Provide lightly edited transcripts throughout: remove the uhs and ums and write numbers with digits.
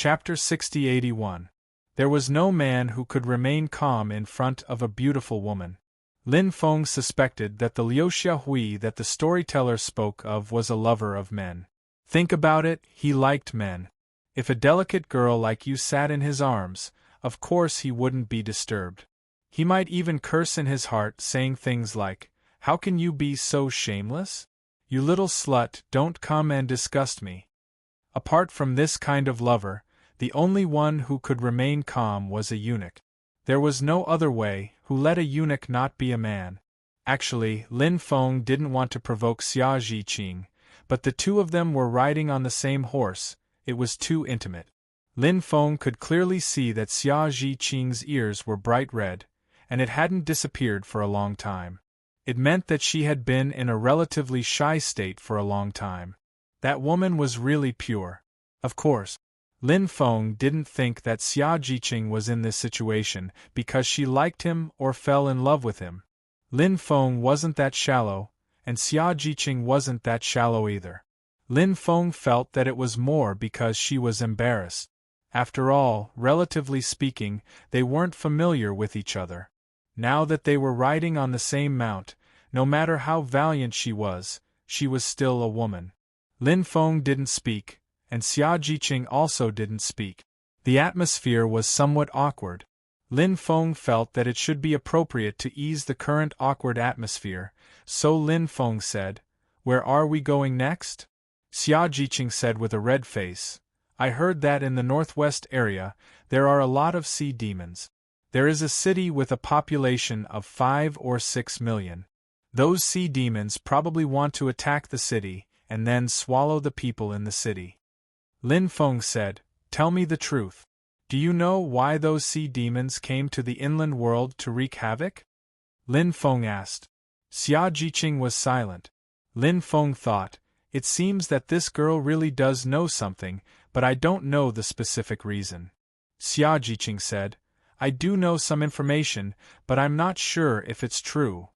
Chapter 60-81. There was no man who could remain calm in front of a beautiful woman. Lin Feng suspected that the Liu Xiaohui that the storyteller spoke of was a lover of men. Think about it, he liked men. If a delicate girl like you sat in his arms, of course he wouldn't be disturbed. He might even curse in his heart, saying things like, "How can you be so shameless? You little slut, don't come and disgust me." Apart from this kind of lover, the only one who could remain calm was a eunuch. There was no other way. Who let a eunuch not be a man? Actually, Lin Feng didn't want to provoke Xia Zhiqing, but the two of them were riding on the same horse. It was too intimate. Lin Feng could clearly see that Xia Zhiqing's ears were bright red, and it hadn't disappeared for a long time. It meant that she had been in a relatively shy state for a long time. That woman was really pure. Of course, Lin Feng didn't think that Xia Zhiqing was in this situation because she liked him or fell in love with him. Lin Feng wasn't that shallow, and Xia Zhiqing wasn't that shallow either. Lin Feng felt that it was more because she was embarrassed. After all, relatively speaking, they weren't familiar with each other. Now that they were riding on the same mount, no matter how valiant she was still a woman. Lin Feng didn't speak, and Xia Zhiqing also didn't speak. The atmosphere was somewhat awkward. Lin Feng felt that it should be appropriate to ease the current awkward atmosphere, so Lin Feng said, "Where are we going next?" Xia Zhiqing said with a red face, "I heard that in the northwest area, there are a lot of sea demons. There is a city with a population of 5 or 6 million. Those sea demons probably want to attack the city, and then swallow the people in the city." Lin Feng said, "Tell me the truth. Do you know why those sea demons came to the inland world to wreak havoc?" Lin Feng asked. Xia Zhiqing was silent. Lin Feng thought, it seems that this girl really does know something, but I don't know the specific reason. Xia Zhiqing said, "I do know some information, but I'm not sure if it's true."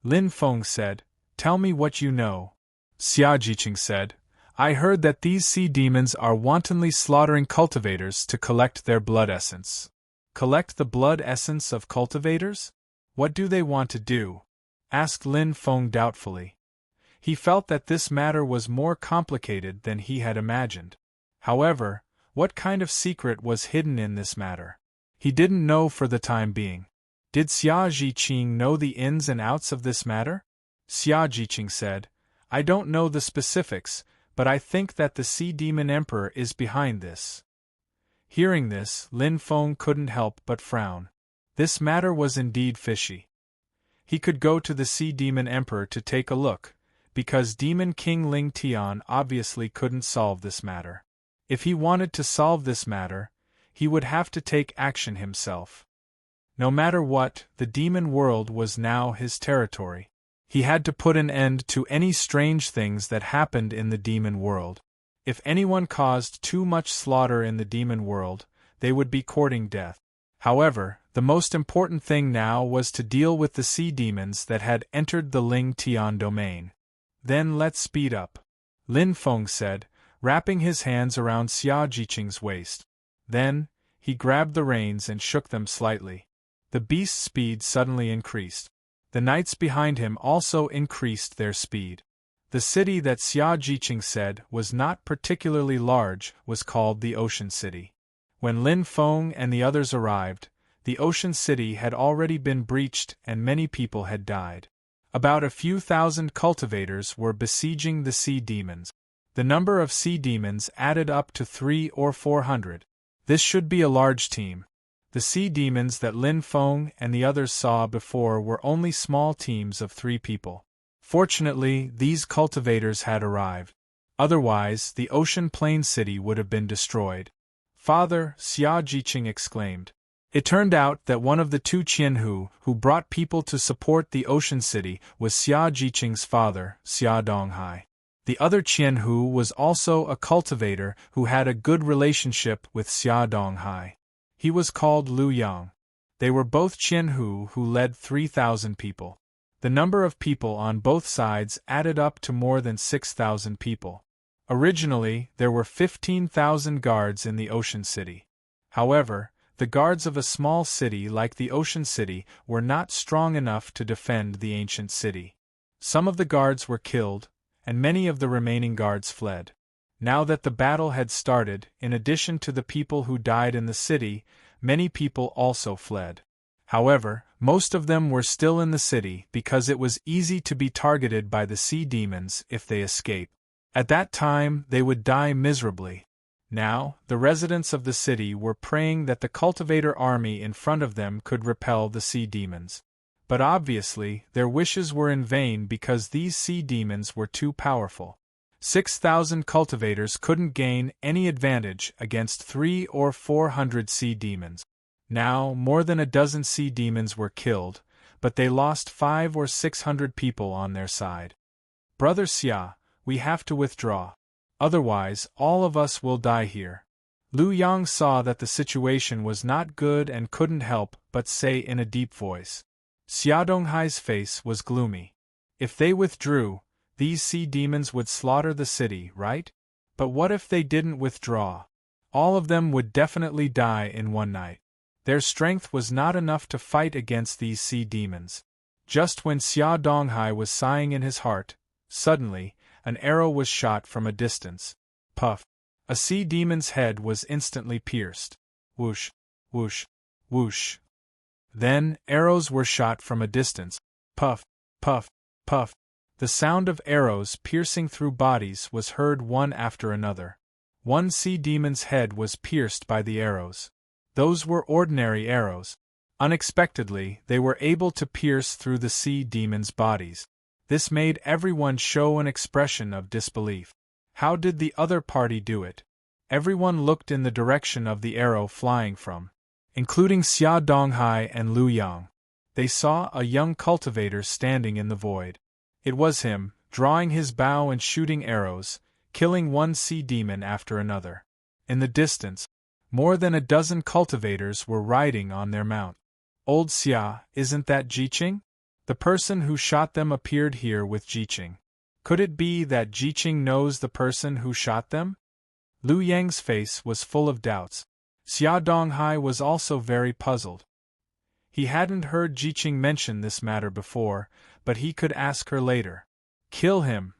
Lin Feng said, "Tell me what you know." Xia Zhiqing said, "I heard that these sea demons are wantonly slaughtering cultivators to collect their blood essence." "Collect the blood essence of cultivators? What do they want to do?" asked Lin Feng doubtfully. He felt that this matter was more complicated than he had imagined. However, what kind of secret was hidden in this matter? He didn't know for the time being. Did Xia Zhiqing know the ins and outs of this matter? Xia Zhiqing said, "I don't know the specifics, but I think that the Sea Demon Emperor is behind this." Hearing this, Lin Feng couldn't help but frown. This matter was indeed fishy. He could go to the Sea Demon Emperor to take a look, because Demon King Ling Tian obviously couldn't solve this matter. If he wanted to solve this matter, he would have to take action himself. No matter what, the demon world was now his territory. He had to put an end to any strange things that happened in the demon world. If anyone caused too much slaughter in the demon world, they would be courting death. However, the most important thing now was to deal with the sea demons that had entered the Ling Tian domain. "Then let's speed up," Lin Feng said, wrapping his hands around Xia Zhiqing's waist. Then, he grabbed the reins and shook them slightly. The beast's speed suddenly increased. The knights behind him also increased their speed. The city that Xia Zhiqing said was not particularly large was called the Ocean City. When Lin Feng and the others arrived, the Ocean City had already been breached and many people had died. About a few thousand cultivators were besieging the sea demons. The number of sea demons added up to 300 or 400. This should be a large team. The sea demons that Lin Feng and the others saw before were only small teams of 3 people. Fortunately, these cultivators had arrived. Otherwise, the Ocean Plain City would have been destroyed. "Father," Xia Zhiqing exclaimed. It turned out that one of the 2 Qianhu who brought people to support the Ocean City was Xia Zhiqing's father, Xia Donghai. The other Qianhu was also a cultivator who had a good relationship with Xia Donghai. He was called Lu Yang. They were both Qianhu who led 3,000 people. The number of people on both sides added up to more than 6,000 people. Originally, there were 15,000 guards in the Ocean City. However, the guards of a small city like the Ocean City were not strong enough to defend the ancient city. Some of the guards were killed, and many of the remaining guards fled. Now that the battle had started, in addition to the people who died in the city, many people also fled. However, most of them were still in the city because it was easy to be targeted by the sea demons if they escaped. At that time, they would die miserably. Now, the residents of the city were praying that the cultivator army in front of them could repel the sea demons. But obviously, their wishes were in vain because these sea demons were too powerful. 6,000 cultivators couldn't gain any advantage against 300 or 400 sea demons. Now, more than a dozen sea demons were killed, but they lost 500 or 600 people on their side. Brother Xia, we have to withdraw. Otherwise, all of us will die here. Lu Yang saw that the situation was not good and couldn't help but say in a deep voice. Xia Donghai's face was gloomy. If they withdrew, these sea demons would slaughter the city, right? But what if they didn't withdraw? All of them would definitely die in one night. Their strength was not enough to fight against these sea demons. Just when Xia Donghai was sighing in his heart, suddenly, an arrow was shot from a distance. Puff! A sea demon's head was instantly pierced. Whoosh! Whoosh! Whoosh! Then, arrows were shot from a distance. Puff! Puff! Puff! The sound of arrows piercing through bodies was heard one after another. One sea demon's head was pierced by the arrows. Those were ordinary arrows. Unexpectedly, they were able to pierce through the sea demons' bodies. This made everyone show an expression of disbelief. How did the other party do it? Everyone looked in the direction of the arrow flying from, including Xia Donghai and Lu Yang. They saw a young cultivator standing in the void. It was him, drawing his bow and shooting arrows, killing one sea demon after another. In the distance, more than a dozen cultivators were riding on their mount. Old Xia, isn't that Jiqing? The person who shot them appeared here with Jiqing. Could it be that Jiqing knows the person who shot them? Lu Yang's face was full of doubts. Xia Donghai was also very puzzled. He hadn't heard Jiqing mention this matter before, but he could ask her later. Kill him!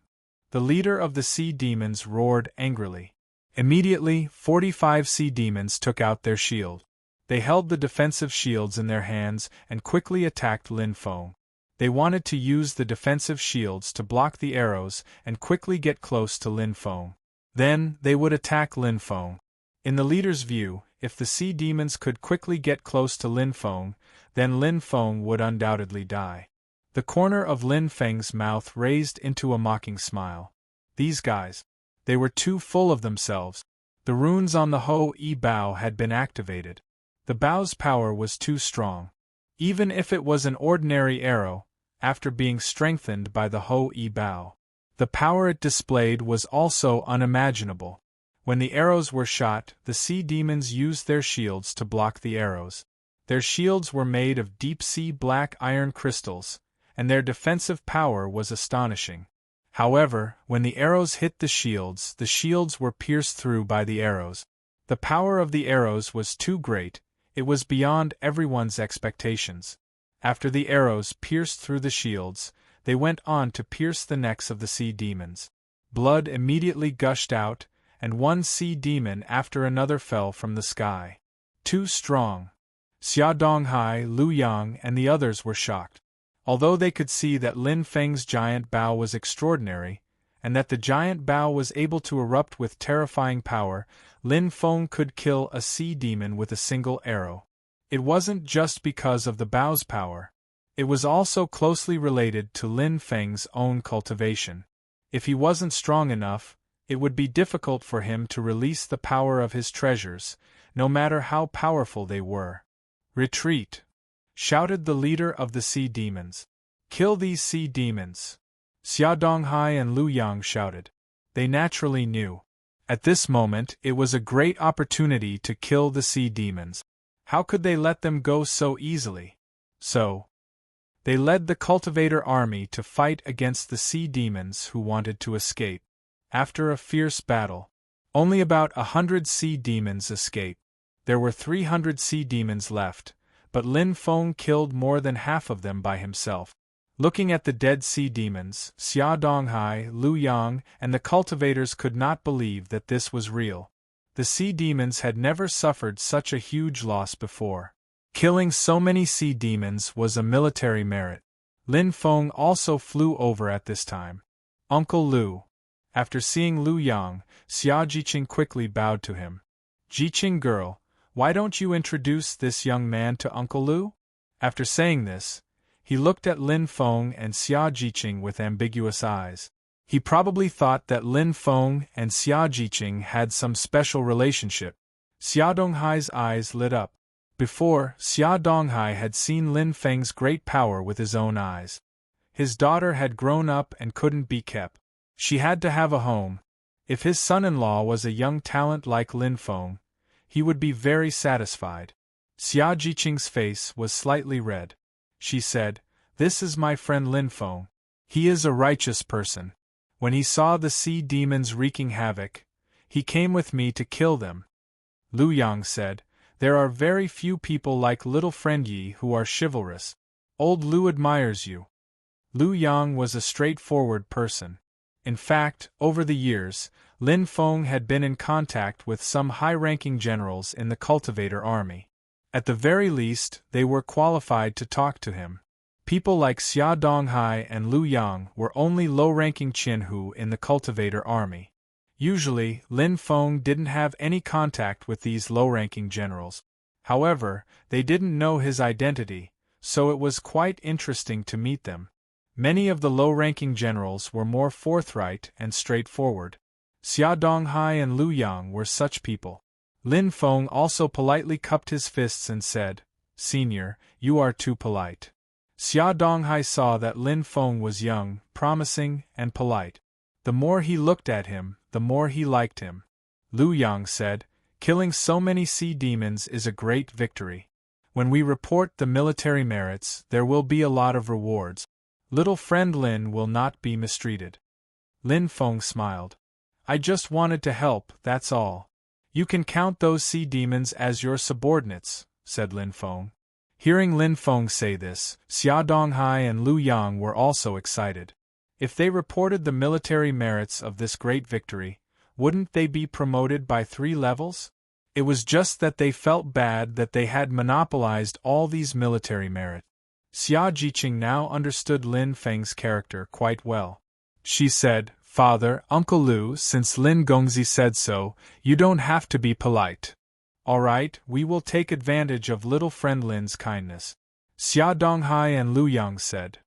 The leader of the sea demons roared angrily. Immediately, 45 sea demons took out their shield. They held the defensive shields in their hands and quickly attacked Lin Feng. They wanted to use the defensive shields to block the arrows and quickly get close to Lin Feng. Then, they would attack Lin Feng. In the leader's view, if the sea demons could quickly get close to Lin Feng, then Lin Feng would undoubtedly die. The corner of Lin Feng's mouth raised into a mocking smile. These guys. They were too full of themselves. The runes on the Ho-E bow had been activated. The bow's power was too strong. Even if it was an ordinary arrow, after being strengthened by the Ho-E bow, the power it displayed was also unimaginable. When the arrows were shot, the sea demons used their shields to block the arrows. Their shields were made of deep-sea black iron crystals, and their defensive power was astonishing. However, when the arrows hit the shields were pierced through by the arrows. The power of the arrows was too great, it was beyond everyone's expectations. After the arrows pierced through the shields, they went on to pierce the necks of the sea demons. Blood immediately gushed out, and one sea demon after another fell from the sky. Too strong. Xia Donghai, Lu Yang, and the others were shocked. Although they could see that Lin Feng's giant bow was extraordinary, and that the giant bow was able to erupt with terrifying power, Lin Feng could kill a sea demon with a single arrow. It wasn't just because of the bow's power. It was also closely related to Lin Feng's own cultivation. If he wasn't strong enough, it would be difficult for him to release the power of his treasures, no matter how powerful they were. Retreat! Shouted the leader of the sea demons. Kill these sea demons! Xia Donghai and Lu Yang shouted. They naturally knew. At this moment, it was a great opportunity to kill the sea demons. How could they let them go so easily? So, they led the cultivator army to fight against the sea demons who wanted to escape. After a fierce battle, only about 100 sea demons escaped. There were 300 sea demons left, but Lin Feng killed more than half of them by himself. Looking at the dead sea demons, Xia Donghai, Lu Yang, and the cultivators could not believe that this was real. The sea demons had never suffered such a huge loss before. Killing so many sea demons was a military merit. Lin Feng also flew over at this time. Uncle Lu. After seeing Lu Yang, Xia Jiqing quickly bowed to him. Jiqing girl, why don't you introduce this young man to Uncle Lu? After saying this, he looked at Lin Feng and Xia Jiqing with ambiguous eyes. He probably thought that Lin Feng and Xia Jiqing had some special relationship. Xia Donghai's eyes lit up. Before, Xia Donghai had seen Lin Feng's great power with his own eyes. His daughter had grown up and couldn't be kept. She had to have a home. If his son-in-law was a young talent like Lin Feng, he would be very satisfied. Xia Jiqing's face was slightly red. She said, "This is my friend Lin Feng. He is a righteous person. When he saw the sea demons wreaking havoc, he came with me to kill them." Lu Yang said, "There are very few people like little friend Yi who are chivalrous. Old Lu admires you." Lu Yang was a straightforward person. In fact, over the years, Lin Feng had been in contact with some high-ranking generals in the cultivator army. At the very least, they were qualified to talk to him. People like Xia Donghai and Lu Yang were only low-ranking Qianhu in the cultivator army. Usually, Lin Feng didn't have any contact with these low-ranking generals. However, they didn't know his identity, so it was quite interesting to meet them. Many of the low-ranking generals were more forthright and straightforward. Xia Donghai and Lu Yang were such people. Lin Feng also politely cupped his fists and said, "Senior, you are too polite." Xia Donghai saw that Lin Feng was young, promising, and polite. The more he looked at him, the more he liked him. Lu Yang said, "Killing so many sea demons is a great victory. When we report the military merits, there will be a lot of rewards. Little friend Lin will not be mistreated." Lin Feng smiled. "I just wanted to help, that's all." "You can count those sea demons as your subordinates," said Lin Feng. Hearing Lin Feng say this, Xia Donghai and Lu Yang were also excited. If they reported the military merits of this great victory, wouldn't they be promoted by 3 levels? It was just that they felt bad that they had monopolized all these military merits. Xia Jiqing now understood Lin Feng's character quite well. She said, "Father, Uncle Lu, since Lin Gongzi said so, you don't have to be polite. All right, we will take advantage of little friend Lin's kindness." Xia Donghai and Lu Yang said.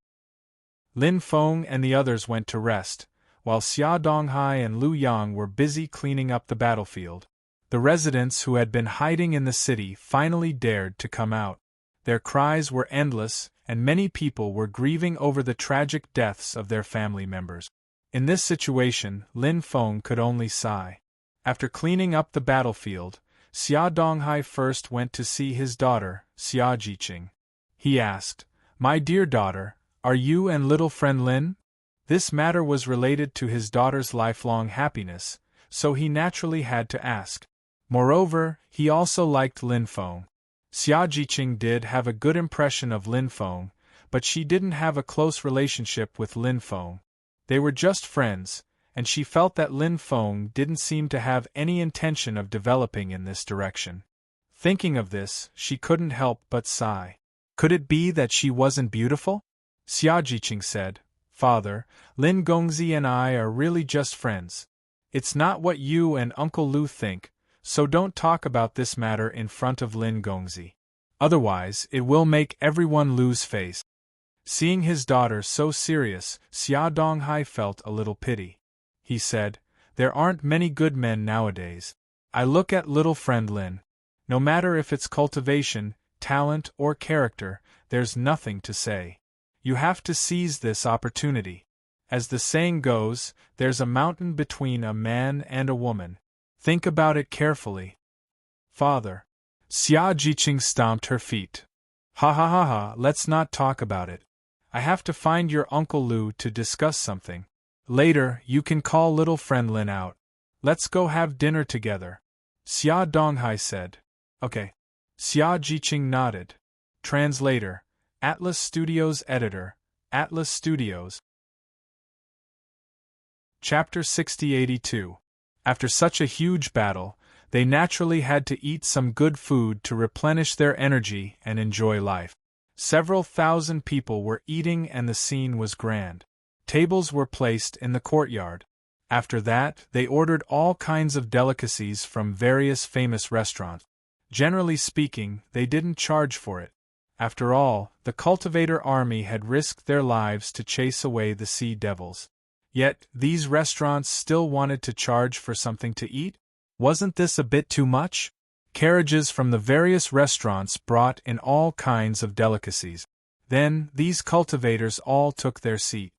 Lin Feng and the others went to rest, while Xia Donghai and Lu Yang were busy cleaning up the battlefield. The residents who had been hiding in the city finally dared to come out. Their cries were endless, and many people were grieving over the tragic deaths of their family members. In this situation, Lin Feng could only sigh. After cleaning up the battlefield, Xia Donghai first went to see his daughter, Xia Jiqing. He asked, "My dear daughter, are you and little friend Lin?" This matter was related to his daughter's lifelong happiness, so he naturally had to ask. Moreover, he also liked Lin Feng. Xia Jiqing did have a good impression of Lin Feng, but she didn't have a close relationship with Lin Feng. They were just friends, and she felt that Lin Feng didn't seem to have any intention of developing in this direction. Thinking of this, she couldn't help but sigh. Could it be that she wasn't beautiful? Xia Jiqing said, "Father, Lin Gongzi and I are really just friends. It's not what you and Uncle Lu think, so don't talk about this matter in front of Lin Gongzi. Otherwise, it will make everyone lose face." Seeing his daughter so serious, Xia Donghai felt a little pity. He said, "There aren't many good men nowadays. I look at little friend Lin. No matter if it's cultivation, talent, or character, there's nothing to say. You have to seize this opportunity. As the saying goes, there's a mountain between a man and a woman. Think about it carefully." "Father." Xia Jiqing stomped her feet. "Ha ha ha ha, let's not talk about it. I have to find your Uncle Lu to discuss something." Later, you can call little friend Lin out. Let's go have dinner together, Xia Donghai said. Okay. Xia Jiqing nodded. Translator, Atlas Studios Editor, Atlas Studios. Chapter 6082. After such a huge battle, they naturally had to eat some good food to replenish their energy and enjoy life. Several thousand people were eating and the scene was grand. Tables were placed in the courtyard. After that, they ordered all kinds of delicacies from various famous restaurants. Generally speaking, they didn't charge for it. After all, the cultivator army had risked their lives to chase away the sea devils. Yet, these restaurants still wanted to charge for something to eat? Wasn't this a bit too much? Carriages from the various restaurants brought in all kinds of delicacies. Then, these cultivators all took their seat.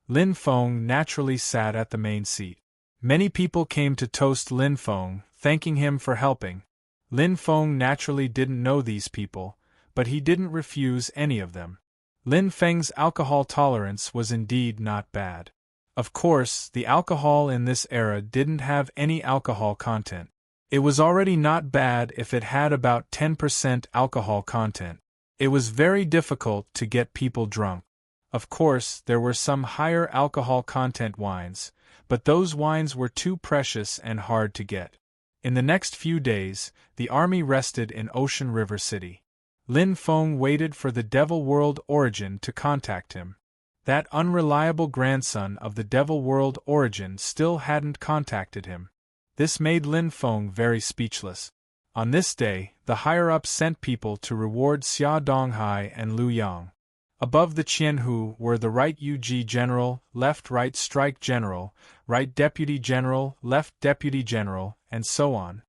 Lin Feng naturally sat at the main seat. Many people came to toast Lin Feng, thanking him for helping. Lin Feng naturally didn't know these people, but he didn't refuse any of them. Lin Feng's alcohol tolerance was indeed not bad. Of course, the alcohol in this era didn't have any alcohol content. It was already not bad if it had about 10% alcohol content. It was very difficult to get people drunk. Of course, there were some higher alcohol content wines, but those wines were too precious and hard to get. In the next few days, the army rested in Ocean River City. Lin Feng waited for the Devil World Origin to contact him. That unreliable grandson of the Devil World Origin still hadn't contacted him. This made Lin Feng very speechless. On this day, the higher-ups sent people to reward Xia Donghai and Lu Yang. Above the Qianhu were the right UG General, left Right Strike General, right Deputy General, left Deputy General, and so on.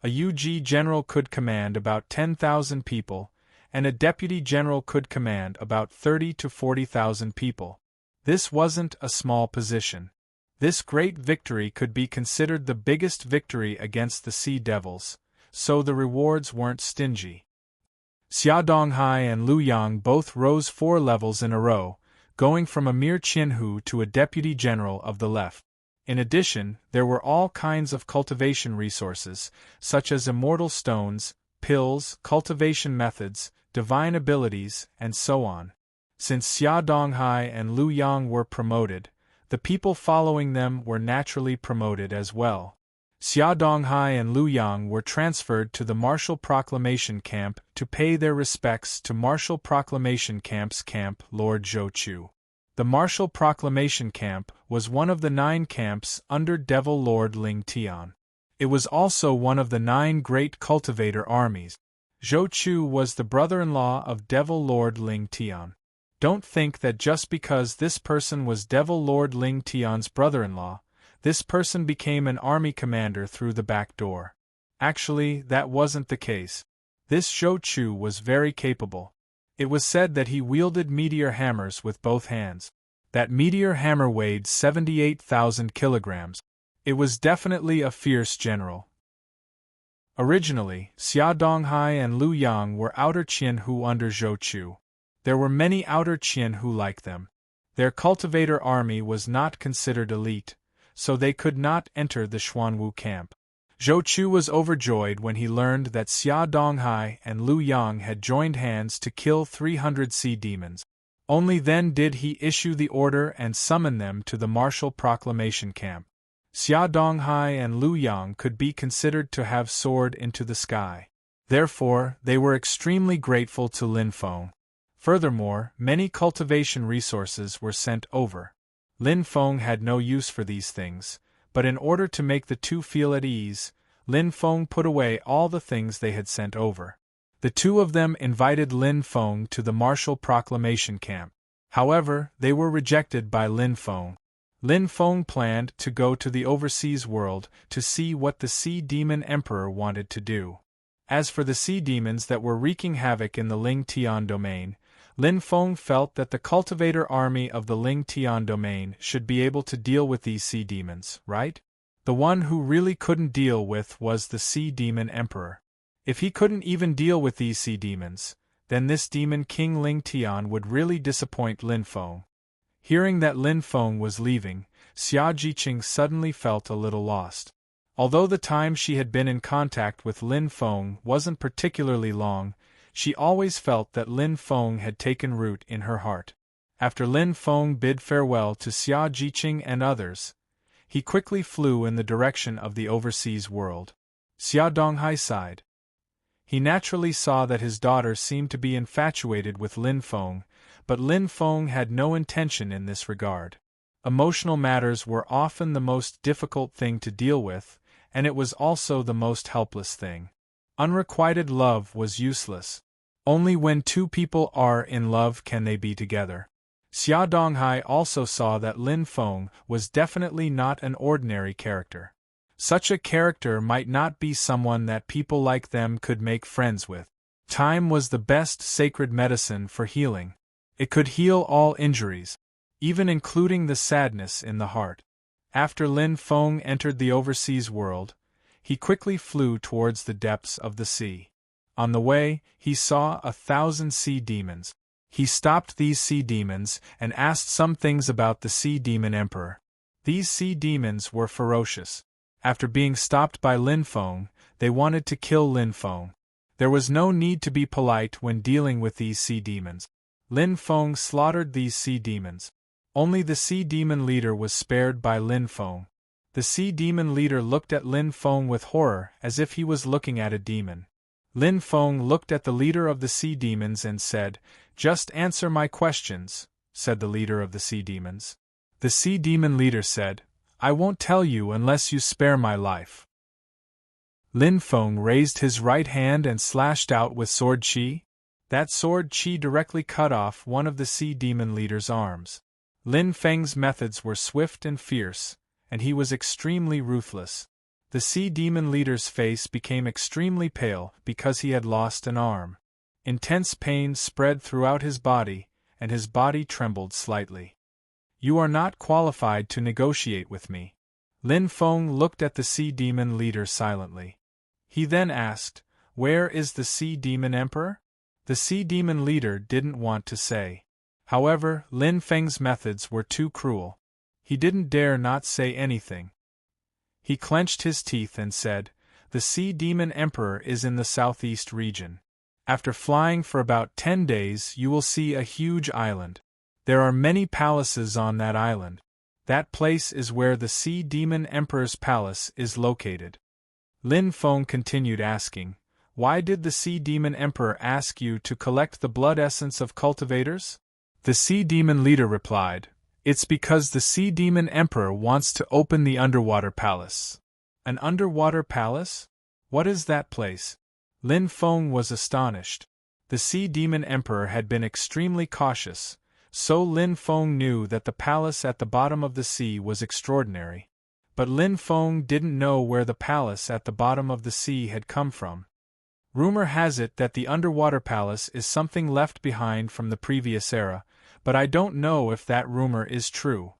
A UG General could command about 10,000 people, and a Deputy General could command about 30 to 40,000 people. This wasn't a small position. This great victory could be considered the biggest victory against the Sea Devils, so the rewards weren't stingy. Xia Donghai and Lu Yang both rose 4 levels in a row, going from a mere Qianhu to a Deputy General of the left. In addition, there were all kinds of cultivation resources, such as immortal stones, pills, cultivation methods, divine abilities, and so on. Since Xia Donghai and Lu Yang were promoted, the people following them were naturally promoted as well. Xia Donghai and Lu Yang were transferred to the Martial Proclamation Camp to pay their respects to Martial Proclamation Camp's camp Lord Zhou Chu. The Martial Proclamation Camp was one of the 9 camps under Devil Lord Ling Tian. It was also one of the 9 great cultivator armies. Zhou Chu was the brother-in-law of Devil Lord Ling Tian. Don't think that just because this person was Devil Lord Ling Tian's brother-in-law, this person became an army commander through the back door. Actually, that wasn't the case. This Zhou Chu was very capable. It was said that he wielded meteor hammers with both hands. That meteor hammer weighed 78,000 kilograms. It was definitely a fierce general. Originally, Xia Donghai and Lu Yang were outer Qianhu under Zhou Chu. There were many outer Qianhu like them. Their cultivator army was not considered elite, so they could not enter the Xuanwu camp. Zhou Chu was overjoyed when he learned that Xia Donghai and Lu Yang had joined hands to kill 300 sea demons. Only then did he issue the order and summon them to the Martial Proclamation camp. Xia Donghai and Lu Yang could be considered to have soared into the sky. Therefore, they were extremely grateful to Lin Feng. Furthermore, many cultivation resources were sent over. Lin Feng had no use for these things, but in order to make the two feel at ease, Lin Feng put away all the things they had sent over. The two of them invited Lin Feng to the Martial Proclamation camp. However, they were rejected by Lin Feng. Lin Feng planned to go to the overseas world to see what the Sea Demon Emperor wanted to do. As for the sea demons that were wreaking havoc in the Ling Tian domain, Lin Feng felt that the cultivator army of the Ling Tian domain should be able to deal with these sea demons, right? The one who really couldn't deal with was the Sea Demon Emperor. If he couldn't even deal with these sea demons, then this demon King Ling Tian would really disappoint Lin Feng. Hearing that Lin Feng was leaving, Xia Jiqing suddenly felt a little lost. Although the time she had been in contact with Lin Feng wasn't particularly long, she always felt that Lin Feng had taken root in her heart. After Lin Feng bid farewell to Xia Jiqing and others, he quickly flew in the direction of the overseas world. Xia Donghai sighed. He naturally saw that his daughter seemed to be infatuated with Lin Feng, but Lin Feng had no intention in this regard. Emotional matters were often the most difficult thing to deal with, and it was also the most helpless thing. Unrequited love was useless. Only when two people are in love can they be together. Xia Donghai also saw that Lin Feng was definitely not an ordinary character. Such a character might not be someone that people like them could make friends with. Time was the best sacred medicine for healing. It could heal all injuries, even including the sadness in the heart. After Lin Feng entered the overseas world, he quickly flew towards the depths of the sea. On the way, he saw 1,000 sea demons. He stopped these sea demons and asked some things about the Sea Demon Emperor. These sea demons were ferocious. After being stopped by Lin Feng, they wanted to kill Lin Feng. There was no need to be polite when dealing with these sea demons. Lin Feng slaughtered these sea demons. Only the sea demon leader was spared by Lin Feng. The sea demon leader looked at Lin Feng with horror as if he was looking at a demon. Lin Feng looked at the leader of the sea demons and said, "Just answer my questions," said the leader of the sea demons. The sea demon leader said, "I won't tell you unless you spare my life." Lin Feng raised his right hand and slashed out with sword qi. That sword qi directly cut off one of the sea demon leader's arms. Lin Feng's methods were swift and fierce, and he was extremely ruthless. The sea demon leader's face became extremely pale because he had lost an arm. Intense pain spread throughout his body, and his body trembled slightly. "You are not qualified to negotiate with me." Lin Feng looked at the sea demon leader silently. He then asked, "Where is the Sea Demon Emperor?" The sea demon leader didn't want to say. However, Lin Feng's methods were too cruel. He didn't dare not say anything. He clenched his teeth and said, "The Sea Demon Emperor is in the southeast region. After flying for about 10 days you will see a huge island. There are many palaces on that island. That place is where the Sea Demon Emperor's palace is located." Lin Feng continued asking, "Why did the Sea Demon Emperor ask you to collect the blood essence of cultivators?" The Sea Demon leader replied, "It's because the Sea Demon Emperor wants to open the underwater palace." An underwater palace? What is that place? Lin Feng was astonished. The Sea Demon Emperor had been extremely cautious, so Lin Feng knew that the palace at the bottom of the sea was extraordinary. But Lin Feng didn't know where the palace at the bottom of the sea had come from. Rumor has it that the underwater palace is something left behind from the previous era, but I don't know if that rumor is true.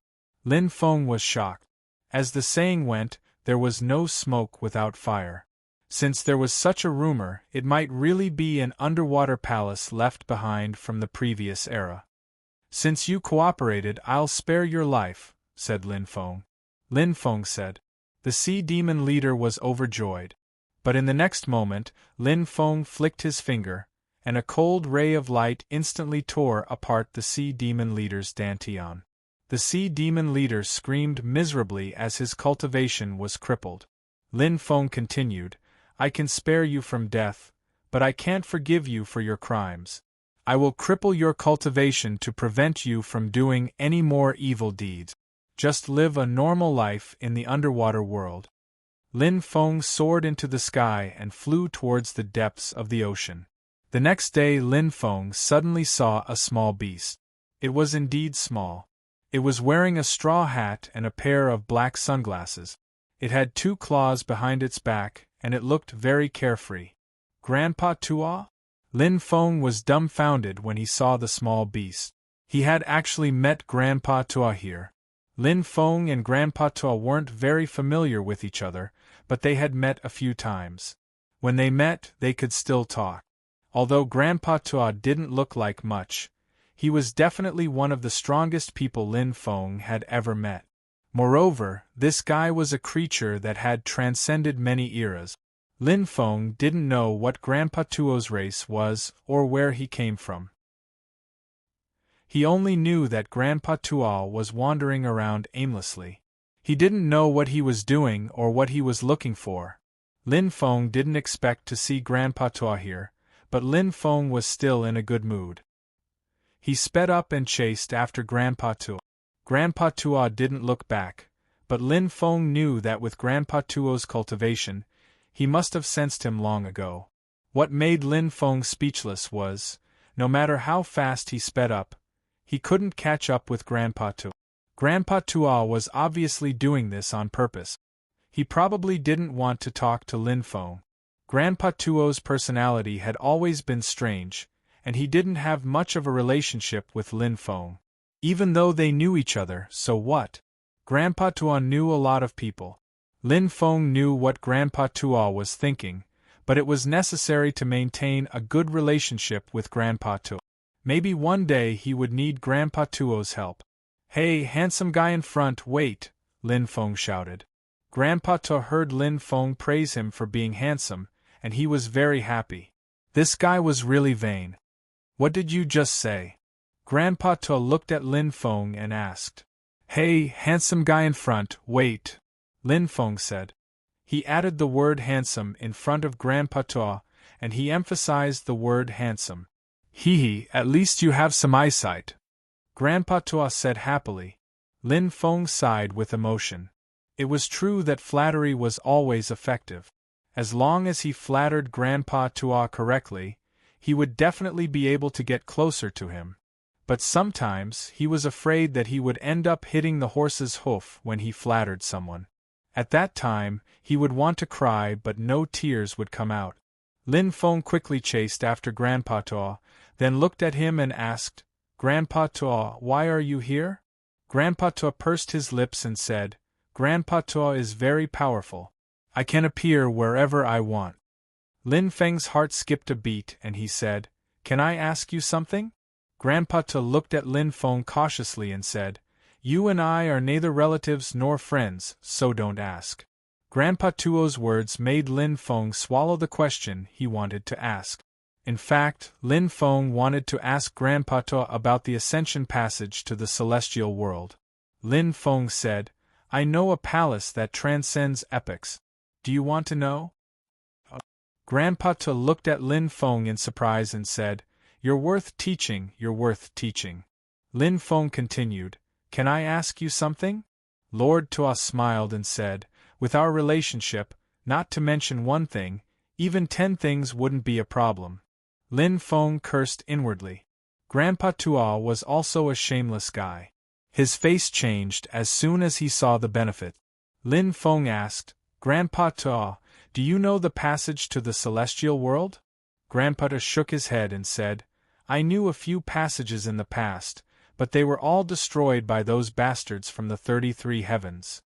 Lin Feng was shocked. As the saying went, there was no smoke without fire. Since there was such a rumor, it might really be an underwater palace left behind from the previous era. "Since you cooperated, I'll spare your life," said Lin Feng. Lin Feng said. The sea demon leader was overjoyed. But in the next moment, Lin Feng flicked his finger, and a cold ray of light instantly tore apart the sea demon leader's dantian. The sea demon leader screamed miserably as his cultivation was crippled. Lin Feng continued, "I can spare you from death, but I can't forgive you for your crimes. I will cripple your cultivation to prevent you from doing any more evil deeds. Just live a normal life in the underwater world." Lin Feng soared into the sky and flew towards the depths of the ocean. The next day Lin Feng suddenly saw a small beast. It was indeed small. It was wearing a straw hat and a pair of black sunglasses. It had 2 claws behind its back, and it looked very carefree. "Grandpa Tua?" Lin Feng was dumbfounded when he saw the small beast. He had actually met Grandpa Tua here. Lin Feng and Grandpa Tua weren't very familiar with each other, but they had met a few times. When they met, they could still talk. Although Grandpa Tua didn't look like much, he was definitely one of the strongest people Lin Feng had ever met. Moreover, this guy was a creature that had transcended many eras. Lin Feng didn't know what Grandpa Tuo's race was or where he came from. He only knew that Grandpa Tuo was wandering around aimlessly. He didn't know what he was doing or what he was looking for. Lin Feng didn't expect to see Grandpa Tuo here, but Lin Feng was still in a good mood. He sped up and chased after Grandpa Tuo. Grandpa Tuo didn't look back, but Lin Feng knew that with Grandpa Tuo's cultivation, he must have sensed him long ago. What made Lin Feng speechless was, no matter how fast he sped up, he couldn't catch up with Grandpa Tuo. Grandpa Tuo was obviously doing this on purpose. He probably didn't want to talk to Lin Feng. Grandpa Tuo's personality had always been strange, and he didn't have much of a relationship with Lin Feng. Even though they knew each other, so what? Grandpa Tuo knew a lot of people. Lin Feng knew what Grandpa Tuo was thinking, but it was necessary to maintain a good relationship with Grandpa Tuo. Maybe one day he would need Grandpa Tuo's help. "Hey, handsome guy in front, wait!" Lin Feng shouted. Grandpa Tuo heard Lin Feng praise him for being handsome, and he was very happy. This guy was really vain. "What did you just say?" Grandpa Tuo looked at Lin Feng and asked. "Hey, handsome guy in front, wait!" Lin Feng said. He added the word handsome in front of Grandpa Tuo, and he emphasized the word handsome. "Hee, at least you have some eyesight," Grandpa Tuo said happily. Lin Feng sighed with emotion. It was true that flattery was always effective. As long as he flattered Grandpa Tuo correctly, he would definitely be able to get closer to him. But sometimes he was afraid that he would end up hitting the horse's hoof when he flattered someone. At that time, he would want to cry but no tears would come out. Lin Feng quickly chased after Grandpa Tuo, then looked at him and asked, "Grandpa Tuo, why are you here?" Grandpa Tuo pursed his lips and said, "Grandpa Tuo is very powerful. I can appear wherever I want." Lin Feng's heart skipped a beat and he said, "Can I ask you something?" Grandpa Tuo looked at Lin Feng cautiously and said, "You and I are neither relatives nor friends, so don't ask." Grandpa Tuo's words made Lin Feng swallow the question he wanted to ask. In fact, Lin Feng wanted to ask Grandpa Tuo about the Ascension Passage to the Celestial World. Lin Feng said, "I know a palace that transcends epochs. Do you want to know?" Grandpa Tuo looked at Lin Feng in surprise and said, "You're worth teaching, you're worth teaching." Lin Feng continued, "Can I ask you something?" Lord Tuo smiled and said, "With our relationship, not to mention one thing, even 10 things wouldn't be a problem." Lin Feng cursed inwardly. Grandpa Tuo was also a shameless guy. His face changed as soon as he saw the benefit. Lin Feng asked, "Grandpa Tuo, do you know the passage to the celestial world?" Grandpa Tuo shook his head and said, "I knew a few passages in the past, but they were all destroyed by those bastards from the 33 heavens.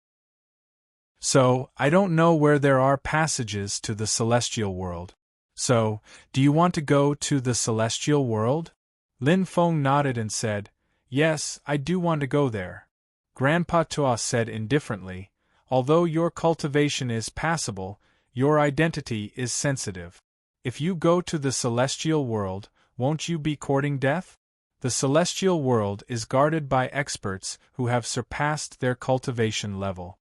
So, I don't know where there are passages to the celestial world. So, do you want to go to the celestial world?" Lin Feng nodded and said, "Yes, I do want to go there." Grandpa Tuo said indifferently, "Although your cultivation is passable, your identity is sensitive. If you go to the celestial world, won't you be courting death? The celestial world is guarded by experts who have surpassed their cultivation level."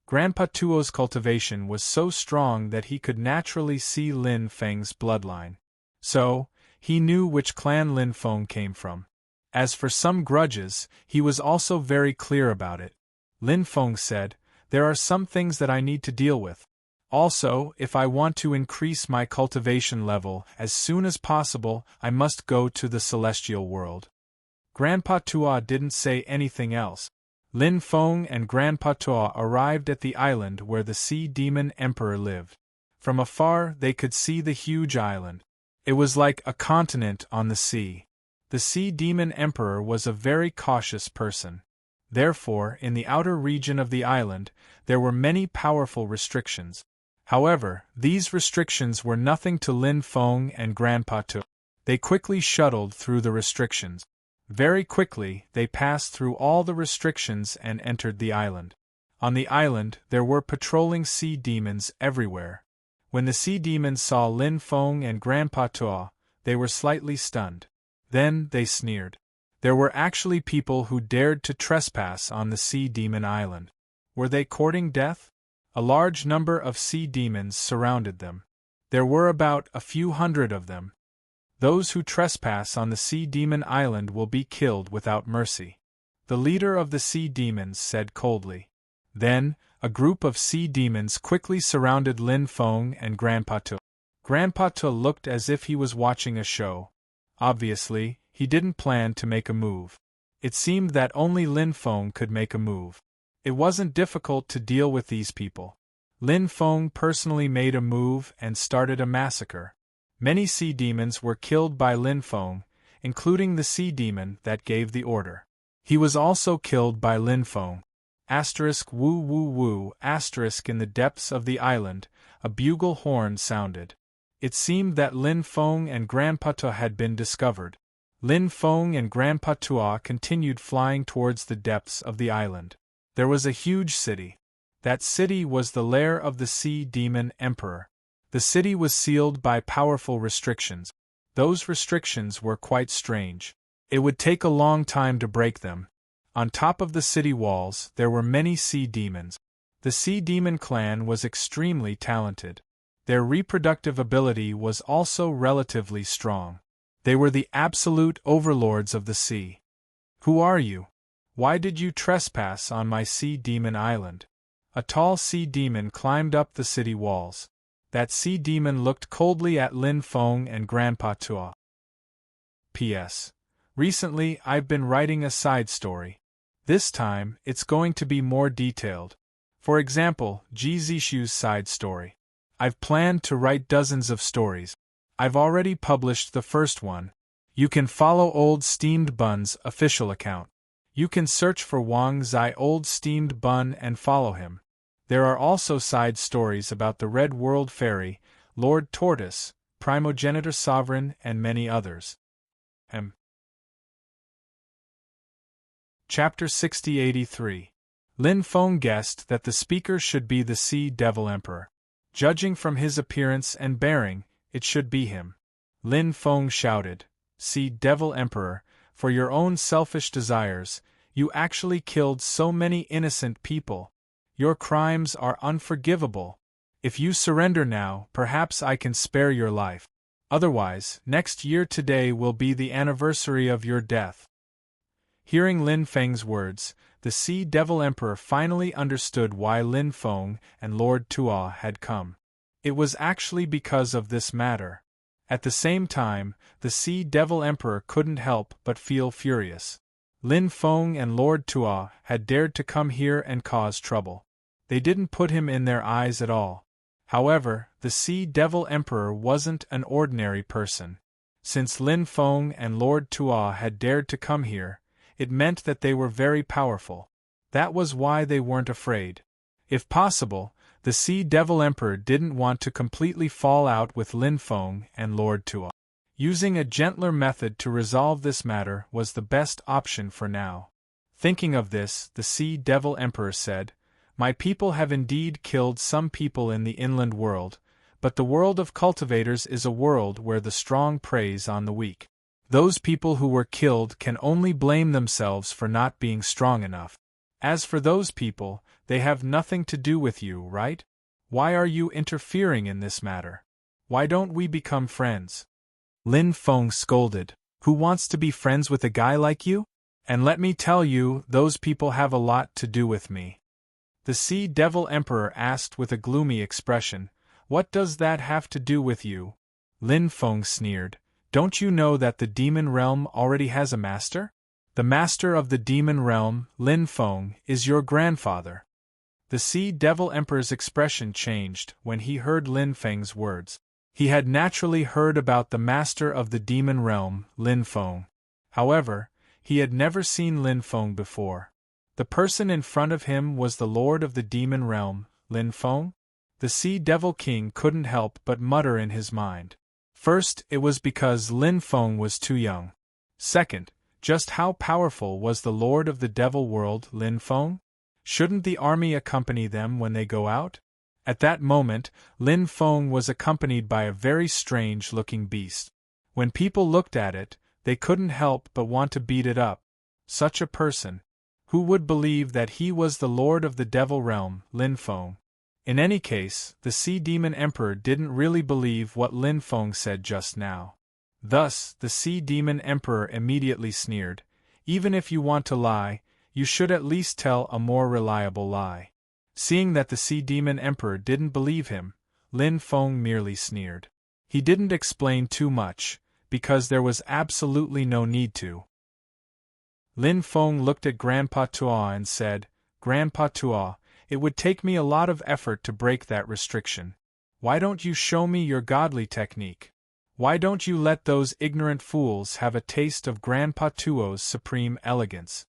Grandpa Tuo's cultivation was so strong that he could naturally see Lin Feng's bloodline. So, he knew which clan Lin Feng came from. As for some grudges, he was also very clear about it. Lin Feng said, "There are some things that I need to deal with. Also, if I want to increase my cultivation level as soon as possible, I must go to the celestial world." Grandpa Tuo didn't say anything else. Lin Feng and Grandpa Tuo arrived at the island where the Sea Demon Emperor lived. From afar they could see the huge island. It was like a continent on the sea. The Sea Demon Emperor was a very cautious person. Therefore, in the outer region of the island, there were many powerful restrictions. However, these restrictions were nothing to Lin Feng and Grandpa Tuo. They quickly shuttled through the restrictions. Very quickly, they passed through all the restrictions and entered the island. On the island, there were patrolling sea demons everywhere. When the sea demons saw Lin Feng and Grandpa Tuo, they were slightly stunned. Then, they sneered. There were actually people who dared to trespass on the sea demon island. Were they courting death? A large number of sea demons surrounded them. There were about a few hundred of them. Those who trespass on the sea demon island will be killed without mercy, the leader of the sea demons said coldly. Then, a group of sea demons quickly surrounded Lin Feng and Grandpa Tu. Grandpa Tu looked as if he was watching a show. Obviously, he didn't plan to make a move. It seemed that only Lin Feng could make a move. It wasn't difficult to deal with these people. Lin Feng personally made a move and started a massacre. Many sea demons were killed by Lin Feng, including the sea demon that gave the order. He was also killed by Lin Feng. Woo woo woo, in the depths of the island, a bugle horn sounded. It seemed that Lin Feng and Grandpa Tu had been discovered. Lin Feng and Grandpa Tuo continued flying towards the depths of the island. There was a huge city. That city was the lair of the Sea Demon Emperor. The city was sealed by powerful restrictions. Those restrictions were quite strange. It would take a long time to break them. On top of the city walls, there were many sea demons. The Sea Demon clan was extremely talented. Their reproductive ability was also relatively strong. They were the absolute overlords of the sea. Who are you? Why did you trespass on my Sea Demon island? A tall sea demon climbed up the city walls. That sea demon looked coldly at Lin Feng and Grandpa Tuo. P.S. Recently, I've been writing a side story. This time, it's going to be more detailed. For example, Ji Zishu's side story. I've planned to write dozens of stories. I've already published the first one. You can follow Old Steamed Bun's official account. You can search for Wang Zai Old Steamed Bun and follow him. There are also side stories about the Red World Fairy, Lord Tortoise, Primogenitor Sovereign, and many others. Chapter 6083. Lin Feng guessed that the speaker should be the Sea Devil Emperor. Judging from his appearance and bearing, it should be him. Lin Feng shouted, "Sea Devil Emperor, for your own selfish desires, you actually killed so many innocent people. Your crimes are unforgivable. If you surrender now, perhaps I can spare your life. Otherwise, next year today will be the anniversary of your death." Hearing Lin Feng's words, the Sea Devil Emperor finally understood why Lin Feng and Lord Tuo had come. It was actually because of this matter. At the same time, the Sea Devil Emperor couldn't help but feel furious. Lin Feng and Lord Tuo had dared to come here and cause trouble. They didn't put him in their eyes at all. However, the Sea Devil Emperor wasn't an ordinary person. Since Lin Feng and Lord Tuo had dared to come here, it meant that they were very powerful. That was why they weren't afraid. If possible, the Sea Devil Emperor didn't want to completely fall out with Lin Feng and Lord Tuo. Using a gentler method to resolve this matter was the best option for now. Thinking of this, the Sea Devil Emperor said, "My people have indeed killed some people in the inland world, but the world of cultivators is a world where the strong preys on the weak. Those people who were killed can only blame themselves for not being strong enough. As for those people, they have nothing to do with you, right? Why are you interfering in this matter? Why don't we become friends?" Lin Feng scolded. "Who wants to be friends with a guy like you? And let me tell you, those people have a lot to do with me." The Sea Devil Emperor asked with a gloomy expression, "What does that have to do with you?" Lin Feng sneered. "Don't you know that the demon realm already has a master? The master of the demon realm, Lin Feng, is your grandfather." The Sea Devil Emperor's expression changed when he heard Lin Feng's words. He had naturally heard about the master of the demon realm, Lin Feng. However, he had never seen Lin Feng before. The person in front of him was the lord of the demon realm, Lin Feng? The Sea Devil King couldn't help but mutter in his mind. First, it was because Lin Feng was too young. Second, just how powerful was the lord of the devil world, Lin Feng? Shouldn't the army accompany them when they go out? At that moment, Lin Feng was accompanied by a very strange-looking beast. When people looked at it, they couldn't help but want to beat it up. Such a person. Who would believe that he was the lord of the devil realm, Lin Feng? In any case, the Sea Demon Emperor didn't really believe what Lin Feng said just now. Thus, the Sea Demon Emperor immediately sneered, "Even if you want to lie, you should at least tell a more reliable lie." Seeing that the Sea Demon Emperor didn't believe him, Lin Feng merely sneered. He didn't explain too much, because there was absolutely no need to. Lin Feng looked at Grandpa Tuo and said, "Grandpa Tuo, it would take me a lot of effort to break that restriction. Why don't you show me your godly technique? Why don't you let those ignorant fools have a taste of Grandpa Tuo's supreme elegance?"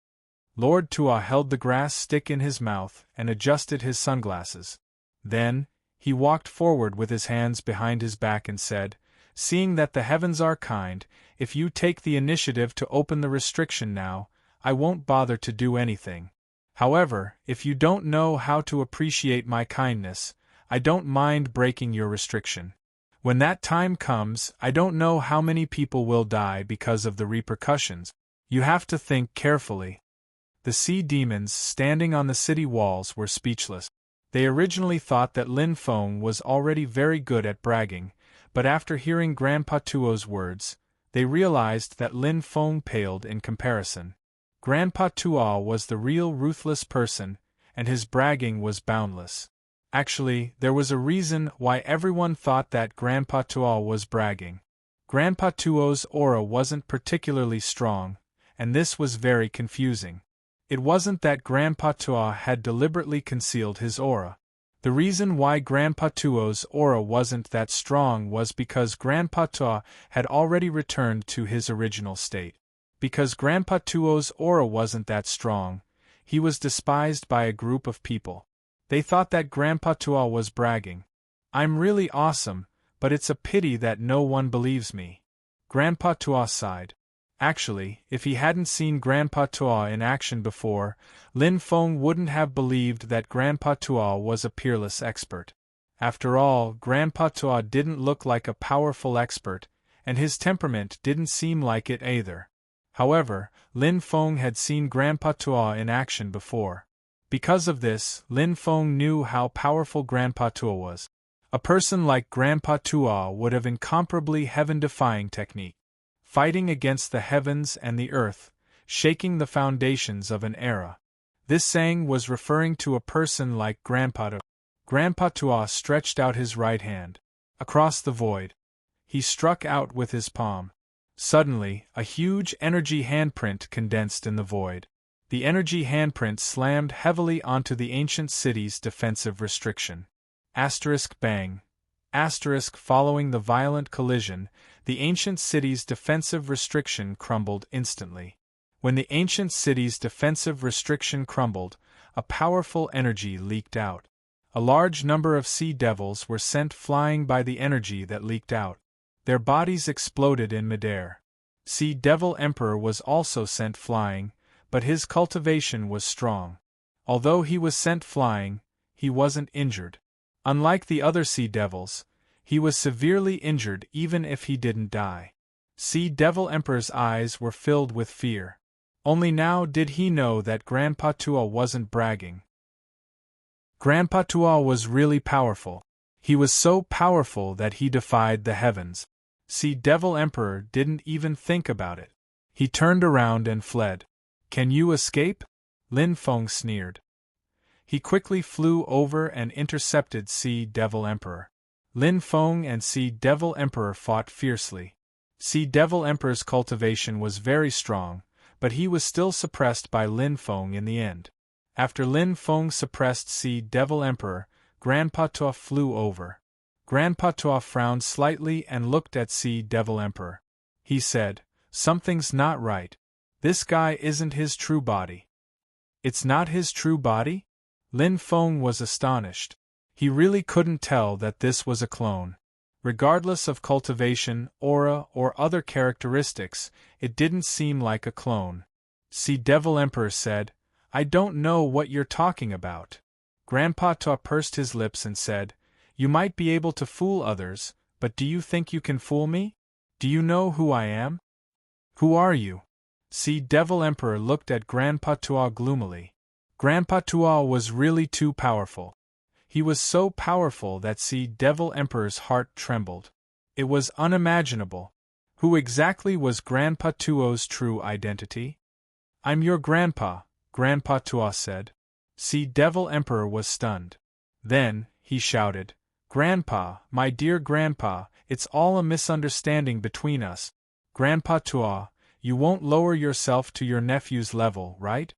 Lord Tuo held the grass stick in his mouth and adjusted his sunglasses. Then, he walked forward with his hands behind his back and said, "Seeing that the heavens are kind, if you take the initiative to open the restriction now, I won't bother to do anything. However, if you don't know how to appreciate my kindness, I don't mind breaking your restriction. When that time comes, I don't know how many people will die because of the repercussions. You have to think carefully." The sea demons standing on the city walls were speechless. They originally thought that Lin Feng was already very good at bragging, but after hearing Grandpa Tuo's words, they realized that Lin Feng paled in comparison. Grandpa Tuo was the real ruthless person, and his bragging was boundless. Actually, there was a reason why everyone thought that Grandpa Tuo was bragging. Grandpa Tuo's aura wasn't particularly strong, and this was very confusing. It wasn't that Grandpa Tuo had deliberately concealed his aura. The reason why Grandpa Tuo's aura wasn't that strong was because Grandpa Tuo had already returned to his original state. Because Grandpa Tuo's aura wasn't that strong, he was despised by a group of people. They thought that Grandpa Tuo was bragging. "I'm really awesome, but it's a pity that no one believes me." Grandpa Tuo sighed. Actually, if he hadn't seen Grandpa Tuo in action before, Lin Feng wouldn't have believed that Grandpa Tuo was a peerless expert. After all, Grandpa Tuo didn't look like a powerful expert, and his temperament didn't seem like it either. However, Lin Feng had seen Grandpa Tuo in action before. Because of this, Lin Feng knew how powerful Grandpa Tuo was. A person like Grandpa Tuo would have incomparably heaven-defying technique. Fighting against the heavens and the earth, shaking the foundations of an era. This saying was referring to a person like Grandpa Tuo. Grandpa Tuo stretched out his right hand. Across the void. He struck out with his palm. Suddenly, a huge energy handprint condensed in the void. The energy handprint slammed heavily onto the ancient city's defensive restriction. Bang. Following the violent collision, the ancient city's defensive restriction crumbled instantly. When the ancient city's defensive restriction crumbled, a powerful energy leaked out. A large number of sea devils were sent flying by the energy that leaked out. Their bodies exploded in midair. Sea Devil Emperor was also sent flying, but his cultivation was strong. Although he was sent flying, he wasn't injured. Unlike the other sea devils, he was severely injured even if he didn't die. Sea Devil Emperor's eyes were filled with fear. Only now did he know that Grandpa Tuo wasn't bragging. Grandpa Tuo was really powerful. He was so powerful that he defied the heavens. Sea Devil Emperor didn't even think about it. He turned around and fled. "Can you escape?" Lin Feng sneered. He quickly flew over and intercepted Sea Devil Emperor. Lin Feng and Sea Devil Emperor fought fiercely. Sea Devil Emperor's cultivation was very strong, but he was still suppressed by Lin Feng in the end. After Lin Feng suppressed Sea Devil Emperor, Grandpa Tuo flew over. Grandpa Tuo frowned slightly and looked at Sea Devil Emperor. He said, "Something's not right. This guy isn't his true body." "It's not his true body?" Lin Feng was astonished. He really couldn't tell that this was a clone. Regardless of cultivation, aura, or other characteristics, it didn't seem like a clone. Sea Devil Emperor said, I don't know what you're talking about. Grandpa Ta pursed his lips and said, You might be able to fool others, but do you think you can fool me? Do you know who I am? Who are you? Sea Devil Emperor looked at Grandpa Tua gloomily. Grandpa Tua was really too powerful. He was so powerful that Sea Devil Emperor's heart trembled. It was unimaginable. Who exactly was Grandpa Tuo's true identity? I'm your grandpa, Grandpa Tua said. Sea Devil Emperor was stunned. Then, he shouted, Grandpa, my dear Grandpa, it's all a misunderstanding between us. Grandpa Tua, you won't lower yourself to your nephew's level, right?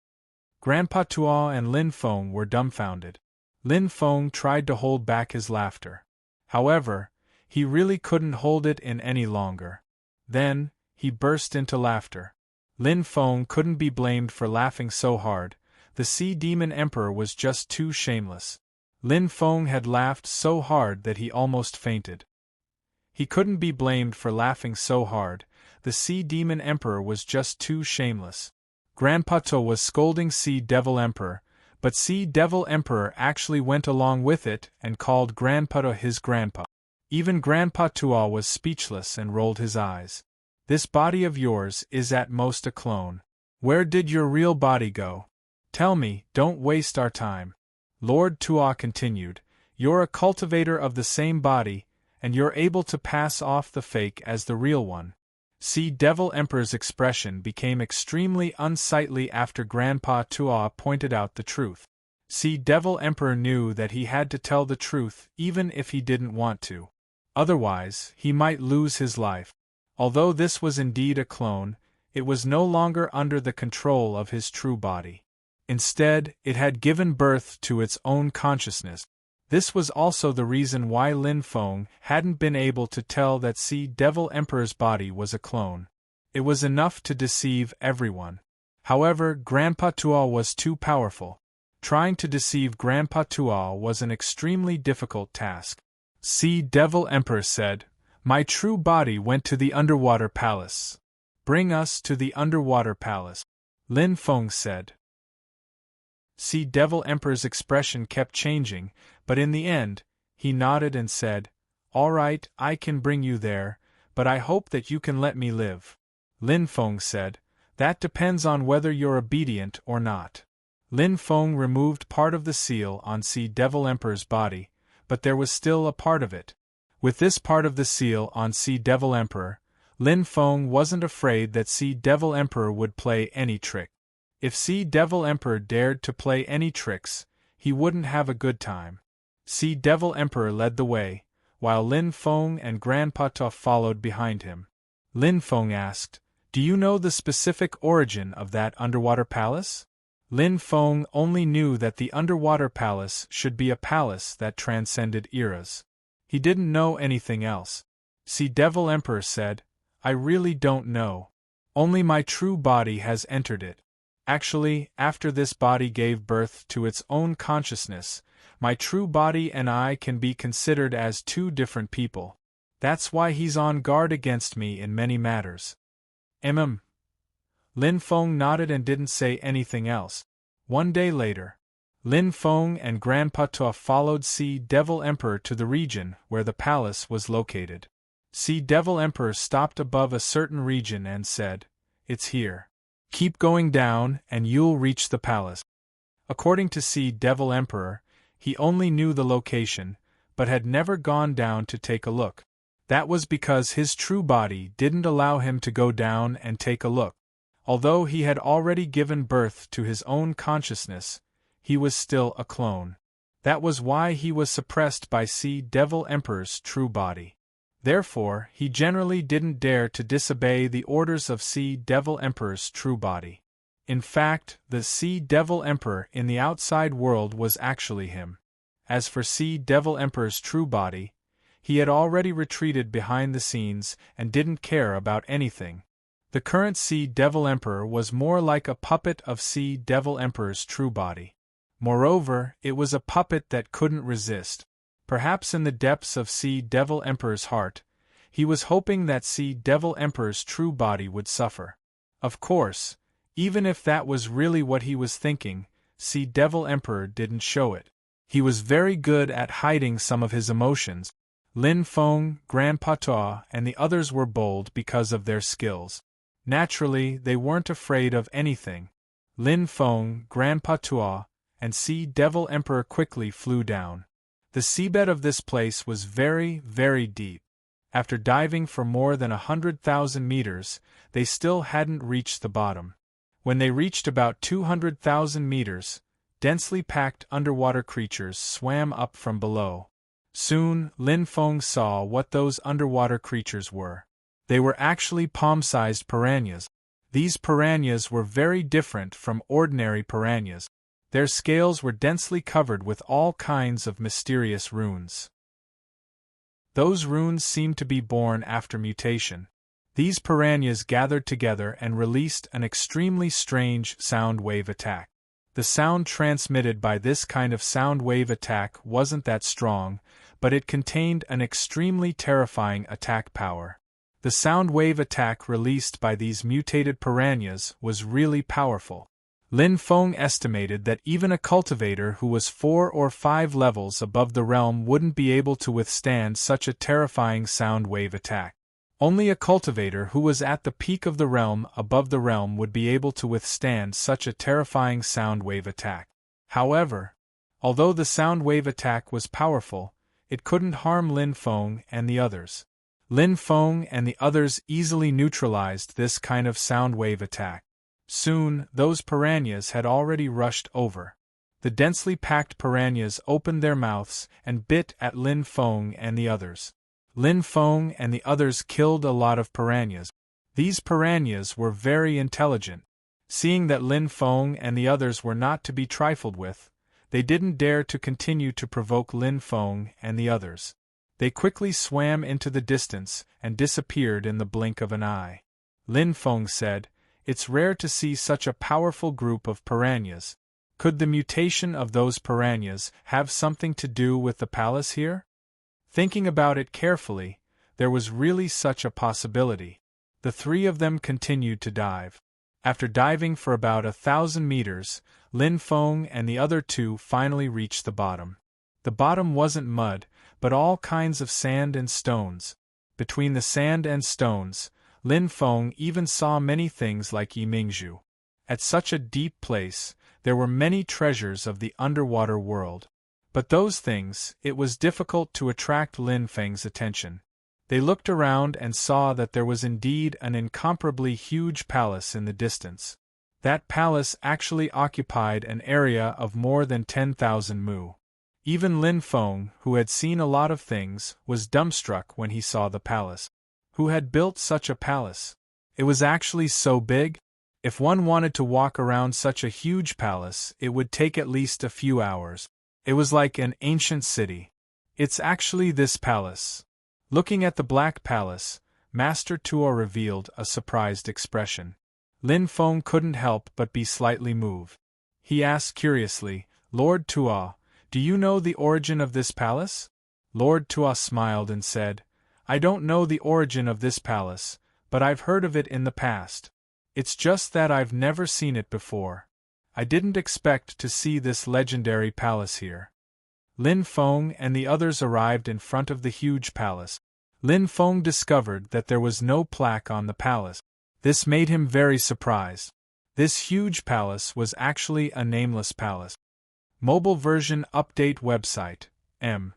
Grandpa Tua and Lin Feng were dumbfounded. Lin Feng tried to hold back his laughter. However, he really couldn't hold it in any longer. Then, he burst into laughter. Lin Feng couldn't be blamed for laughing so hard. The Sea Demon Emperor was just too shameless. Lin Feng had laughed so hard that he almost fainted. He couldn't be blamed for laughing so hard. The Sea Demon Emperor was just too shameless. Grandpa To was scolding Sea Devil Emperor, but Sea Devil Emperor actually went along with it and called Grandpa To his grandpa. Even Grandpa Tua was speechless and rolled his eyes. This body of yours is at most a clone. Where did your real body go? Tell me, don't waste our time. Lord Tua continued, You're a cultivator of the same body, and you're able to pass off the fake as the real one. Sea Devil Emperor's expression became extremely unsightly after Grandpa Tua pointed out the truth. Sea Devil Emperor knew that he had to tell the truth even if he didn't want to. Otherwise, he might lose his life. Although this was indeed a clone, it was no longer under the control of his true body. Instead, it had given birth to its own consciousness. This was also the reason why Lin Feng hadn't been able to tell that Sea Devil Emperor's body was a clone. It was enough to deceive everyone. However, Grandpa Tua was too powerful. Trying to deceive Grandpa Tua was an extremely difficult task. Sea Devil Emperor said, My true body went to the underwater palace. Bring us to the underwater palace. Lin Feng said. Sea Devil Emperor's expression kept changing, but in the end, he nodded and said, All right, I can bring you there, but I hope that you can let me live. Lin Feng said, That depends on whether you're obedient or not. Lin Feng removed part of the seal on Sea Devil Emperor's body, but there was still a part of it. With this part of the seal on Sea Devil Emperor, Lin Feng wasn't afraid that Sea Devil Emperor would play any trick. If Sea Devil Emperor dared to play any tricks, he wouldn't have a good time. Sea Devil Emperor led the way, while Lin Feng and Grandpa To followed behind him. Lin Feng asked, Do you know the specific origin of that underwater palace? Lin Feng only knew that the underwater palace should be a palace that transcended eras. He didn't know anything else. Sea Devil Emperor said, I really don't know. Only my true body has entered it. Actually, after this body gave birth to its own consciousness, my true body and I can be considered as two different people. That's why he's on guard against me in many matters. Lin Feng nodded and didn't say anything else. One day later, Lin Feng and Grandpa To followed Sea Devil Emperor to the region where the palace was located. Sea Devil Emperor stopped above a certain region and said, It's here. Keep going down and you'll reach the palace. According to Sea Devil Emperor, he only knew the location, but had never gone down to take a look. That was because his true body didn't allow him to go down and take a look. Although he had already given birth to his own consciousness, he was still a clone. That was why he was suppressed by Sea Devil Emperor's true body. Therefore, he generally didn't dare to disobey the orders of Sea Devil Emperor's true body. In fact, the Sea Devil Emperor in the outside world was actually him. As for Sea Devil Emperor's true body, he had already retreated behind the scenes and didn't care about anything. The current Sea Devil Emperor was more like a puppet of Sea Devil Emperor's true body. Moreover, it was a puppet that couldn't resist. Perhaps in the depths of Sea Devil Emperor's heart, he was hoping that Sea Devil Emperor's true body would suffer. Of course, Even if that was really what he was thinking, Sea Devil Emperor didn't show it. He was very good at hiding some of his emotions. Lin Feng, Grand Patois, and the others were bold because of their skills. Naturally, they weren't afraid of anything. Lin Feng, Grand Patois, and Sea Devil Emperor quickly flew down. The seabed of this place was very, very deep. After diving for more than 100,000 meters, they still hadn't reached the bottom. When they reached about 200,000 meters, densely packed underwater creatures swam up from below. Soon, Lin Feng saw what those underwater creatures were. They were actually palm-sized piranhas. These piranhas were very different from ordinary piranhas. Their scales were densely covered with all kinds of mysterious runes. Those runes seemed to be born after mutation. These piranhas gathered together and released an extremely strange sound wave attack. The sound transmitted by this kind of sound wave attack wasn't that strong, but it contained an extremely terrifying attack power. The sound wave attack released by these mutated piranhas was really powerful. Lin Feng estimated that even a cultivator who was 4 or 5 levels above the realm wouldn't be able to withstand such a terrifying sound wave attack. Only a cultivator who was at the peak of the realm above the realm would be able to withstand such a terrifying sound wave attack. However, although the sound wave attack was powerful, it couldn't harm Lin Feng and the others. Lin Feng and the others easily neutralized this kind of sound wave attack. Soon, those piranhas had already rushed over. The densely packed piranhas opened their mouths and bit at Lin Feng and the others. Lin Feng and the others killed a lot of piranhas. These piranhas were very intelligent. Seeing that Lin Feng and the others were not to be trifled with, they didn't dare to continue to provoke Lin Feng and the others. They quickly swam into the distance and disappeared in the blink of an eye. Lin Feng said, "It's rare to see such a powerful group of piranhas. Could the mutation of those piranhas have something to do with the palace here?" Thinking about it carefully, there was really such a possibility. The 3 of them continued to dive. After diving for about 1,000 meters, Lin Feng and the other 2 finally reached the bottom. The bottom wasn't mud, but all kinds of sand and stones. Between the sand and stones, Lin Feng even saw many things like Yimingzhu. At such a deep place, there were many treasures of the underwater world. But those things, it was difficult to attract Lin Feng's attention. They looked around and saw that there was indeed an incomparably huge palace in the distance. That palace actually occupied an area of more than 10,000 mu. Even Lin Feng, who had seen a lot of things, was dumbstruck when he saw the palace. Who had built such a palace? It was actually so big? If one wanted to walk around such a huge palace, it would take at least a few hours. It was like an ancient city. It's actually this palace. Looking at the Black Palace, Master Tuo revealed a surprised expression. Lin Feng couldn't help but be slightly moved. He asked curiously, "Lord Tuo, do you know the origin of this palace?" Lord Tuo smiled and said, "I don't know the origin of this palace, but I've heard of it in the past. It's just that I've never seen it before. I didn't expect to see this legendary palace here." Lin Feng and the others arrived in front of the huge palace. Lin Feng discovered that there was no plaque on the palace. This made him very surprised. This huge palace was actually a nameless palace. Mobile version update website, M.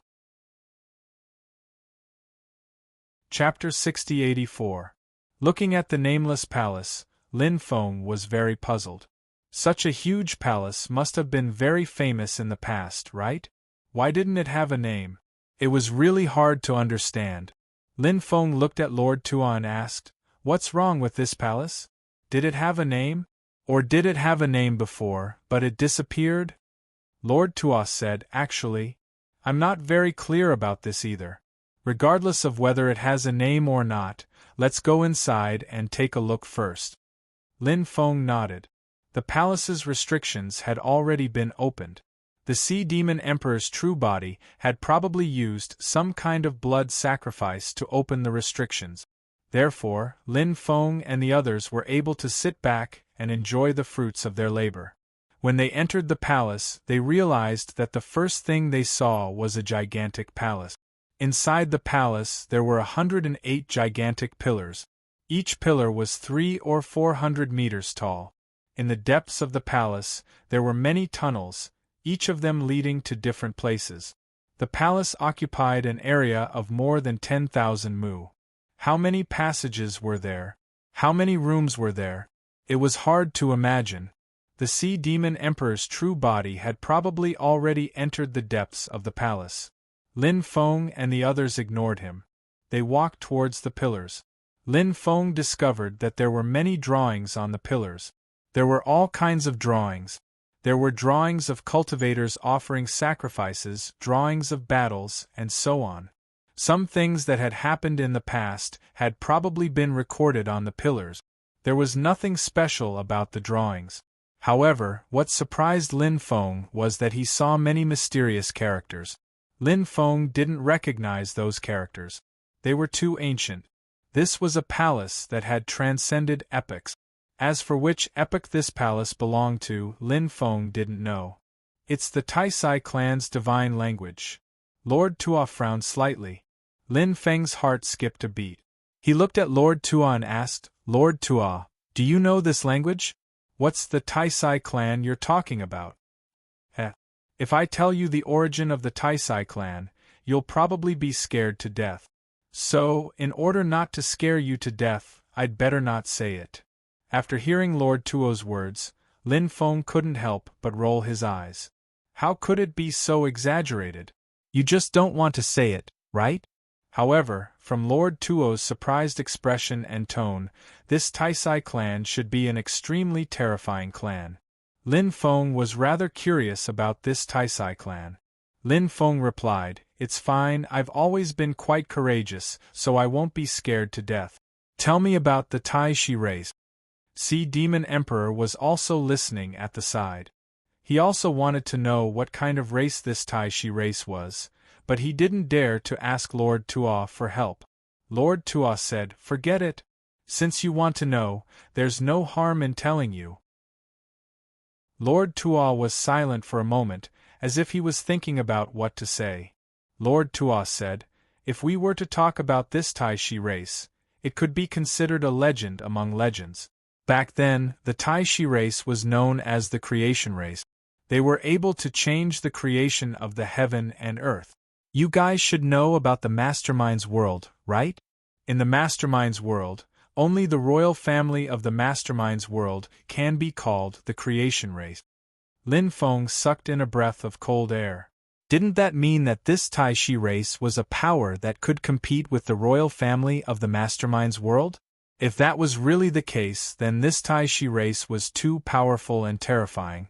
Chapter 6084. Looking at the nameless palace, Lin Feng was very puzzled. Such a huge palace must have been very famous in the past, right? Why didn't it have a name? It was really hard to understand. Lin Feng looked at Lord Tuo and asked, "What's wrong with this palace? Did it have a name? Or did it have a name before, but it disappeared?" Lord Tuo said, "Actually, I'm not very clear about this either. Regardless of whether it has a name or not, let's go inside and take a look first." Lin Feng nodded. The palace's restrictions had already been opened. The Sea Demon Emperor's true body had probably used some kind of blood sacrifice to open the restrictions. Therefore, Lin Feng and the others were able to sit back and enjoy the fruits of their labor. When they entered the palace, they realized that the first thing they saw was a gigantic palace. Inside the palace there were 108 gigantic pillars. Each pillar was 300 or 400 meters tall. In the depths of the palace, there were many tunnels, each of them leading to different places. The palace occupied an area of more than 10,000 mu. How many passages were there? How many rooms were there? It was hard to imagine. The Sea Demon Emperor's true body had probably already entered the depths of the palace. Lin Feng and the others ignored him. They walked towards the pillars. Lin Feng discovered that there were many drawings on the pillars. There were all kinds of drawings. There were drawings of cultivators offering sacrifices, drawings of battles, and so on. Some things that had happened in the past had probably been recorded on the pillars. There was nothing special about the drawings. However, what surprised Lin Feng was that he saw many mysterious characters. Lin Feng didn't recognize those characters. They were too ancient. This was a palace that had transcended epochs. As for which epoch this palace belonged to, Lin Feng didn't know. It's the Taisai clan's divine language. Lord Tuo frowned slightly. Lin Feng's heart skipped a beat. He looked at Lord Tuo and asked, "Lord Tuo, do you know this language? What's the Taisai clan you're talking about?" If I tell you the origin of the Taisai clan, you'll probably be scared to death. So, in order not to scare you to death, I'd better not say it. After hearing Lord Tuo's words, Lin Feng couldn't help but roll his eyes. How could it be so exaggerated? You just don't want to say it, right? However, from Lord Tuo's surprised expression and tone, this Taisai clan should be an extremely terrifying clan. Lin Feng was rather curious about this Taisai clan. Lin Feng replied, "It's fine, I've always been quite courageous, so I won't be scared to death. Tell me about the Tai Shi race." Sea Demon Emperor was also listening at the side. He also wanted to know what kind of race this Tai Shi race was, but he didn't dare to ask Lord Tuo for help. Lord Tuo said, "Forget it. Since you want to know, there's no harm in telling you." Lord Tuo was silent for a moment, as if he was thinking about what to say. Lord Tuo said, "If we were to talk about this Tai Shi race, it could be considered a legend among legends. Back then, the Tai Shi race was known as the creation race. They were able to change the creation of the heaven and earth. You guys should know about the Mastermind's world, right? In the Mastermind's world, only the royal family of the Mastermind's world can be called the creation race." Lin Feng sucked in a breath of cold air. Didn't that mean that this Tai Shi race was a power that could compete with the royal family of the Mastermind's world? If that was really the case, then this Tai Shi race was too powerful and terrifying.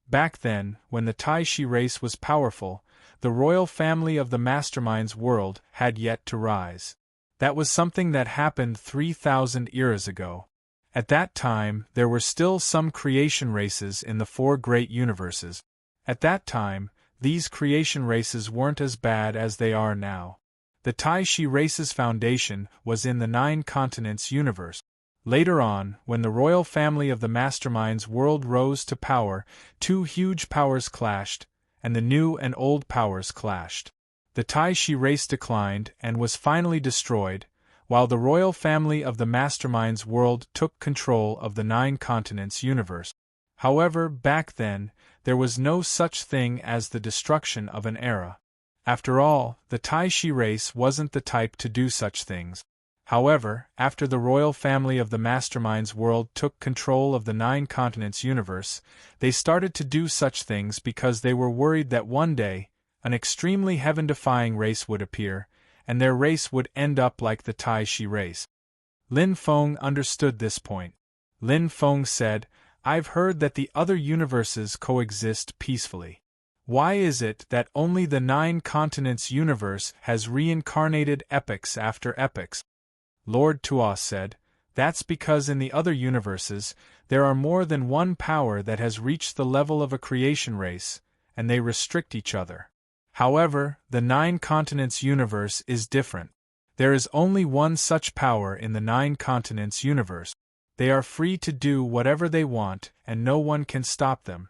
Back then, when the Tai Shi race was powerful, the royal family of the Mastermind's world had yet to rise. That was something that happened 3,000 years ago. At that time, there were still some creation races in the 4 great universes. At that time, these creation races weren't as bad as they are now. The Tai Shi race's foundation was in the 9 continents universe. Later on, when the royal family of the Mastermind's world rose to power, 2 huge powers clashed, and the new and old powers clashed. The Tai Shi race declined and was finally destroyed, while the royal family of the Mastermind's world took control of the 9 continents universe. However, back then, there was no such thing as the destruction of an era. After all, the Tai Shi race wasn't the type to do such things. However, after the royal family of the Mastermind's world took control of the 9 continents universe, they started to do such things because they were worried that one day, an extremely heaven-defying race would appear, and their race would end up like the Tai Shi race. Lin Feng understood this point. Lin Feng said, "I've heard that the other universes coexist peacefully. Why is it that only the 9 continents universe has reincarnated epochs after epochs?" Lord Tuo said, "That's because in the other universes, there are more than one power that has reached the level of a creation race, and they restrict each other. However, the 9 continents universe is different. There is only one such power in the 9 continents universe. They are free to do whatever they want, and no one can stop them.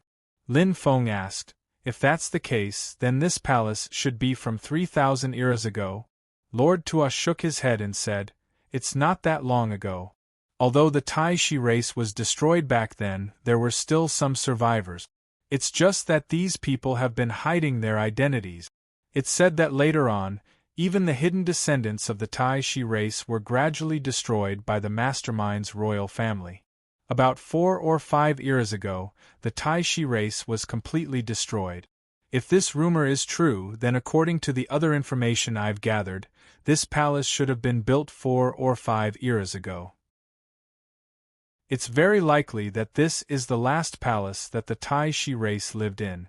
Lin Feng asked, if that's the case, then this palace should be from 3,000 eras ago. Lord Tua shook his head and said, it's not that long ago. Although the Tai Shi race was destroyed back then, there were still some survivors. It's just that these people have been hiding their identities. It's said that later on, even the hidden descendants of the Tai Shi race were gradually destroyed by the mastermind's royal family. About 4 or 5 eras ago, the Tai Shi race was completely destroyed. If this rumor is true, then according to the other information I've gathered, this palace should have been built 4 or 5 eras ago. It's very likely that this is the last palace that the Tai Shi race lived in.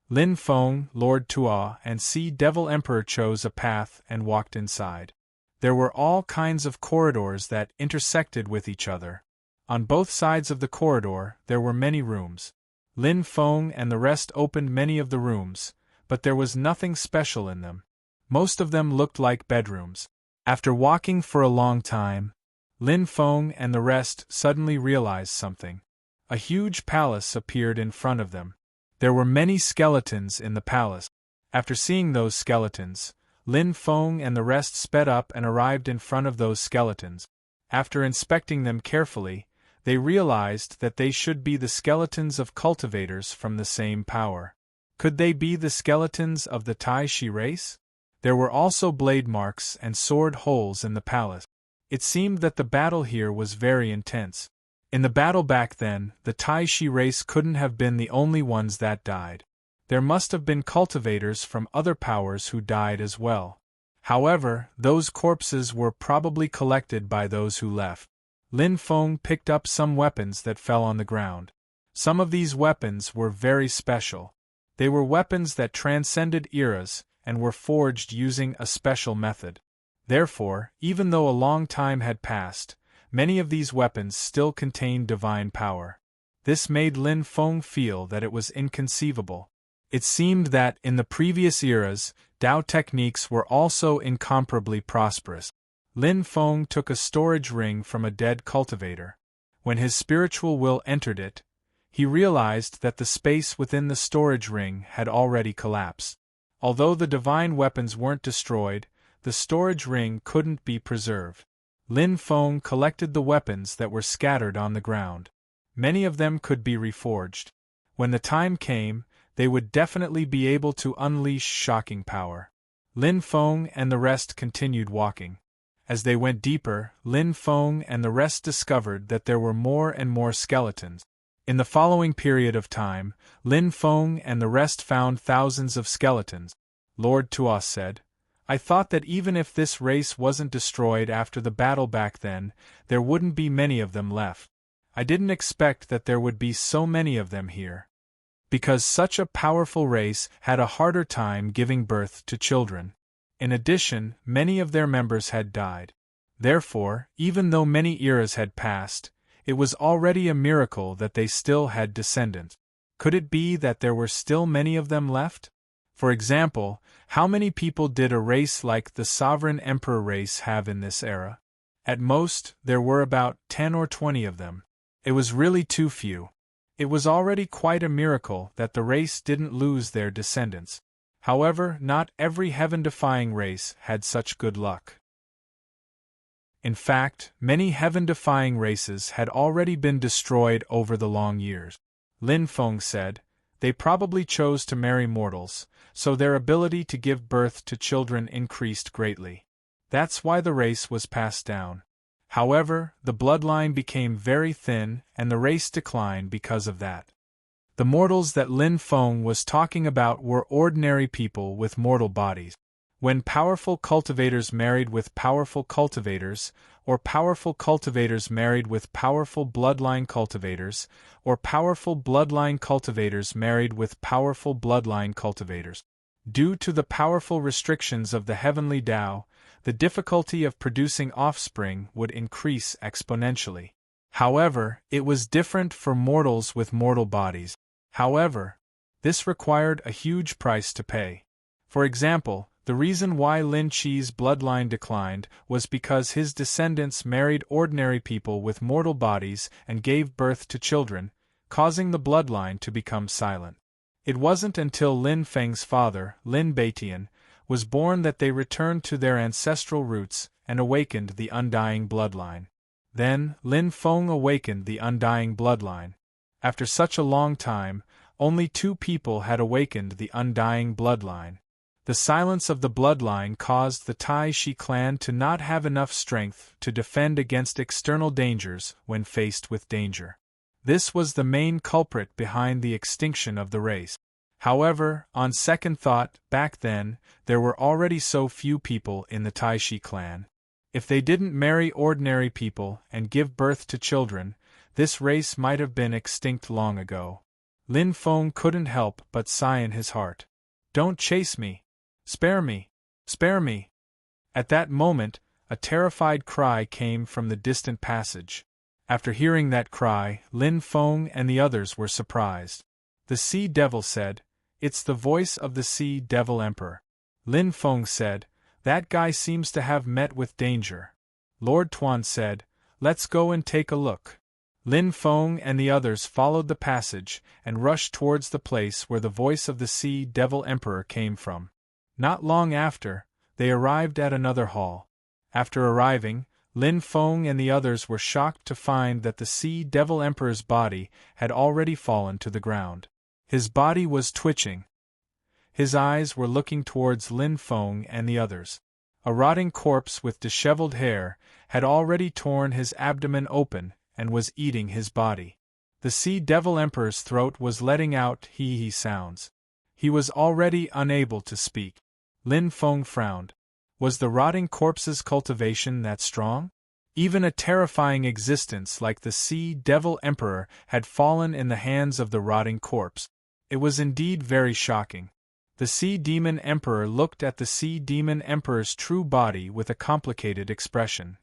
Lin Feng, Lord Tua, and Sea Devil Emperor chose a path and walked inside. There were all kinds of corridors that intersected with each other. On both sides of the corridor, there were many rooms. Lin Feng and the rest opened many of the rooms, but there was nothing special in them. Most of them looked like bedrooms. After walking for a long time, Lin Feng and the rest suddenly realized something. A huge palace appeared in front of them. There were many skeletons in the palace. After seeing those skeletons, Lin Feng and the rest sped up and arrived in front of those skeletons. After inspecting them carefully, they realized that they should be the skeletons of cultivators from the same power. Could they be the skeletons of the Tai Shi race? There were also blade marks and sword holes in the palace. It seemed that the battle here was very intense. In the battle back then, the Tai Shi race couldn't have been the only ones that died. There must have been cultivators from other powers who died as well. However, those corpses were probably collected by those who left. Lin Feng picked up some weapons that fell on the ground. Some of these weapons were very special. They were weapons that transcended eras and were forged using a special method. Therefore, even though a long time had passed, many of these weapons still contained divine power. This made Lin Feng feel that it was inconceivable. It seemed that, in the previous eras, Dao techniques were also incomparably prosperous. Lin Feng took a storage ring from a dead cultivator. When his spiritual will entered it, he realized that the space within the storage ring had already collapsed. Although the divine weapons weren't destroyed, the storage ring couldn't be preserved. Lin Feng collected the weapons that were scattered on the ground. Many of them could be reforged. When the time came, they would definitely be able to unleash shocking power. Lin Feng and the rest continued walking. As they went deeper, Lin Feng and the rest discovered that there were more and more skeletons. In the following period of time, Lin Feng and the rest found thousands of skeletons. Lord Tua said, I thought that even if this race wasn't destroyed after the battle back then, there wouldn't be many of them left. I didn't expect that there would be so many of them here. Because such a powerful race had a harder time giving birth to children. In addition, many of their members had died. Therefore, even though many eras had passed, it was already a miracle that they still had descendants. Could it be that there were still many of them left? For example, how many people did a race like the Sovereign Emperor race have in this era? At most, there were about 10 or 20 of them. It was really too few. It was already quite a miracle that the race didn't lose their descendants. However, not every heaven-defying race had such good luck. In fact, many heaven-defying races had already been destroyed over the long years. Lin Feng said, they probably chose to marry mortals, so their ability to give birth to children increased greatly. That's why the race was passed down. However, the bloodline became very thin and the race declined because of that. The mortals that Lin Feng was talking about were ordinary people with mortal bodies. When powerful cultivators married with powerful cultivators, or powerful cultivators married with powerful bloodline cultivators, or powerful bloodline cultivators married with powerful bloodline cultivators. Due to the powerful restrictions of the heavenly Tao, the difficulty of producing offspring would increase exponentially. However, it was different for mortals with mortal bodies. However, this required a huge price to pay. For example, The reason why Lin Chi's bloodline declined was because his descendants married ordinary people with mortal bodies and gave birth to children, causing the bloodline to become silent. It wasn't until Lin Feng's father, Lin Beitian, was born that they returned to their ancestral roots and awakened the undying bloodline. Then, Lin Feng awakened the undying bloodline. After such a long time, only 2 people had awakened the undying bloodline. The silence of the bloodline caused the Tai Shi clan to not have enough strength to defend against external dangers when faced with danger. This was the main culprit behind the extinction of the race. However, on second thought, back then, there were already so few people in the Tai Shi clan. If they didn't marry ordinary people and give birth to children, this race might have been extinct long ago. Lin Feng couldn't help but sigh in his heart. "Don't chase me! Spare me! Spare me!" At that moment, a terrified cry came from the distant passage. After hearing that cry, Lin Feng and the others were surprised. The Sea Devil said, "It's the voice of the Sea Devil Emperor." Lin Feng said, "That guy seems to have met with danger." Lord Tuan said, "Let's go and take a look." Lin Feng and the others followed the passage and rushed towards the place where the voice of the Sea Devil Emperor came from. Not long after, they arrived at another hall. After arriving, Lin Feng and the others were shocked to find that the Sea Devil Emperor's body had already fallen to the ground. His body was twitching. His eyes were looking towards Lin Feng and the others. A rotting corpse with disheveled hair had already torn his abdomen open and was eating his body. The Sea Devil Emperor's throat was letting out hee-hee sounds. He was already unable to speak. Lin Feng frowned. Was the rotting corpse's cultivation that strong? Even a terrifying existence like the Sea Devil Emperor had fallen in the hands of the rotting corpse. It was indeed very shocking. The Sea Demon Emperor looked at the Sea Demon Emperor's true body with a complicated expression.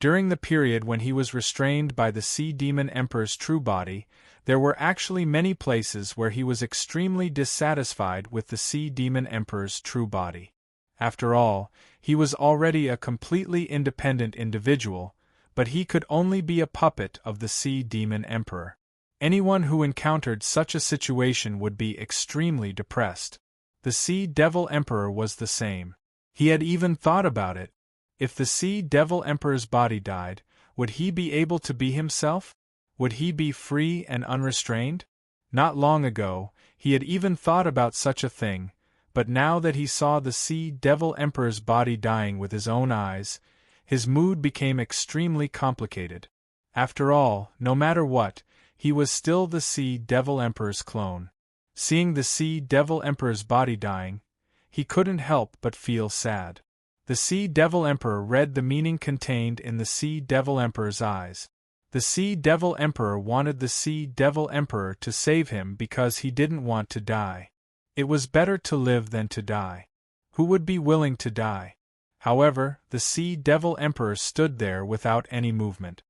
During the period when he was restrained by the Sea Demon Emperor's true body, there were actually many places where he was extremely dissatisfied with the Sea Demon Emperor's true body. After all, he was already a completely independent individual, but he could only be a puppet of the Sea Demon Emperor. Anyone who encountered such a situation would be extremely depressed. The Sea Devil Emperor was the same. He had even thought about it. If the Sea Devil Emperor's body died, would he be able to be himself? Would he be free and unrestrained? Not long ago, he had even thought about such a thing, but now that he saw the Sea Devil Emperor's body dying with his own eyes, his mood became extremely complicated. After all, no matter what, he was still the Sea Devil Emperor's clone. Seeing the Sea Devil Emperor's body dying, he couldn't help but feel sad. The Sea Devil Emperor read the meaning contained in the Sea Devil Emperor's eyes. The Sea Devil Emperor wanted the Sea Devil Emperor to save him because he didn't want to die. It was better to live than to die. Who would be willing to die? However, the Sea Devil Emperor stood there without any movement.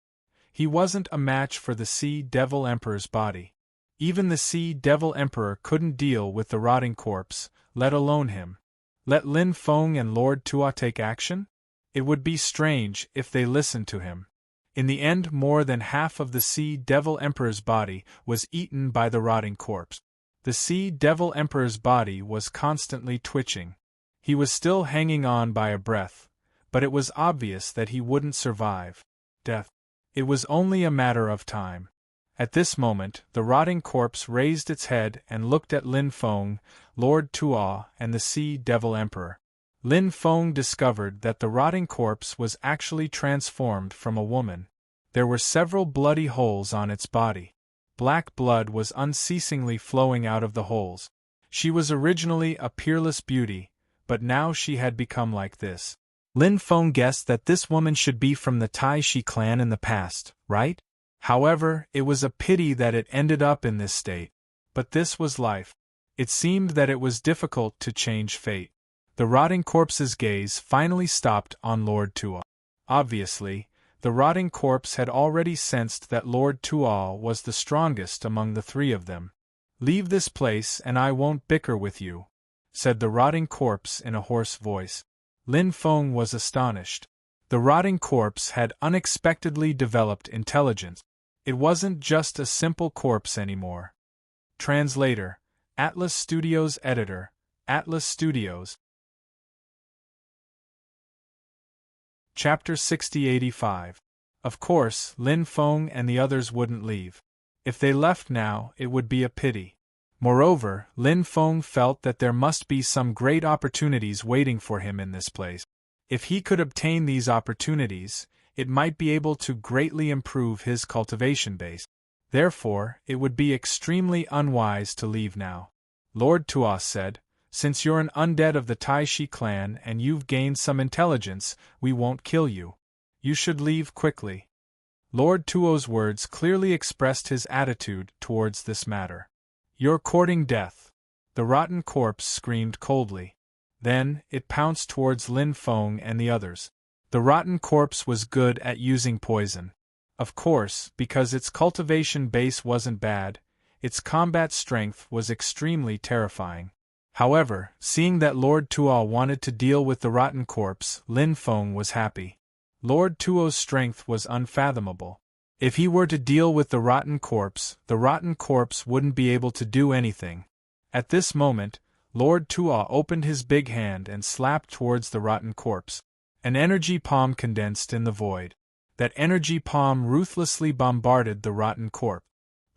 He wasn't a match for the Sea Devil Emperor's body. Even the Sea Devil Emperor couldn't deal with the rotting corpse, let alone him. Let Lin Feng and Lord Tua take action? It would be strange if they listened to him. In the end, more than half of the Sea Devil Emperor's body was eaten by the rotting corpse. The Sea Devil Emperor's body was constantly twitching. He was still hanging on by a breath, but it was obvious that he wouldn't survive death. It was only a matter of time. At this moment, the rotting corpse raised its head and looked at Lin Feng, Lord Tua, and the Sea Devil Emperor. Lin Feng discovered that the rotting corpse was actually transformed from a woman. There were several bloody holes on its body. Black blood was unceasingly flowing out of the holes. She was originally a peerless beauty, but now she had become like this. Lin Feng guessed that this woman should be from the Tai Shi clan in the past, right? However, it was a pity that it ended up in this state. But this was life. It seemed that it was difficult to change fate. The rotting corpse's gaze finally stopped on Lord Tua. Obviously, the rotting corpse had already sensed that Lord Tua was the strongest among the 3 of them. "Leave this place and I won't bicker with you," said the rotting corpse in a hoarse voice. Lin Feng was astonished. The rotting corpse had unexpectedly developed intelligence. It wasn't just a simple corpse anymore. Translator, Atlas Studios Editor, Atlas Studios. Chapter 6085. Of course, Lin Feng and the others wouldn't leave. If they left now, it would be a pity. Moreover, Lin Feng felt that there must be some great opportunities waiting for him in this place. If he could obtain these opportunities, it might be able to greatly improve his cultivation base. Therefore, it would be extremely unwise to leave now. Lord Tuos said, "Since you're an undead of the Tai Shi clan and you've gained some intelligence, we won't kill you. You should leave quickly." Lord Tuo's words clearly expressed his attitude towards this matter. "You're courting death," the rotten corpse screamed coldly. Then, it pounced towards Lin Feng and the others. The rotten corpse was good at using poison. Of course, because its cultivation base wasn't bad, its combat strength was extremely terrifying. However, seeing that Lord Tuo wanted to deal with the rotten corpse, Lin Feng was happy. Lord Tuo's strength was unfathomable. If he were to deal with the rotten corpse wouldn't be able to do anything. At this moment, Lord Tuo opened his big hand and slapped towards the rotten corpse. An energy palm condensed in the void. That energy palm ruthlessly bombarded the rotten corpse.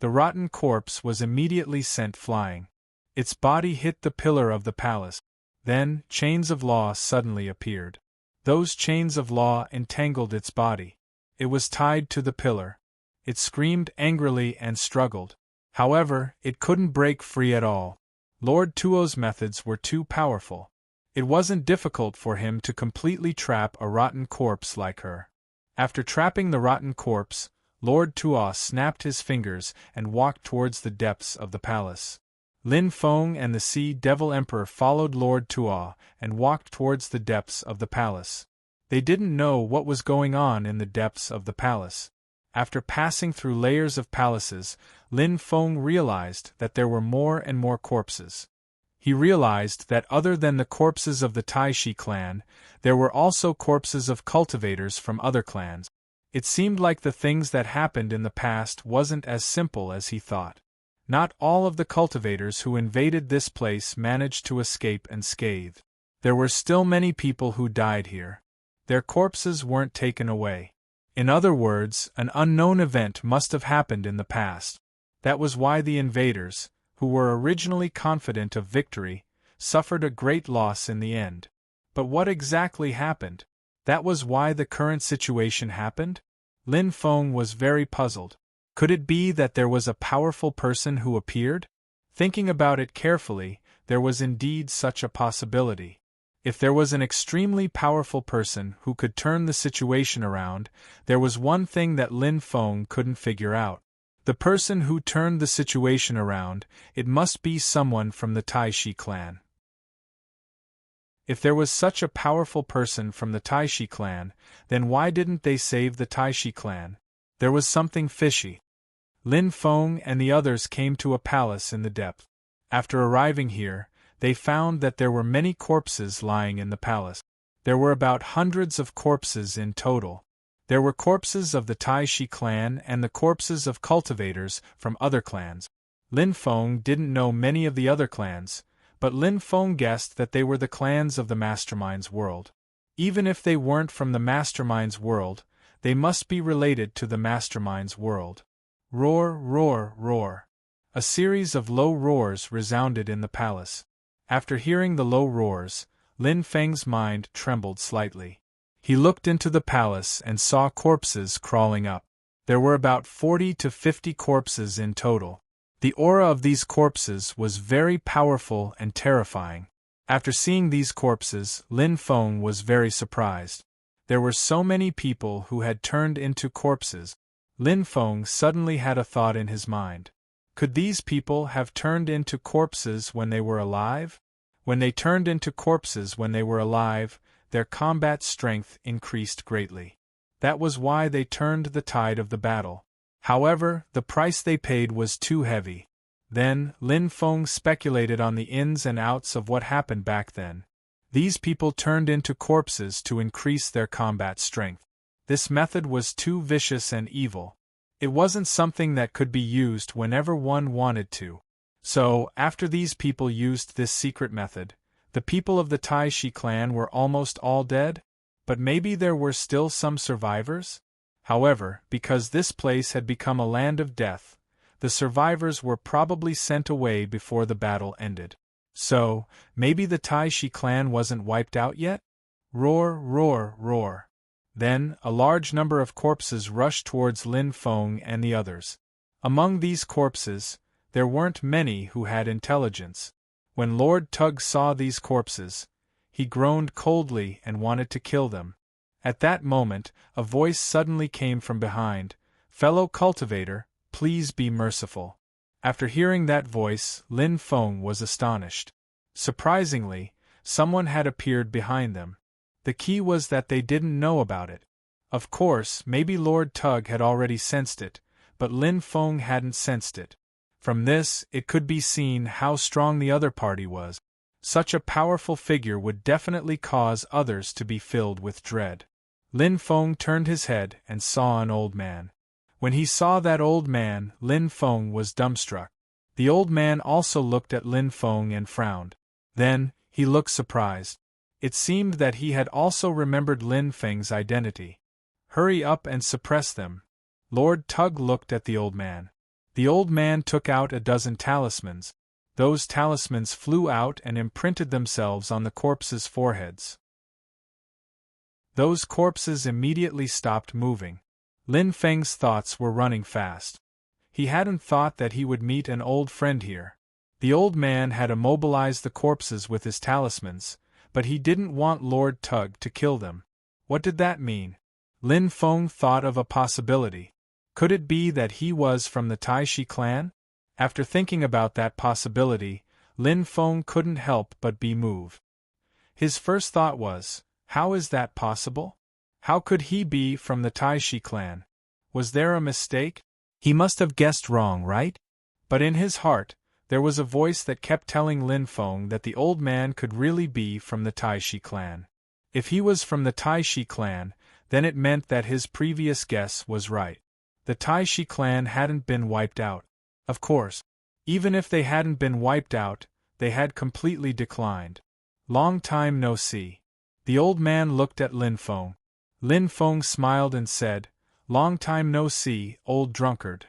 The rotten corpse was immediately sent flying. Its body hit the pillar of the palace. Then, chains of law suddenly appeared. Those chains of law entangled its body. It was tied to the pillar. It screamed angrily and struggled. However, it couldn't break free at all. Lord Tuo's methods were too powerful. It wasn't difficult for him to completely trap a rotten corpse like her. After trapping the rotten corpse, Lord Tuo snapped his fingers and walked towards the depths of the palace. Lin Feng and the Sea Devil Emperor followed Lord Tuo and walked towards the depths of the palace. They didn't know what was going on in the depths of the palace. After passing through layers of palaces, Lin Feng realized that there were more and more corpses. He realized that other than the corpses of the Tai Shi clan, there were also corpses of cultivators from other clans. It seemed like the things that happened in the past wasn't as simple as he thought. Not all of the cultivators who invaded this place managed to escape unscathed. There were still many people who died here. Their corpses weren't taken away. In other words, an unknown event must have happened in the past. That was why the invaders, who were originally confident of victory, suffered a great loss in the end. But what exactly happened? That was why the current situation happened? Lin Feng was very puzzled. Could it be that there was a powerful person who appeared? Thinking about it carefully, there was indeed such a possibility. If there was an extremely powerful person who could turn the situation around, there was one thing that Lin Feng couldn't figure out. The person who turned the situation around, it must be someone from the Tai Shi clan. If there was such a powerful person from the Tai Shi clan, then why didn't they save the Tai Shi clan? There was something fishy. Lin Feng and the others came to a palace in the depth. After arriving here, they found that there were many corpses lying in the palace. There were about hundreds of corpses in total. There were corpses of the Tai Shi clan and the corpses of cultivators from other clans. Lin Feng didn't know many of the other clans, but Lin Feng guessed that they were the clans of the Mastermind's world. Even if they weren't from the Mastermind's world, they must be related to the Mastermind's world. Roar, roar, roar. A series of low roars resounded in the palace. After hearing the low roars, Lin Feng's mind trembled slightly. He looked into the palace and saw corpses crawling up. There were about 40 to 50 corpses in total. The aura of these corpses was very powerful and terrifying. After seeing these corpses, Lin Feng was very surprised. There were so many people who had turned into corpses. Lin Feng suddenly had a thought in his mind. Could these people have turned into corpses when they were alive? When they turned into corpses when they were alive, their combat strength increased greatly. That was why they turned the tide of the battle. However, the price they paid was too heavy. Then, Lin Feng speculated on the ins and outs of what happened back then. These people turned into corpses to increase their combat strength. This method was too vicious and evil. It wasn't something that could be used whenever one wanted to. So, after these people used this secret method, the people of the Tai Shi clan were almost all dead? But maybe there were still some survivors? However, because this place had become a land of death, the survivors were probably sent away before the battle ended. So, maybe the Tai Shi clan wasn't wiped out yet? Roar, roar, roar. Then, a large number of corpses rushed towards Lin Feng and the others. Among these corpses, there weren't many who had intelligence. When Lord Tug saw these corpses, he groaned coldly and wanted to kill them. At that moment, a voice suddenly came from behind. "Fellow cultivator, please be merciful." After hearing that voice, Lin Feng was astonished. Surprisingly, someone had appeared behind them. The key was that they didn't know about it. Of course, maybe Lord Tug had already sensed it, but Lin Feng hadn't sensed it. From this, it could be seen how strong the other party was. Such a powerful figure would definitely cause others to be filled with dread. Lin Feng turned his head and saw an old man. When he saw that old man, Lin Feng was dumbstruck. The old man also looked at Lin Feng and frowned. Then, he looked surprised. It seemed that he had also remembered Lin Feng's identity. "Hurry up and suppress them." Lord Tug looked at the old man. The old man took out a dozen talismans. Those talismans flew out and imprinted themselves on the corpses' foreheads. Those corpses immediately stopped moving. Lin Feng's thoughts were running fast. He hadn't thought that he would meet an old friend here. The old man had immobilized the corpses with his talismans, but he didn't want Lord Tug to kill them. What did that mean? Lin Feng thought of a possibility. Could it be that he was from the Tai Shi clan? After thinking about that possibility, Lin Feng couldn't help but be moved. His first thought was, how is that possible? How could he be from the Tai Shi clan? Was there a mistake? He must have guessed wrong, right? But in his heart, there was a voice that kept telling Lin Feng that the old man could really be from the Tai Shi clan. If he was from the Tai Shi clan, then it meant that his previous guess was right. The Tai Shi clan hadn't been wiped out. Of course. Even if they hadn't been wiped out, they had completely declined. Long time no see. The old man looked at Lin Feng. Lin Feng smiled and said, "Long time no see, old drunkard."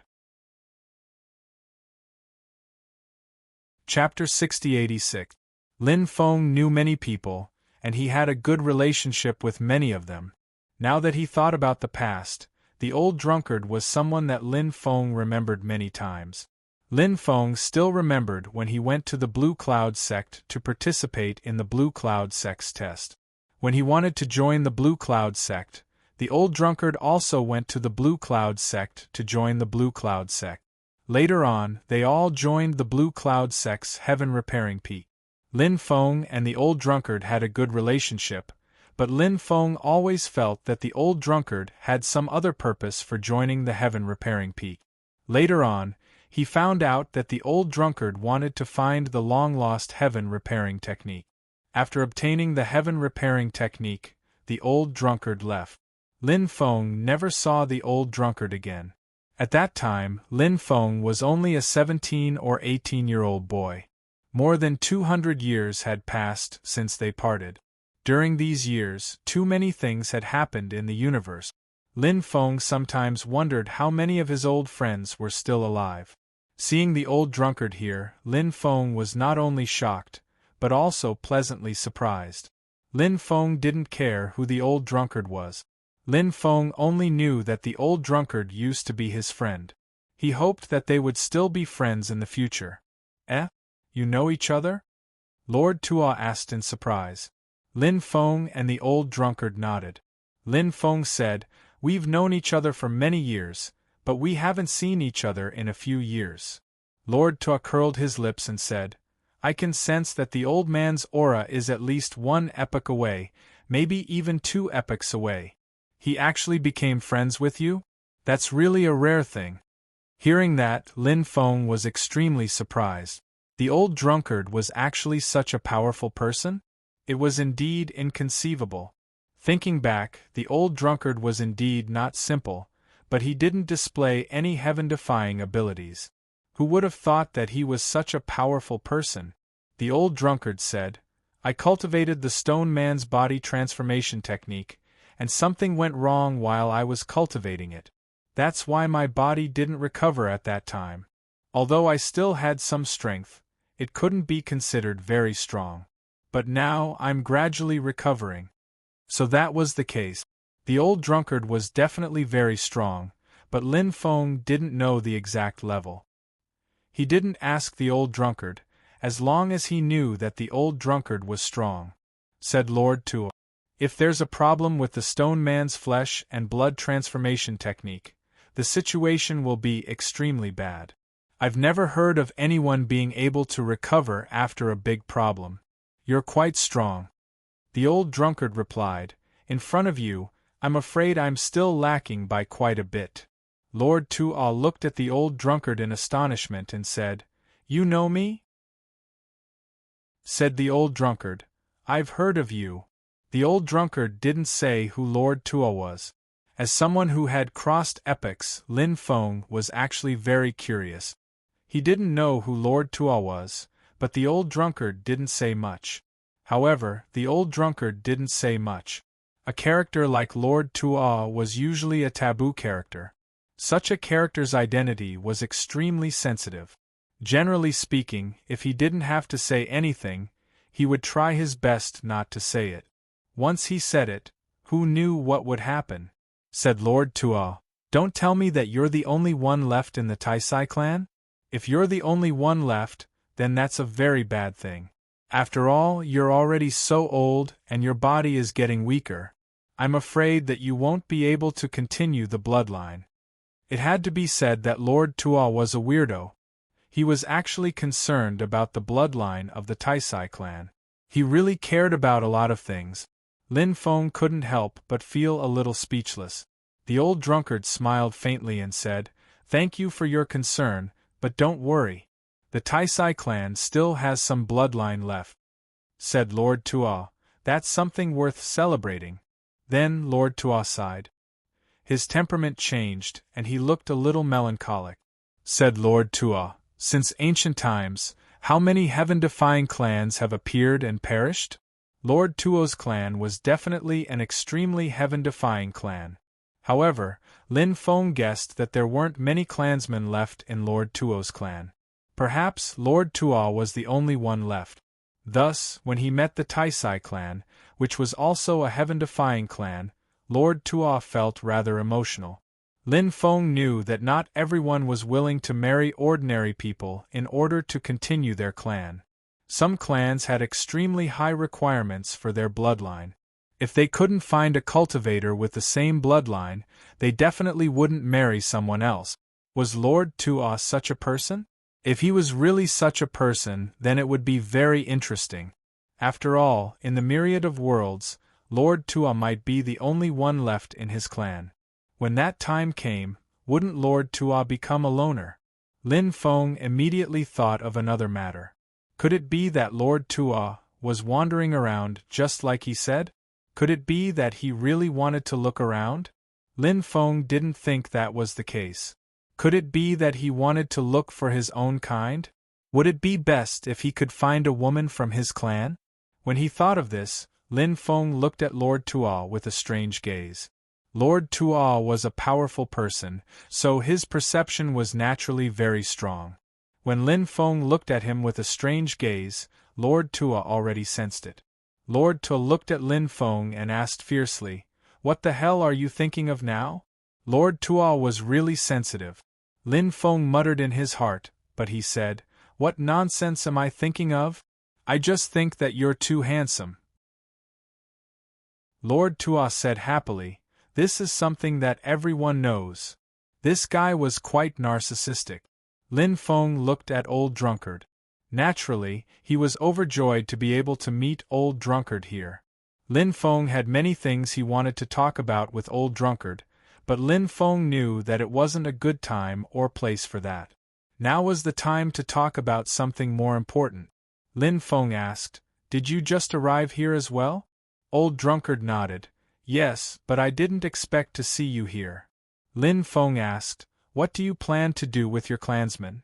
Chapter 6086. Lin Feng knew many people, and he had a good relationship with many of them. Now that he thought about the past, the old drunkard was someone that Lin Feng remembered many times. Lin Feng still remembered when he went to the Blue Cloud sect to participate in the Blue Cloud sect's test. When he wanted to join the Blue Cloud sect, the old drunkard also went to the Blue Cloud sect to join the Blue Cloud sect. Later on, they all joined the Blue Cloud sect's heaven repairing peak. Lin Feng and the old drunkard had a good relationship, but Lin Feng always felt that the old drunkard had some other purpose for joining the heaven repairing peak. Later on, he found out that the old drunkard wanted to find the long-lost heaven repairing technique. After obtaining the heaven repairing technique, the old drunkard left. Lin Feng never saw the old drunkard again. At that time, Lin Feng was only a 17 or 18-year-old boy. More than 200 years had passed since they parted. During these years, too many things had happened in the universe. Lin Feng sometimes wondered how many of his old friends were still alive. Seeing the old drunkard here, Lin Feng was not only shocked, but also pleasantly surprised. Lin Feng didn't care who the old drunkard was. Lin Feng only knew that the old drunkard used to be his friend. He hoped that they would still be friends in the future. "Eh? You know each other?" Lord Tua asked in surprise. Lin Feng and the old drunkard nodded. Lin Feng said, "We've known each other for many years, but we haven't seen each other in a few years." Lord Tua curled his lips and said, "I can sense that the old man's aura is at least 1 epoch away, maybe even 2 epochs away. He actually became friends with you? That's really a rare thing." Hearing that, Lin Feng was extremely surprised. The old drunkard was actually such a powerful person? It was indeed inconceivable. Thinking back, the old drunkard was indeed not simple, but he didn't display any heaven-defying abilities. Who would have thought that he was such a powerful person? The old drunkard said, I cultivated the stone man's body transformation technique, and something went wrong while I was cultivating it. That's why my body didn't recover at that time. Although I still had some strength, it couldn't be considered very strong. But now I'm gradually recovering. So that was the case. The old drunkard was definitely very strong, but Lin Feng didn't know the exact level. He didn't ask the old drunkard, as long as he knew that the old drunkard was strong. Said Lord Tuo, if there's a problem with the stone man's flesh and blood transformation technique, the situation will be extremely bad. I've never heard of anyone being able to recover after a big problem. You're quite strong. The old drunkard replied, in front of you, I'm afraid I'm still lacking by quite a bit. Lord Tuo looked at the old drunkard in astonishment and said, You know me? Said the old drunkard, I've heard of you. The old drunkard didn't say who Lord Tuo was. As someone who had crossed epochs, Lin Feng was actually very curious. He didn't know who Lord Tuo was, but the old drunkard didn't say much. However, the old drunkard didn't say much. A character like Lord Tuo was usually a taboo character. Such a character's identity was extremely sensitive. Generally speaking, if he didn't have to say anything, he would try his best not to say it. Once he said it, who knew what would happen? Said Lord Tuo, Don't tell me that you're the only one left in the Taisai clan? If you're the only one left, then that's a very bad thing. After all, you're already so old and your body is getting weaker. I'm afraid that you won't be able to continue the bloodline. It had to be said that Lord Tuo was a weirdo. He was actually concerned about the bloodline of the Taisai clan. He really cared about a lot of things. Lin Feng couldn't help but feel a little speechless. The old drunkard smiled faintly and said, Thank you for your concern, but don't worry. The Taisai clan still has some bloodline left. Said Lord Tuo, That's something worth celebrating. Then Lord Tuo sighed. His temperament changed, and he looked a little melancholic. Said Lord Tuo, Since ancient times, how many heaven-defying clans have appeared and perished? Lord Tuo's clan was definitely an extremely heaven-defying clan. However, Lin Feng guessed that there weren't many clansmen left in Lord Tuo's clan. Perhaps Lord Tuo was the only one left. Thus, when he met the Taisai clan, which was also a heaven-defying clan, Lord Tuo felt rather emotional. Lin Feng knew that not everyone was willing to marry ordinary people in order to continue their clan. Some clans had extremely high requirements for their bloodline. If they couldn't find a cultivator with the same bloodline, they definitely wouldn't marry someone else. Was Lord Tuo such a person? If he was really such a person, then it would be very interesting. After all, in the myriad of worlds, Lord Tuo might be the only one left in his clan. When that time came, wouldn't Lord Tuo become a loner? Lin Feng immediately thought of another matter. Could it be that Lord Tuo was wandering around just like he said? Could it be that he really wanted to look around? Lin Feng didn't think that was the case. Could it be that he wanted to look for his own kind? Would it be best if he could find a woman from his clan? When he thought of this, Lin Feng looked at Lord Tuo with a strange gaze. Lord Tuo was a powerful person, so his perception was naturally very strong. When Lin Feng looked at him with a strange gaze, Lord Tuo already sensed it. Lord Tuo looked at Lin Feng and asked fiercely, What the hell are you thinking of now? Lord Tuo was really sensitive. Lin Feng muttered in his heart, but he said, What nonsense am I thinking of? I just think that you're too handsome. Lord Tuo said happily, This is something that everyone knows. This guy was quite narcissistic. Lin Feng looked at Old Drunkard. Naturally, he was overjoyed to be able to meet Old Drunkard here. Lin Feng had many things he wanted to talk about with Old Drunkard, but Lin Feng knew that it wasn't a good time or place for that. Now was the time to talk about something more important. Lin Feng asked, "Did you just arrive here as well?" Old Drunkard nodded. "Yes, but I didn't expect to see you here." Lin Feng asked, "What do you plan to do with your clansmen?"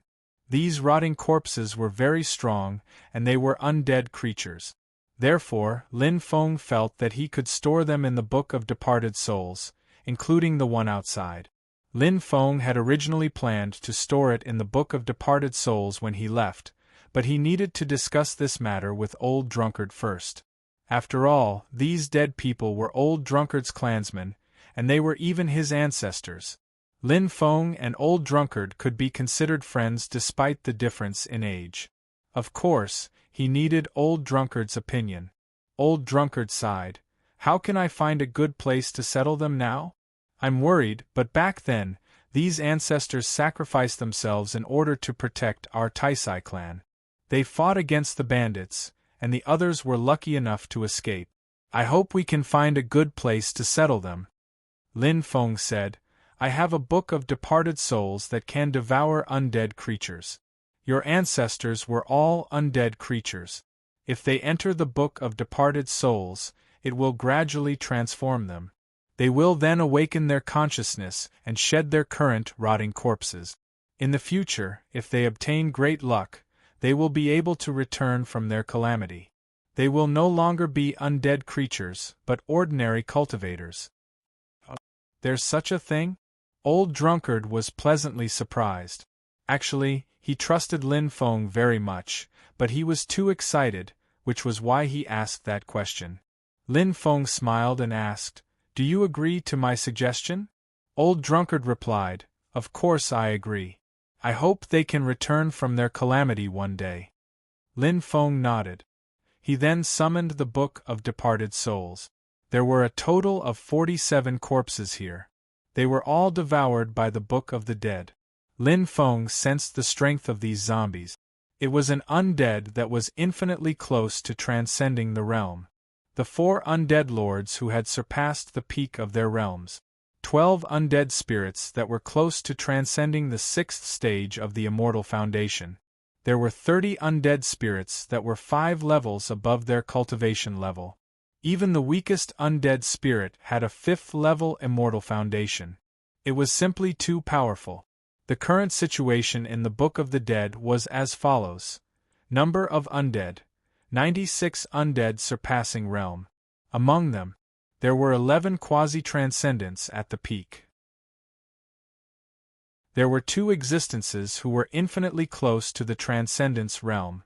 These rotting corpses were very strong, and they were undead creatures. Therefore, Lin Feng felt that he could store them in the Book of Departed Souls, including the one outside. Lin Feng had originally planned to store it in the Book of Departed Souls when he left, but he needed to discuss this matter with Old Drunkard first. After all, these dead people were Old Drunkard's clansmen, and they were even his ancestors. Lin Feng and Old Drunkard could be considered friends despite the difference in age. Of course, he needed Old Drunkard's opinion. Old Drunkard sighed. "How can I find a good place to settle them now? I'm worried, but back then, these ancestors sacrificed themselves in order to protect our Taisai clan. They fought against the bandits, and the others were lucky enough to escape. I hope we can find a good place to settle them." Lin Feng said, "I have a Book of Departed Souls that can devour undead creatures. Your ancestors were all undead creatures. If they enter the Book of Departed Souls, it will gradually transform them. They will then awaken their consciousness and shed their current rotting corpses. In the future, if they obtain great luck, they will be able to return from their calamity. They will no longer be undead creatures, but ordinary cultivators." "There's such a thing?" Old Drunkard was pleasantly surprised. Actually, he trusted Lin Feng very much, but he was too excited, which was why he asked that question. Lin Feng smiled and asked, "Do you agree to my suggestion?" Old Drunkard replied, "Of course I agree. I hope they can return from their calamity one day." Lin Feng nodded. He then summoned the Book of Departed Souls. There were a total of 47 corpses here. They were all devoured by the Book of the Dead. Lin Feng sensed the strength of these zombies. It was an undead that was infinitely close to transcending the realm. The 4 undead lords who had surpassed the peak of their realms. 12 undead spirits that were close to transcending the 6th stage of the immortal foundation. There were 30 undead spirits that were 5 levels above their cultivation level. Even the weakest undead spirit had a 5th level immortal foundation. It was simply too powerful. The current situation in the Book of the Dead was as follows. Number of undead: 96 undead surpassing realm. Among them, there were 11 quasi-transcendents at the peak. There were 2 existences who were infinitely close to the transcendence realm,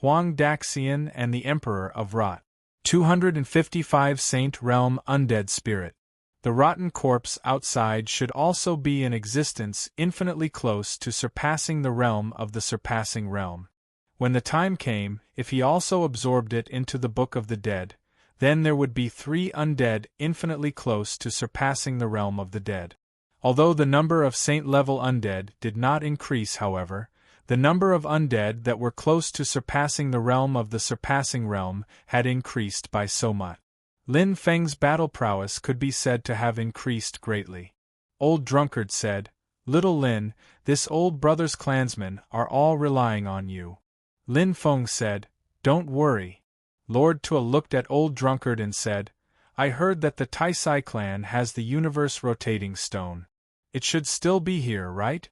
Huang Daxian and the Emperor of Rot. 255 Saint Realm Undead Spirit. The rotten corpse outside should also be in existence infinitely close to surpassing the realm of the surpassing realm. When the time came, if he also absorbed it into the Book of the Dead, then there would be 3 undead infinitely close to surpassing the realm of the dead. Although the number of saint-level undead did not increase, however, the number of undead that were close to surpassing the realm of the surpassing realm had increased by so much. Lin Feng's battle prowess could be said to have increased greatly. Old Drunkard said, "Little Lin, this old brother's clansmen are all relying on you." Lin Feng said, "Don't worry." Lord Tua looked at Old Drunkard and said, "I heard that the Taisai clan has the universe rotating stone. It should still be here, right?"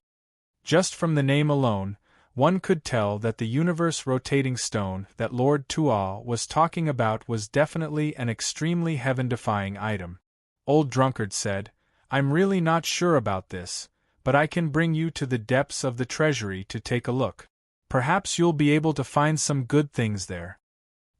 Just from the name alone, one could tell that the universe rotating stone that Lord Tua was talking about was definitely an extremely heaven-defying item. Old Drunkard said, "I'm really not sure about this, but I can bring you to the depths of the treasury to take a look. Perhaps you'll be able to find some good things there."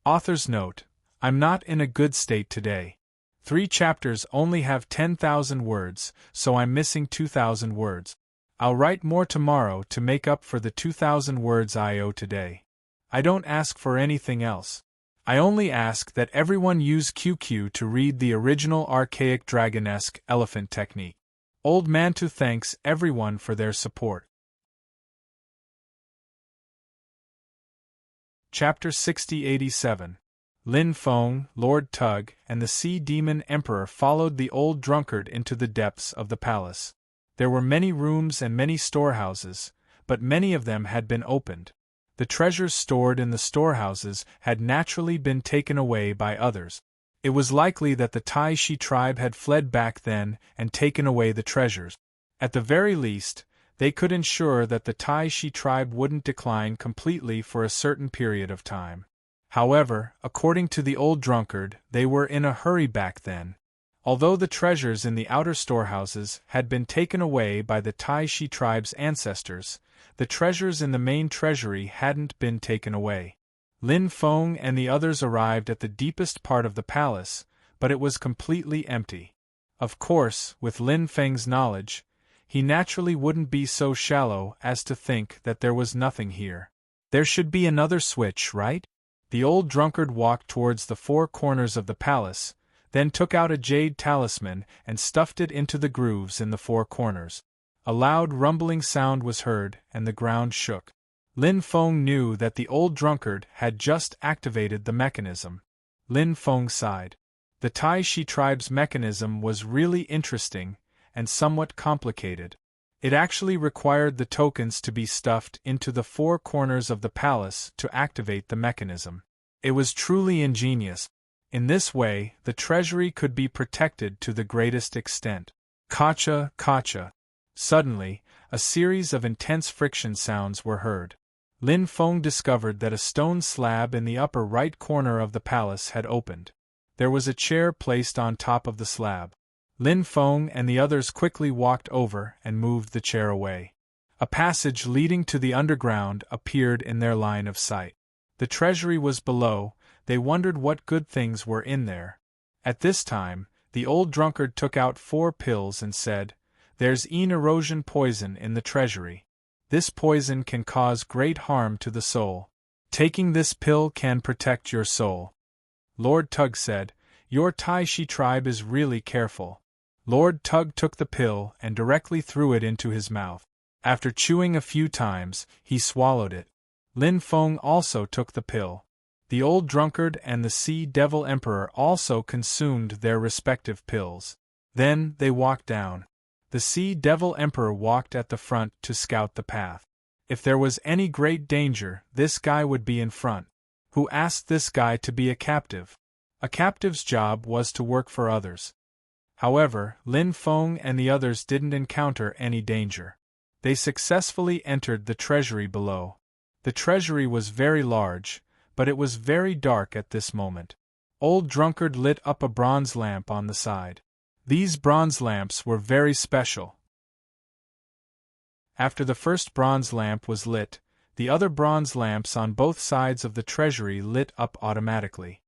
Author's note: I'm not in a good state today. 3 chapters only have 10,000 words, so I'm missing 2,000 words. I'll write more tomorrow to make up for the 2,000 words I owe today. I don't ask for anything else. I only ask that everyone use QQ to read the original archaic dragonesque elephant technique. Old Mantu thanks everyone for their support. Chapter 6087. Lin Feng, Lord Tug, and the Sea Demon Emperor followed the old drunkard into the depths of the palace. There were many rooms and many storehouses, but many of them had been opened. The treasures stored in the storehouses had naturally been taken away by others. It was likely that the Tai Shi tribe had fled back then and taken away the treasures. At the very least, they could ensure that the Tai Shi tribe wouldn't decline completely for a certain period of time. However, according to the old drunkard, they were in a hurry back then. Although the treasures in the outer storehouses had been taken away by the Tai Shi tribe's ancestors, the treasures in the main treasury hadn't been taken away. Lin Feng and the others arrived at the deepest part of the palace, but it was completely empty. Of course, with Lin Feng's knowledge, he naturally wouldn't be so shallow as to think that there was nothing here. There should be another switch, right? The old drunkard walked towards the four corners of the palace, then took out a jade talisman and stuffed it into the grooves in the four corners. A loud rumbling sound was heard, and the ground shook. Lin Feng knew that the old drunkard had just activated the mechanism. Lin Feng sighed. The Tai Shi tribe's mechanism was really interesting and somewhat complicated. It actually required the tokens to be stuffed into the four corners of the palace to activate the mechanism. It was truly ingenious. In this way, the treasury could be protected to the greatest extent. Kacha, kacha. Suddenly, a series of intense friction sounds were heard. Lin Feng discovered that a stone slab in the upper right corner of the palace had opened. There was a chair placed on top of the slab. Lin Feng and the others quickly walked over and moved the chair away. A passage leading to the underground appeared in their line of sight. The treasury was below. They wondered what good things were in there. At this time, the old drunkard took out 4 pills and said, "There's erosion poison in the treasury. This poison can cause great harm to the soul. Taking this pill can protect your soul." Lord Tug said, "Your Tai Shi tribe is really careful." Lord Tug took the pill and directly threw it into his mouth. After chewing a few times, he swallowed it. Lin Feng also took the pill. The old drunkard and the Sea Devil Emperor also consumed their respective pills. Then they walked down. The Sea Devil Emperor walked at the front to scout the path. If there was any great danger, this guy would be in front. Who asked this guy to be a captive? A captive's job was to work for others. However, Lin Feng and the others didn't encounter any danger. They successfully entered the treasury below. The treasury was very large, but it was very dark at this moment. Old drunkard lit up a bronze lamp on the side. These bronze lamps were very special. After the first bronze lamp was lit, the other bronze lamps on both sides of the treasury lit up automatically.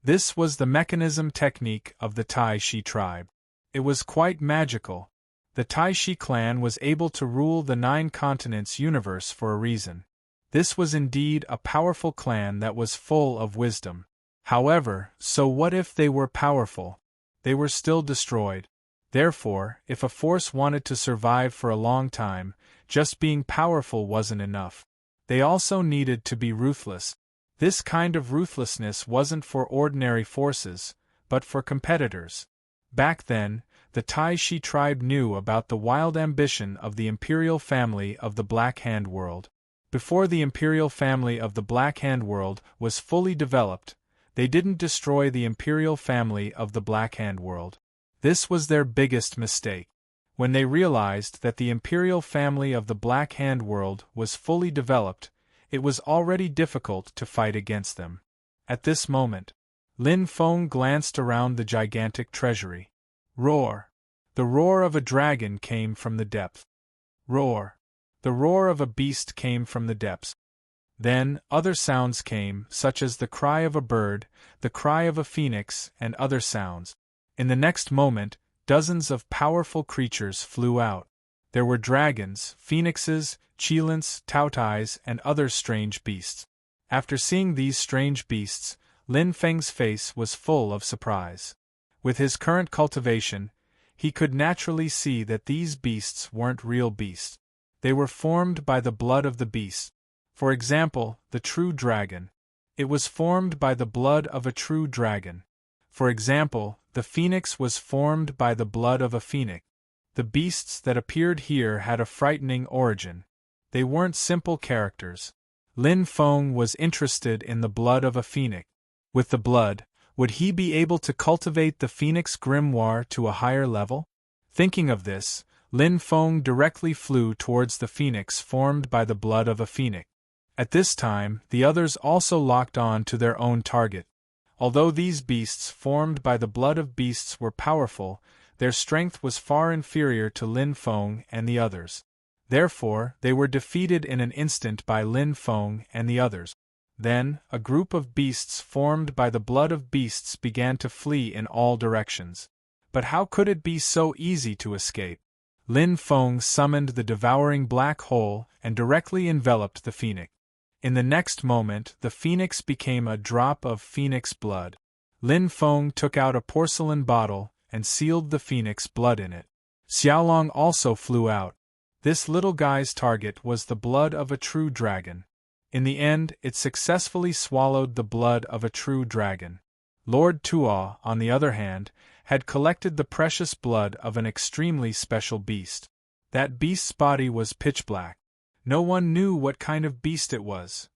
This was the mechanism technique of the Tai Shi tribe. It was quite magical. The Tai Shi clan was able to rule the 9 continents universe for a reason. This was indeed a powerful clan that was full of wisdom. However, so what if they were powerful? They were still destroyed. Therefore, if a force wanted to survive for a long time, just being powerful wasn't enough. They also needed to be ruthless. This kind of ruthlessness wasn't for ordinary forces, but for competitors. Back then, the Tai Shi tribe knew about the wild ambition of the imperial family of the Black Hand world. Before the imperial family of the Black Hand world was fully developed, they didn't destroy the imperial family of the Black Hand world. This was their biggest mistake. When they realized that the imperial family of the Black Hand world was fully developed, it was already difficult to fight against them. At this moment, Lin Feng glanced around the gigantic treasury. Roar! The roar of a dragon came from the depth. Roar! The roar of a beast came from the depths. Then, other sounds came, such as the cry of a bird, the cry of a phoenix, and other sounds. In the next moment, dozens of powerful creatures flew out. There were dragons, phoenixes, cheelants, tautais, and other strange beasts. After seeing these strange beasts, Lin Feng's face was full of surprise. With his current cultivation, he could naturally see that these beasts weren't real beasts. They were formed by the blood of the beasts. For example, the true dragon. It was formed by the blood of a true dragon. For example, the phoenix was formed by the blood of a phoenix. The beasts that appeared here had a frightening origin. They weren't simple characters. Lin Feng was interested in the blood of a phoenix. With the blood, would he be able to cultivate the phoenix grimoire to a higher level? Thinking of this, Lin Feng directly flew towards the phoenix formed by the blood of a phoenix. At this time, the others also locked on to their own target. Although these beasts formed by the blood of beasts were powerful, their strength was far inferior to Lin Feng and the others. Therefore, they were defeated in an instant by Lin Feng and the others. Then, a group of beasts formed by the blood of beasts began to flee in all directions. But how could it be so easy to escape? Lin Feng summoned the devouring black hole and directly enveloped the phoenix. In the next moment, the phoenix became a drop of phoenix blood. Lin Feng took out a porcelain bottle and sealed the phoenix blood in it. Xiaolong also flew out. This little guy's target was the blood of a true dragon. In the end, it successfully swallowed the blood of a true dragon. Lord Tuo, on the other hand, had collected the precious blood of an extremely special beast. That beast's body was pitch black. No one knew what kind of beast it was.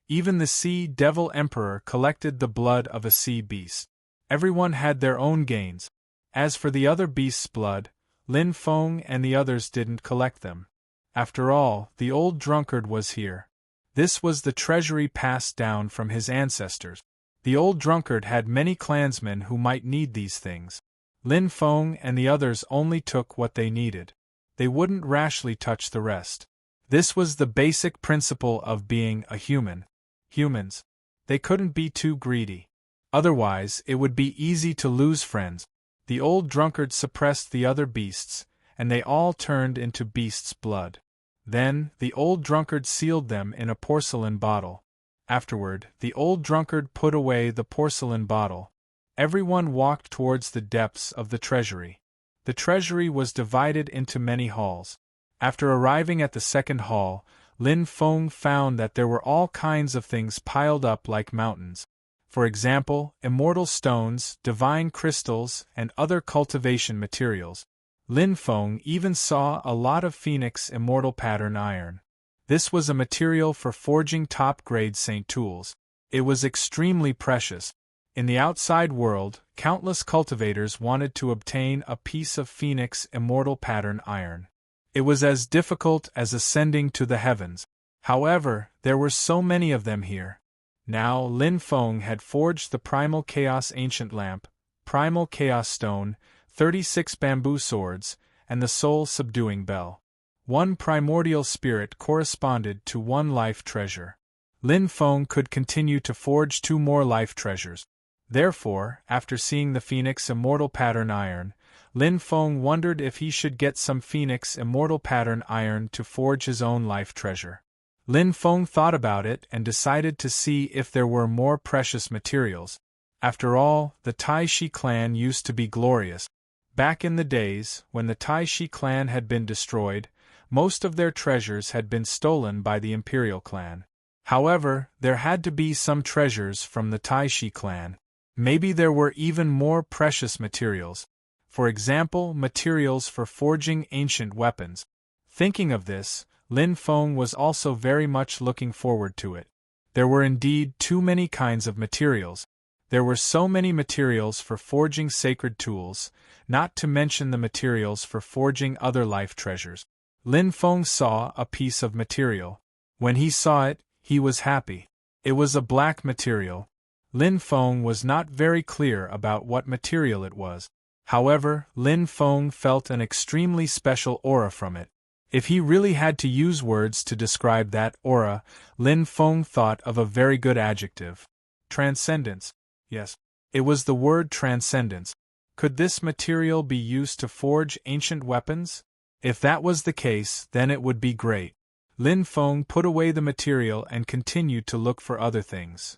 Even the Sea Devil Emperor collected the blood of a sea beast. Everyone had their own gains. As for the other beast's blood, Lin Feng and the others didn't collect them. After all, the old drunkard was here. This was the treasury passed down from his ancestors. The old drunkard had many clansmen who might need these things. Lin Feng and the others only took what they needed. They wouldn't rashly touch the rest. This was the basic principle of being a human. Humans. They couldn't be too greedy. Otherwise, it would be easy to lose friends. The old drunkard suppressed the other beasts, and they all turned into beasts' blood. Then, the old drunkard sealed them in a porcelain bottle. Afterward, the old drunkard put away the porcelain bottle. Everyone walked towards the depths of the treasury. The treasury was divided into many halls. After arriving at the second hall, Lin Feng found that there were all kinds of things piled up like mountains. For example, immortal stones, divine crystals, and other cultivation materials. Lin Feng even saw a lot of phoenix immortal pattern iron. This was a material for forging top-grade saint tools. It was extremely precious. In the outside world, countless cultivators wanted to obtain a piece of phoenix immortal pattern iron. It was as difficult as ascending to the heavens. However, there were so many of them here. Now Lin Feng had forged the Primal Chaos Ancient Lamp, Primal Chaos Stone, 36 bamboo swords, and the soul-subduing bell. One primordial spirit corresponded to one life treasure. Lin Feng could continue to forge 2 more life treasures. Therefore, after seeing the Phoenix Immortal Pattern Iron, Lin Feng wondered if he should get some Phoenix Immortal Pattern Iron to forge his own life treasure. Lin Feng thought about it and decided to see if there were more precious materials. After all, the Tai Shi clan used to be glorious. Back in the days, when the Tai Shi clan had been destroyed, most of their treasures had been stolen by the Imperial clan. However, there had to be some treasures from the Tai Shi clan. Maybe there were even more precious materials. For example, materials for forging ancient weapons. Thinking of this, Lin Feng was also very much looking forward to it. There were indeed too many kinds of materials. There were so many materials for forging sacred tools, not to mention the materials for forging other life treasures. Lin Feng saw a piece of material. When he saw it, he was happy. It was a black material. Lin Feng was not very clear about what material it was. However, Lin Feng felt an extremely special aura from it. If he really had to use words to describe that aura, Lin Feng thought of a very good adjective. Transcendence. Yes, it was the word transcendence. Could this material be used to forge ancient weapons? If that was the case, then it would be great. Lin Feng put away the material and continued to look for other things.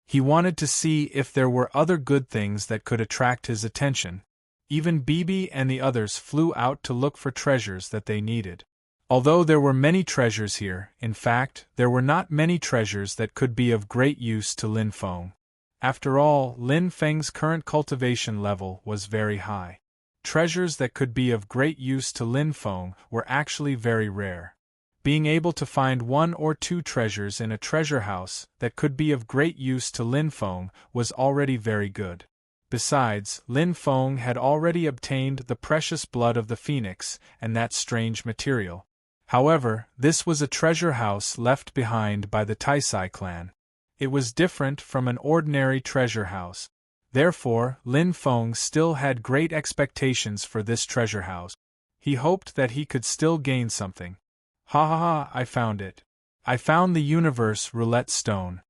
He wanted to see if there were other good things that could attract his attention. Even Bibi and the others flew out to look for treasures that they needed. Although there were many treasures here, in fact, there were not many treasures that could be of great use to Lin Feng. After all, Lin Feng's current cultivation level was very high. Treasures that could be of great use to Lin Feng were actually very rare. Being able to find 1 or 2 treasures in a treasure house that could be of great use to Lin Feng was already very good. Besides, Lin Feng had already obtained the precious blood of the phoenix and that strange material. However, this was a treasure house left behind by the Taisai clan. It was different from an ordinary treasure house. Therefore, Lin Feng still had great expectations for this treasure house. He hoped that he could still gain something. Ha ha ha, I found it. I found the universe roulette stone.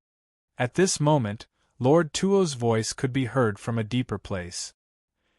At this moment, Lord Tuo's voice could be heard from a deeper place.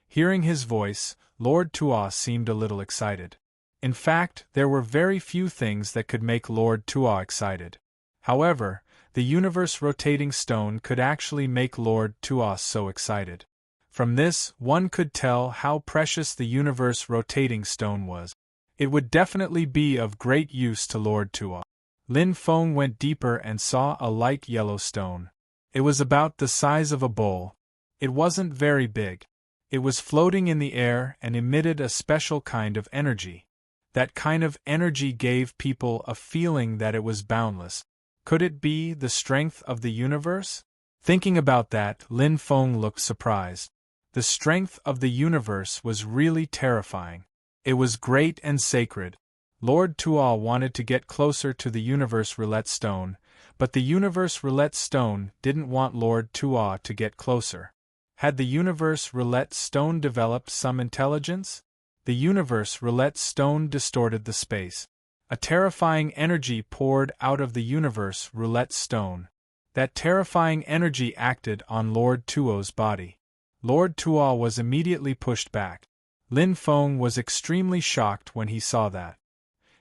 Hearing his voice, Lord Tuo seemed a little excited. In fact, there were very few things that could make Lord Tuo excited. However, the universe rotating stone could actually make Lord Tuo so excited. From this, one could tell how precious the universe rotating stone was. It would definitely be of great use to Lord Tuo. Lin Feng went deeper and saw a light yellow stone. It was about the size of a bowl. It wasn't very big. It was floating in the air and emitted a special kind of energy. That kind of energy gave people a feeling that it was boundless. Could it be the strength of the universe? Thinking about that, Lin Feng looked surprised. The strength of the universe was really terrifying. It was great and sacred. Lord Tuo wanted to get closer to the universe roulette stone, but the universe roulette stone didn't want Lord Tuo to get closer. Had the universe roulette stone developed some intelligence? The universe roulette stone distorted the space. A terrifying energy poured out of the universe roulette stone. That terrifying energy acted on Lord Tuo's body. Lord Tuo was immediately pushed back. Lin Feng was extremely shocked when he saw that.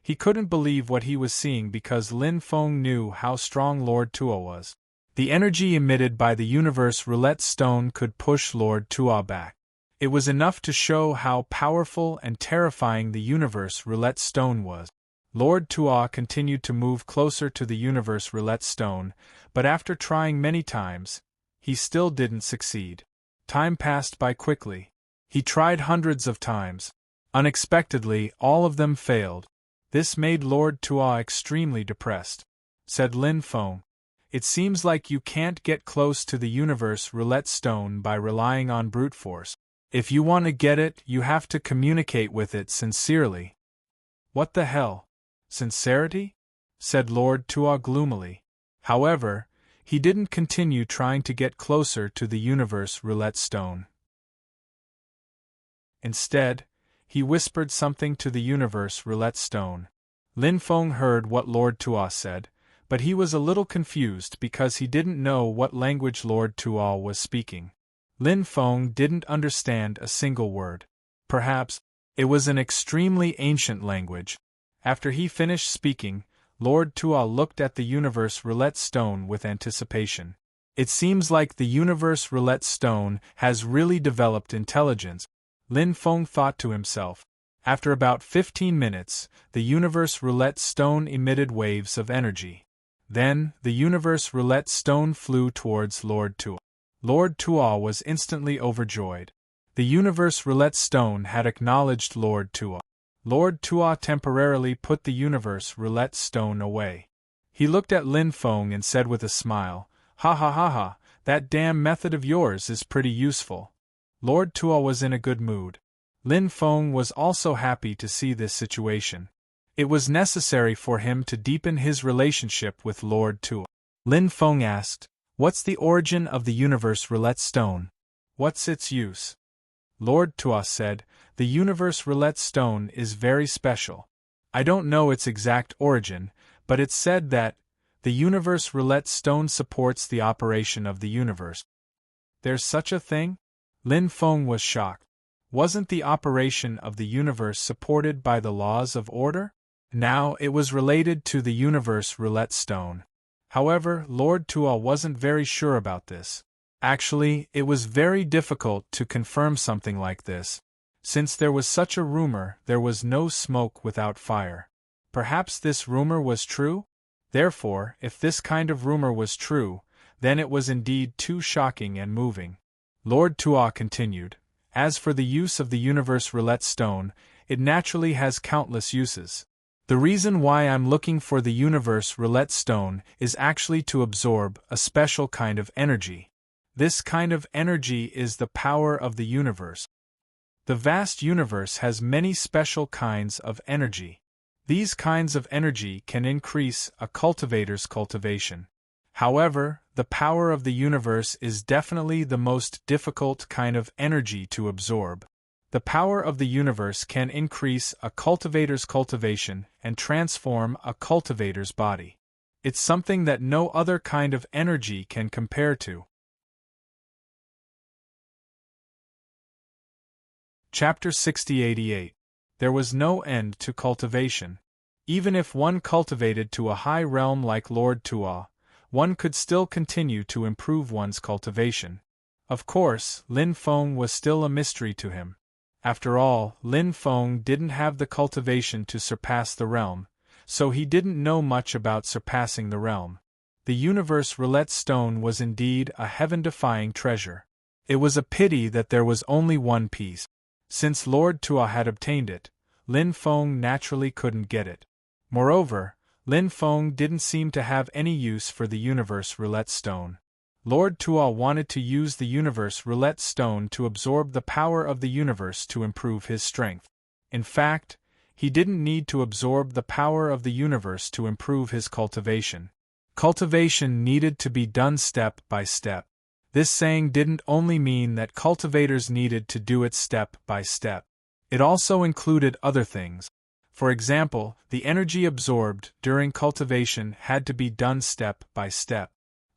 He couldn't believe what he was seeing because Lin Feng knew how strong Lord Tuo was. The energy emitted by the universe roulette stone could push Lord Tuo back. It was enough to show how powerful and terrifying the universe roulette stone was. Lord Tuo continued to move closer to the universe roulette stone, but after trying many times, he still didn't succeed. Time passed by quickly. He tried hundreds of times. Unexpectedly, all of them failed. This made Lord Tuo extremely depressed. Said Lin Feng, "It seems like you can't get close to the universe roulette stone by relying on brute force. If you want to get it, you have to communicate with it sincerely." "What the hell? Sincerity?" said Lord Tuo gloomily. However, he didn't continue trying to get closer to the universe roulette stone. Instead, he whispered something to the universe roulette stone. Lin Feng heard what Lord Tuo said, but he was a little confused because he didn't know what language Lord Tuo was speaking. Lin Feng didn't understand a single word. Perhaps it was an extremely ancient language. After he finished speaking, Lord Tuo looked at the universe roulette stone with anticipation. It seems like the universe roulette stone has really developed intelligence, Lin Feng thought to himself. After about 15 minutes, the universe roulette stone emitted waves of energy. Then, the universe roulette stone flew towards Lord Tuo. Lord Tuo was instantly overjoyed. The universe roulette stone had acknowledged Lord Tuo. Lord Tuo temporarily put the universe roulette stone away. He looked at Lin Feng and said with a smile, "Ha ha ha ha, that damn method of yours is pretty useful." Lord Tuo was in a good mood. Lin Feng was also happy to see this situation. It was necessary for him to deepen his relationship with Lord Tuo. Lin Feng asked, "What's the origin of the universe roulette stone? What's its use?" Lord Tuo said, "The universe roulette stone is very special. I don't know its exact origin, but it's said that the universe roulette stone supports the operation of the universe." "There's such a thing?" Lin Feng was shocked. Wasn't the operation of the universe supported by the laws of order? Now it was related to the universe roulette stone. However, Lord Tuo wasn't very sure about this. Actually, it was very difficult to confirm something like this. Since there was such a rumor, there was no smoke without fire. Perhaps this rumor was true? Therefore, if this kind of rumor was true, then it was indeed too shocking and moving. Lord Tuah continued, as for the use of the universe roulette stone, it naturally has countless uses. The reason why I'm looking for the universe roulette stone is actually to absorb a special kind of energy. This kind of energy is the power of the universe. The vast universe has many special kinds of energy. These kinds of energy can increase a cultivator's cultivation. However, the power of the universe is definitely the most difficult kind of energy to absorb. The power of the universe can increase a cultivator's cultivation and transform a cultivator's body. It's something that no other kind of energy can compare to. Chapter 6088. There was no end to cultivation. Even if one cultivated to a high realm like Lord Tuah, one could still continue to improve one's cultivation. Of course, Lin Feng was still a mystery to him. After all, Lin Feng didn't have the cultivation to surpass the realm, so he didn't know much about surpassing the realm. The universe roulette stone was indeed a heaven-defying treasure. It was a pity that there was only one piece. Since Lord Tuah had obtained it, Lin Feng naturally couldn't get it. Moreover, Lin Feng didn't seem to have any use for the universe roulette stone. Lord Tuah wanted to use the universe roulette stone to absorb the power of the universe to improve his strength. In fact, he didn't need to absorb the power of the universe to improve his cultivation. Cultivation needed to be done step by step. This saying didn't only mean that cultivators needed to do it step by step. It also included other things. For example, the energy absorbed during cultivation had to be done step by step.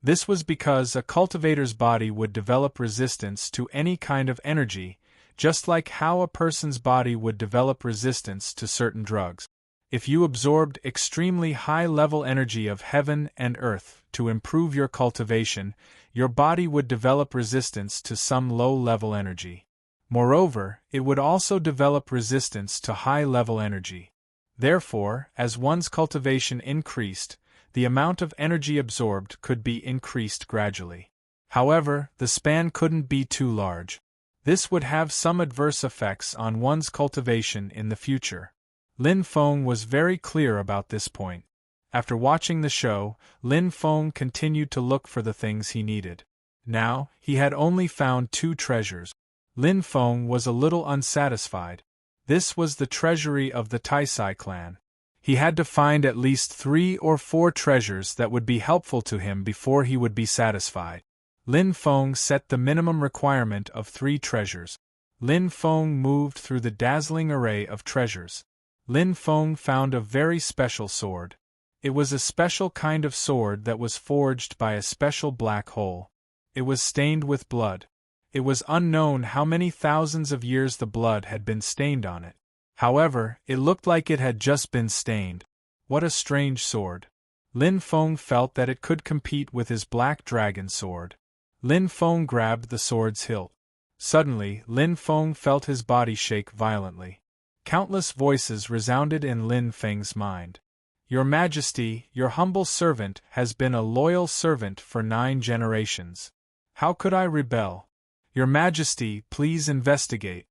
This was because a cultivator's body would develop resistance to any kind of energy, just like how a person's body would develop resistance to certain drugs. If you absorbed extremely high-level energy of heaven and earth to improve your cultivation, your body would develop resistance to some low-level energy. Moreover, it would also develop resistance to high-level energy. Therefore, as one's cultivation increased, the amount of energy absorbed could be increased gradually. However, the span couldn't be too large. This would have some adverse effects on one's cultivation in the future. Lin Feng was very clear about this point. After watching the show, Lin Feng continued to look for the things he needed. Now, he had only found 2 treasures. Lin Feng was a little unsatisfied. This was the treasury of the Taisai clan. He had to find at least 3 or 4 treasures that would be helpful to him before he would be satisfied. Lin Feng set the minimum requirement of 3 treasures. Lin Feng moved through the dazzling array of treasures. Lin Feng found a very special sword. It was a special kind of sword that was forged by a special black hole. It was stained with blood. It was unknown how many thousands of years the blood had been stained on it. However, it looked like it had just been stained. What a strange sword. Lin Feng felt that it could compete with his black dragon sword. Lin Feng grabbed the sword's hilt. Suddenly, Lin Feng felt his body shake violently. Countless voices resounded in Lin Feng's mind. Your Majesty, your humble servant has been a loyal servant for 9 generations. How could I rebel? Your Majesty, please investigate.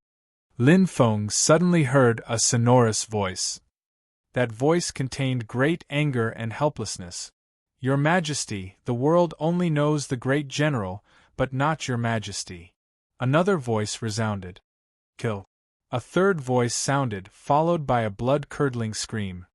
Lin Feng suddenly heard a sonorous voice. That voice contained great anger and helplessness. Your Majesty, the world only knows the great general, but not your Majesty. Another voice resounded. Kill. A third voice sounded, followed by a blood-curdling scream.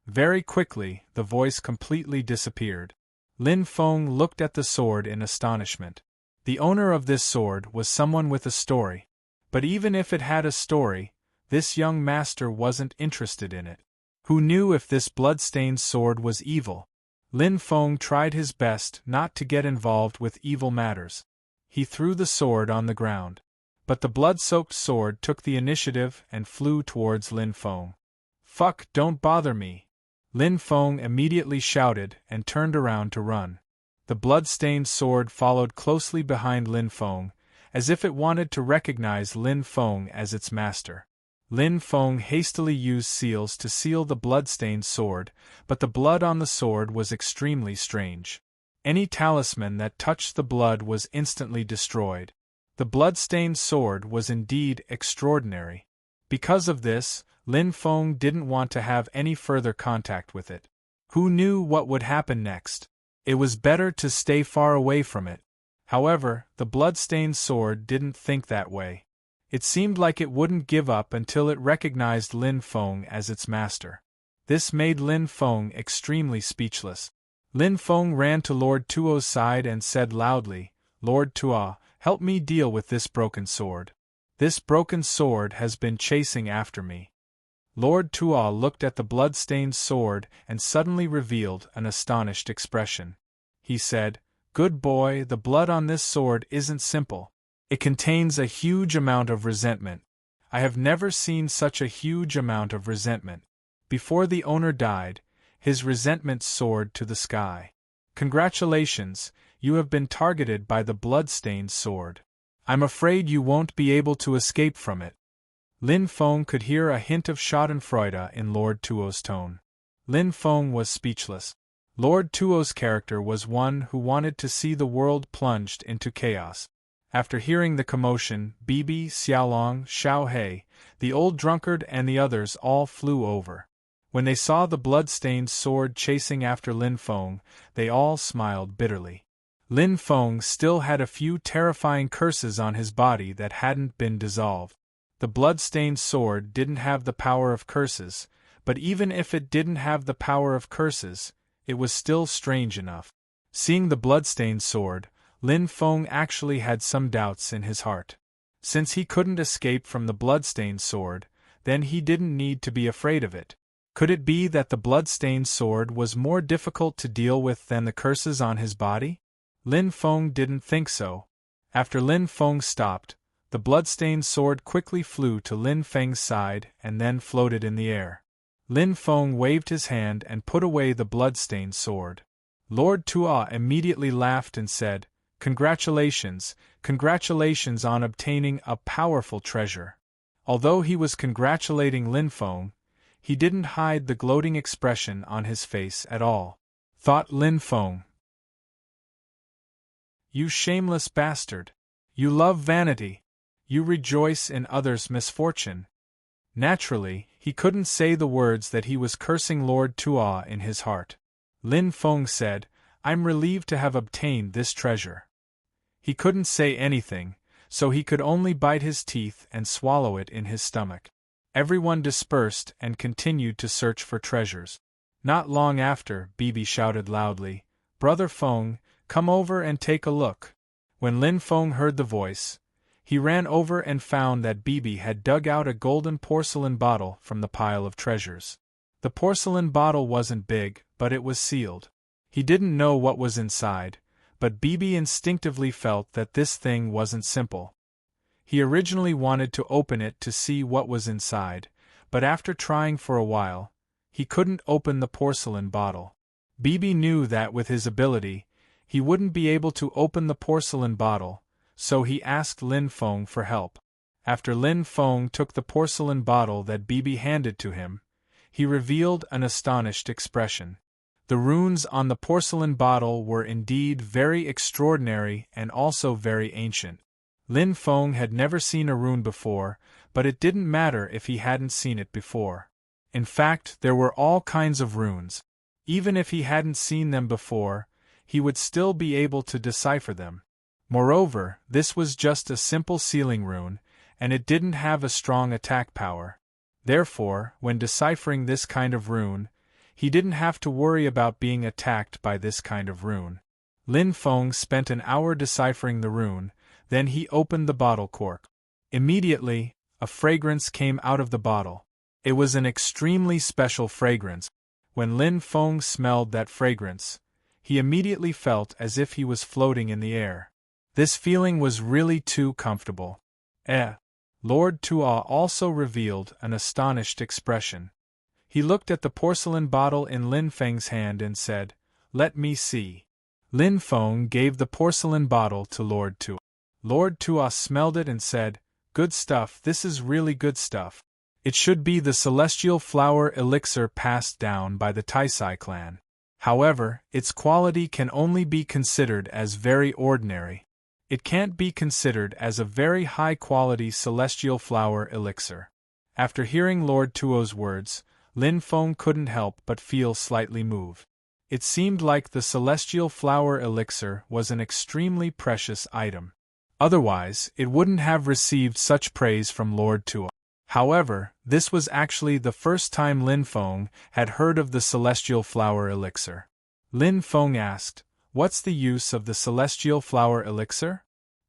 Very quickly, the voice completely disappeared. Lin Feng looked at the sword in astonishment. The owner of this sword was someone with a story. But even if it had a story, this young master wasn't interested in it. Who knew if this blood-stained sword was evil? Lin Feng tried his best not to get involved with evil matters. He threw the sword on the ground. But the blood-soaked sword took the initiative and flew towards Lin Feng. Fuck, don't bother me! Lin Feng immediately shouted and turned around to run. The blood-stained sword followed closely behind Lin Feng, as if it wanted to recognize Lin Feng as its master. Lin Feng hastily used seals to seal the blood-stained sword, but the blood on the sword was extremely strange. Any talisman that touched the blood was instantly destroyed. The blood-stained sword was indeed extraordinary. Because of this, Lin Feng didn't want to have any further contact with it. Who knew what would happen next? It was better to stay far away from it. However, the blood-stained sword didn't think that way. It seemed like it wouldn't give up until it recognized Lin Feng as its master. This made Lin Feng extremely speechless. Lin Feng ran to Lord Tuo's side and said loudly, "Lord Tuo, help me deal with this broken sword. This broken sword has been chasing after me." Lord Tuo looked at the blood-stained sword and suddenly revealed an astonished expression. He said, "Good boy, the blood on this sword isn't simple. It contains a huge amount of resentment. I have never seen such a huge amount of resentment. Before the owner died, his resentment soared to the sky. Congratulations, you have been targeted by the blood-stained sword. I'm afraid you won't be able to escape from it." Lin Feng could hear a hint of schadenfreude in Lord Tuo's tone. Lin Feng was speechless. Lord Tuo's character was one who wanted to see the world plunged into chaos. After hearing the commotion, Bibi, Xiaolong, Xiaohe, the old drunkard and the others all flew over. When they saw the blood-stained sword chasing after Lin Feng, they all smiled bitterly. Lin Feng still had a few terrifying curses on his body that hadn't been dissolved. The blood-stained sword didn't have the power of curses, but even if it didn't have the power of curses, it was still strange enough. Seeing the blood-stained sword, Lin Feng actually had some doubts in his heart. Since he couldn't escape from the blood-stained sword, then he didn't need to be afraid of it. Could it be that the blood-stained sword was more difficult to deal with than the curses on his body? Lin Feng didn't think so. After Lin Feng stopped, the blood-stained sword quickly flew to Lin Feng's side and then floated in the air. Lin Feng waved his hand and put away the blood-stained sword. Lord Tuo immediately laughed and said, "Congratulations, congratulations on obtaining a powerful treasure." Although he was congratulating Lin Feng, he didn't hide the gloating expression on his face at all. Thought Lin Feng. "You shameless bastard! You love vanity! You rejoice in others' misfortune." Naturally, he couldn't say the words that he was cursing Lord Tuo in his heart. Lin Feng said, "I'm relieved to have obtained this treasure." He couldn't say anything, so he could only bite his teeth and swallow it in his stomach. Everyone dispersed and continued to search for treasures. Not long after, Bibi shouted loudly, "Brother Feng, come over and take a look." When Lin Feng heard the voice, he ran over and found that Bibi had dug out a golden porcelain bottle from the pile of treasures. The porcelain bottle wasn't big, but it was sealed. He didn't know what was inside, but Bibi instinctively felt that this thing wasn't simple. He originally wanted to open it to see what was inside, but after trying for a while, he couldn't open the porcelain bottle. Bibi knew that with his ability, he wouldn't be able to open the porcelain bottle, so he asked Lin Feng for help. After Lin Feng took the porcelain bottle that Bibi handed to him, he revealed an astonished expression. The runes on the porcelain bottle were indeed very extraordinary and also very ancient. Lin Feng had never seen a rune before, but it didn't matter if he hadn't seen it before. In fact, there were all kinds of runes. Even if he hadn't seen them before, he would still be able to decipher them. Moreover, this was just a simple sealing rune, and it didn't have a strong attack power. Therefore, when deciphering this kind of rune, he didn't have to worry about being attacked by this kind of rune. Lin Feng spent an hour deciphering the rune, then he opened the bottle cork. Immediately, a fragrance came out of the bottle. It was an extremely special fragrance. When Lin Feng smelled that fragrance, he immediately felt as if he was floating in the air. This feeling was really too comfortable. Lord Tuo also revealed an astonished expression. He looked at the porcelain bottle in Lin Feng's hand and said, "Let me see." Lin Feng gave the porcelain bottle to Lord Tuo. Lord Tuo smelled it and said, "Good stuff, this is really good stuff. It should be the celestial flower elixir passed down by the Taisai clan. However, its quality can only be considered as very ordinary. It can't be considered as a very high-quality celestial flower elixir. After hearing Lord Tuo's words, Lin Feng couldn't help but feel slightly moved. It seemed like the celestial flower elixir was an extremely precious item. Otherwise, it wouldn't have received such praise from Lord Tuo. However, this was actually the first time Lin Feng had heard of the celestial flower elixir. Lin Feng asked, "What's the use of the celestial flower elixir?"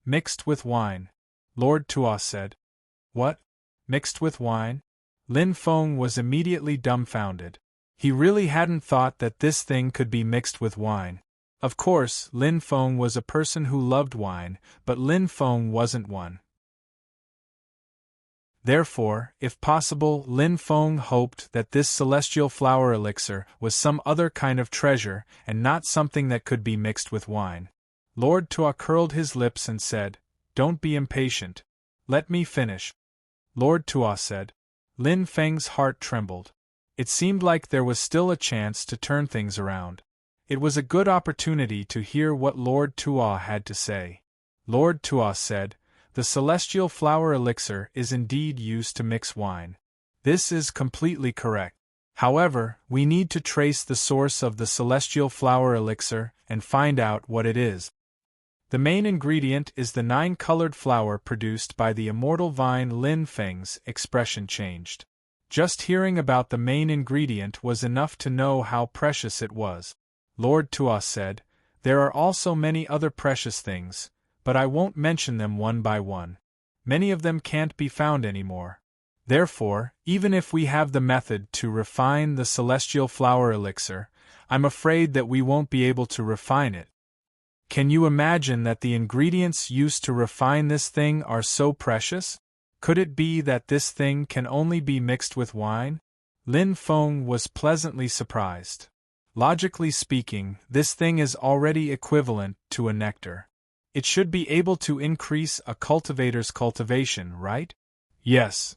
"Mixed with wine," Lord Tuo said. "What? Mixed with wine?" Lin Feng was immediately dumbfounded. He really hadn't thought that this thing could be mixed with wine. Of course, Lin Feng was a person who loved wine, but Lin Feng wasn't one. Therefore, if possible, Lin Feng hoped that this celestial flower elixir was some other kind of treasure and not something that could be mixed with wine. Lord Tuo curled his lips and said, "Don't be impatient. Let me finish." Lord Tuo said. Lin Feng's heart trembled. It seemed like there was still a chance to turn things around. It was a good opportunity to hear what Lord Tuo had to say. Lord Tuo said, "The celestial flower elixir is indeed used to mix wine. This is completely correct. However, we need to trace the source of the celestial flower elixir and find out what it is. The main ingredient is the 9-colored flower produced by the immortal vine." Lin Feng's expression changed. Just hearing about the main ingredient was enough to know how precious it was. Lord Tuo said, "There are also many other precious things, but I won't mention them one by one. Many of them can't be found anymore. Therefore, even if we have the method to refine the celestial flower elixir, I'm afraid that we won't be able to refine it. Can you imagine that the ingredients used to refine this thing are so precious? Could it be that this thing can only be mixed with wine?" Lin Feng was pleasantly surprised. Logically speaking, this thing is already equivalent to a nectar. It should be able to increase a cultivator's cultivation, right? Yes.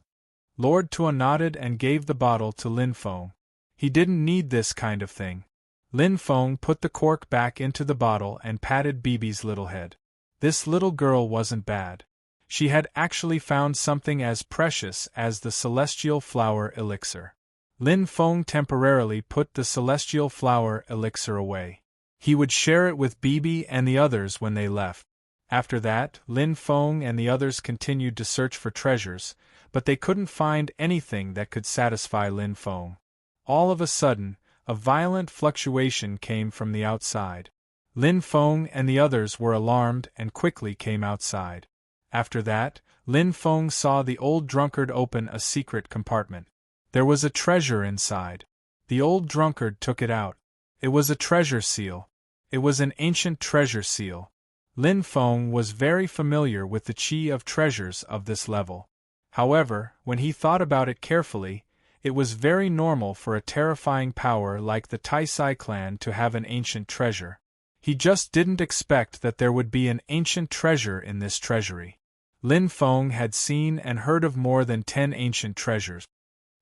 Lord Tuo nodded and gave the bottle to Lin Feng. He didn't need this kind of thing. Lin Feng put the cork back into the bottle and patted Bibi's little head. This little girl wasn't bad. She had actually found something as precious as the celestial flower elixir. Lin Feng temporarily put the celestial flower elixir away. He would share it with Bibi and the others when they left. After that, Lin Feng and the others continued to search for treasures, but they couldn't find anything that could satisfy Lin Feng. All of a sudden, a violent fluctuation came from the outside. Lin Feng and the others were alarmed and quickly came outside. After that, Lin Feng saw the old drunkard open a secret compartment. There was a treasure inside. The old drunkard took it out. It was a treasure seal. It was an ancient treasure seal. Lin Feng was very familiar with the chi of treasures of this level. However, when he thought about it carefully, it was very normal for a terrifying power like the Taisai clan to have an ancient treasure. He just didn't expect that there would be an ancient treasure in this treasury. Lin Feng had seen and heard of more than 10 ancient treasures.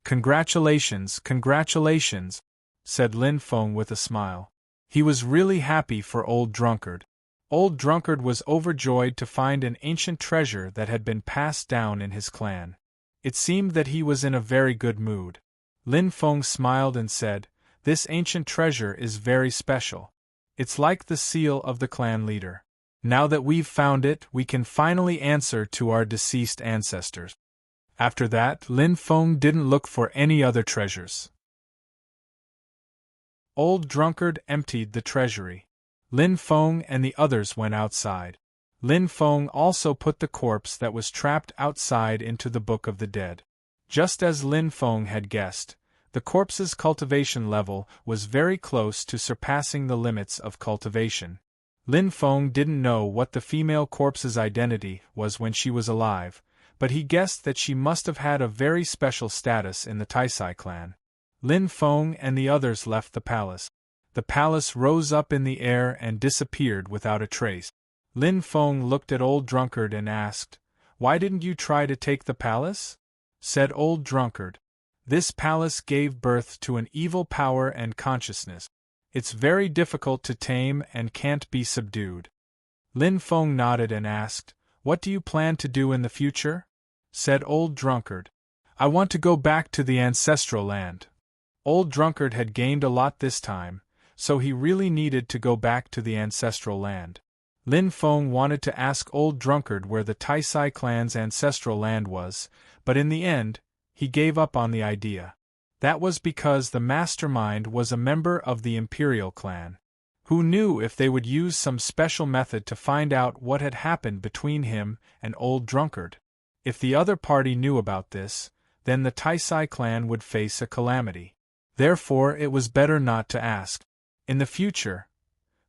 "Congratulations, congratulations," said Lin Feng with a smile. He was really happy for Old Drunkard. Old Drunkard was overjoyed to find an ancient treasure that had been passed down in his clan. It seemed that he was in a very good mood. Lin Feng smiled and said, "This ancient treasure is very special. It's like the seal of the clan leader. Now that we've found it, we can finally answer to our deceased ancestors." After that, Lin Feng didn't look for any other treasures. Old Drunkard emptied the treasury. Lin Feng and the others went outside. Lin Feng also put the corpse that was trapped outside into the Book of the Dead. Just as Lin Feng had guessed, the corpse's cultivation level was very close to surpassing the limits of cultivation. Lin Feng didn't know what the female corpse's identity was when she was alive, but he guessed that she must have had a very special status in the Taisai clan. Lin Feng and the others left the palace. The palace rose up in the air and disappeared without a trace. Lin Feng looked at Old Drunkard and asked, "Why didn't you try to take the palace?" said Old Drunkard. "This palace gave birth to an evil power and consciousness. It's very difficult to tame and can't be subdued." Lin Feng nodded and asked, "What do you plan to do in the future?" Said Old Drunkard, "I want to go back to the ancestral land." Old Drunkard had gained a lot this time, so he really needed to go back to the ancestral land. Lin Feng wanted to ask Old Drunkard where the Taisai clan's ancestral land was, but in the end, he gave up on the idea. That was because the mastermind was a member of the Imperial clan. Who knew if they would use some special method to find out what had happened between him and Old Drunkard? If the other party knew about this, then the Taisai clan would face a calamity. Therefore it was better not to ask. In the future,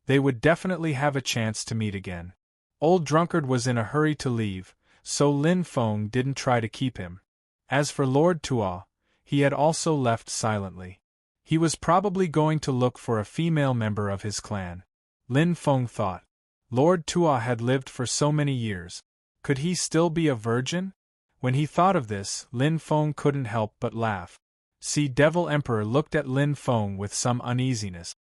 they would definitely have a chance to meet again. Old Drunkard was in a hurry to leave, so Lin Feng didn't try to keep him. As for Lord Tuo, he had also left silently. He was probably going to look for a female member of his clan. Lin Feng thought. Lord Tuo had lived for so many years. Could he still be a virgin? When he thought of this, Lin Feng couldn't help but laugh. Sea Devil Emperor looked at Lin Feng with some uneasiness.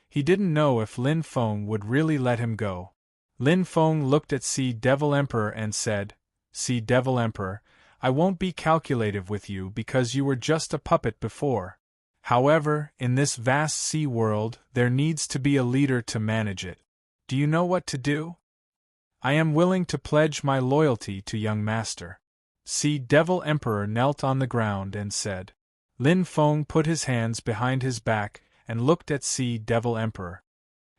He didn't know if Lin Feng would really let him go. Lin Feng looked at Sea Devil Emperor and said, "Sea Devil Emperor, I won't be calculative with you because you were just a puppet before. However, in this vast sea world, there needs to be a leader to manage it. Do you know what to do?" "I am willing to pledge my loyalty to young master." Sea Devil Emperor knelt on the ground and said. Lin Feng put his hands behind his back and looked at Sea Devil Emperor.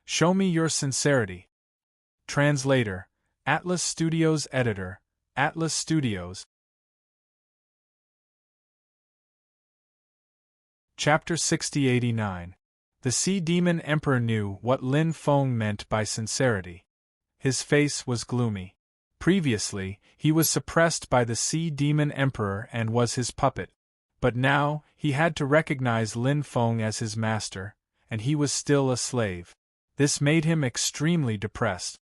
"Show me your sincerity." Translator, Atlas Studios Editor, Atlas Studios. Chapter 6089. The Sea Demon Emperor knew what Lin Feng meant by sincerity. His face was gloomy. Previously, he was suppressed by the Sea Demon Emperor and was his puppet. But now, he had to recognize Lin Feng as his master, and he was still a slave. This made him extremely depressed.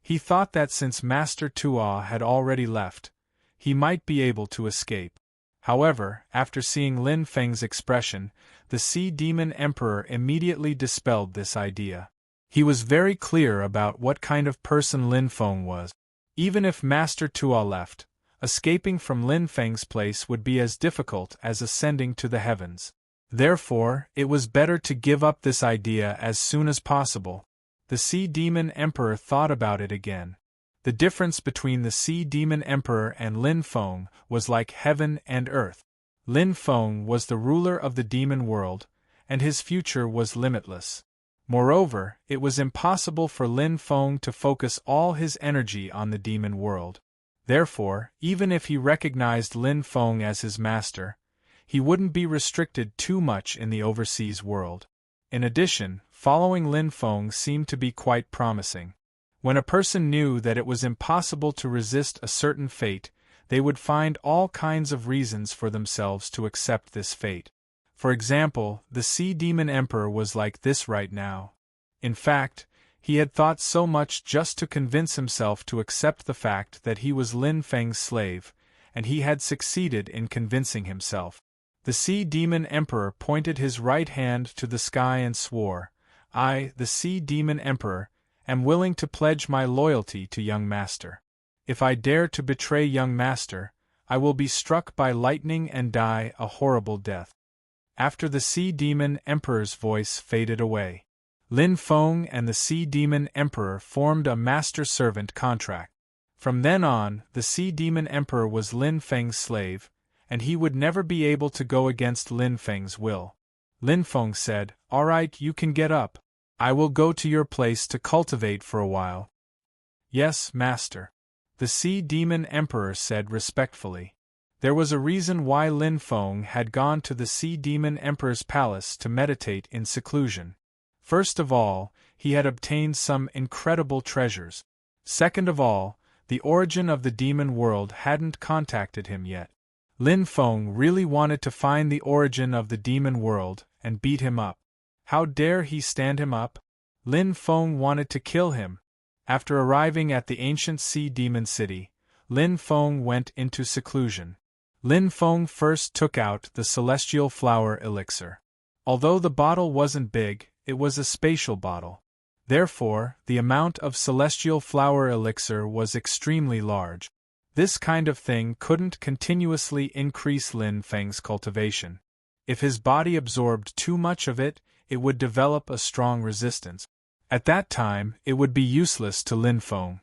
He thought that since Master Tuo had already left, he might be able to escape. However, after seeing Lin Feng's expression, the Sea Demon Emperor immediately dispelled this idea. He was very clear about what kind of person Lin Feng was. Even if Master Tuo left, escaping from Lin Feng's place would be as difficult as ascending to the heavens. Therefore, it was better to give up this idea as soon as possible. The Sea Demon Emperor thought about it again. The difference between the Sea Demon Emperor and Lin Feng was like heaven and earth. Lin Feng was the ruler of the demon world, and his future was limitless. Moreover, it was impossible for Lin Feng to focus all his energy on the demon world. Therefore, even if he recognized Lin Feng as his master, he wouldn't be restricted too much in the overseas world. In addition, following Lin Feng seemed to be quite promising. When a person knew that it was impossible to resist a certain fate, they would find all kinds of reasons for themselves to accept this fate. For example, the Sea Demon Emperor was like this right now. In fact, he had thought so much just to convince himself to accept the fact that he was Lin Feng's slave, and he had succeeded in convincing himself. The Sea Demon Emperor pointed his right hand to the sky and swore, "I, the Sea Demon Emperor, am willing to pledge my loyalty to young master. If I dare to betray young master, I will be struck by lightning and die a horrible death." After the Sea Demon Emperor's voice faded away, Lin Feng and the Sea Demon Emperor formed a master-servant contract. From then on, the Sea Demon Emperor was Lin Feng's slave, and he would never be able to go against Lin Feng's will. Lin Feng said, "All right, you can get up. I will go to your place to cultivate for a while." "Yes, master," the Sea Demon Emperor said respectfully. There was a reason why Lin Feng had gone to the Sea Demon Emperor's palace to meditate in seclusion. First of all, he had obtained some incredible treasures. Second of all, the origin of the demon world hadn't contacted him yet. Lin Feng really wanted to find the origin of the demon world and beat him up. How dare he stand him up? Lin Feng wanted to kill him. After arriving at the ancient sea demon city, Lin Feng went into seclusion. Lin Feng first took out the celestial flower elixir. Although the bottle wasn't big, it was a spatial bottle. Therefore, the amount of celestial flower elixir was extremely large. This kind of thing couldn't continuously increase Lin Feng's cultivation. If his body absorbed too much of it, it would develop a strong resistance. At that time, it would be useless to Lin Feng.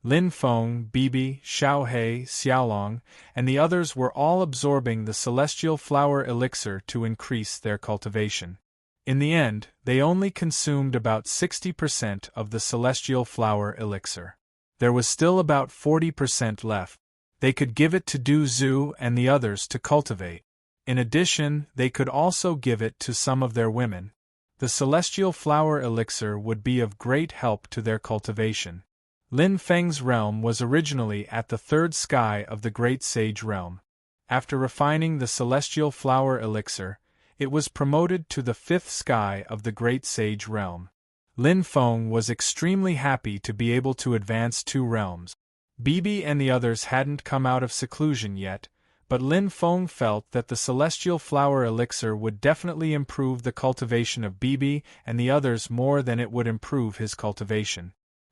Lin Feng, Bibi, Xiaohe, Xiaolong, and the others were all absorbing the celestial flower elixir to increase their cultivation. In the end, they only consumed about 60% of the celestial flower elixir. There was still about 40% left. They could give it to Du Zhu and the others to cultivate. In addition, they could also give it to some of their women. The celestial flower elixir would be of great help to their cultivation. Lin Feng's realm was originally at the third sky of the Great Sage Realm. After refining the celestial flower elixir, it was promoted to the fifth sky of the Great Sage Realm. Lin Feng was extremely happy to be able to advance 2 realms. Bibi and the others hadn't come out of seclusion yet, but Lin Feng felt that the celestial flower elixir would definitely improve the cultivation of Bibi and the others more than it would improve his cultivation.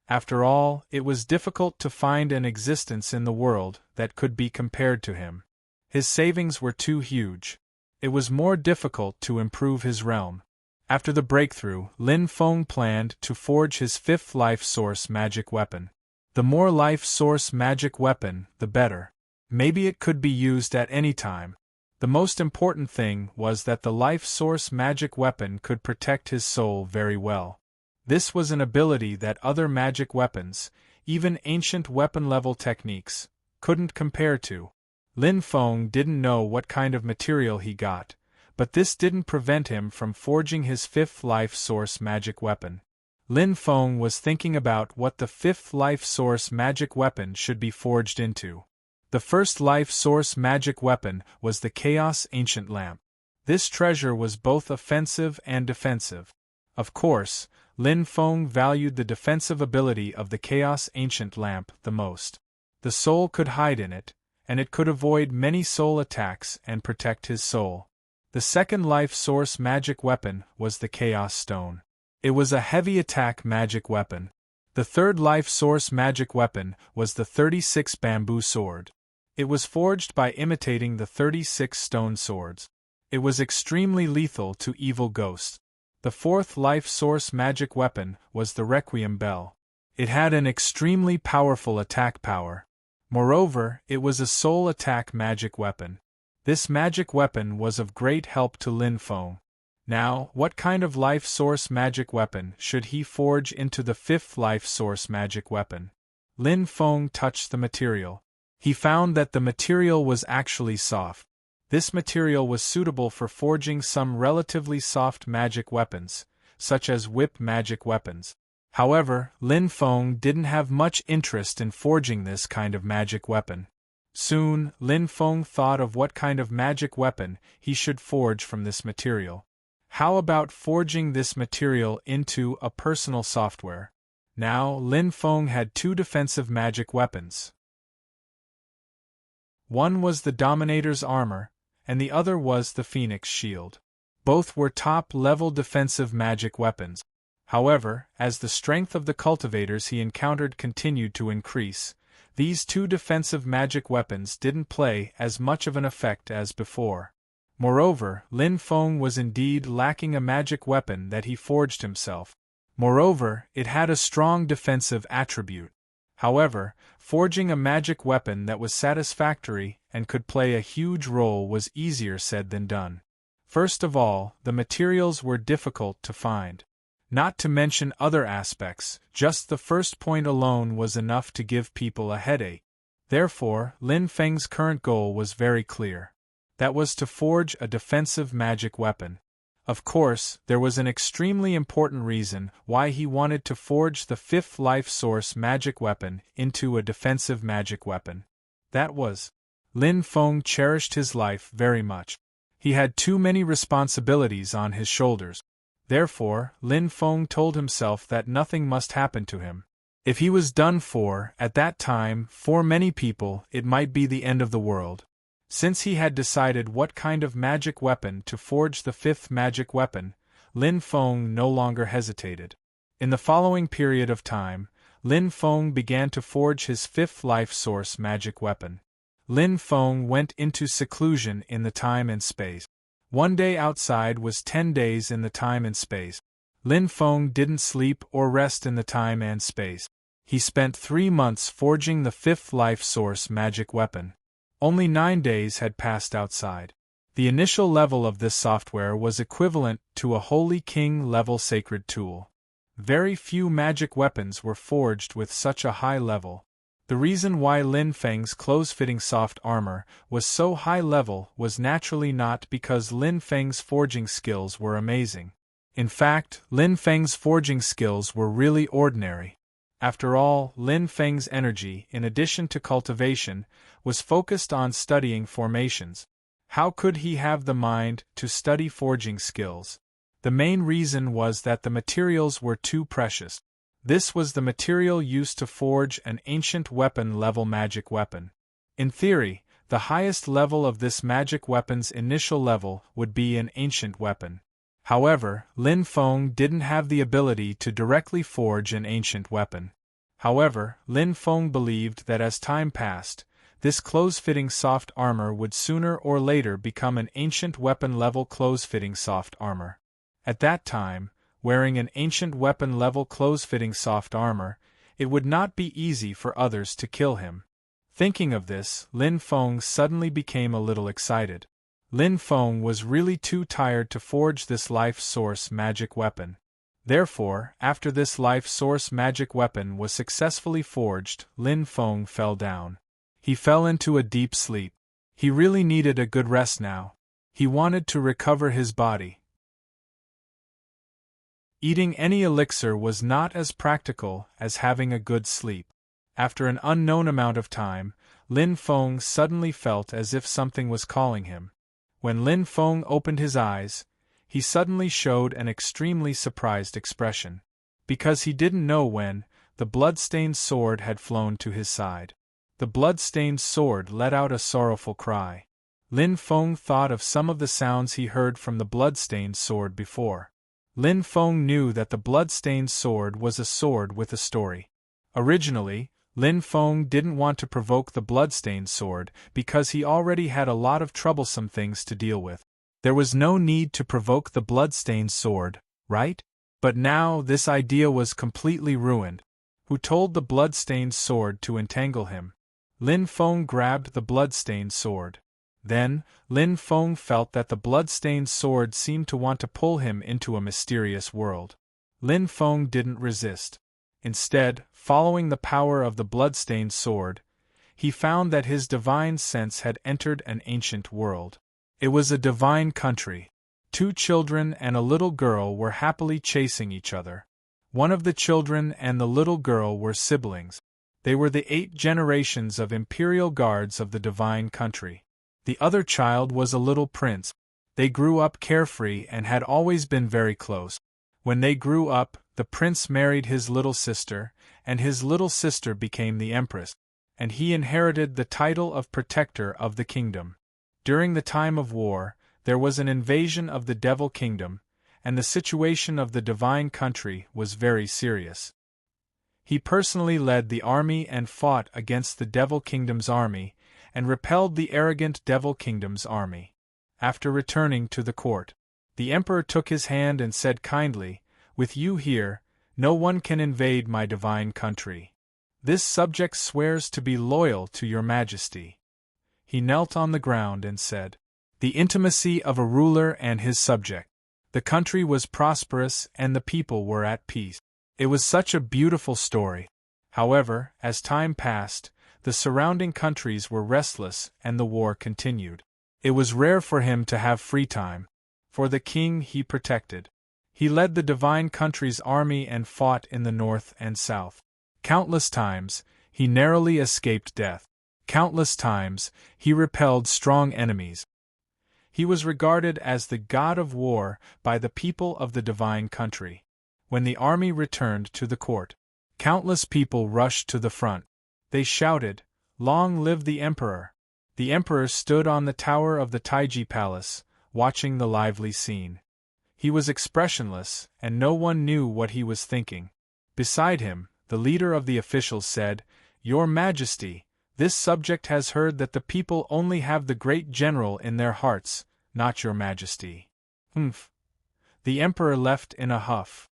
After all, it was difficult to find an existence in the world that could be compared to him. His savings were too huge. It was more difficult to improve his realm. After the breakthrough, Lin Feng planned to forge his 5th life source magic weapon. The more life source magic weapon, the better. Maybe it could be used at any time. The most important thing was that the life source magic weapon could protect his soul very well. This was an ability that other magic weapons, even ancient weapon-level techniques, couldn't compare to. Lin Feng didn't know what kind of material he got, but this didn't prevent him from forging his 5th life source magic weapon. Lin Feng was thinking about what the 5th life source magic weapon should be forged into. The first life source magic weapon was the Chaos Ancient Lamp. This treasure was both offensive and defensive. Of course, Lin Feng valued the defensive ability of the Chaos Ancient Lamp the most. The soul could hide in it, and it could avoid many soul attacks and protect his soul. The second life source magic weapon was the Chaos Stone. It was a heavy attack magic weapon. The third life source magic weapon was the 36 bamboo sword. It was forged by imitating the 36 stone swords. It was extremely lethal to evil ghosts. The fourth life source magic weapon was the Requiem Bell. It had an extremely powerful attack power. Moreover, it was a soul attack magic weapon. This magic weapon was of great help to Lin Feng. Now, what kind of life source magic weapon should he forge into the 5th life source magic weapon? Lin Feng touched the material. He found that the material was actually soft. This material was suitable for forging some relatively soft magic weapons, such as whip magic weapons. However, Lin Feng didn't have much interest in forging this kind of magic weapon. Soon, Lin Feng thought of what kind of magic weapon he should forge from this material. How about forging this material into a personal software? Now, Lin Feng had 2 defensive magic weapons. One was the Dominator's armor, and the other was the Phoenix shield. Both were top-level defensive magic weapons. However, as the strength of the cultivators he encountered continued to increase, these 2 defensive magic weapons didn't play as much of an effect as before. Moreover, Lin Feng was indeed lacking a magic weapon that he forged himself. Moreover, it had a strong defensive attribute. However, forging a magic weapon that was satisfactory and could play a huge role was easier said than done. First of all, the materials were difficult to find. Not to mention other aspects, just the first point alone was enough to give people a headache. Therefore, Lin Feng's current goal was very clear. That was to forge a defensive magic weapon. Of course, there was an extremely important reason why he wanted to forge the 5th life source magic weapon into a defensive magic weapon. That was, Lin Feng cherished his life very much. He had too many responsibilities on his shoulders. Therefore, Lin Feng told himself that nothing must happen to him. If he was done for, at that time, for many people, it might be the end of the world. Since he had decided what kind of magic weapon to forge the fifth magic weapon, Lin Feng no longer hesitated. In the following period of time, Lin Feng began to forge his fifth life source magic weapon. Lin Feng went into seclusion in the time and space. One day outside was 10 days in the time and space. Lin Feng didn't sleep or rest in the time and space. He spent 3 months forging the fifth life source magic weapon. Only 9 days had passed outside. The initial level of this software was equivalent to a Holy King level sacred tool. Very few magic weapons were forged with such a high level. The reason why Lin Feng's close-fitting soft armor was so high level was naturally not because Lin Feng's forging skills were amazing. In fact, Lin Feng's forging skills were really ordinary. After all, Lin Feng's energy, in addition to cultivation, was focused on studying formations. How could he have the mind to study forging skills? The main reason was that the materials were too precious. This was the material used to forge an ancient weapon-level magic weapon. In theory, the highest level of this magic weapon's initial level would be an ancient weapon. However, Lin Feng didn't have the ability to directly forge an ancient weapon. However, Lin Feng believed that as time passed, this close-fitting soft armor would sooner or later become an ancient weapon-level close-fitting soft armor. At that time, wearing an ancient weapon-level close-fitting soft armor, it would not be easy for others to kill him. Thinking of this, Lin Feng suddenly became a little excited. Lin Feng was really too tired to forge this life source magic weapon. Therefore, after this life source magic weapon was successfully forged, Lin Feng fell down. He fell into a deep sleep. He really needed a good rest now. He wanted to recover his body. Eating any elixir was not as practical as having a good sleep. After an unknown amount of time, Lin Feng suddenly felt as if something was calling him. When Lin Feng opened his eyes, he suddenly showed an extremely surprised expression. Because he didn't know when, the blood-stained sword had flown to his side. The blood-stained sword let out a sorrowful cry. Lin Feng thought of some of the sounds he heard from the blood-stained sword before. Lin Feng knew that the blood-stained sword was a sword with a story. Originally, Lin Feng didn't want to provoke the blood-stained sword because he already had a lot of troublesome things to deal with. There was no need to provoke the blood-stained sword, right? But now this idea was completely ruined. Who told the blood-stained sword to entangle him? Lin Feng grabbed the blood-stained sword. Then, Lin Feng felt that the blood-stained sword seemed to want to pull him into a mysterious world. Lin Feng didn't resist. Instead, following the power of the blood-stained sword, he found that his divine sense had entered an ancient world. It was a divine country. 2 children and a little girl were happily chasing each other. One of the children and the little girl were siblings. They were the 8 generations of imperial guards of the divine country. The other child was a little prince. They grew up carefree and had always been very close. When they grew up, the prince married his little sister, and his little sister became the empress, and he inherited the title of protector of the kingdom. During the time of war, there was an invasion of the Devil Kingdom, and the situation of the divine country was very serious. He personally led the army and fought against the Devil Kingdom's army, and repelled the arrogant Devil Kingdom's army. After returning to the court, the emperor took his hand and said kindly, "With you here, no one can invade my divine country. This subject swears to be loyal to your majesty." He knelt on the ground and said, "The intimacy of a ruler and his subject." The country was prosperous and the people were at peace. It was such a beautiful story. However, as time passed, the surrounding countries were restless and the war continued. It was rare for him to have free time. For the king he protected. He led the divine country's army and fought in the north and south. Countless times, he narrowly escaped death. Countless times, he repelled strong enemies. He was regarded as the god of war by the people of the divine country. When the army returned to the court, Countless people rushed to the front. They shouted, "Long live the Emperor!" The Emperor stood on the tower of the Taiji Palace, watching the lively scene. He was expressionless, and no one knew what he was thinking. Beside him, the leader of the officials said, "Your Majesty, this subject has heard that the people only have the great general in their hearts, not your Majesty." Humph. The Emperor left in a huff.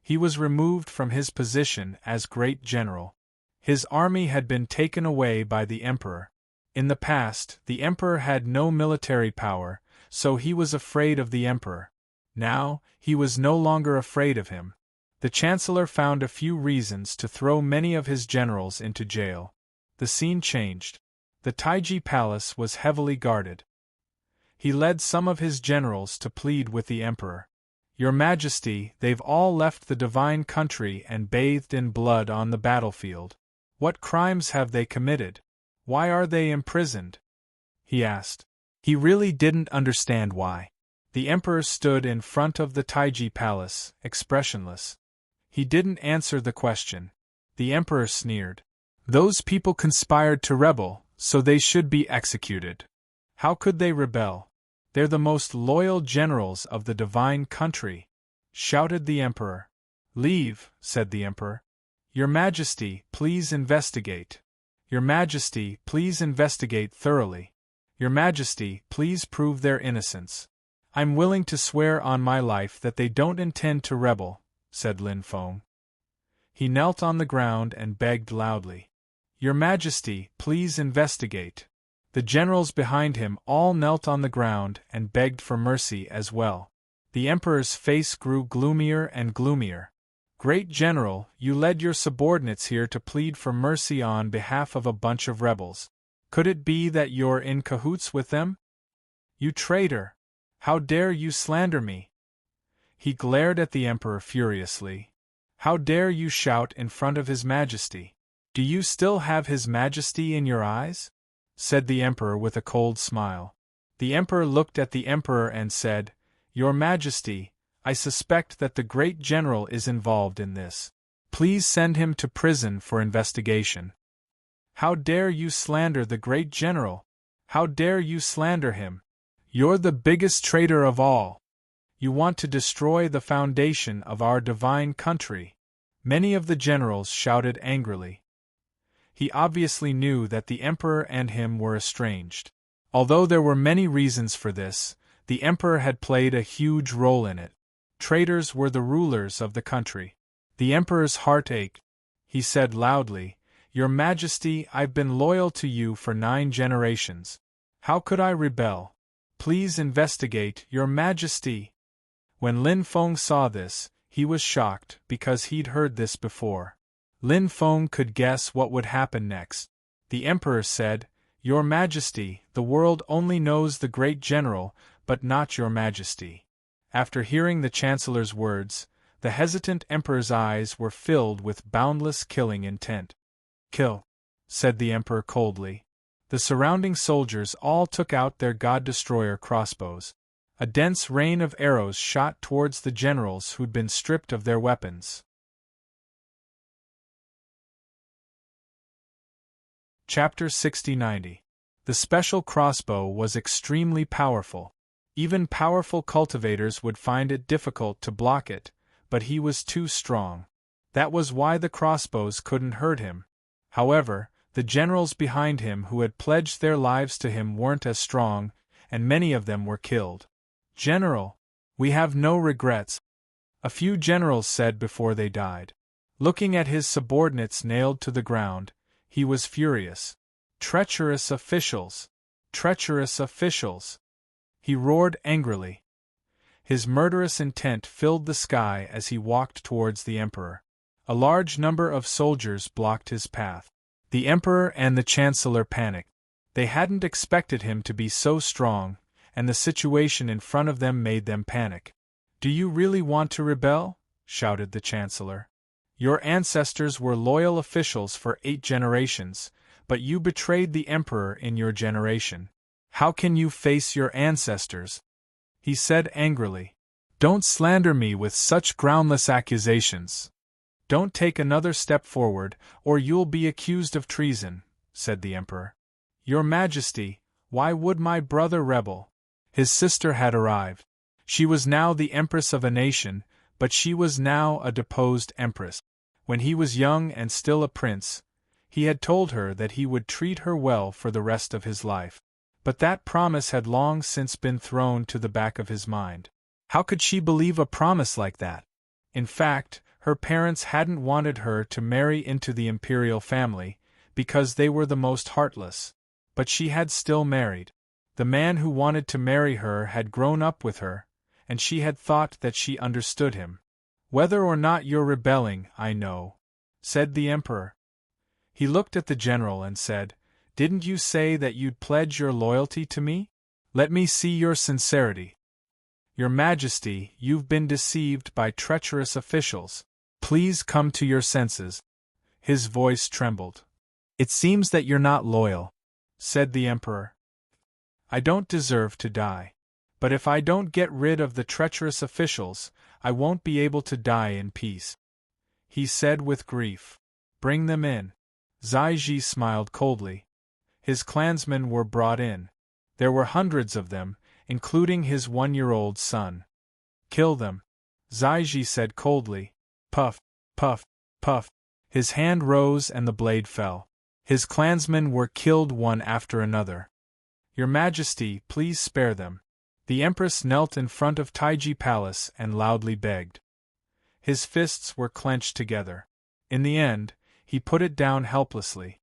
He was removed from his position as great general. His army had been taken away by the Emperor. In the past, the Emperor had no military power, so he was afraid of the Emperor. Now, he was no longer afraid of him. The Chancellor found a few reasons to throw many of his generals into jail. The scene changed. The Taiji Palace was heavily guarded. He led some of his generals to plead with the Emperor. "Your Majesty, they've all left the divine country and bathed in blood on the battlefield. What crimes have they committed? Why are they imprisoned?" he asked. He really didn't understand why. The Emperor stood in front of the Taiji Palace, expressionless. He didn't answer the question. The Emperor sneered. "Those people conspired to rebel, so they should be executed. How could they rebel? They're the most loyal generals of the divine country," shouted the Emperor. "Leave," said the Emperor. "Your Majesty, please investigate. Your Majesty, please investigate thoroughly. Your Majesty, please prove their innocence. I'm willing to swear on my life that they don't intend to rebel," said Lin Feng. He knelt on the ground and begged loudly. "Your Majesty, please investigate." The generals behind him all knelt on the ground and begged for mercy as well. The Emperor's face grew gloomier and gloomier. "Great General, you led your subordinates here to plead for mercy on behalf of a bunch of rebels. Could it be that you're in cahoots with them? You traitor! How dare you slander me?" He glared at the Emperor furiously. "How dare you shout in front of His Majesty? Do you still have His Majesty in your eyes?" said the Emperor with a cold smile. The Emperor looked at the Emperor and said, "Your Majesty, I suspect that the great general is involved in this. Please send him to prison for investigation." "How dare you slander the great general? How dare you slander him? You're the biggest traitor of all. You want to destroy the foundation of our divine country." Many of the generals shouted angrily. He obviously knew that the Emperor and him were estranged. Although there were many reasons for this, the Emperor had played a huge role in it. Traitors were the rulers of the country. The Emperor's heart ached. He said loudly, "Your Majesty, I've been loyal to you for 9 generations. How could I rebel? Please investigate, Your Majesty." When Lin Feng saw this, he was shocked because he'd heard this before. Lin Feng could guess what would happen next. The Emperor said, "Your Majesty, the world only knows the great general, but not Your Majesty." After hearing the Chancellor's words, the hesitant Emperor's eyes were filled with boundless killing intent. "Kill," said the Emperor coldly. The surrounding soldiers all took out their God-Destroyer crossbows. A dense rain of arrows shot towards the generals who'd been stripped of their weapons. Chapter 60-90. The special crossbow was extremely powerful. Even powerful cultivators would find it difficult to block it, but he was too strong. That was why the crossbows couldn't hurt him. However, the generals behind him who had pledged their lives to him weren't as strong, and many of them were killed. "General, we have no regrets," a few generals said before they died. Looking at his subordinates nailed to the ground, he was furious. "Treacherous officials! Treacherous officials!" he roared angrily. His murderous intent filled the sky as he walked towards the Emperor. A large number of soldiers blocked his path. The Emperor and the Chancellor panicked. They hadn't expected him to be so strong, and the situation in front of them made them panic. "Do you really want to rebel?" shouted the Chancellor. "Your ancestors were loyal officials for 8 generations, but you betrayed the Emperor in your generation. How can you face your ancestors?" he said angrily. Don't slander me with such groundless accusations. Don't take another step forward, or you'll be accused of treason, said the Emperor. Your Majesty, why would my brother rebel? His sister had arrived. She was now the Empress of a nation, but she was now a deposed Empress. When he was young and still a prince, he had told her that he would treat her well for the rest of his life. But that promise had long since been thrown to the back of his mind. How could she believe a promise like that? In fact, her parents hadn't wanted her to marry into the imperial family, because they were the most heartless. But she had still married. The man who wanted to marry her had grown up with her, and she had thought that she understood him. Whether or not you're rebelling, I know, said the Emperor. He looked at the general and said, Didn't you say that you'd pledge your loyalty to me? Let me see your sincerity. Your Majesty, you've been deceived by treacherous officials. Please come to your senses. His voice trembled. It seems that you're not loyal, said the Emperor. I don't deserve to die. But if I don't get rid of the treacherous officials, I won't be able to die in peace. He said with grief. Bring them in. Zaiji smiled coldly. His clansmen were brought in. There were hundreds of them, including his 1-year-old son. Kill them, Zaiji said coldly. Puff, puff, puff. His hand rose and the blade fell. His clansmen were killed one after another. Your Majesty, please spare them. The Empress knelt in front of Taiji Palace and loudly begged. His fists were clenched together. In the end, he put it down helplessly.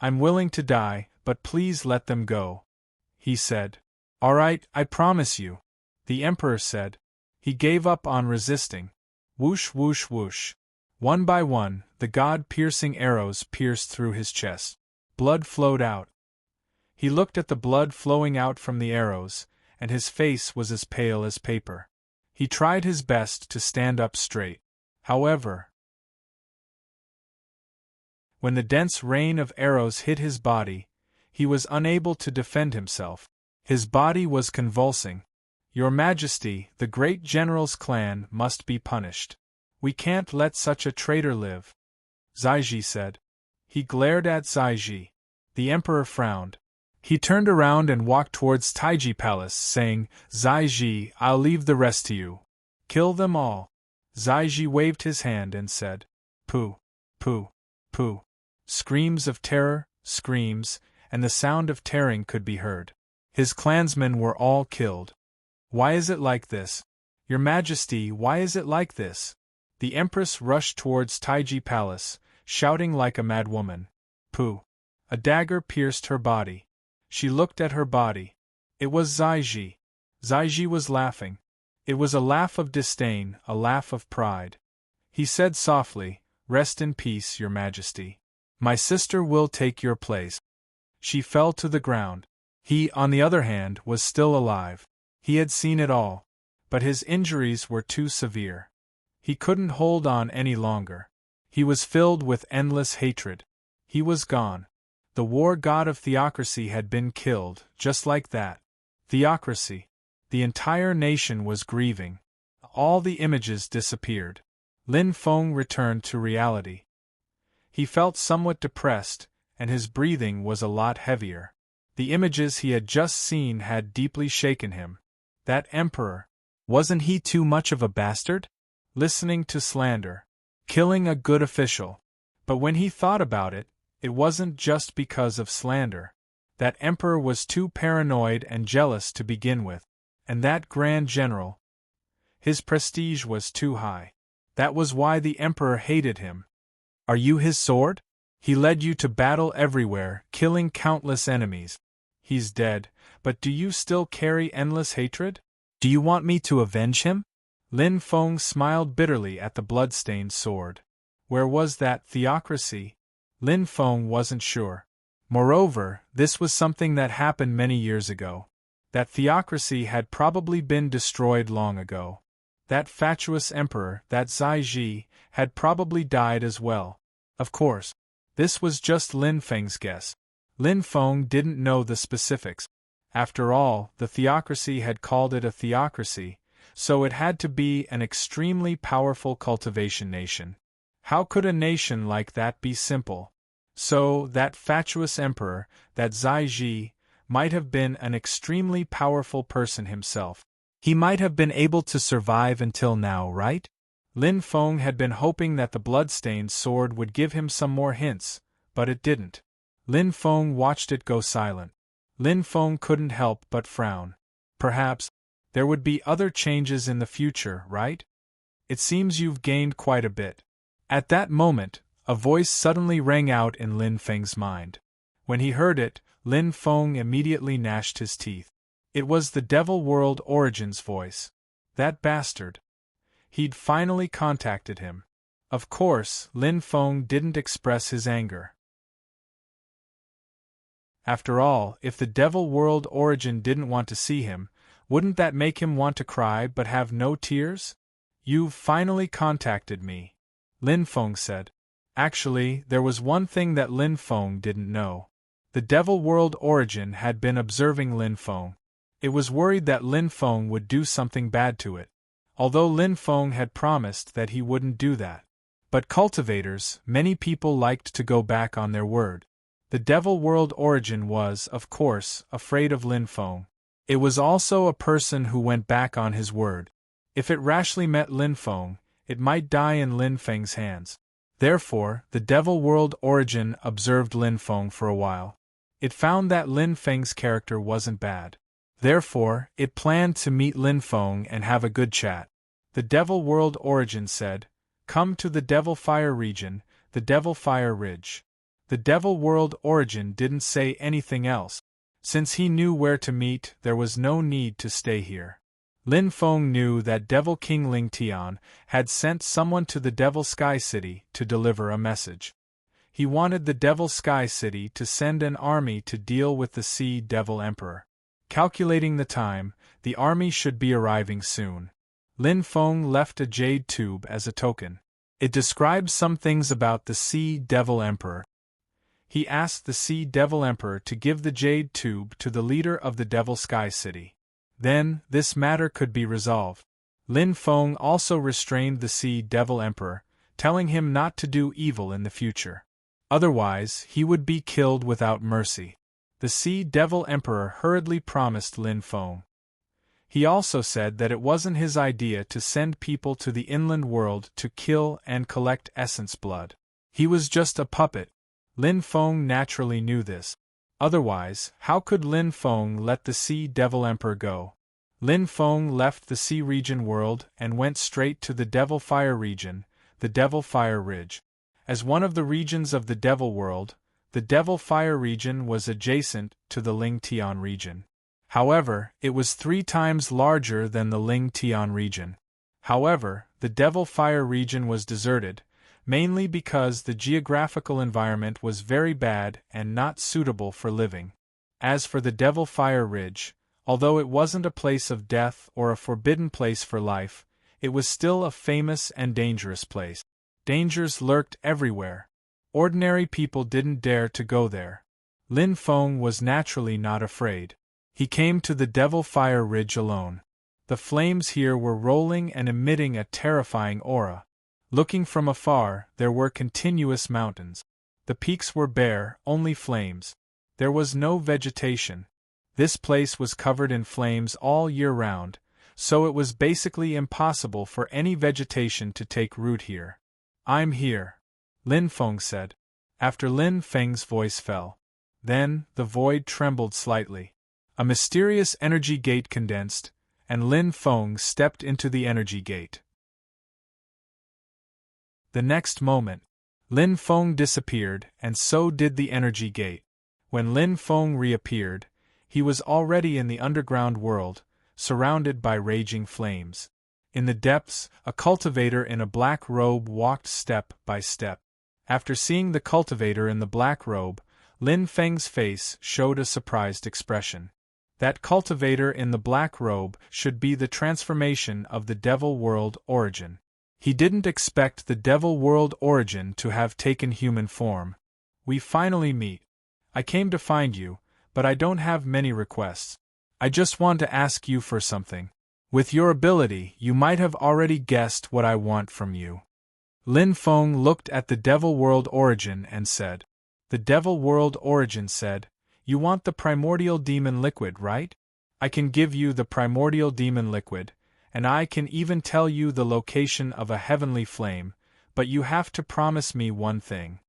I'm willing to die, but please let them go, he said. All right, I promise you, the Emperor said. He gave up on resisting. Whoosh whoosh whoosh. One by one, the god-piercing arrows pierced through his chest. Blood flowed out. He looked at the blood flowing out from the arrows, and his face was as pale as paper. He tried his best to stand up straight. However, when the dense rain of arrows hit his body, he was unable to defend himself. His body was convulsing. Your Majesty, the great general's clan must be punished. We can't let such a traitor live, Zaiji said. He glared at Zaiji. The Emperor frowned. He turned around and walked towards Taiji Palace, saying, Zaiji, I'll leave the rest to you. Kill them all. Zaiji waved his hand and said, Pooh, pooh, pooh. Screams of terror, screams, and the sound of tearing could be heard. His clansmen were all killed. Why is it like this? Your Majesty, why is it like this? The Empress rushed towards Taiji Palace, shouting like a mad woman. Pooh. A dagger pierced her body. She looked at her body. It was Zaiji. Zaiji was laughing. It was a laugh of disdain, a laugh of pride. He said softly, Rest in peace, Your Majesty. My sister will take your place. She fell to the ground. He, on the other hand, was still alive. He had seen it all. But his injuries were too severe. He couldn't hold on any longer. He was filled with endless hatred. He was gone. The war god of theocracy had been killed, just like that. Theocracy. The entire nation was grieving. All the images disappeared. Lin Feng returned to reality. He felt somewhat depressed, and his breathing was a lot heavier. The images he had just seen had deeply shaken him. That emperor. Wasn't he too much of a bastard? Listening to slander. Killing a good official. But when he thought about it, it wasn't just because of slander. That emperor was too paranoid and jealous to begin with. And that grand general. His prestige was too high. That was why the emperor hated him. Are you his sword? He led you to battle everywhere, killing countless enemies. He's dead, but do you still carry endless hatred? Do you want me to avenge him? Lin Feng smiled bitterly at the blood-stained sword. Where was that theocracy? Lin Feng wasn't sure. Moreover, this was something that happened many years ago. That theocracy had probably been destroyed long ago. That fatuous emperor, that Zaiji, had probably died as well. Of course. This was just Lin Feng's guess. Lin Feng didn't know the specifics. After all, the theocracy had called it a theocracy, so it had to be an extremely powerful cultivation nation. How could a nation like that be simple? So, that fatuous emperor, that Zai Ji, might have been an extremely powerful person himself. He might have been able to survive until now, right? Lin Feng had been hoping that the bloodstained sword would give him some more hints, but it didn't. Lin Feng watched it go silent. Lin Feng couldn't help but frown. Perhaps there would be other changes in the future, right? It seems you've gained quite a bit. At that moment, a voice suddenly rang out in Lin Feng's mind. When he heard it, Lin Feng immediately gnashed his teeth. It was the Devil World Origin's voice. That bastard. He'd finally contacted him. Of course, Lin Feng didn't express his anger. After all, if the Devil World Origin didn't want to see him, wouldn't that make him want to cry but have no tears? You've finally contacted me, Lin Feng said. Actually, there was one thing that Lin Feng didn't know. The Devil World Origin had been observing Lin Feng. It was worried that Lin Feng would do something bad to it, although Lin Feng had promised that he wouldn't do that. But cultivators, many people liked to go back on their word. The Devil World Origin was, of course, afraid of Lin Feng. It was also a person who went back on his word. If it rashly met Lin Feng, it might die in Lin Feng's hands. Therefore, the Devil World Origin observed Lin Feng for a while. It found that Lin Feng's character wasn't bad. Therefore, it planned to meet Lin Feng and have a good chat. The Devil World Origin said, "Come to the Devil Fire region, the Devil Fire Ridge." The Devil World Origin didn't say anything else. Since he knew where to meet, there was no need to stay here. Lin Feng knew that Devil King Ling Tian had sent someone to the Devil Sky City to deliver a message. He wanted the Devil Sky City to send an army to deal with the Sea Devil Emperor. Calculating the time, the army should be arriving soon. Lin Feng left a jade tube as a token. It describes some things about the Sea Devil Emperor. He asked the Sea Devil Emperor to give the jade tube to the leader of the Devil Sky City. Then, this matter could be resolved. Lin Feng also restrained the Sea Devil Emperor, telling him not to do evil in the future. Otherwise, he would be killed without mercy. The Sea Devil Emperor hurriedly promised Lin Feng. He also said that it wasn't his idea to send people to the inland world to kill and collect essence blood. He was just a puppet. Lin Feng naturally knew this. Otherwise, how could Lin Feng let the Sea Devil Emperor go? Lin Feng left the Sea Region world and went straight to the Devil Fire region, the Devil Fire Ridge. As one of the regions of the Devil World, the Devil Fire region was adjacent to the Ling Tian region. However, it was 3 times larger than the Ling Tian region. However, the Devil Fire region was deserted, mainly because the geographical environment was very bad and not suitable for living. As for the Devil Fire Ridge, although it wasn't a place of death or a forbidden place for life, it was still a famous and dangerous place. Dangers lurked everywhere. Ordinary people didn't dare to go there. Lin Feng was naturally not afraid. He came to the Devil Fire Ridge alone. The flames here were rolling and emitting a terrifying aura. Looking from afar, there were continuous mountains. The peaks were bare, only flames. There was no vegetation. This place was covered in flames all year round, so it was basically impossible for any vegetation to take root here. "I'm here," Lin Feng said. After Lin Feng's voice fell. Then, the void trembled slightly. A mysterious energy gate condensed, and Lin Feng stepped into the energy gate. The next moment, Lin Feng disappeared, and so did the energy gate. When Lin Feng reappeared, he was already in the underground world, surrounded by raging flames. In the depths, a cultivator in a black robe walked step by step. After seeing the cultivator in the black robe, Lin Feng's face showed a surprised expression. That cultivator in the black robe should be the transformation of the Devil World Origin. He didn't expect the Devil World Origin to have taken human form. "We finally meet. I came to find you, but I don't have many requests. I just want to ask you for something. With your ability, you might have already guessed what I want from you. Lin Feng looked at the Devil World Origin and said. The Devil World Origin said, "You want the primordial demon liquid, right? I can give you the primordial demon liquid, and I can even tell you the location of a heavenly flame, but you have to promise me one thing."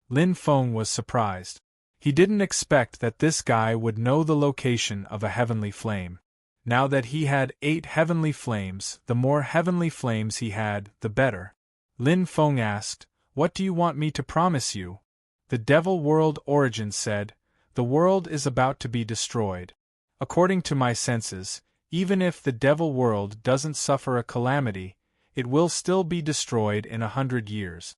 Lin Feng was surprised. He didn't expect that this guy would know the location of a heavenly flame. Now that he had 8 heavenly flames, the more heavenly flames he had, the better. Lin Feng asked, "What do you want me to promise you?" The Devil World Origin said, "The world is about to be destroyed. According to my senses, even if the Devil World doesn't suffer a calamity, it will still be destroyed in 100 years.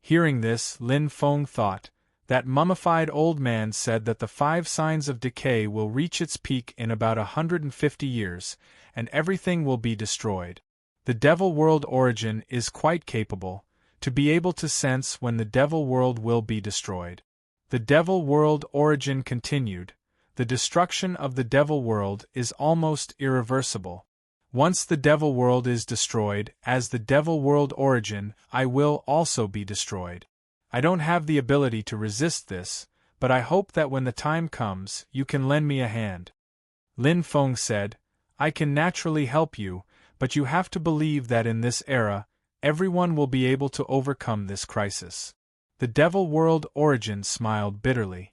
Hearing this, Lin Feng thought, that mummified old man said that the 5 signs of decay will reach its peak in about 150 years, and everything will be destroyed. The Devil World Origin is quite capable, to be able to sense when the Devil World will be destroyed. The Devil World Origin continued, "The destruction of the Devil World is almost irreversible. Once the Devil World is destroyed, as the Devil World Origin, I will also be destroyed. I don't have the ability to resist this, but I hope that when the time comes, you can lend me a hand." Lin Feng said, "I can naturally help you, but you have to believe that in this era, everyone will be able to overcome this crisis." The Devil World Origin smiled bitterly.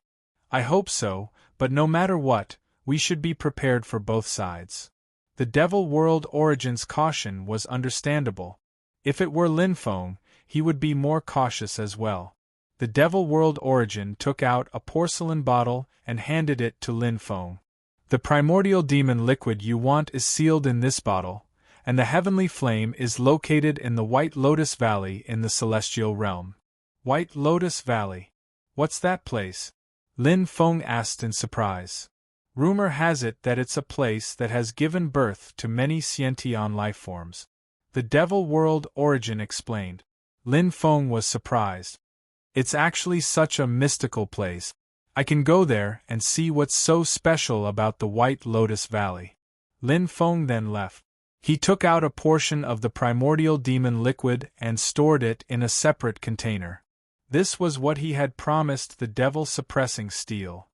"I hope so, but no matter what, we should be prepared for both sides." The Devil World Origin's caution was understandable. If it were Lin Feng, he would be more cautious as well. The Devil World Origin took out a porcelain bottle and handed it to Lin Feng. "The primordial demon liquid you want is sealed in this bottle, and the heavenly flame is located in the White Lotus Valley in the Celestial Realm." White Lotus Valley? What's that place? Lin Feng asked in surprise. Rumor has it that it's a place that has given birth to many sentient lifeforms. The Devil World Origin explained. Lin Feng was surprised. "It's actually such a mystical place. I can go there and see what's so special about the White Lotus Valley." Lin Feng then left. He took out a portion of the primordial demon liquid and stored it in a separate container. This was what he had promised the devil-suppressing steel.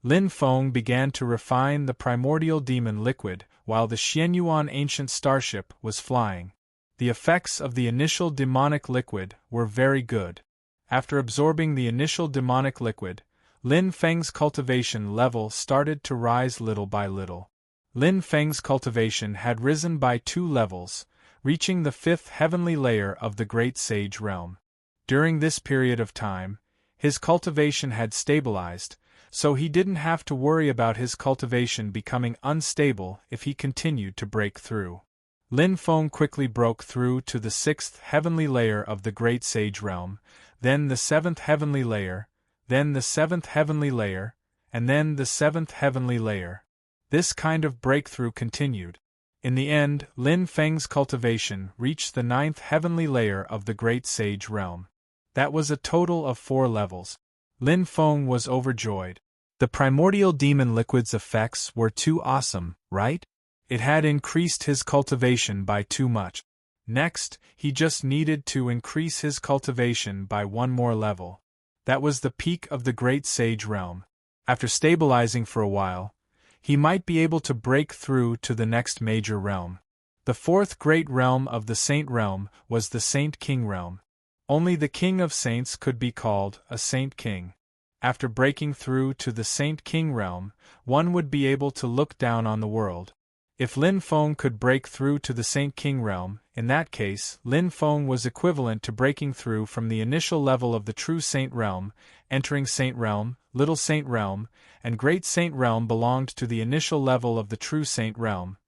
Lin Feng began to refine the primordial demon liquid while the Xianyuan ancient starship was flying. The effects of the initial demonic liquid were very good. After absorbing the initial demonic liquid, Lin Feng's cultivation level started to rise little by little. Lin Feng's cultivation had risen by 2 levels, reaching the 5th heavenly layer of the Great Sage Realm. During this period of time, his cultivation had stabilized, so he didn't have to worry about his cultivation becoming unstable if he continued to break through. Lin Feng quickly broke through to the 6th heavenly layer of the Great Sage Realm, then the 7th heavenly layer, then the 7th heavenly layer, and then the 7th heavenly layer. This kind of breakthrough continued. In the end, Lin Feng's cultivation reached the 9th heavenly layer of the Great Sage Realm. That was a total of 4 levels. Lin Feng was overjoyed. The primordial demon liquid's effects were too awesome, right? It had increased his cultivation by too much. Next, he just needed to increase his cultivation by 1 more level. That was the peak of the Great Sage Realm. After stabilizing for a while, he might be able to break through to the next major realm. The 4th great realm of the Saint Realm was the Saint King Realm. Only the King of Saints could be called a Saint King. After breaking through to the Saint King Realm, one would be able to look down on the world. If Lin Feng could break through to the Saint King Realm, in that case, Lin Feng was equivalent to breaking through from the initial level of the True Saint Realm, entering Saint Realm, Little Saint Realm, and Great Saint Realm belonged to the initial level of the True Saint Realm,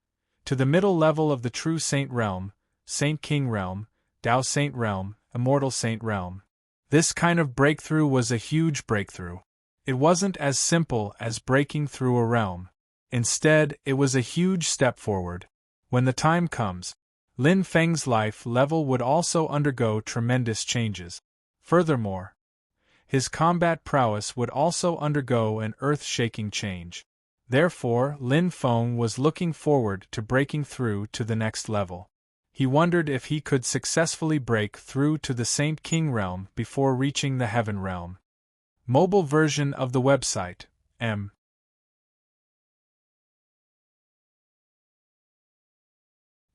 to the middle level of the True Saint Realm, Saint King Realm, Tao Saint Realm, Immortal Saint Realm. This kind of breakthrough was a huge breakthrough. It wasn't as simple as breaking through a realm. Instead, it was a huge step forward. When the time comes, Lin Feng's life level would also undergo tremendous changes. Furthermore, his combat prowess would also undergo an earth-shaking change. Therefore, Lin Feng was looking forward to breaking through to the next level. He wondered if he could successfully break through to the Saint King realm before reaching the Heaven realm. Mobile version of the website, M.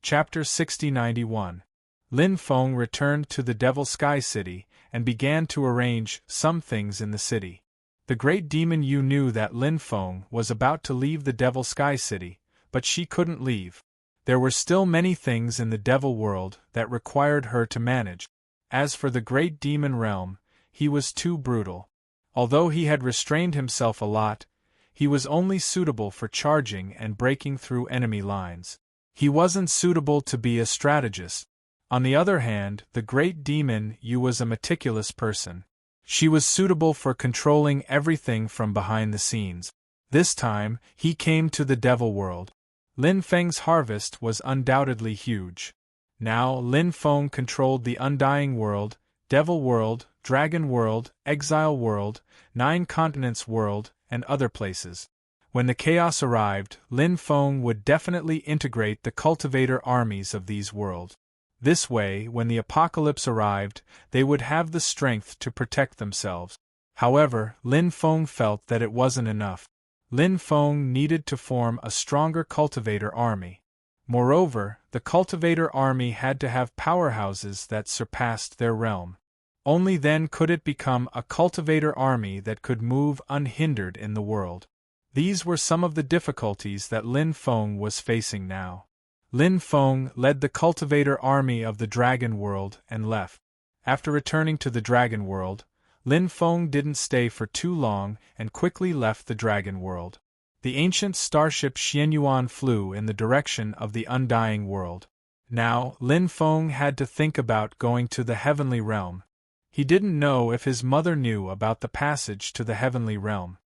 Chapter 6091. Lin Feng returned to the Devil Sky City and began to arrange some things in the city. The great demon Yu knew that Lin Feng was about to leave the Devil Sky City, but she couldn't leave. There were still many things in the Devil world that required her to manage. As for the great demon realm, he was too brutal. Although he had restrained himself a lot, he was only suitable for charging and breaking through enemy lines. He wasn't suitable to be a strategist. On the other hand, the great demon Yu was a meticulous person. She was suitable for controlling everything from behind the scenes. This time, he came to the Devil world. Lin Feng's harvest was undoubtedly huge. Now, Lin Feng controlled the Undying World, Devil World, Dragon World, Exile World, Nine Continents World, and other places. When the chaos arrived, Lin Feng would definitely integrate the cultivator armies of these worlds. This way, when the apocalypse arrived, they would have the strength to protect themselves. However, Lin Feng felt that it wasn't enough. Lin Feng needed to form a stronger cultivator army. Moreover, the cultivator army had to have powerhouses that surpassed their realm. Only then could it become a cultivator army that could move unhindered in the world. These were some of the difficulties that Lin Feng was facing now. Lin Feng led the cultivator army of the Dragon World and left. After returning to the Dragon World, Lin Feng didn't stay for too long and quickly left the Dragon World. The ancient starship Xianyuan flew in the direction of the Undying World. Now, Lin Feng had to think about going to the Heavenly Realm. He didn't know if his mother knew about the passage to the Heavenly Realm.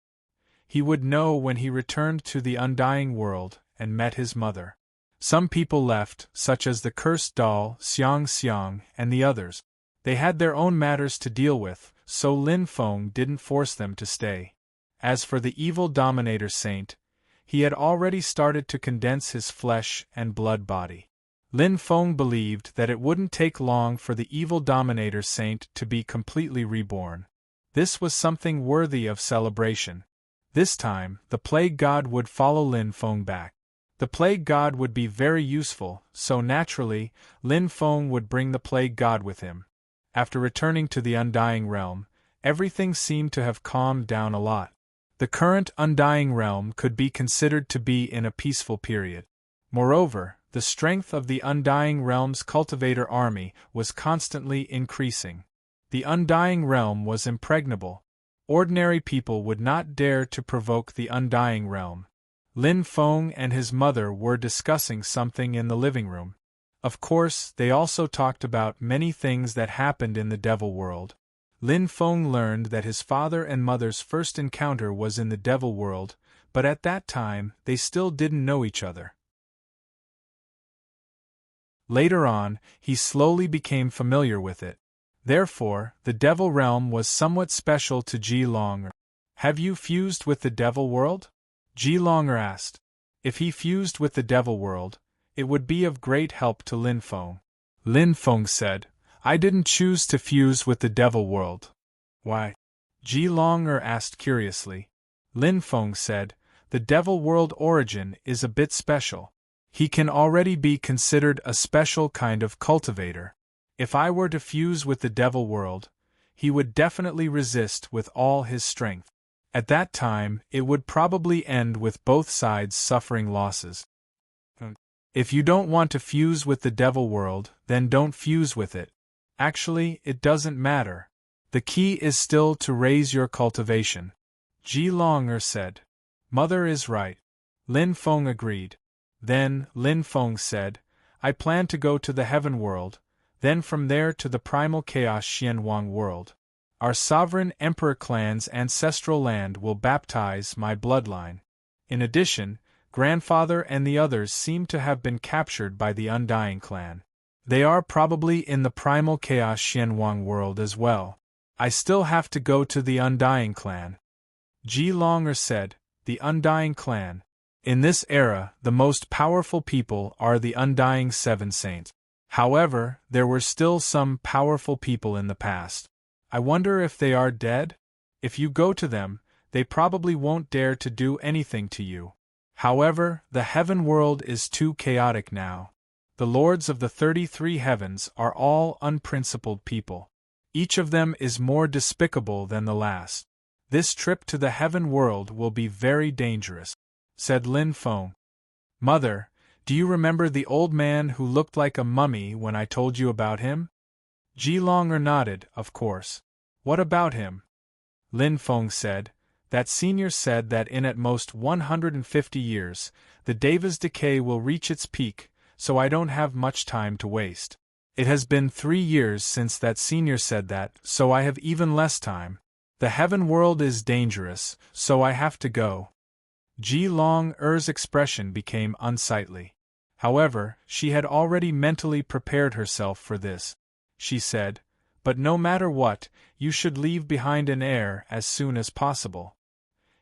He would know when he returned to the Undying World and met his mother. Some people left, such as the cursed doll, Xiang Xiang, and the others. They had their own matters to deal with, so Lin Feng didn't force them to stay. As for the evil Dominator Saint, he had already started to condense his flesh and blood body. Lin Feng believed that it wouldn't take long for the evil Dominator Saint to be completely reborn. This was something worthy of celebration. This time, the Plague God would follow Lin Feng back. The Plague God would be very useful, so naturally, Lin Feng would bring the Plague God with him. After returning to the Undying Realm, everything seemed to have calmed down a lot. The current Undying Realm could be considered to be in a peaceful period. Moreover, the strength of the Undying Realm's cultivator army was constantly increasing. The Undying Realm was impregnable. Ordinary people would not dare to provoke the Undying Realm. Lin Feng and his mother were discussing something in the living room. Of course, they also talked about many things that happened in the Devil world. Lin Feng learned that his father and mother's first encounter was in the Devil world, but at that time, they still didn't know each other. Later on, he slowly became familiar with it. Therefore, the Devil realm was somewhat special to Ji Longer. Have you fused with the Devil world? Ji Longer asked. If he fused with the Devil world, it would be of great help to Lin Feng. Lin Feng said, I didn't choose to fuse with the Devil world. Why? Ji Longer asked curiously. Lin Feng said, the Devil world origin is a bit special. He can already be considered a special kind of cultivator. If I were to fuse with the Devil world, he would definitely resist with all his strength. At that time, it would probably end with both sides suffering losses. If you don't want to fuse with the Devil world, then don't fuse with it. Actually, it doesn't matter. The key is still to raise your cultivation. Ji Longer said. Mother is right. Lin Feng agreed. Then, Lin Feng said, I plan to go to the Heaven world, then from there to the Primal Chaos Xianwang world. Our sovereign Emperor clan's ancestral land will baptize my bloodline. In addition, Grandfather and the others seem to have been captured by the Undying clan. They are probably in the Primal Chaos Xianwang world as well. I still have to go to the Undying clan. Ji Longer said, the Undying Clan. In this era, the most powerful people are the Undying Seven Saints. However, there were still some powerful people in the past. I wonder if they are dead? If you go to them, they probably won't dare to do anything to you. However, the heaven world is too chaotic now. The lords of the 33 heavens are all unprincipled people. Each of them is more despicable than the last. This trip to the heaven world will be very dangerous, said Lin Feng. Mother, do you remember the old man who looked like a mummy when I told you about him? Ji Longer nodded, of course. What about him? Lin Feng said, that senior said that in at most 150 years, the Deva's decay will reach its peak, so I don't have much time to waste. It has been 3 years since that senior said that, so I have even less time. The heaven world is dangerous, so I have to go. Ji Long-er's expression became unsightly. However, she had already mentally prepared herself for this. She said, but no matter what, you should leave behind an heir as soon as possible.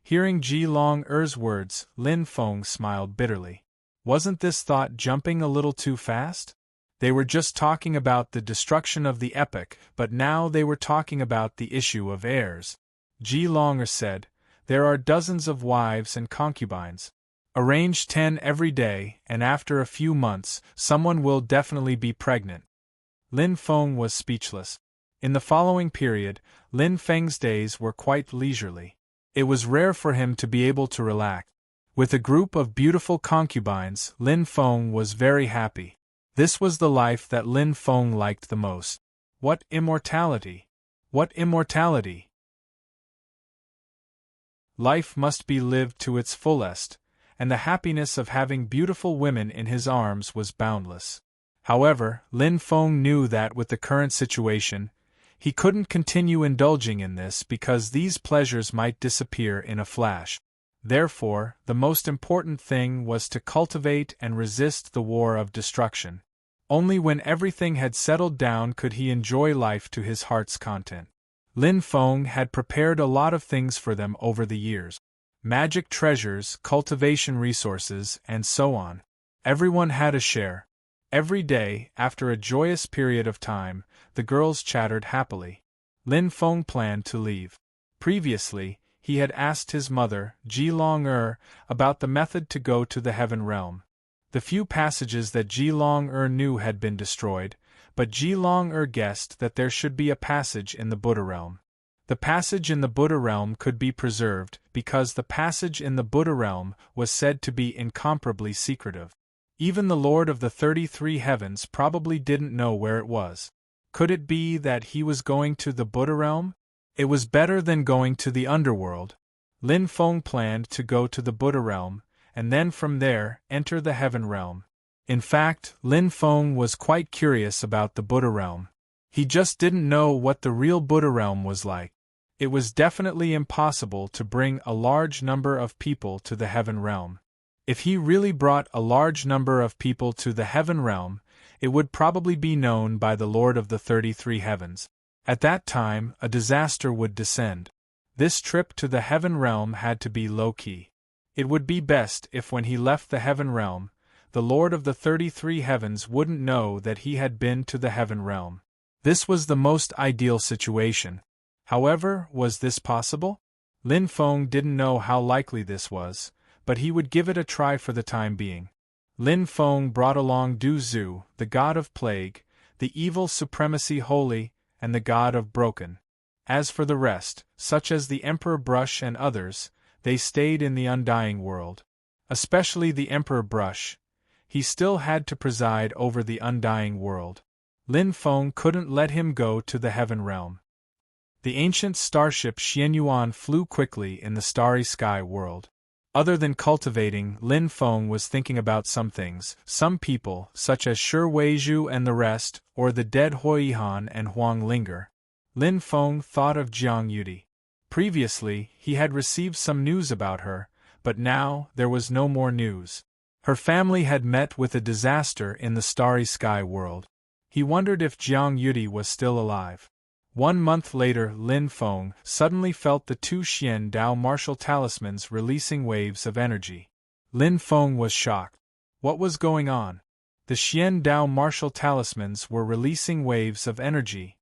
Hearing Ji Long-er's words, Lin Feng smiled bitterly. Wasn't this thought jumping a little too fast? They were just talking about the destruction of the epoch, but now they were talking about the issue of heirs. Ji Longer said, there are dozens of wives and concubines. Arrange 10 every day, and after a few months, someone will definitely be pregnant. Lin Feng was speechless. In the following period, Lin Feng's days were quite leisurely. It was rare for him to be able to relax. With a group of beautiful concubines, Lin Feng was very happy. This was the life that Lin Feng liked the most. What immortality! What immortality! Life must be lived to its fullest, and the happiness of having beautiful women in his arms was boundless. However, Lin Feng knew that with the current situation, he couldn't continue indulging in this because these pleasures might disappear in a flash. Therefore, the most important thing was to cultivate and resist the war of destruction. Only when everything had settled down could he enjoy life to his heart's content. Lin Feng had prepared a lot of things for them over the years. Magic treasures, cultivation resources, and so on. Everyone had a share. Every day, after a joyous period of time, the girls chattered happily. Lin Feng planned to leave. Previously, he had asked his mother, Ji Long-er, about the method to go to the heaven realm. The few passages that Ji Long-er knew had been destroyed, but Ji Long-er guessed that there should be a passage in the Buddha realm. The passage in the Buddha realm could be preserved because the passage in the Buddha realm was said to be incomparably secretive. Even the Lord of the 33 heavens probably didn't know where it was. Could it be that he was going to the Buddha realm? It was better than going to the underworld. Lin Feng planned to go to the Buddha realm, and then from there, enter the heaven realm. In fact, Lin Feng was quite curious about the Buddha realm. He just didn't know what the real Buddha realm was like. It was definitely impossible to bring a large number of people to the heaven realm. If he really brought a large number of people to the heaven realm, it would probably be known by the Lord of the 33 heavens. At that time, a disaster would descend. This trip to the heaven realm had to be low-key. It would be best if when he left the heaven realm, the Lord of the 33 heavens wouldn't know that he had been to the heaven realm. This was the most ideal situation. However, was this possible? Lin Feng didn't know how likely this was, but he would give it a try for the time being. Lin Feng brought along Du Zhu, the god of plague, the evil supremacy holy, and the god of broken. As for the rest, such as the Emperor Brush and others, they stayed in the undying world. Especially the Emperor Brush. He still had to preside over the undying world. Lin Feng couldn't let him go to the heaven realm. The ancient starship Xianyuan flew quickly in the starry sky world. Other than cultivating, Lin Feng was thinking about some things, some people, such as Shi Weizhu and the rest, or the dead Huihan and Huang Linger. Lin Feng thought of Jiang Yuti. Previously, he had received some news about her, but now there was no more news. Her family had met with a disaster in the starry sky world. He wondered if Jiang Yuti was still alive. 1 month later, Lin Feng suddenly felt the 2 Xian Dao martial talismans releasing waves of energy. Lin Feng was shocked. What was going on? The Xian Dao martial talismans were releasing waves of energy.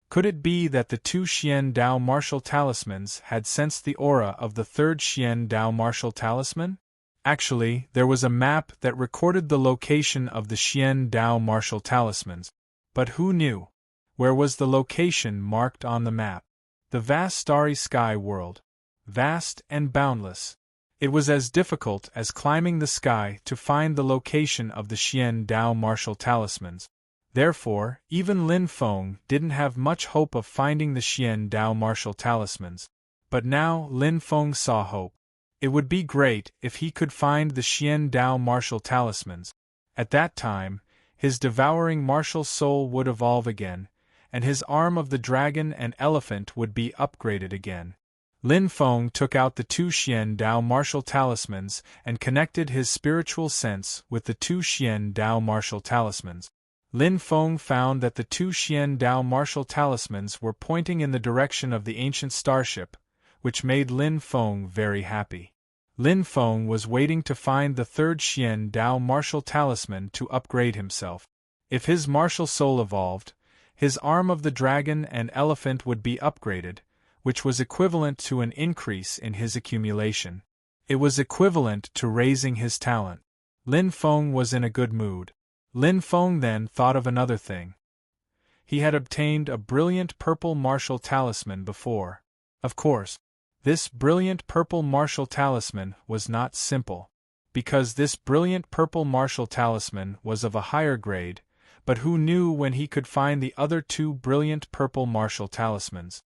Could it be that the 2 Xian Dao martial talismans had sensed the aura of the 3rd Xian Dao martial talisman? Actually, there was a map that recorded the location of the Xian Dao martial talismans. But who knew? Where was the location marked on the map? The vast starry sky world. Vast and boundless. It was as difficult as climbing the sky to find the location of the Xian Dao martial talismans. Therefore, even Lin Feng didn't have much hope of finding the Xian Dao martial talismans. But now Lin Feng saw hope. It would be great if he could find the Xian Dao martial talismans. At that time, his devouring martial soul would evolve again, and his arm of the dragon and elephant would be upgraded again. Lin Feng took out the 2 Xian Dao martial talismans and connected his spiritual sense with the 2 Xian Dao martial talismans. Lin Feng found that the 2 Xian Dao martial talismans were pointing in the direction of the ancient starship, which made Lin Feng very happy. Lin Feng was waiting to find the 3rd Xian Dao martial talisman to upgrade himself. If his martial soul evolved, his arm of the dragon and elephant would be upgraded, which was equivalent to an increase in his accumulation. It was equivalent to raising his talent. Lin Feng was in a good mood. Lin Feng then thought of another thing. He had obtained a brilliant purple martial talisman before. Of course, this brilliant purple martial talisman was not simple, because this brilliant purple martial talisman was of a higher grade, but who knew when he could find the other 2 brilliant purple martial talismans?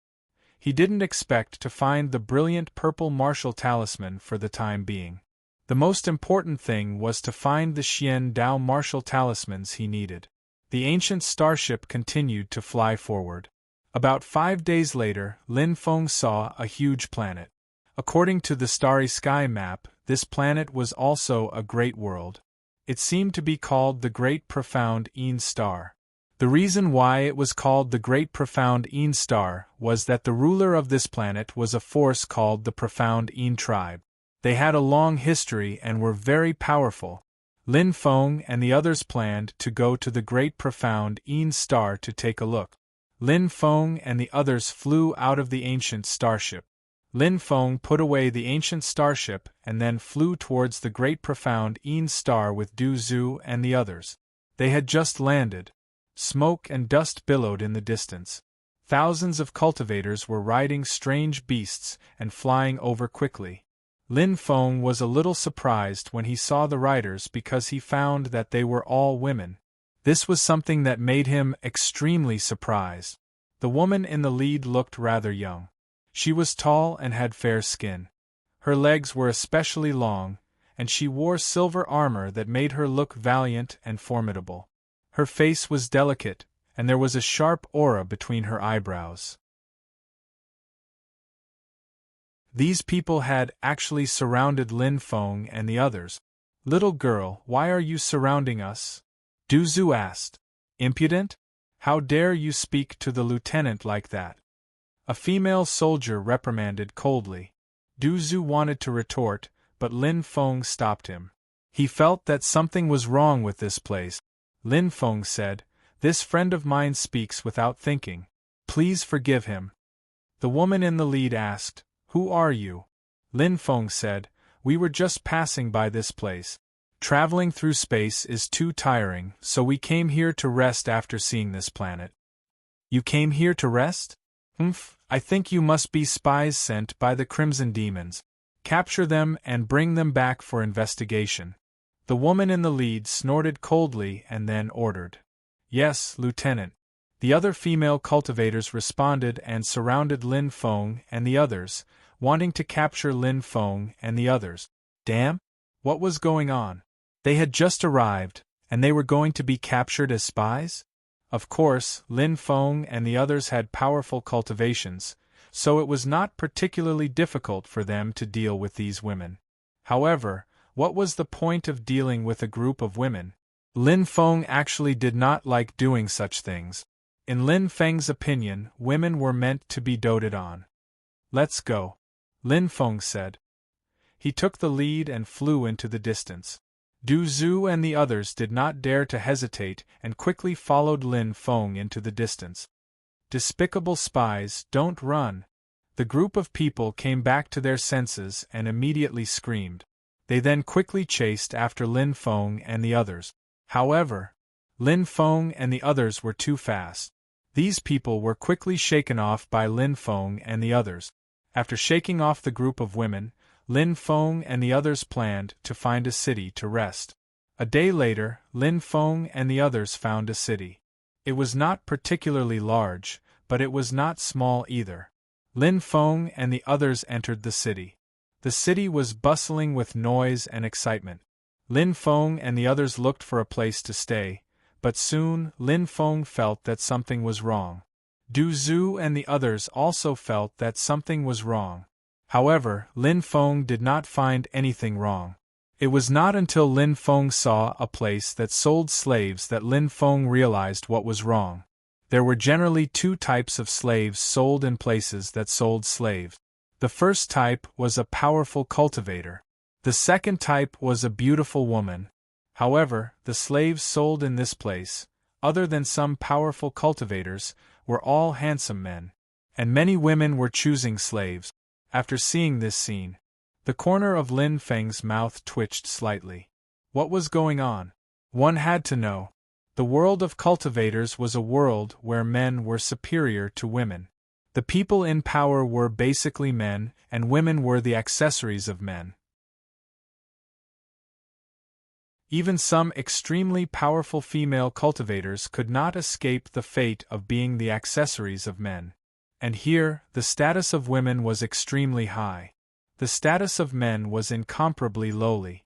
He didn't expect to find the brilliant purple martial talisman for the time being. The most important thing was to find the Xian Dao martial talismans he needed. The ancient starship continued to fly forward. About 5 days later, Lin Feng saw a huge planet. According to the starry sky map, this planet was also a great world. It seemed to be called the Great Profound Een Star. The reason why it was called the Great Profound Een Star was that the ruler of this planet was a force called the Profound Een Tribe. They had a long history and were very powerful. Lin Feng and the others planned to go to the Great Profound Een Star to take a look. Lin Feng and the others flew out of the ancient starship. Lin Feng put away the ancient starship and then flew towards the Great Profound Een Star with Du Zhu and the others. They had just landed. Smoke and dust billowed in the distance. Thousands of cultivators were riding strange beasts and flying over quickly. Lin Feng was a little surprised when he saw the riders because he found that they were all women. This was something that made him extremely surprised. The woman in the lead looked rather young. She was tall and had fair skin. Her legs were especially long, and she wore silver armor that made her look valiant and formidable. Her face was delicate, and there was a sharp aura between her eyebrows. These people had actually surrounded Lin Feng and the others. "Little girl, why are you surrounding us?" Du Zhu asked. "Impudent? How dare you speak to the lieutenant like that?" A female soldier reprimanded coldly. Du Zhu wanted to retort, but Lin Feng stopped him. He felt that something was wrong with this place. Lin Feng said, "This friend of mine speaks without thinking. Please forgive him." The woman in the lead asked, "Who are you?" Lin Feng said, "We were just passing by this place. Traveling through space is too tiring, so we came here to rest after seeing this planet." "You came here to rest? Humph, I think you must be spies sent by the Crimson Demons. Capture them and bring them back for investigation." The woman in the lead snorted coldly and then ordered, "Yes, Lieutenant." The other female cultivators responded and surrounded Lin Feng and the others, wanting to capture Lin Feng and the others. Damn! What was going on? They had just arrived, and they were going to be captured as spies? Of course, Lin Feng and the others had powerful cultivations, so it was not particularly difficult for them to deal with these women. However, what was the point of dealing with a group of women? Lin Feng actually did not like doing such things. In Lin Feng's opinion, women were meant to be doted on. "Let's go," Lin Feng said. He took the lead and flew into the distance. Du Zhu and the others did not dare to hesitate and quickly followed Lin Feng into the distance. "Despicable spies, don't run!" The group of people came back to their senses and immediately screamed. They then quickly chased after Lin Feng and the others. However, Lin Feng and the others were too fast. These people were quickly shaken off by Lin Feng and the others. After shaking off the group of women, Lin Feng and the others planned to find a city to rest. A day later, Lin Feng and the others found a city. It was not particularly large, but it was not small either. Lin Feng and the others entered the city. The city was bustling with noise and excitement. Lin Feng and the others looked for a place to stay, but soon Lin Feng felt that something was wrong. Du Zhu and the others also felt that something was wrong. However, Lin Feng did not find anything wrong. It was not until Lin Feng saw a place that sold slaves that Lin Feng realized what was wrong. There were generally two types of slaves sold in places that sold slaves. The first type was a powerful cultivator. The second type was a beautiful woman. However, the slaves sold in this place, other than some powerful cultivators, were all handsome men. And many women were choosing slaves. After seeing this scene, the corner of Lin Feng's mouth twitched slightly. What was going on? One had to know. The world of cultivators was a world where men were superior to women. The people in power were basically men, and women were the accessories of men. Even some extremely powerful female cultivators could not escape the fate of being the accessories of men. And here, the status of women was extremely high. The status of men was incomparably lowly.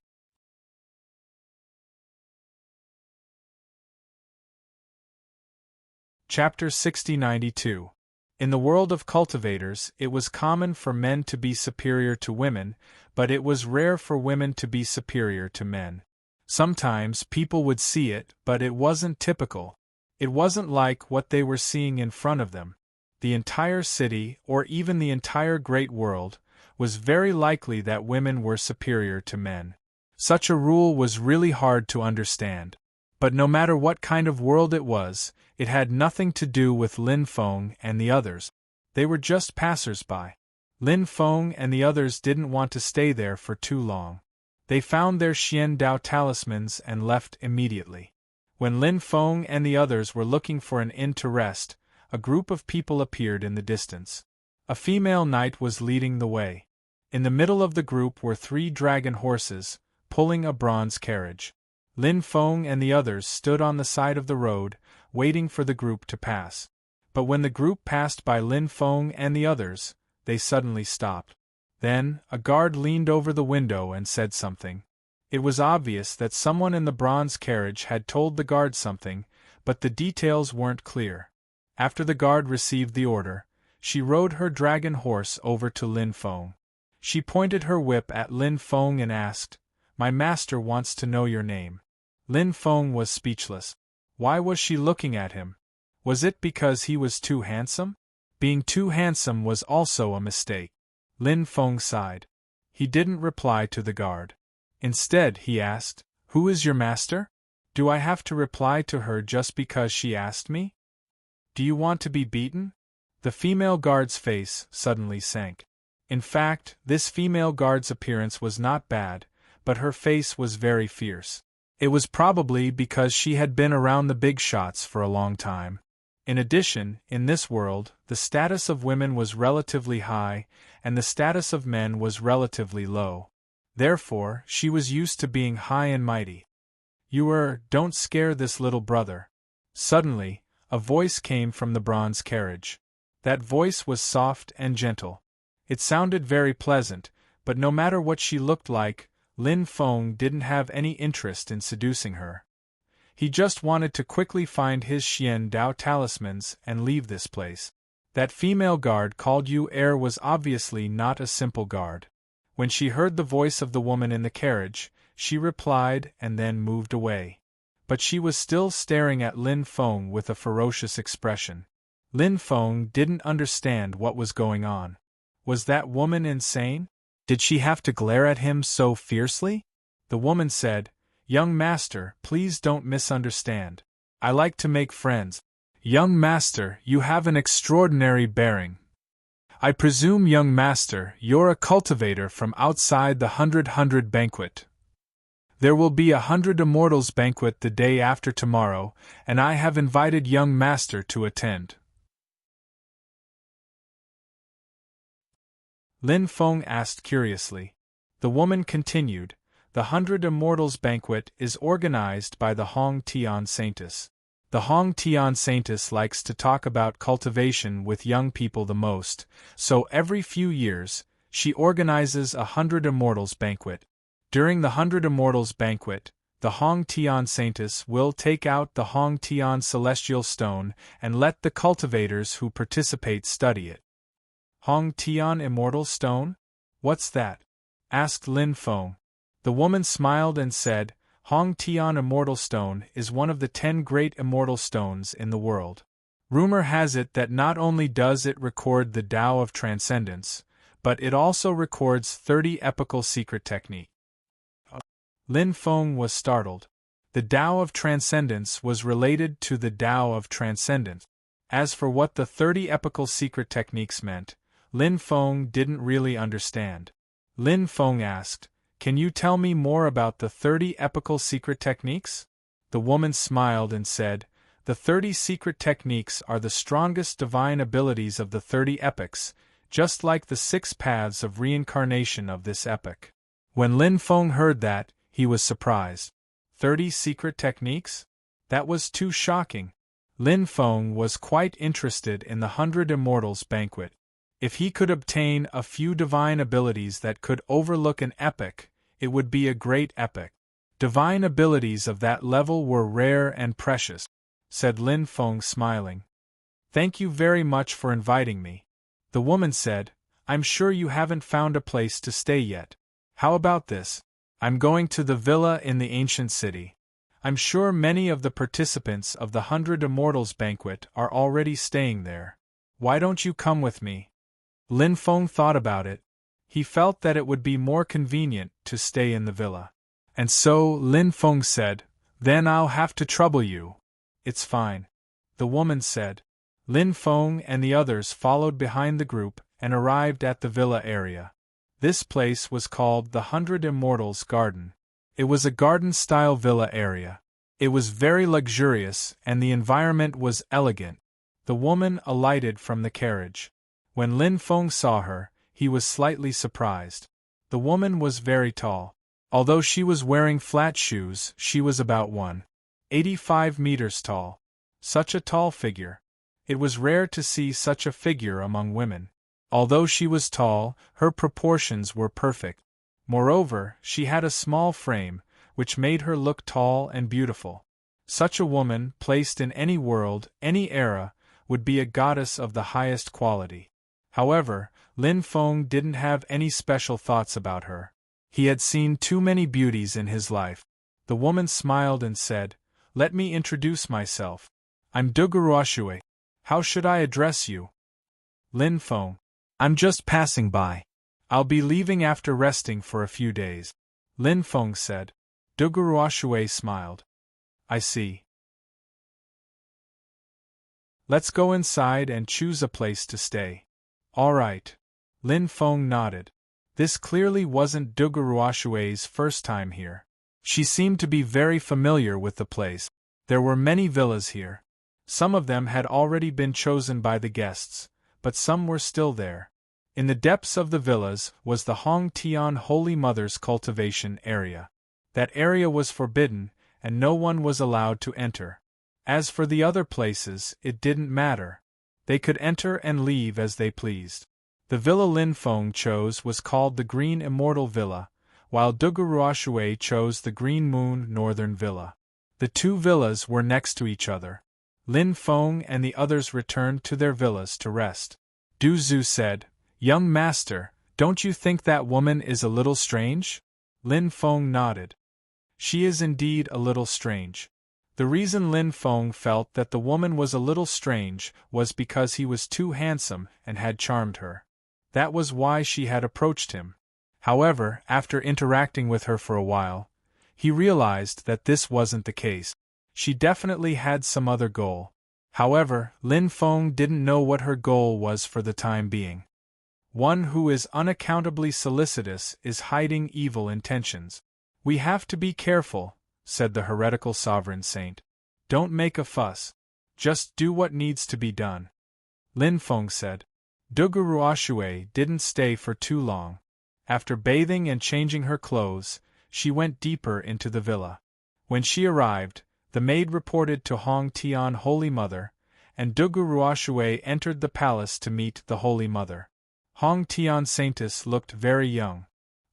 Chapter 6092. In the world of cultivators, it was common for men to be superior to women, but it was rare for women to be superior to men. Sometimes people would see it, but it wasn't typical. It wasn't like what they were seeing in front of them. The entire city, or even the entire great world, was very likely that women were superior to men. Such a rule was really hard to understand. But no matter what kind of world it was, it had nothing to do with Lin Feng and the others. They were just passers-by. Lin Feng and the others didn't want to stay there for too long. They found their Xian Dao talismans and left immediately. When Lin Feng and the others were looking for an inn to rest, a group of people appeared in the distance. A female knight was leading the way. In the middle of the group were 3 dragon horses, pulling a bronze carriage. Lin Feng and the others stood on the side of the road, waiting for the group to pass. But when the group passed by Lin Feng and the others, they suddenly stopped. Then, a guard leaned over the window and said something. It was obvious that someone in the bronze carriage had told the guard something, but the details weren't clear. After the guard received the order, she rode her dragon horse over to Lin Feng. She pointed her whip at Lin Feng and asked, "My master wants to know your name." Lin Feng was speechless. Why was she looking at him? Was it because he was too handsome? Being too handsome was also a mistake. Lin Feng sighed. He didn't reply to the guard. Instead, he asked, "Who is your master? Do I have to reply to her just because she asked me? Do you want to be beaten?" The female guard's face suddenly sank. In fact, this female guard's appearance was not bad, but her face was very fierce. It was probably because she had been around the big shots for a long time. In addition, in this world, the status of women was relatively high, and the status of men was relatively low. Therefore, she was used to being high and mighty. Don't scare this little brother." Suddenly, a voice came from the bronze carriage. That voice was soft and gentle. It sounded very pleasant, but no matter what she looked like, Lin Feng didn't have any interest in seducing her. He just wanted to quickly find his Xian Dao talismans and leave this place. That female guard called Yu Er was obviously not a simple guard. When she heard the voice of the woman in the carriage, she replied and then moved away. but she was still staring at Lin Feng with a ferocious expression. Lin Feng didn't understand what was going on. Was that woman insane? Did she have to glare at him so fiercely? The woman said, "Young master, please don't misunderstand. I like to make friends." "Young master, you have an extraordinary bearing. I presume, young master, you're a cultivator from outside the 100 banquet. There will be 100 Immortals banquet the day after tomorrow, and I have invited young master to attend." Lin Feng asked curiously. The woman continued, "The 100 Immortals banquet is organized by the Hong Tian Saintess. The Hong Tian Saintess likes to talk about cultivation with young people the most, so every few years, she organizes a 100 Immortals banquet. During the 100 Immortals banquet, the Hong Tian Saintess will take out the Hong Tian Celestial Stone and let the cultivators who participate study it." "Hong Tian Immortal Stone? What's that?" asked Lin Feng. The woman smiled and said, "Hong Tian Immortal Stone is one of the 10 great immortal stones in the world. Rumor has it that not only does it record the Tao of Transcendence, but it also records 30 epical secret techniques." Lin Feng was startled. The Tao of Transcendence was related to the Tao of Transcendence. As for what the 30 epical secret techniques meant, Lin Feng didn't really understand. Lin Feng asked, "Can you tell me more about the 30 epical secret techniques?" The woman smiled and said, "The 30 secret techniques are the strongest divine abilities of the 30 epochs, just like the 6 paths of reincarnation of this epoch." When Lin Feng heard that, he was surprised. 30 secret techniques? That was too shocking. Lin Feng was quite interested in the 100 Immortals banquet. If he could obtain a few divine abilities that could overlook an epoch, it would be a great epoch. Divine abilities of that level were rare and precious, said Lin Feng, smiling. "Thank you very much for inviting me." The woman said, "I'm sure you haven't found a place to stay yet. How about this? I'm going to the villa in the ancient city. I'm sure many of the participants of the 100 Immortals banquet are already staying there. Why don't you come with me?" Lin Feng thought about it. He felt that it would be more convenient to stay in the villa. And so Lin Feng said, "Then I'll have to trouble you." "It's fine," the woman said. Lin Feng and the others followed behind the group and arrived at the villa area. This place was called the 100 Immortals Garden. It was a garden-style villa area. It was very luxurious and the environment was elegant. The woman alighted from the carriage. When Lin Feng saw her, he was slightly surprised. The woman was very tall. Although she was wearing flat shoes, she was about 1.85 meters tall. Such a tall figure. It was rare to see such a figure among women. Although she was tall, her proportions were perfect. Moreover, she had a small frame, which made her look tall and beautiful. Such a woman, placed in any world, any era, would be a goddess of the highest quality. However, Lin Feng didn't have any special thoughts about her. He had seen too many beauties in his life. The woman smiled and said, "Let me introduce myself. I'm Duguruoxue. How should I address you?" Lin Feng. "I'm just passing by. I'll be leaving after resting for a few days," Lin Feng said. Duguruoxue smiled. "I see. Let's go inside and choose a place to stay." "All right." Lin Feng nodded. This clearly wasn't Duguruoxue's first time here. She seemed to be very familiar with the place. There were many villas here. Some of them had already been chosen by the guests, but some were still there. In the depths of the villas was the Hong Tian Holy Mother's cultivation area. That area was forbidden, and no one was allowed to enter. As for the other places, it didn't matter. They could enter and leave as they pleased. The villa Lin Feng chose was called the Green Immortal Villa, while Duguruoxue chose the Green Moon Northern Villa. The two villas were next to each other. Lin Feng and the others returned to their villas to rest. Du Zhu said, "Young master, don't you think that woman is a little strange?" Lin Feng nodded. "She is indeed a little strange. The reason Lin Feng felt that the woman was a little strange was because he was too handsome and had charmed her. That was why she had approached him. However, after interacting with her for a while, he realized that this wasn't the case. She definitely had some other goal. However, Lin Feng didn't know what her goal was for the time being. One who is unaccountably solicitous is hiding evil intentions. We have to be careful, said the heretical sovereign saint. Don't make a fuss. Just do what needs to be done. Lin Feng said. Duguruoxue didn't stay for too long. After bathing and changing her clothes, she went deeper into the villa. When she arrived, the maid reported to Hong Tian Holy Mother, and Duguruoxue entered the palace to meet the Holy Mother. Hong Tian Saintess looked very young.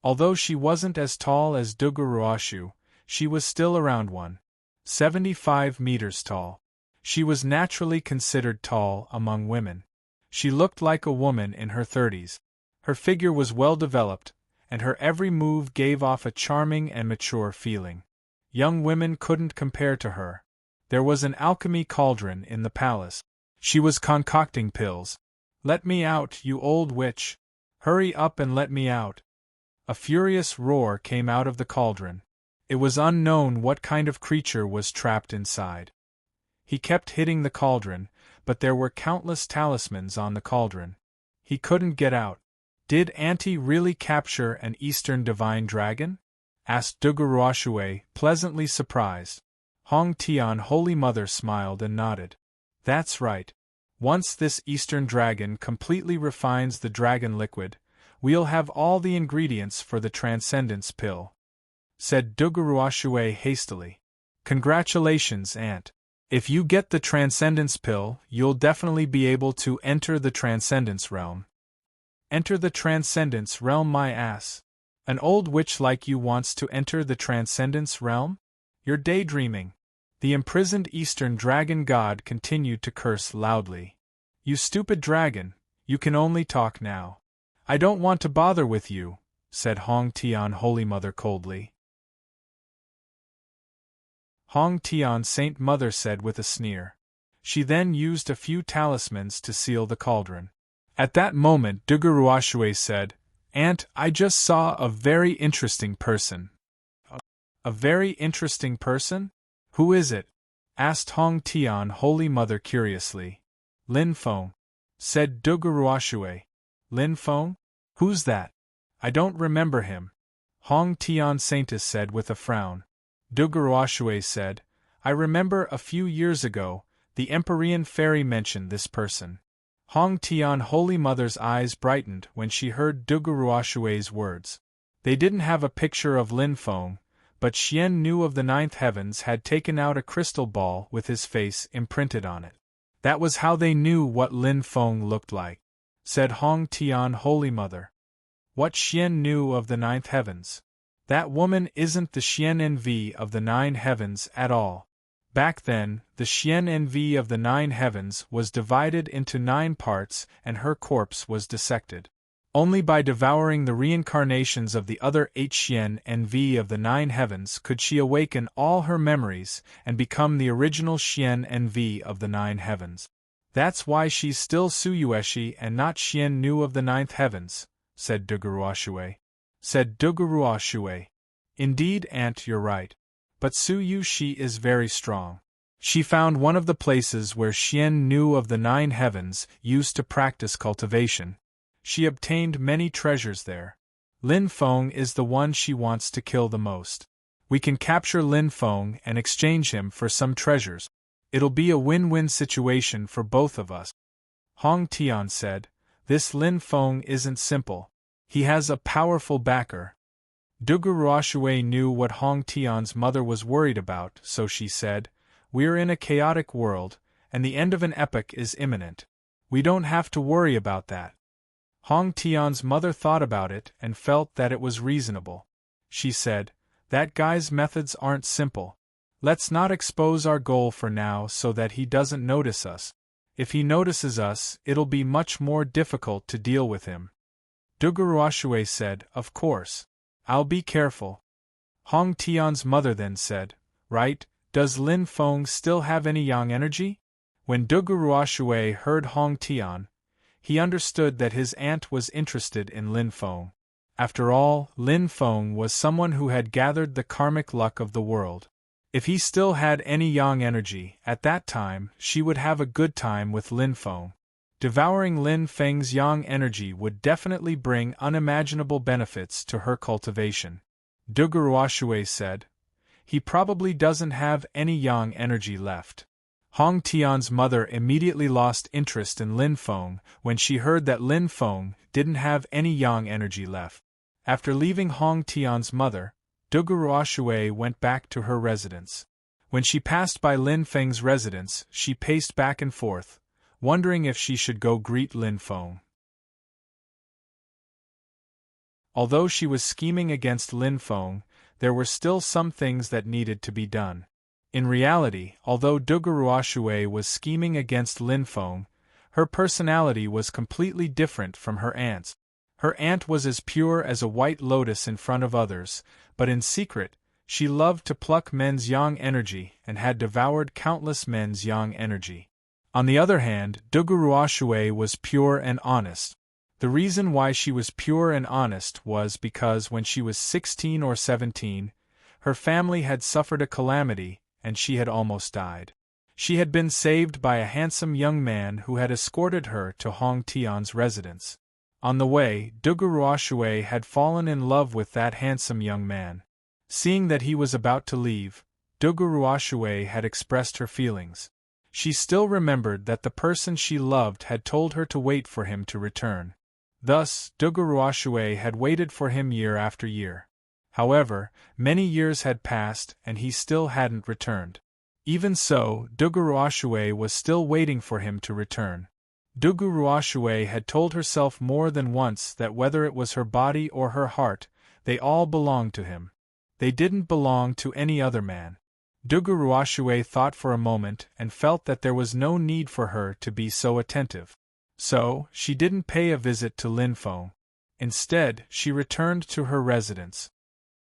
Although she wasn't as tall as Duguruoxu, she was still around 1.75 meters tall. She was naturally considered tall among women. She looked like a woman in her 30s. Her figure was well developed, and her every move gave off a charming and mature feeling. Young women couldn't compare to her. There was an alchemy cauldron in the palace. She was concocting pills. Let me out, you old witch! Hurry up and let me out! A furious roar came out of the cauldron. It was unknown what kind of creature was trapped inside. He kept hitting the cauldron, but there were countless talismans on the cauldron. He couldn't get out. Did Auntie really capture an Eastern divine dragon? Asked Duguruoxue, pleasantly surprised. Hong Tian Holy Mother smiled and nodded. That's right. Once this Eastern dragon completely refines the dragon liquid, we'll have all the ingredients for the Transcendence pill, said Duguruoxue hastily. Congratulations, Aunt. If you get the Transcendence pill, you'll definitely be able to enter the Transcendence realm. Enter the Transcendence realm, my ass. An old witch like you wants to enter the Transcendence realm? You're daydreaming. The imprisoned Eastern dragon god continued to curse loudly. You stupid dragon, you can only talk now. I don't want to bother with you, said Hong Tian Holy Mother coldly. Hong Tian Saint Mother said with a sneer. She then used a few talismans to seal the cauldron. At that moment Duguruoxue said, Aunt, I just saw a very interesting person. A very interesting person? Who is it? Asked Hong Tian Holy Mother curiously. Lin Feng, said Duguruoxue. Lin Feng? Who's that? I don't remember him. Hong Tian Saintess said with a frown. Duguruoxue said, I remember a few years ago, the Empyrean fairy mentioned this person. Hong Tian Holy Mother's eyes brightened when she heard Duguruoxue's words. They didn't have a picture of Lin Feng, but Xian Nu of the Ninth Heavens had taken out a crystal ball with his face imprinted on it. That was how they knew what Lin Feng looked like, said Hong Tian Holy Mother. What Xian Nu of the Ninth Heavens? That woman isn't the Xian Envy of the Nine Heavens at all. Back then, the Xian Envy of the Nine Heavens was divided into 9 parts and her corpse was dissected. Only by devouring the reincarnations of the other 8 Xian Envy of the Nine Heavens could she awaken all her memories and become the original Xian Envy of the Nine Heavens. That's why she's still Suyueshi and not Xian Nu of the Ninth Heavens, said Duguruoxue. Indeed, Aunt, you're right. But Suyu she is very strong. She found one of the places where Xian Nu of the Nine Heavens used to practice cultivation. She obtained many treasures there. Lin Feng is the one she wants to kill the most. We can capture Lin Feng and exchange him for some treasures. It'll be a win-win situation for both of us. Hong Tian said, This Lin Feng isn't simple. He has a powerful backer. Duguruoxue knew what Hong Tian's mother was worried about, so she said, We're in a chaotic world, and the end of an epoch is imminent. We don't have to worry about that. Hong Tian's mother thought about it and felt that it was reasonable. She said, That guy's methods aren't simple. Let's not expose our goal for now so that he doesn't notice us. If he notices us, it'll be much more difficult to deal with him. Duguruoxue said, Of course. I'll be careful. Hong Tian's mother then said, Right, Does Lin Feng still have any yang energy? When Dugu Ruoshui heard Hong Tian, he understood that his aunt was interested in Lin Feng. After all, Lin Feng was someone who had gathered the karmic luck of the world. If he still had any yang energy, at that time, she would have a good time with Lin Feng. Devouring Lin Feng's yang energy would definitely bring unimaginable benefits to her cultivation. Dugu Ruoshui said, "He probably doesn't have any yang energy left." Hong Tian's mother immediately lost interest in Lin Feng when she heard that Lin Feng didn't have any yang energy left. After leaving Hong Tian's mother, Dugu Ruoshui went back to her residence. When she passed by Lin Feng's residence, she paced back and forth, wondering if she should go greet Lin Feng. Although she was scheming against Lin Feng, there were still some things that needed to be done. In reality, although Dugu Ruoshui was scheming against Lin Feng, her personality was completely different from her aunt's. Her aunt was as pure as a white lotus in front of others, but in secret, she loved to pluck men's yang energy and had devoured countless men's yang energy. On the other hand, Dugu Ruoshui was pure and honest. The reason why she was pure and honest was because when she was 16 or 17, her family had suffered a calamity and she had almost died. She had been saved by a handsome young man who had escorted her to Hong Tian's residence. On the way, Dugu Ruoshui had fallen in love with that handsome young man. Seeing that he was about to leave, Dugu Ruoshui had expressed her feelings. She still remembered that the person she loved had told her to wait for him to return. Thus, Dugu Ruoshui had waited for him year after year. However, many years had passed and he still hadn't returned. Even so, Dugu Ruoshui was still waiting for him to return. Dugu Ruoshui had told herself more than once that whether it was her body or her heart, they all belonged to him. They didn't belong to any other man. Dugu Ruoshui thought for a moment and felt that there was no need for her to be so attentive. So, she didn't pay a visit to Lin Feng. Instead, she returned to her residence.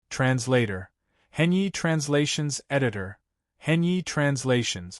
Translator, Henyi Translations Editor, Henyi Translations.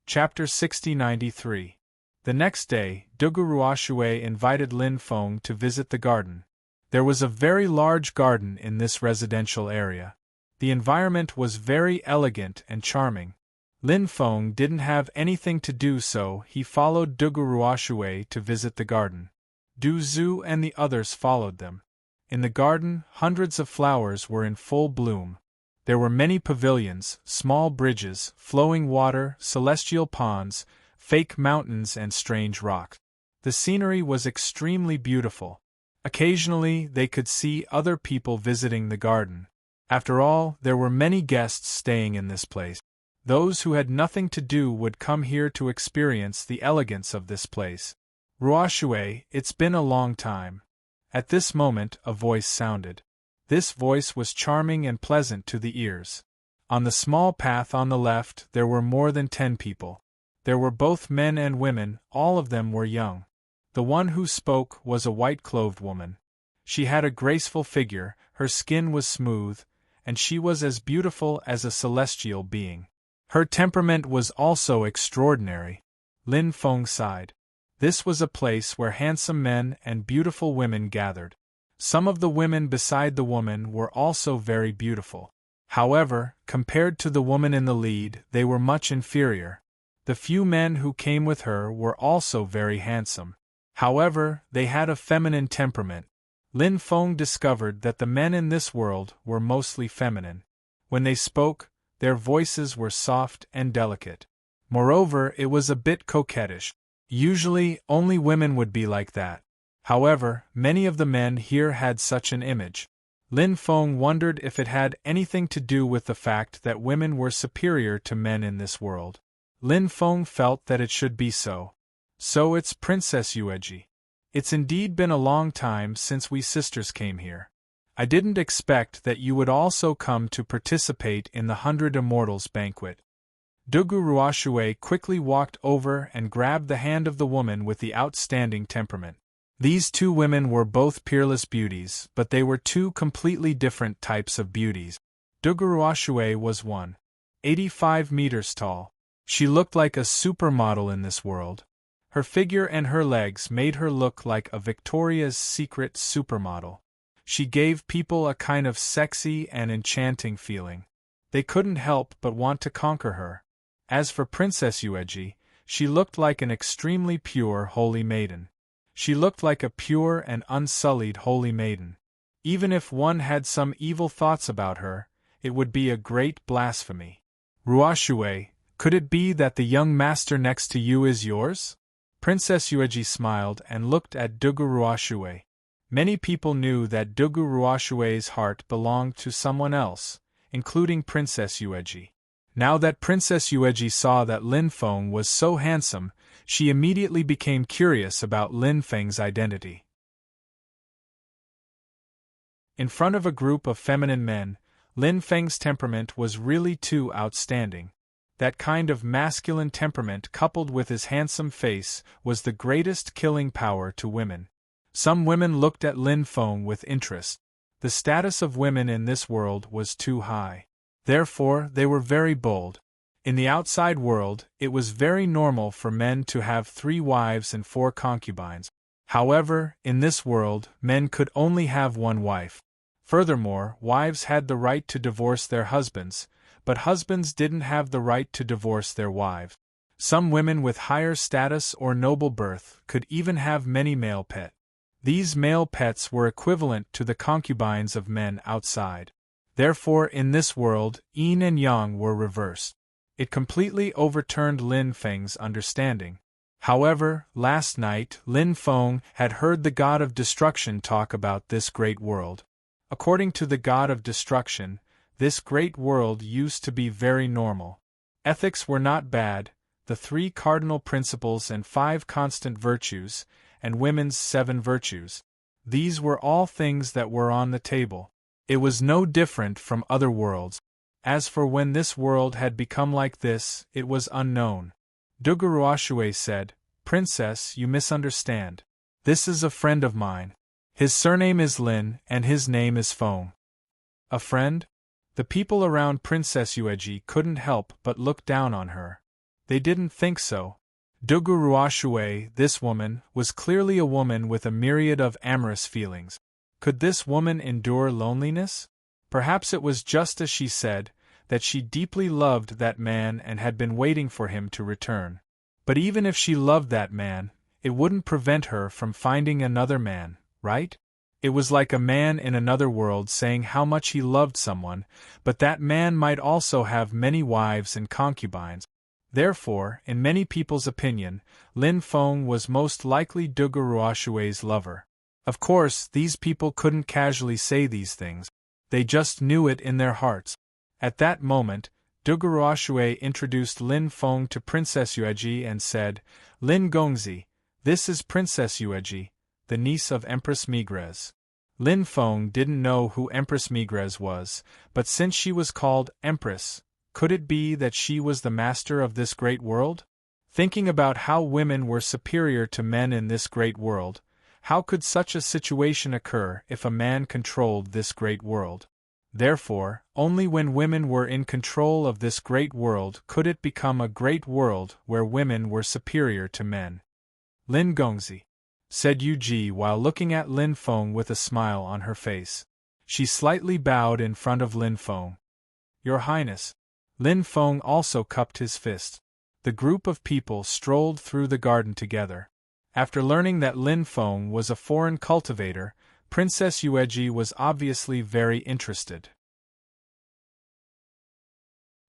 Chapter 6093. The next day, Dugu Ruoshui invited Lin Feng to visit the garden. There was a very large garden in this residential area. The environment was very elegant and charming. Lin Feng didn't have anything to do, so he followed Dugu Ruoshui to visit the garden. Du Zhu and the others followed them. In the garden, hundreds of flowers were in full bloom. There were many pavilions, small bridges, flowing water, celestial ponds, fake mountains and strange rocks. The scenery was extremely beautiful. Occasionally, they could see other people visiting the garden. After all, there were many guests staying in this place. Those who had nothing to do would come here to experience the elegance of this place. Ruoshui, it's been a long time. At this moment, a voice sounded. This voice was charming and pleasant to the ears. On the small path on the left, there were more than 10 people. There were both men and women, all of them were young. The one who spoke was a white-clothed woman. She had a graceful figure, her skin was smooth, and she was as beautiful as a celestial being. Her temperament was also extraordinary. Lin Feng sighed. This was a place where handsome men and beautiful women gathered. Some of the women beside the woman were also very beautiful. However, compared to the woman in the lead, they were much inferior. The few men who came with her were also very handsome. However, they had a feminine temperament. Lin Feng discovered that the men in this world were mostly feminine. When they spoke, their voices were soft and delicate. Moreover, it was a bit coquettish. Usually, only women would be like that. However, many of the men here had such an image. Lin Feng wondered if it had anything to do with the fact that women were superior to men in this world. Lin Feng felt that it should be so. So it's Princess Yueji. It's indeed been a long time since we sisters came here. I didn't expect that you would also come to participate in the 100 Immortals banquet. Dugu Ruoshui quickly walked over and grabbed the hand of the woman with the outstanding temperament. These two women were both peerless beauties, but they were two completely different types of beauties. Duguruashue was 185 meters tall. She looked like a supermodel in this world. Her figure and her legs made her look like a Victoria's Secret supermodel. She gave people a kind of sexy and enchanting feeling. They couldn't help but want to conquer her. As for Princess Yueji, she looked like an extremely pure holy maiden. She looked like a pure and unsullied holy maiden. Even if one had some evil thoughts about her, it would be a great blasphemy. Ruashue, could it be that the young master next to you is yours? Princess Yueji smiled and looked at Dugu Ruashue. Many people knew that Dugu Ruashue's heart belonged to someone else, including Princess Yueji. Now that Princess Yueji saw that Lin Feng was so handsome, she immediately became curious about Lin Feng's identity. In front of a group of feminine men, Lin Feng's temperament was really too outstanding. That kind of masculine temperament coupled with his handsome face was the greatest killing power to women. Some women looked at Lin Feng with interest. The status of women in this world was too high. Therefore, they were very bold. In the outside world, it was very normal for men to have 3 wives and 4 concubines. However, in this world, men could only have 1 wife. Furthermore, wives had the right to divorce their husbands, but husbands didn't have the right to divorce their wives. Some women with higher status or noble birth could even have many male pets. These male pets were equivalent to the concubines of men outside. Therefore, in this world, yin and yang were reversed. It completely overturned Lin Feng's understanding. However, last night, Lin Feng had heard the god of destruction talk about this great world. According to the god of destruction, this great world used to be very normal. Ethics were not bad, the 3 cardinal principles and 5 constant virtues, and women's 7 virtues. These were all things that were on the table. It was no different from other worlds. As for when this world had become like this, it was unknown. Duguruashue said, "Princess, you misunderstand. This is a friend of mine. His surname is Lin, and his name is Feng." A friend? The people around Princess Yueji couldn't help but look down on her. They didn't think so. Dugu Ruashue, this woman, was clearly a woman with a myriad of amorous feelings. Could this woman endure loneliness? Perhaps it was just as she said, that she deeply loved that man and had been waiting for him to return. But even if she loved that man, it wouldn't prevent her from finding another man, right? It was like a man in another world saying how much he loved someone, but that man might also have many wives and concubines. Therefore, in many people's opinion, Lin Feng was most likely Dugu Ruashue's lover. Of course, these people couldn't casually say these things. They just knew it in their hearts. At that moment, Dugu Ruashue introduced Lin Feng to Princess Yueji and said, "Lin Gongzi, this is Princess Yueji, the niece of Empress Migrez." Lin Feng didn't know who Empress Migrez was, but since she was called Empress, could it be that she was the master of this great world? Thinking about how women were superior to men in this great world, how could such a situation occur if a man controlled this great world? Therefore, only when women were in control of this great world could it become a great world where women were superior to men. "Lin Gongzi," said Yuji while looking at Lin Feng with a smile on her face. She slightly bowed in front of Lin Feng. "Your Highness." Lin Feng also cupped his fist. The group of people strolled through the garden together. After learning that Lin Feng was a foreign cultivator, Princess Yueji was obviously very interested.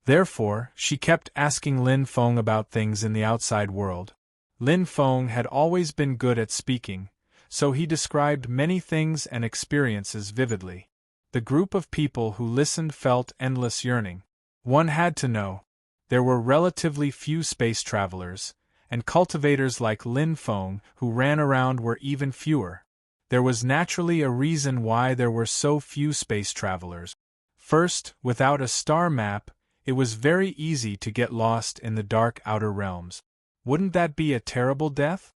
Therefore, she kept asking Lin Feng about things in the outside world. Lin Feng had always been good at speaking, so he described many things and experiences vividly. The group of people who listened felt endless yearning. One had to know. There were relatively few space travelers, and cultivators like Lin Feng who ran around were even fewer. There was naturally a reason why there were so few space travelers. First, without a star map, it was very easy to get lost in the dark outer realms. Wouldn't that be a terrible death?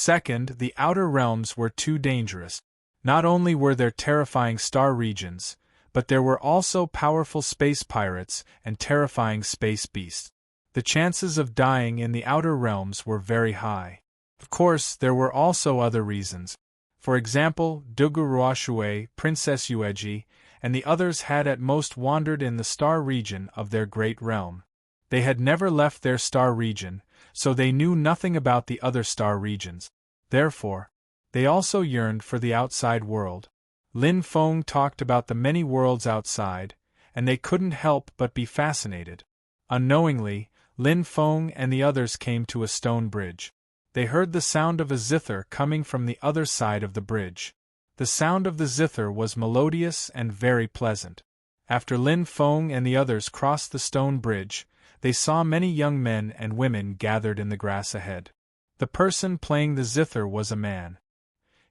Second, the outer realms were too dangerous. Not only were there terrifying star regions, but there were also powerful space pirates and terrifying space beasts. The chances of dying in the outer realms were very high. Of course, there were also other reasons. For example, Dugu Ruoxue, Princess Yueji, and the others had at most wandered in the star region of their great realm. They had never left their star region, so they knew nothing about the other star regions. Therefore, they also yearned for the outside world. Lin Feng talked about the many worlds outside, and they couldn't help but be fascinated. Unknowingly, Lin Feng and the others came to a stone bridge. They heard the sound of a zither coming from the other side of the bridge. The sound of the zither was melodious and very pleasant. After Lin Feng and the others crossed the stone bridge, they saw many young men and women gathered in the grass ahead. The person playing the zither was a man.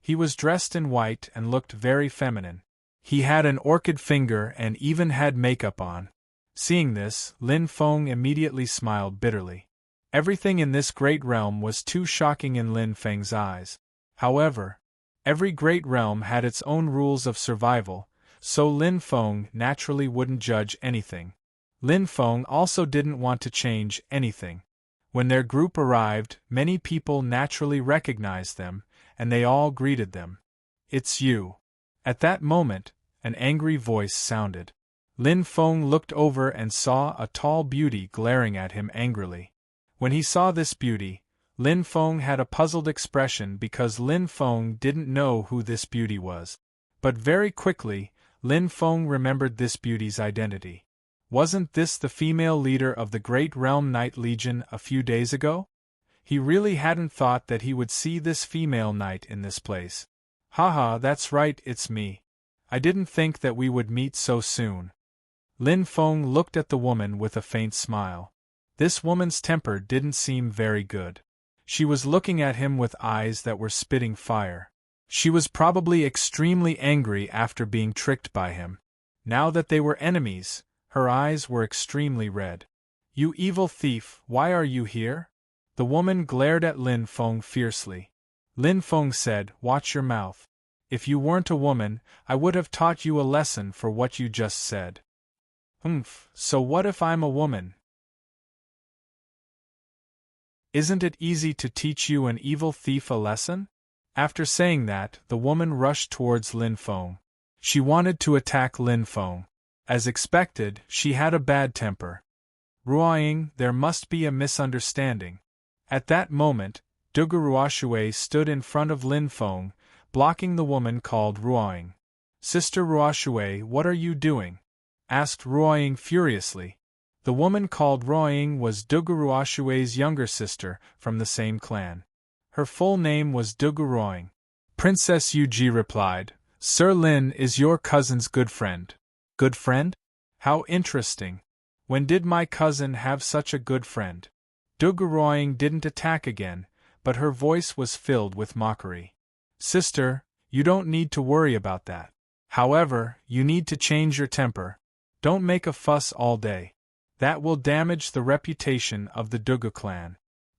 He was dressed in white and looked very feminine. He had an orchid finger and even had makeup on. Seeing this, Lin Feng immediately smiled bitterly. Everything in this great realm was too shocking in Lin Feng's eyes. However, every great realm had its own rules of survival, so Lin Feng naturally wouldn't judge anything. Lin Feng also didn't want to change anything. When their group arrived, many people naturally recognized them, and they all greeted them. "It's you." At that moment, an angry voice sounded. Lin Feng looked over and saw a tall beauty glaring at him angrily. When he saw this beauty, Lin Feng had a puzzled expression because Lin Feng didn't know who this beauty was. But very quickly, Lin Feng remembered this beauty's identity. Wasn't this the female leader of the Great Realm Knight Legion a few days ago? He really hadn't thought that he would see this female knight in this place. Haha, that's right, it's me. I didn't think that we would meet so soon. Lin Feng looked at the woman with a faint smile. This woman's temper didn't seem very good. She was looking at him with eyes that were spitting fire. She was probably extremely angry after being tricked by him. Now that they were enemies, her eyes were extremely red. "You evil thief, why are you here?" The woman glared at Lin Feng fiercely. Lin Feng said, "Watch your mouth. If you weren't a woman, I would have taught you a lesson for what you just said." So what if I'm a woman? Isn't it easy to teach you an evil thief a lesson? After saying that, the woman rushed towards Lin Feng. She wanted to attack Lin Feng. As expected, she had a bad temper. "Ruoying, there must be a misunderstanding." At that moment, Dugu Ruoxue stood in front of Lin Feng, blocking the woman called Ruoying. "Sister Ruoxue, what are you doing?" asked Ruoying furiously. The woman called Ruoying was Dugu Ruoxue's younger sister from the same clan. Her full name was Dugu Ruoying. Princess Yuji replied, "Sir Lin is your cousin's good friend." "Good friend? How interesting. When did my cousin have such a good friend?" Dugu Ruoying didn't attack again, but her voice was filled with mockery. "Sister, you don't need to worry about that. However, you need to change your temper. Don't make a fuss all day. That will damage the reputation of the Dugu clan."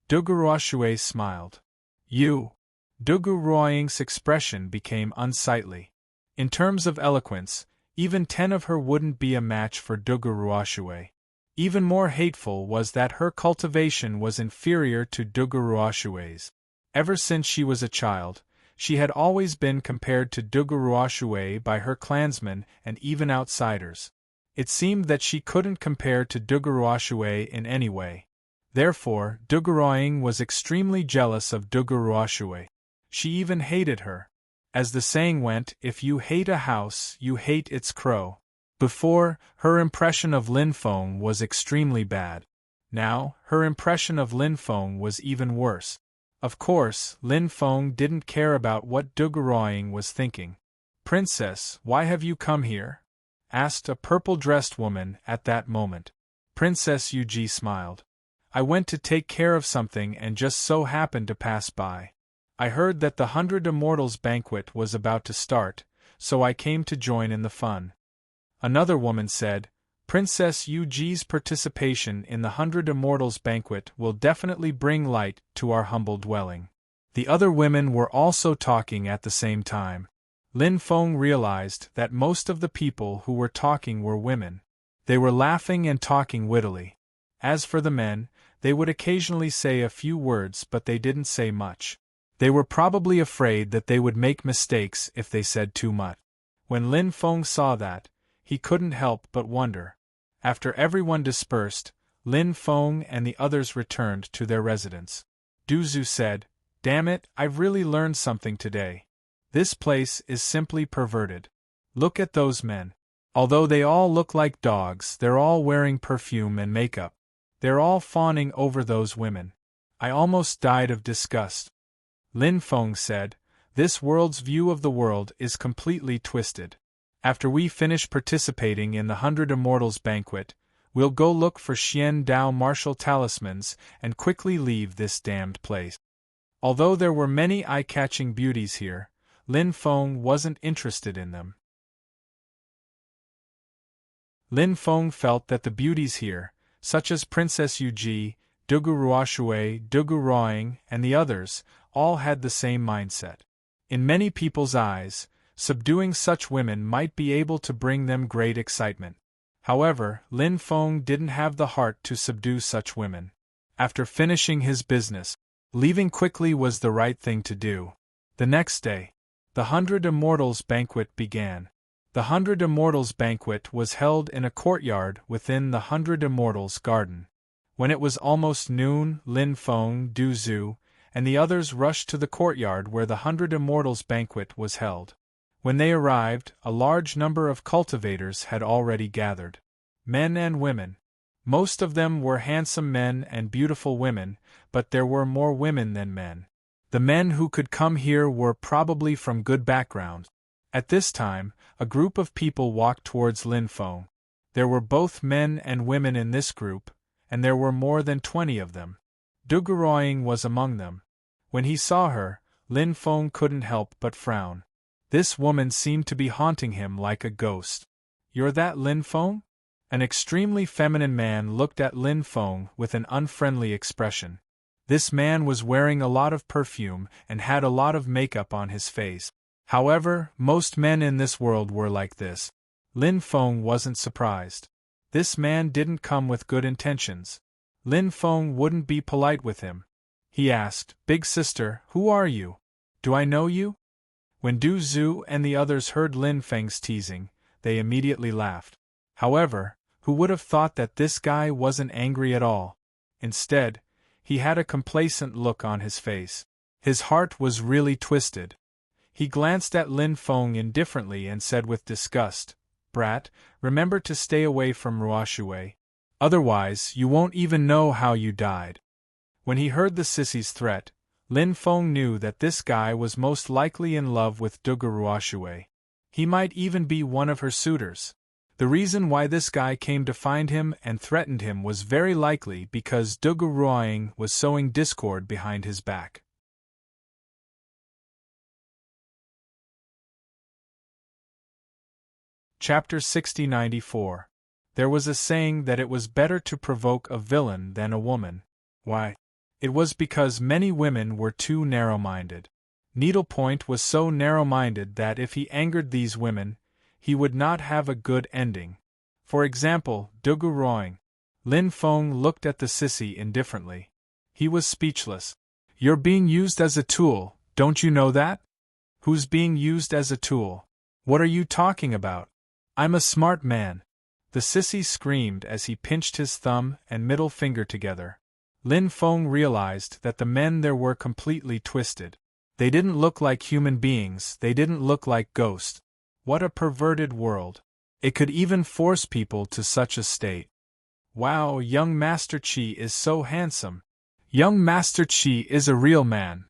Dugu Ruoxue smiled. "You." Dugu Ruoying's expression became unsightly. In terms of eloquence, even 10 of her wouldn't be a match for Dugu Ruoxue. Even more hateful was that her cultivation was inferior to Dugu Ruoxue's. Ever since she was a child, she had always been compared to Dugu Ruoxue by her clansmen and even outsiders. It seemed that she couldn't compare to Dugu Ruoxue in any way. Therefore, Dugu Ruoying was extremely jealous of Dugu Ruoxue. She even hated her. As the saying went, if you hate a house, you hate its crow. Before, her impression of Lin Feng was extremely bad. Now, her impression of Lin Feng was even worse. Of course, Lin Feng didn't care about what Dugu Ruoying was thinking. "Princess, why have you come here?" asked a purple-dressed woman at that moment. Princess Yuji smiled. "I went to take care of something and just so happened to pass by. I heard that the 100 Immortals banquet was about to start, so I came to join in the fun." Another woman said, "Princess Yuji's participation in the 100 Immortals banquet will definitely bring light to our humble dwelling. The other women were also talking at the same time. Lin Feng realized that most of the people who were talking were women. They were laughing and talking wittily. As for the men, they would occasionally say a few words, but they didn't say much. They were probably afraid that they would make mistakes if they said too much. When Lin Feng saw that, he couldn't help but wonder. After everyone dispersed, Lin Feng and the others returned to their residence. Du Zhu said, "Damn it, I've really learned something today. This place is simply perverted. Look at those men. Although they all look like dogs, they're all wearing perfume and makeup. They're all fawning over those women. I almost died of disgust." Lin Feng said, "This world's view of the world is completely twisted. After we finish participating in the 100 Immortals banquet, we'll go look for Xian Dao martial talismans and quickly leave this damned place." Although there were many eye-catching beauties here, Lin Feng wasn't interested in them. Lin Feng felt that the beauties here, such as Princess Yuji, Dugu Ruoshui, Dugu Ruoying, and the others, all had the same mindset. In many people's eyes, subduing such women might be able to bring them great excitement. However, Lin Feng didn't have the heart to subdue such women. After finishing his business, leaving quickly was the right thing to do. The next day, the 100 Immortals banquet began. The 100 Immortals banquet was held in a courtyard within the 100 Immortals garden. When it was almost noon, Lin Feng, Du Zhu, and the others rushed to the courtyard where the 100 Immortals banquet was held. When they arrived, a large number of cultivators had already gathered. Men and women. Most of them were handsome men and beautiful women, but there were more women than men. The men who could come here were probably from good backgrounds. At this time, a group of people walked towards Lin Feng. There were both men and women in this group, and there were more than 20 of them. Dugu Ruoying was among them. When he saw her, Lin Feng couldn't help but frown. This woman seemed to be haunting him like a ghost. "You're that Lin Feng?" An extremely feminine man looked at Lin Feng with an unfriendly expression. This man was wearing a lot of perfume and had a lot of makeup on his face. However, most men in this world were like this. Lin Feng wasn't surprised. This man didn't come with good intentions. Lin Feng wouldn't be polite with him. He asked, "Big sister, who are you? Do I know you?" When Du Zhu and the others heard Lin Feng's teasing, they immediately laughed. However, who would have thought that this guy wasn't angry at all? Instead, he had a complacent look on his face. His heart was really twisted. He glanced at Lin Feng indifferently and said with disgust, "Brat, remember to stay away from Ruoshui. Otherwise, you won't even know how you died." When he heard the sissy's threat, Lin Feng knew that this guy was most likely in love with Dugu Ruoshui. He might even be one of her suitors. The reason why this guy came to find him and threatened him was very likely because Dugu Ruoying was sowing discord behind his back. Chapter 6094. There was a saying that it was better to provoke a villain than a woman. Why? It was because many women were too narrow-minded. Needlepoint was so narrow-minded that if he angered these women, he would not have a good ending. For example, Dugu Ruoying. Lin Feng looked at the sissy indifferently. He was speechless. "You're being used as a tool, don't you know that?" "Who's being used as a tool? What are you talking about? I'm a smart man." The sissy screamed as he pinched his thumb and middle finger together. Lin Feng realized that the men there were completely twisted. They didn't look like human beings, they didn't look like ghosts. What a perverted world. It could even force people to such a state. "Wow, young Master Qi is so handsome. Young Master Qi is a real man.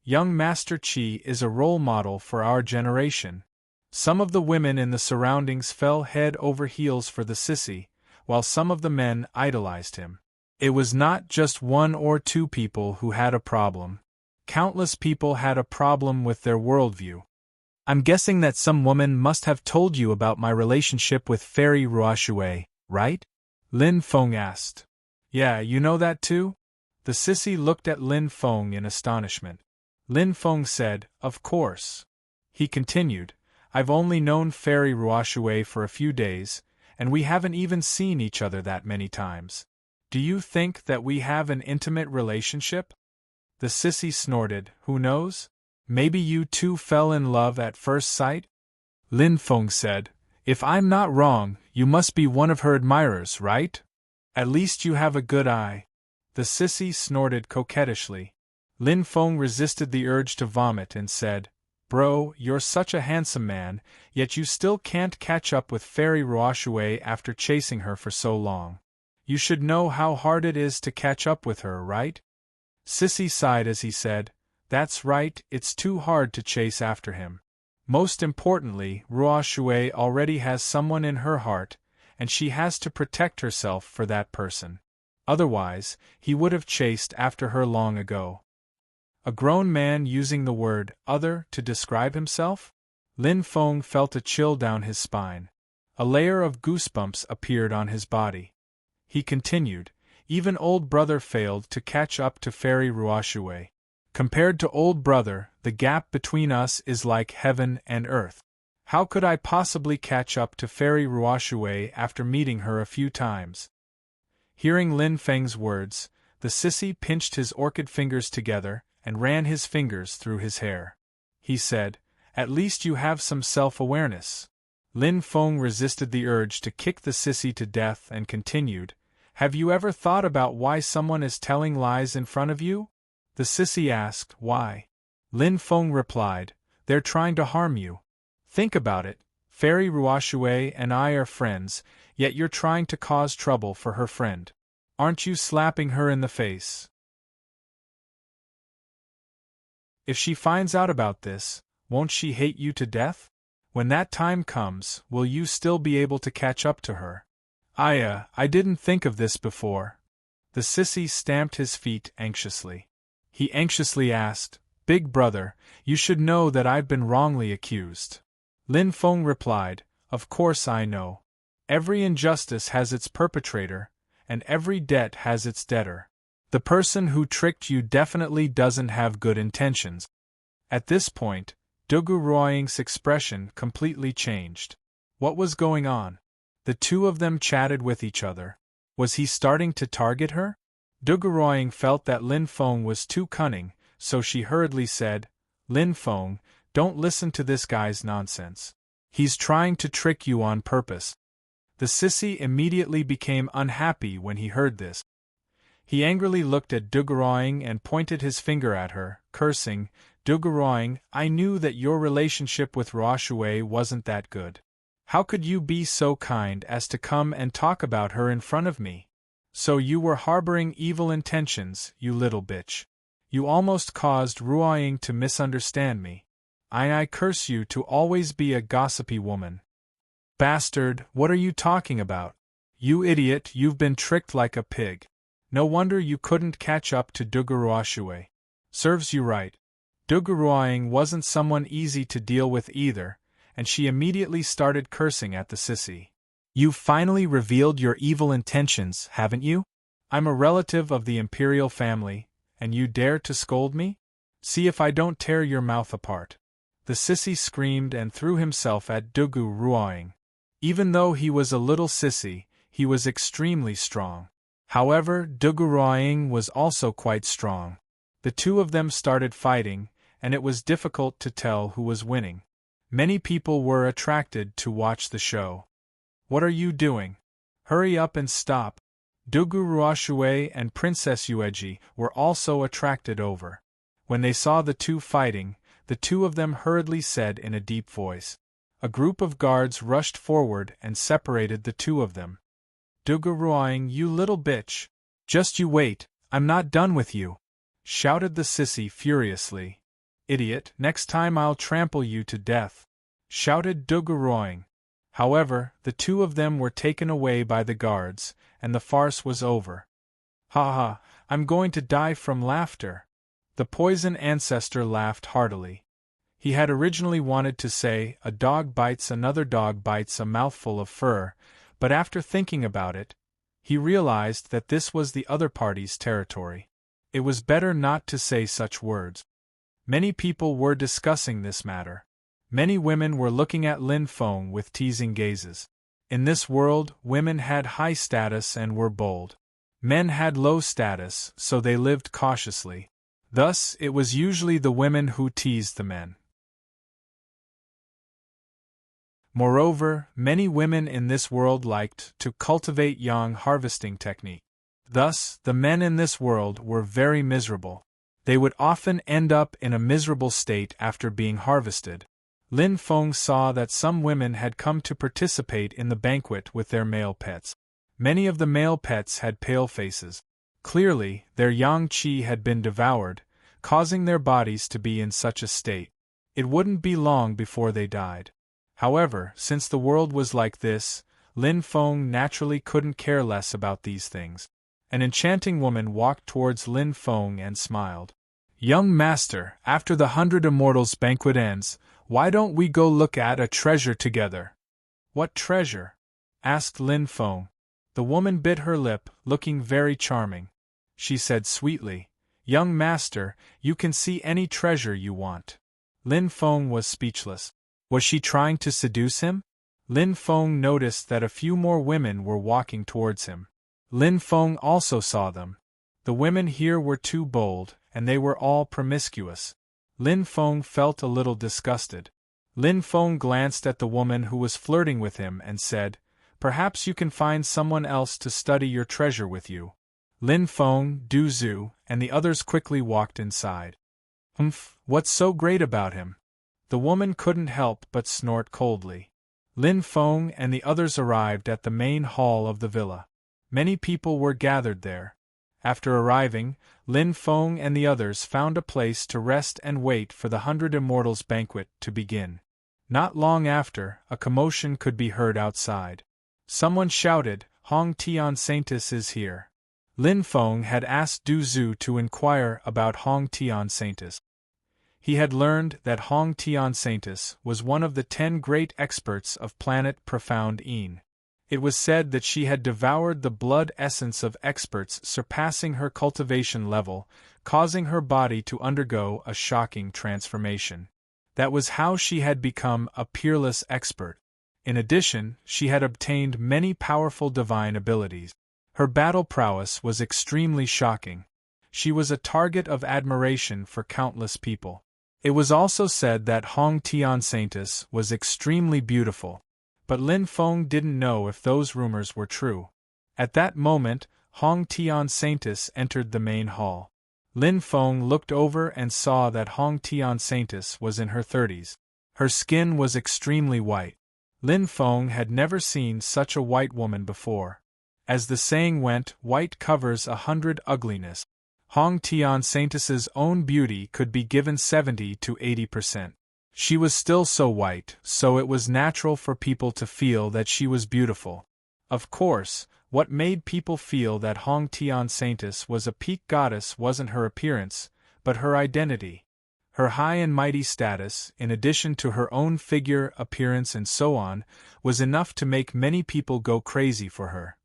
Young Master Qi is a role model for our generation." Some of the women in the surroundings fell head over heels for the sissy, while some of the men idolized him. It was not just one or two people who had a problem. Countless people had a problem with their worldview. "I'm guessing that some woman must have told you about my relationship with Fairy Ruoshui, right?" Lin Feng asked. "Yeah, you know that too?" The sissy looked at Lin Feng in astonishment. Lin Feng said, "Of course." He continued, "I've only known Fairy Ruoshui for a few days, and we haven't even seen each other that many times. Do you think that we have an intimate relationship?" The sissy snorted, "Who knows? Maybe you two fell in love at first sight?" Lin Feng said, "If I'm not wrong, you must be one of her admirers, right? At least you have a good eye." The sissy snorted coquettishly. Lin Feng resisted the urge to vomit and said, "Bro, you're such a handsome man, yet you still can't catch up with Fairy Ruoshui after chasing her for so long. You should know how hard it is to catch up with her, right?" Sissy sighed as he said, "That's right, it's too hard to chase after him. Most importantly, Ruoshui already has someone in her heart, and she has to protect herself for that person. Otherwise, he would have chased after her long ago." A grown man using the word "other" to describe himself? Lin Feng felt a chill down his spine. A layer of goosebumps appeared on his body. He continued, "Even old brother failed to catch up to Fairy Ruoshui. Compared to old brother, the gap between us is like heaven and earth. How could I possibly catch up to Fairy Ruoshui after meeting her a few times?" Hearing Lin Feng's words, the sissy pinched his orchid fingers together and ran his fingers through his hair. He said, "At least you have some self-awareness." Lin Feng resisted the urge to kick the sissy to death and continued, "Have you ever thought about why someone is telling lies in front of you?" The sissy asked, "Why?" Lin Feng replied, "They're trying to harm you. Think about it, Fairy Ruoshui and I are friends, yet you're trying to cause trouble for her friend. Aren't you slapping her in the face? If she finds out about this, won't she hate you to death? When that time comes, will you still be able to catch up to her?" I didn't think of this before." The sissy stamped his feet anxiously. He anxiously asked, "Big brother, you should know that I've been wrongly accused." Lin Feng replied, "Of course I know. Every injustice has its perpetrator, and every debt has its debtor. The person who tricked you definitely doesn't have good intentions." At this point, Dugu Ruoying's expression completely changed. What was going on? The two of them chatted with each other. Was he starting to target her? Dugu Ruoying felt that Lin Feng was too cunning, so she hurriedly said, "Lin Feng, don't listen to this guy's nonsense. He's trying to trick you on purpose." The sissy immediately became unhappy when he heard this. He angrily looked at Duguroying and pointed his finger at her, cursing, "Duguroying, I knew that your relationship with Ruoshui wasn't that good. How could you be so kind as to come and talk about her in front of me? So you were harboring evil intentions, you little bitch. You almost caused Ruoying to misunderstand me. I curse you to always be a gossipy woman." "Bastard, what are you talking about? You idiot, you've been tricked like a pig. No wonder you couldn't catch up to Duguruoshui. Serves you right." Duguruoying wasn't someone easy to deal with either, and she immediately started cursing at the sissy. "You've finally revealed your evil intentions, haven't you? I'm a relative of the imperial family, and you dare to scold me? See if I don't tear your mouth apart." The sissy screamed and threw himself at Dugu Ruoying. Even though he was a little sissy, he was extremely strong. However, Dugu Ruoying was also quite strong. The two of them started fighting, and it was difficult to tell who was winning. Many people were attracted to watch the show. "What are you doing? Hurry up and stop." Dugu Ruoshui and Princess Yueji were also attracted over. When they saw the two fighting, the two of them hurriedly said in a deep voice. A group of guards rushed forward and separated the two of them. "Dugu Ruoying, you little bitch! Just you wait, I'm not done with you!" shouted the sissy furiously. "Idiot, next time I'll trample you to death!" shouted Dugu Ruoying. However, the two of them were taken away by the guards, and the farce was over. "Ha ha, I'm going to die from laughter." The poison ancestor laughed heartily. He had originally wanted to say, "A dog bites another dog bites a mouthful of fur," but after thinking about it, he realized that this was the other party's territory. It was better not to say such words. Many people were discussing this matter. Many women were looking at Lin Feng with teasing gazes. In this world, women had high status and were bold. Men had low status, so they lived cautiously. Thus, it was usually the women who teased the men. Moreover, many women in this world liked to cultivate yang harvesting technique. Thus, the men in this world were very miserable. They would often end up in a miserable state after being harvested. Lin Feng saw that some women had come to participate in the banquet with their male pets. Many of the male pets had pale faces. Clearly, their yang qi had been devoured, causing their bodies to be in such a state. It wouldn't be long before they died. However, since the world was like this, Lin Feng naturally couldn't care less about these things. An enchanting woman walked towards Lin Feng and smiled. "Young master, after the 100 Immortals banquet ends, why don't we go look at a treasure together?" "What treasure?" asked Lin Feng. The woman bit her lip, looking very charming. She said sweetly, "Young master, you can see any treasure you want." Lin Feng was speechless. Was she trying to seduce him? Lin Feng noticed that a few more women were walking towards him. Lin Feng also saw them. The women here were too bold, and they were all promiscuous. Lin Feng felt a little disgusted. Lin Feng glanced at the woman who was flirting with him and said, "Perhaps you can find someone else to study your treasure with you." Lin Feng, Du Zhu, and the others quickly walked inside. What's so great about him?" The woman couldn't help but snort coldly. Lin Feng and the others arrived at the main hall of the villa. Many people were gathered there. After arriving, Lin Feng and the others found a place to rest and wait for the 100 Immortals banquet to begin. Not long after, a commotion could be heard outside. Someone shouted, "Hong Tian Saintis is here." Lin Feng had asked Du Zhu to inquire about Hong Tian Saintis. He had learned that Hong Tian Saintis was one of the 10 great experts of planet Profound Een. It was said that she had devoured the blood essence of experts surpassing her cultivation level, causing her body to undergo a shocking transformation. That was how she had become a peerless expert. In addition, she had obtained many powerful divine abilities. Her battle prowess was extremely shocking. She was a target of admiration for countless people. It was also said that Hong Tian Saintis was extremely beautiful. But Lin Feng didn't know if those rumors were true. At that moment, Hong Tian Saintis entered the main hall. Lin Feng looked over and saw that Hong Tian Saintis was in her 30s. Her skin was extremely white. Lin Feng had never seen such a white woman before. As the saying went, white covers 100 ugliness. Hong Tian Saintis's own beauty could be given 70 to 80%. She was still so white, so it was natural for people to feel that she was beautiful. Of course, what made people feel that Hong Tian Saintis was a peak goddess wasn't her appearance, but her identity. Her high and mighty status, in addition to her own figure, appearance and so on, was enough to make many people go crazy for her.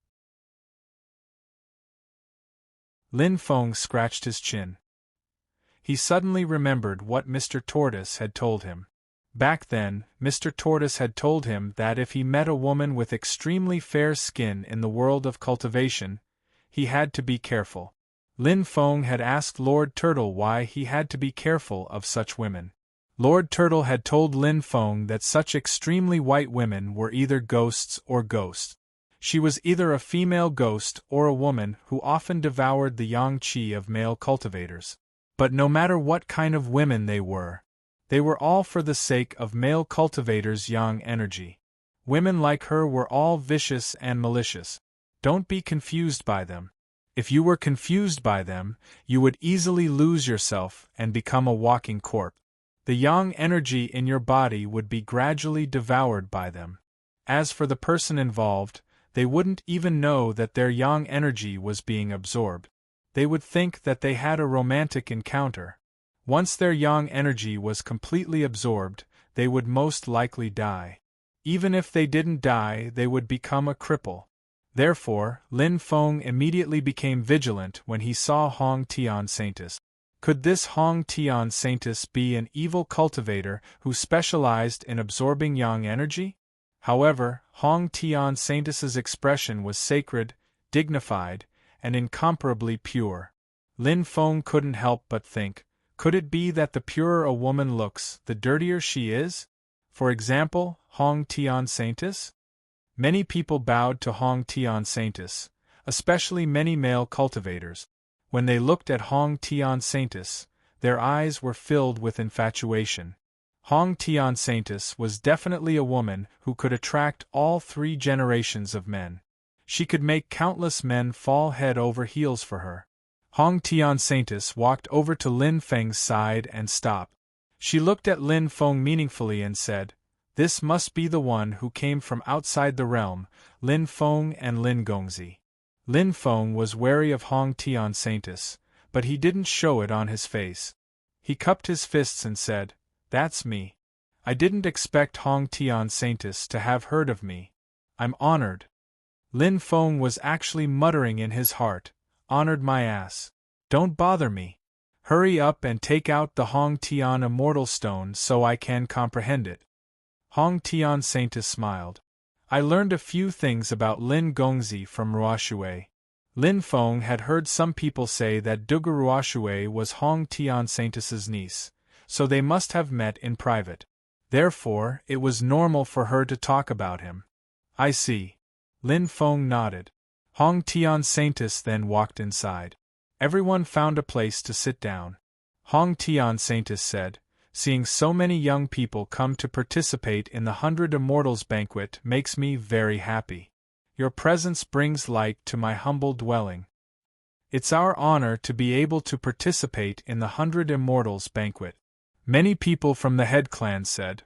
Lin Feng scratched his chin. He suddenly remembered what Mr. Tortoise had told him. Back then, Mr. Tortoise had told him that if he met a woman with extremely fair skin in the world of cultivation, he had to be careful. Lin Feng had asked Lord Turtle why he had to be careful of such women. Lord Turtle had told Lin Feng that such extremely white women were either ghosts or ghosts. She was either a female ghost or a woman who often devoured the yang qi of male cultivators. But no matter what kind of women they were all for the sake of male cultivators' yang energy. Women like her were all vicious and malicious. Don't be confused by them. If you were confused by them, you would easily lose yourself and become a walking corpse. The yang energy in your body would be gradually devoured by them. As for the person involved, they wouldn't even know that their yang energy was being absorbed. They would think that they had a romantic encounter. Once their yang energy was completely absorbed, they would most likely die. Even if they didn't die, they would become a cripple. Therefore, Lin Feng immediately became vigilant when he saw Hong Tian Saintis. Could this Hong Tian Saintess be an evil cultivator who specialized in absorbing yang energy? However, Hong Tian Saintess's expression was sacred, dignified, and incomparably pure. Lin Feng couldn't help but think, could it be that the purer a woman looks, the dirtier she is? For example, Hong Tian Saintess? Many people bowed to Hong Tian Saintess, especially many male cultivators. When they looked at Hong Tian Saintess, their eyes were filled with infatuation. Hong Tian Saintess was definitely a woman who could attract all 3 generations of men. She could make countless men fall head over heels for her. Hong Tian Saintess walked over to Lin Feng's side and stopped. She looked at Lin Feng meaningfully and said, "This must be the one who came from outside the realm, Lin Feng and Lin Gongzi." Lin Feng was wary of Hong Tian Saintess, but he didn't show it on his face. He cupped his fists and said, "That's me. I didn't expect Hong Tian Saintess to have heard of me. I'm honored." Lin Feng was actually muttering in his heart, "Honored my ass. Don't bother me. Hurry up and take out the Hong Tian Immortal Stone so I can comprehend it." Hong Tian Saintess smiled. "I learned a few things about Lin Gongzi from Ruoshui." Lin Feng had heard some people say that Duga Ruoshui was Hong Tian Saintess's niece, so they must have met in private. Therefore, it was normal for her to talk about him. "I see." Lin Feng nodded. Hong Tian Saintess then walked inside. Everyone found a place to sit down. Hong Tian Saintess said, "Seeing so many young people come to participate in the 100 Immortals banquet makes me very happy. Your presence brings light to my humble dwelling. It's our honor to be able to participate in the 100 Immortals banquet." Many people from the head clan said,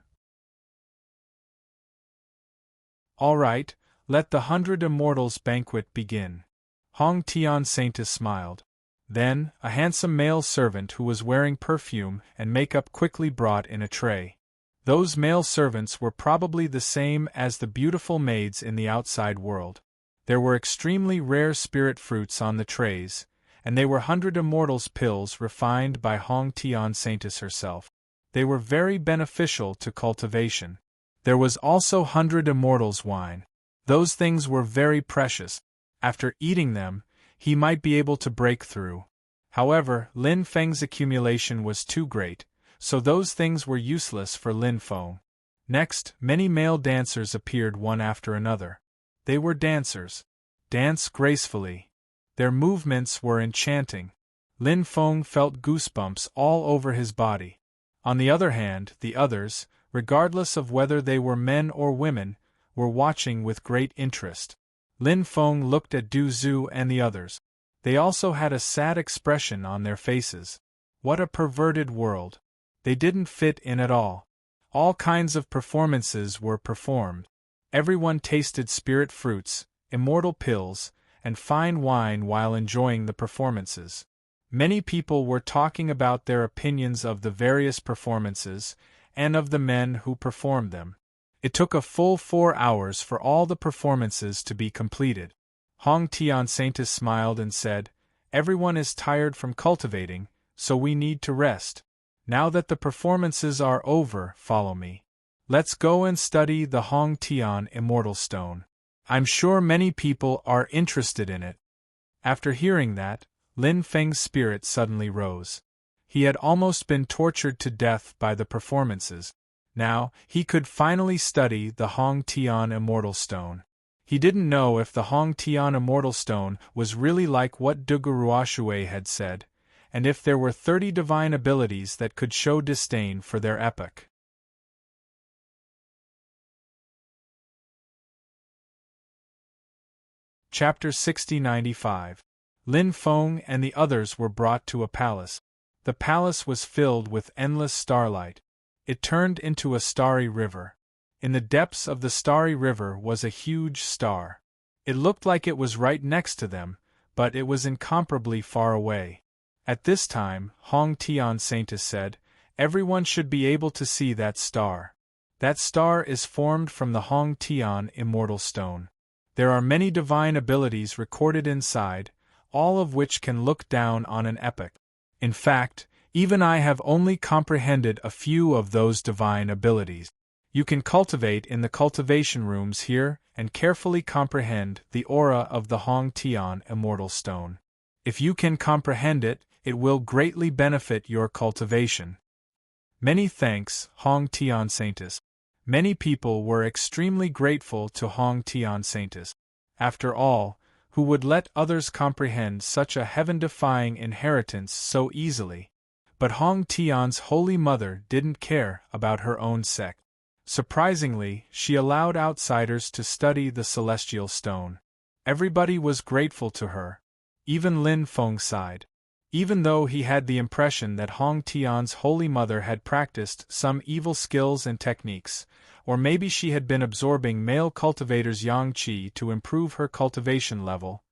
"All right, let the 100 Immortals banquet begin." Hong Tian Saintess smiled. Then, a handsome male servant who was wearing perfume and makeup quickly brought in a tray. Those male servants were probably the same as the beautiful maids in the outside world. There were extremely rare spirit fruits on the trays, and they were 100 Immortals pills refined by Hong Tian Saintess herself. They were very beneficial to cultivation. There was also 100 Immortals wine. Those things were very precious. After eating them, he might be able to break through. However, Lin Feng's accumulation was too great, so those things were useless for Lin Feng. Next, many male dancers appeared one after another. They were dancers. Dance gracefully. Their movements were enchanting. Lin Feng felt goosebumps all over his body. On the other hand, the others, regardless of whether they were men or women, were watching with great interest. Lin Feng looked at Du Zhu and the others. They also had a sad expression on their faces. What a perverted world. They didn't fit in at all. All kinds of performances were performed. Everyone tasted spirit fruits, immortal pills, and fine wine while enjoying the performances. Many people were talking about their opinions of the various performances, and of the men who performed them. It took a full 4 hours for all the performances to be completed. Hong Tian Saintess smiled and said, "Everyone is tired from cultivating, so we need to rest. Now that the performances are over, follow me. Let's go and study the Hong Tian Immortal Stone. I'm sure many people are interested in it." After hearing that, Lin Feng's spirit suddenly rose. He had almost been tortured to death by the performances. Now, he could finally study the Hong Tian Immortal Stone. He didn't know if the Hong Tian Immortal Stone was really like what Duga Ruoshui had said, and if there were 30 divine abilities that could show disdain for their epoch. Chapter 6095. Lin Feng and the others were brought to a palace. The palace was filled with endless starlight. It turned into a starry river. In the depths of the starry river was a huge star. It looked like it was right next to them, but it was incomparably far away. At this time, Hong Tian Saintess said, "Everyone should be able to see that star. That star is formed from the Hong Tian Immortal Stone. There are many divine abilities recorded inside, all of which can look down on an epoch. In fact, even I have only comprehended a few of those divine abilities. You can cultivate in the cultivation rooms here and carefully comprehend the aura of the Hong Tian Immortal Stone. If you can comprehend it, it will greatly benefit your cultivation. Many thanks, Hong Tian Saintus. Many people were extremely grateful to Hong Tian Saintus. After all, who would let others comprehend such a heaven-defying inheritance so easily? But Hong Tian's Holy Mother didn't care about her own sect. Surprisingly, she allowed outsiders to study the celestial stone. Everybody was grateful to her. Even Lin Feng sighed. Even though he had the impression that Hong Tian's Holy Mother had practiced some evil skills and techniques, or maybe she had been absorbing male cultivators' yang qi to improve her cultivation level,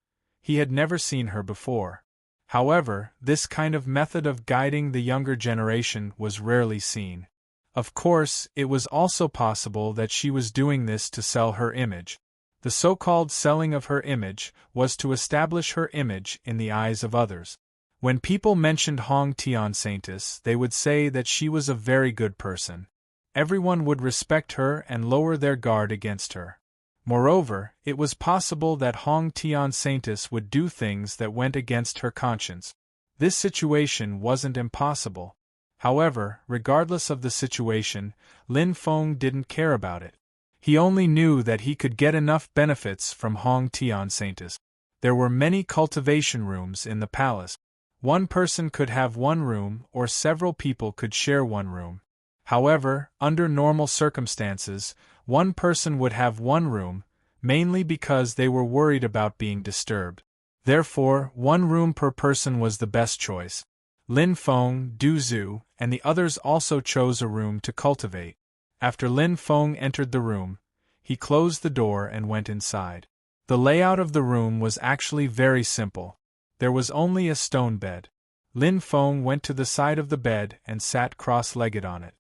he had never seen her before. However, this kind of method of guiding the younger generation was rarely seen. Of course, it was also possible that she was doing this to sell her image. The so-called selling of her image was to establish her image in the eyes of others. When people mentioned Hong Tian Saintus, they would say that she was a very good person. Everyone would respect her and lower their guard against her. Moreover, it was possible that Hong Tian Saintus would do things that went against her conscience. This situation wasn't impossible. However, regardless of the situation, Lin Feng didn't care about it. He only knew that he could get enough benefits from Hong Tian Saintus. There were many cultivation rooms in the palace. One person could have one room, or several people could share one room. However, under normal circumstances, one person would have one room, mainly because they were worried about being disturbed. Therefore, one room per person was the best choice. Lin Feng, Du Zhu, and the others also chose a room to cultivate. After Lin Feng entered the room, he closed the door and went inside. The layout of the room was actually very simple. There was only a stone bed. Lin Feng went to the side of the bed and sat cross-legged on it.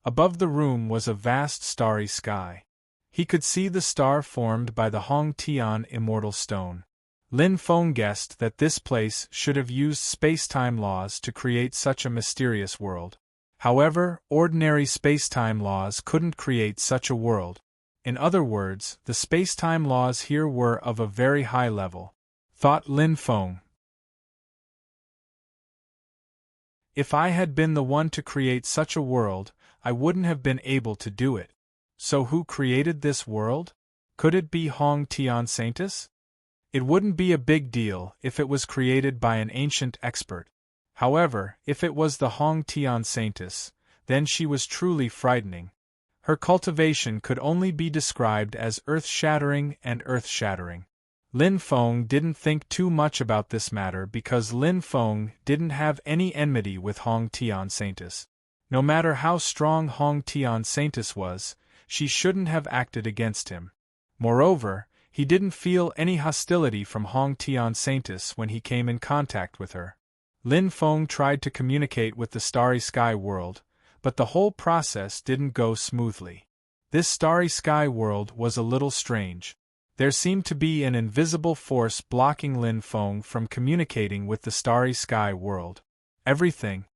Above the room was a vast starry sky. He could see the star formed by the Hong Tian Immortal Stone. Lin Feng guessed that this place should have used space-time laws to create such a mysterious world. However, ordinary space-time laws couldn't create such a world. In other words, the space-time laws here were of a very high level, thought Lin Feng. If I had been the one to create such a world, I wouldn't have been able to do it. So who created this world? Could it be Hong Tian Saintus? It wouldn't be a big deal if it was created by an ancient expert. However, if it was the Hong Tian Saintus, then she was truly frightening. Her cultivation could only be described as earth-shattering and earth-shattering. Lin Feng didn't think too much about this matter because Lin Feng didn't have any enmity with Hong Tian Saintus. No matter how strong Hong Tian Saintus was, she shouldn't have acted against him. Moreover, he didn't feel any hostility from Hong Tian Saintus when he came in contact with her. Lin Feng tried to communicate with the Starry Sky World, but the whole process didn't go smoothly. This Starry Sky World was a little strange. There seemed to be an invisible force blocking Lin Feng from communicating with the Starry Sky World. Everything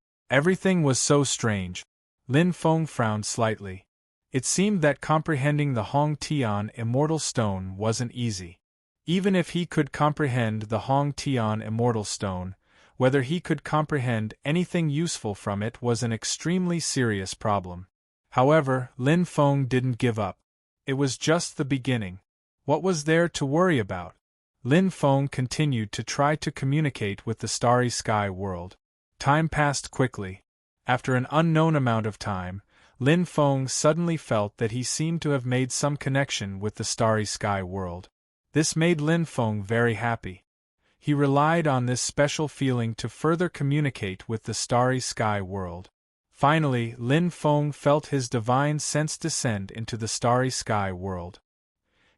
was so strange. Lin Feng frowned slightly. It seemed that comprehending the Hong Tian Immortal Stone wasn't easy. Even if he could comprehend the Hong Tian Immortal Stone, whether he could comprehend anything useful from it was an extremely serious problem. However, Lin Feng didn't give up. It was just the beginning. What was there to worry about? Lin Feng continued to try to communicate with the Starry Sky World. Time passed quickly. After an unknown amount of time, Lin Feng suddenly felt that he seemed to have made some connection with the Starry Sky World. This made Lin Feng very happy. He relied on this special feeling to further communicate with the Starry Sky World. Finally, Lin Feng felt his divine sense descend into the Starry Sky World.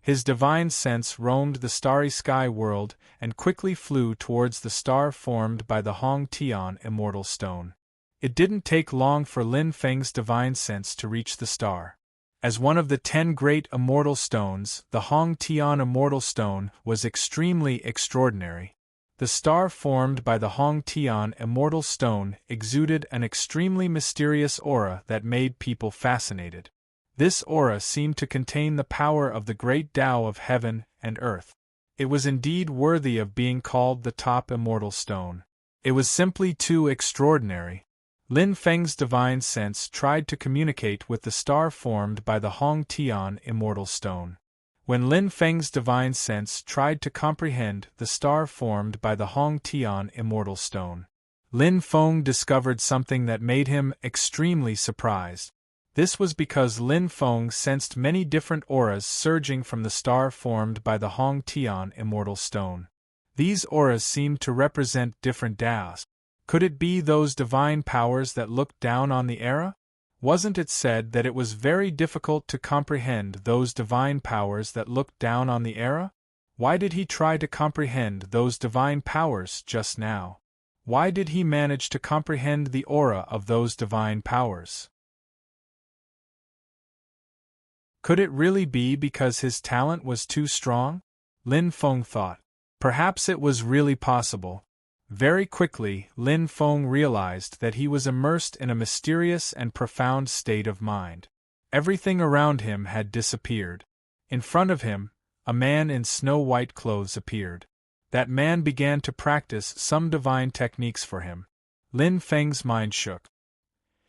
His divine sense roamed the Starry Sky World and quickly flew towards the star formed by the Hong Tian Immortal Stone. It didn't take long for Lin Feng's divine sense to reach the star. As one of the 10 great immortal stones, the Hong Tian Immortal Stone was extremely extraordinary. The star formed by the Hong Tian immortal stone exuded an extremely mysterious aura that made people fascinated. This aura seemed to contain the power of the great Tao of heaven and earth. It was indeed worthy of being called the top immortal stone. It was simply too extraordinary. Lin Feng's divine sense tried to communicate with the star formed by the Hong Tian immortal stone. When Lin Feng's divine sense tried to comprehend the star formed by the Hong Tian immortal stone, Lin Feng discovered something that made him extremely surprised. This was because Lin Feng sensed many different auras surging from the star formed by the Hong Tian immortal stone. These auras seemed to represent different Taos. Could it be those divine powers that looked down on the era? Wasn't it said that it was very difficult to comprehend those divine powers that looked down on the era? Why did he try to comprehend those divine powers just now? Why did he manage to comprehend the aura of those divine powers? Could it really be because his talent was too strong? Lin Feng thought. Perhaps it was really possible. Very quickly, Lin Feng realized that he was immersed in a mysterious and profound state of mind. Everything around him had disappeared. In front of him, a man in snow-white clothes appeared. That man began to practice some divine techniques for him. Lin Feng's mind shook.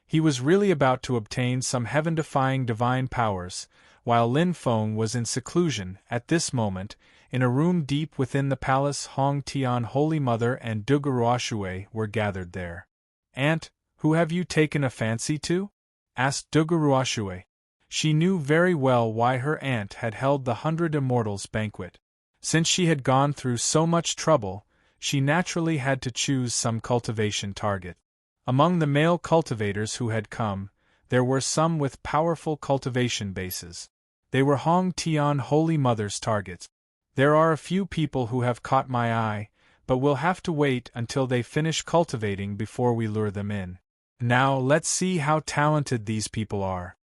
He was really about to obtain some heaven-defying divine powers, while Lin Feng was in seclusion at this moment, in a room deep within the palace. Hong Tian Holy Mother and Duguruoshui were gathered there. "Aunt, who have you taken a fancy to?" asked Duguruoshui. She knew very well why her aunt had held the 100 Immortals banquet. Since she had gone through so much trouble, she naturally had to choose some cultivation target. Among the male cultivators who had come, there were some with powerful cultivation bases. They were Hong Tian Holy Mother's targets. "There are a few people who have caught my eye, but we'll have to wait until they finish cultivating before we lure them in. Now let's see how talented these people are."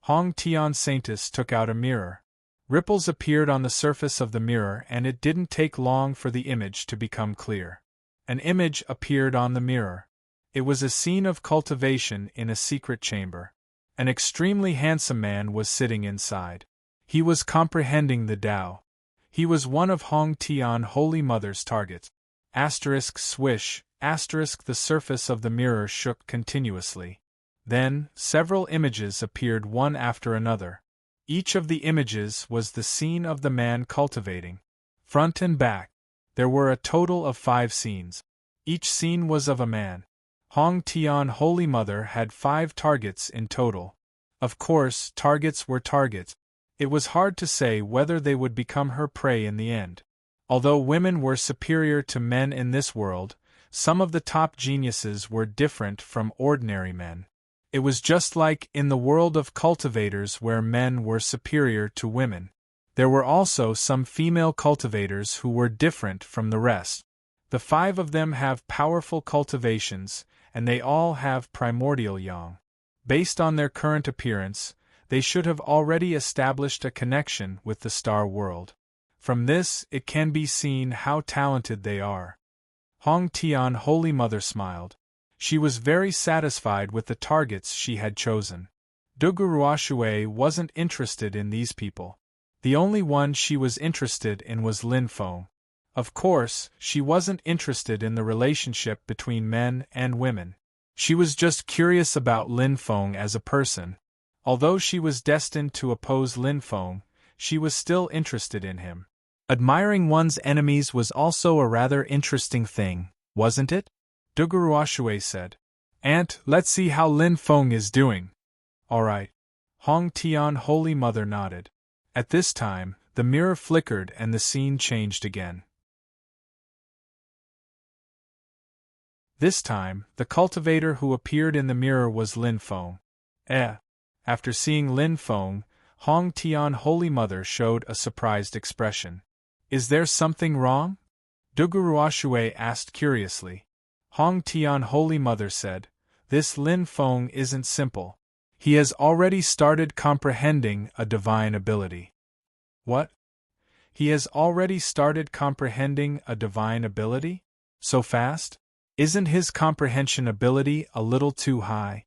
Hong Tian Saintus took out a mirror. Ripples appeared on the surface of the mirror, and it didn't take long for the image to become clear. An image appeared on the mirror. It was a scene of cultivation in a secret chamber. An extremely handsome man was sitting inside. He was comprehending the Tao. He was one of Hong Tian Holy Mother's targets. Swish, the surface of the mirror shook continuously. Then, several images appeared one after another. Each of the images was the scene of the man cultivating. Front and back. There were a total of 5 scenes. Each scene was of a man. Hong Tian Holy Mother had 5 targets in total. Of course, targets were targets. It was hard to say whether they would become her prey in the end. Although women were superior to men in this world, some of the top geniuses were different from ordinary men. It was just like in the world of cultivators where men were superior to women. There were also some female cultivators who were different from the rest. The 5 of them have powerful cultivations, and they all have primordial yang. Based on their current appearance, they should have already established a connection with the star world. From this, it can be seen how talented they are. Hong Tian Holy Mother smiled. She was very satisfied with the targets she had chosen. Duguruoshui wasn't interested in these people. The only one she was interested in was Lin Feng. Of course, she wasn't interested in the relationship between men and women. She was just curious about Lin Feng as a person. Although she was destined to oppose Lin Feng, she was still interested in him. Admiring one's enemies was also a rather interesting thing, wasn't it? Duguruoshui said. "Aunt, let's see how Lin Feng is doing." "All right." Hong Tian Holy Mother nodded. At this time, the mirror flickered and the scene changed again. This time, the cultivator who appeared in the mirror was Lin Feng. After seeing Lin Feng, Hong Tian Holy Mother showed a surprised expression. "Is there something wrong?" Duguruoshui asked curiously. Hong Tian Holy Mother said, "This Lin Feng isn't simple. He has already started comprehending a divine ability." "What?" He has already started comprehending a divine ability? So fast? Isn't his comprehension ability a little too high?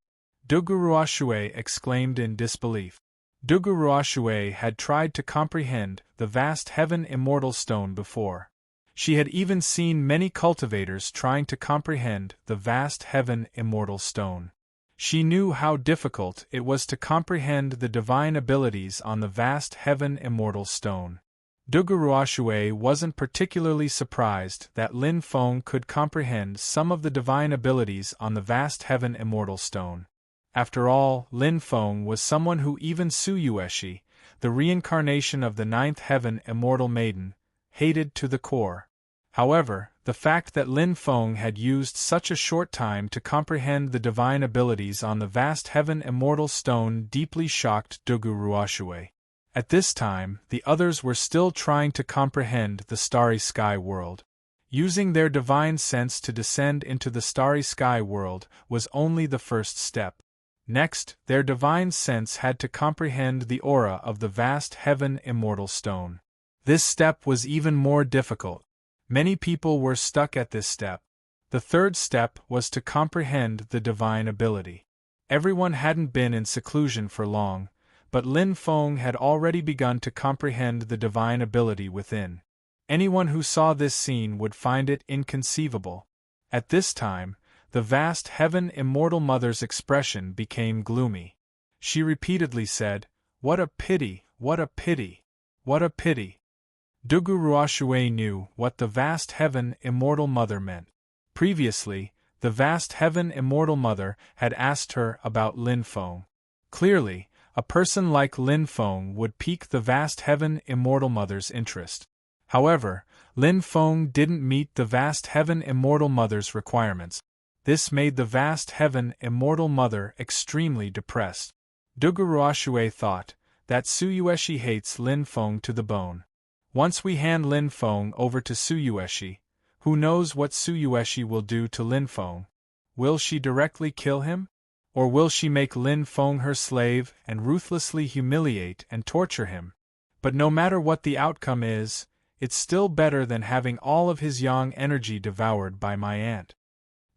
Duguruoshue exclaimed in disbelief. Duguruoshue had tried to comprehend the vast heaven immortal stone before. She had even seen many cultivators trying to comprehend the vast heaven immortal stone. She knew how difficult it was to comprehend the divine abilities on the vast heaven immortal stone. Duguruoshue wasn't particularly surprised that Lin Feng could comprehend some of the divine abilities on the vast heaven immortal stone. After all, Lin Feng was someone who even Suyueshi, the reincarnation of the ninth heaven immortal maiden, hated to the core. However, the fact that Lin Feng had used such a short time to comprehend the divine abilities on the vast heaven immortal stone deeply shocked Duguruoshue. At this time, the others were still trying to comprehend the starry sky world. Using their divine sense to descend into the starry sky world was only the first step. Next, their divine sense had to comprehend the aura of the vast heaven immortal stone. This step was even more difficult. Many people were stuck at this step. The third step was to comprehend the divine ability. Everyone hadn't been in seclusion for long, but Lin Feng had already begun to comprehend the divine ability within. Anyone who saw this scene would find it inconceivable. At this time, the vast heaven immortal mother's expression became gloomy. She repeatedly said, "What a pity, what a pity, what a pity." Duguruoshue knew what the vast heaven immortal mother meant. Previously, the vast heaven immortal mother had asked her about Lin Feng. Clearly, a person like Lin Feng would pique the vast heaven immortal mother's interest. However, Lin Feng didn't meet the vast heaven immortal mother's requirements. This made the vast heaven immortal mother extremely depressed. Duguruoshue thought that Suyueshi hates Lin Feng to the bone. Once we hand Lin Feng over to Suyueshi, who knows what Suyueshi will do to Lin Feng? Will she directly kill him? Or will she make Lin Feng her slave and ruthlessly humiliate and torture him? But no matter what the outcome is, it's still better than having all of his yang energy devoured by my aunt.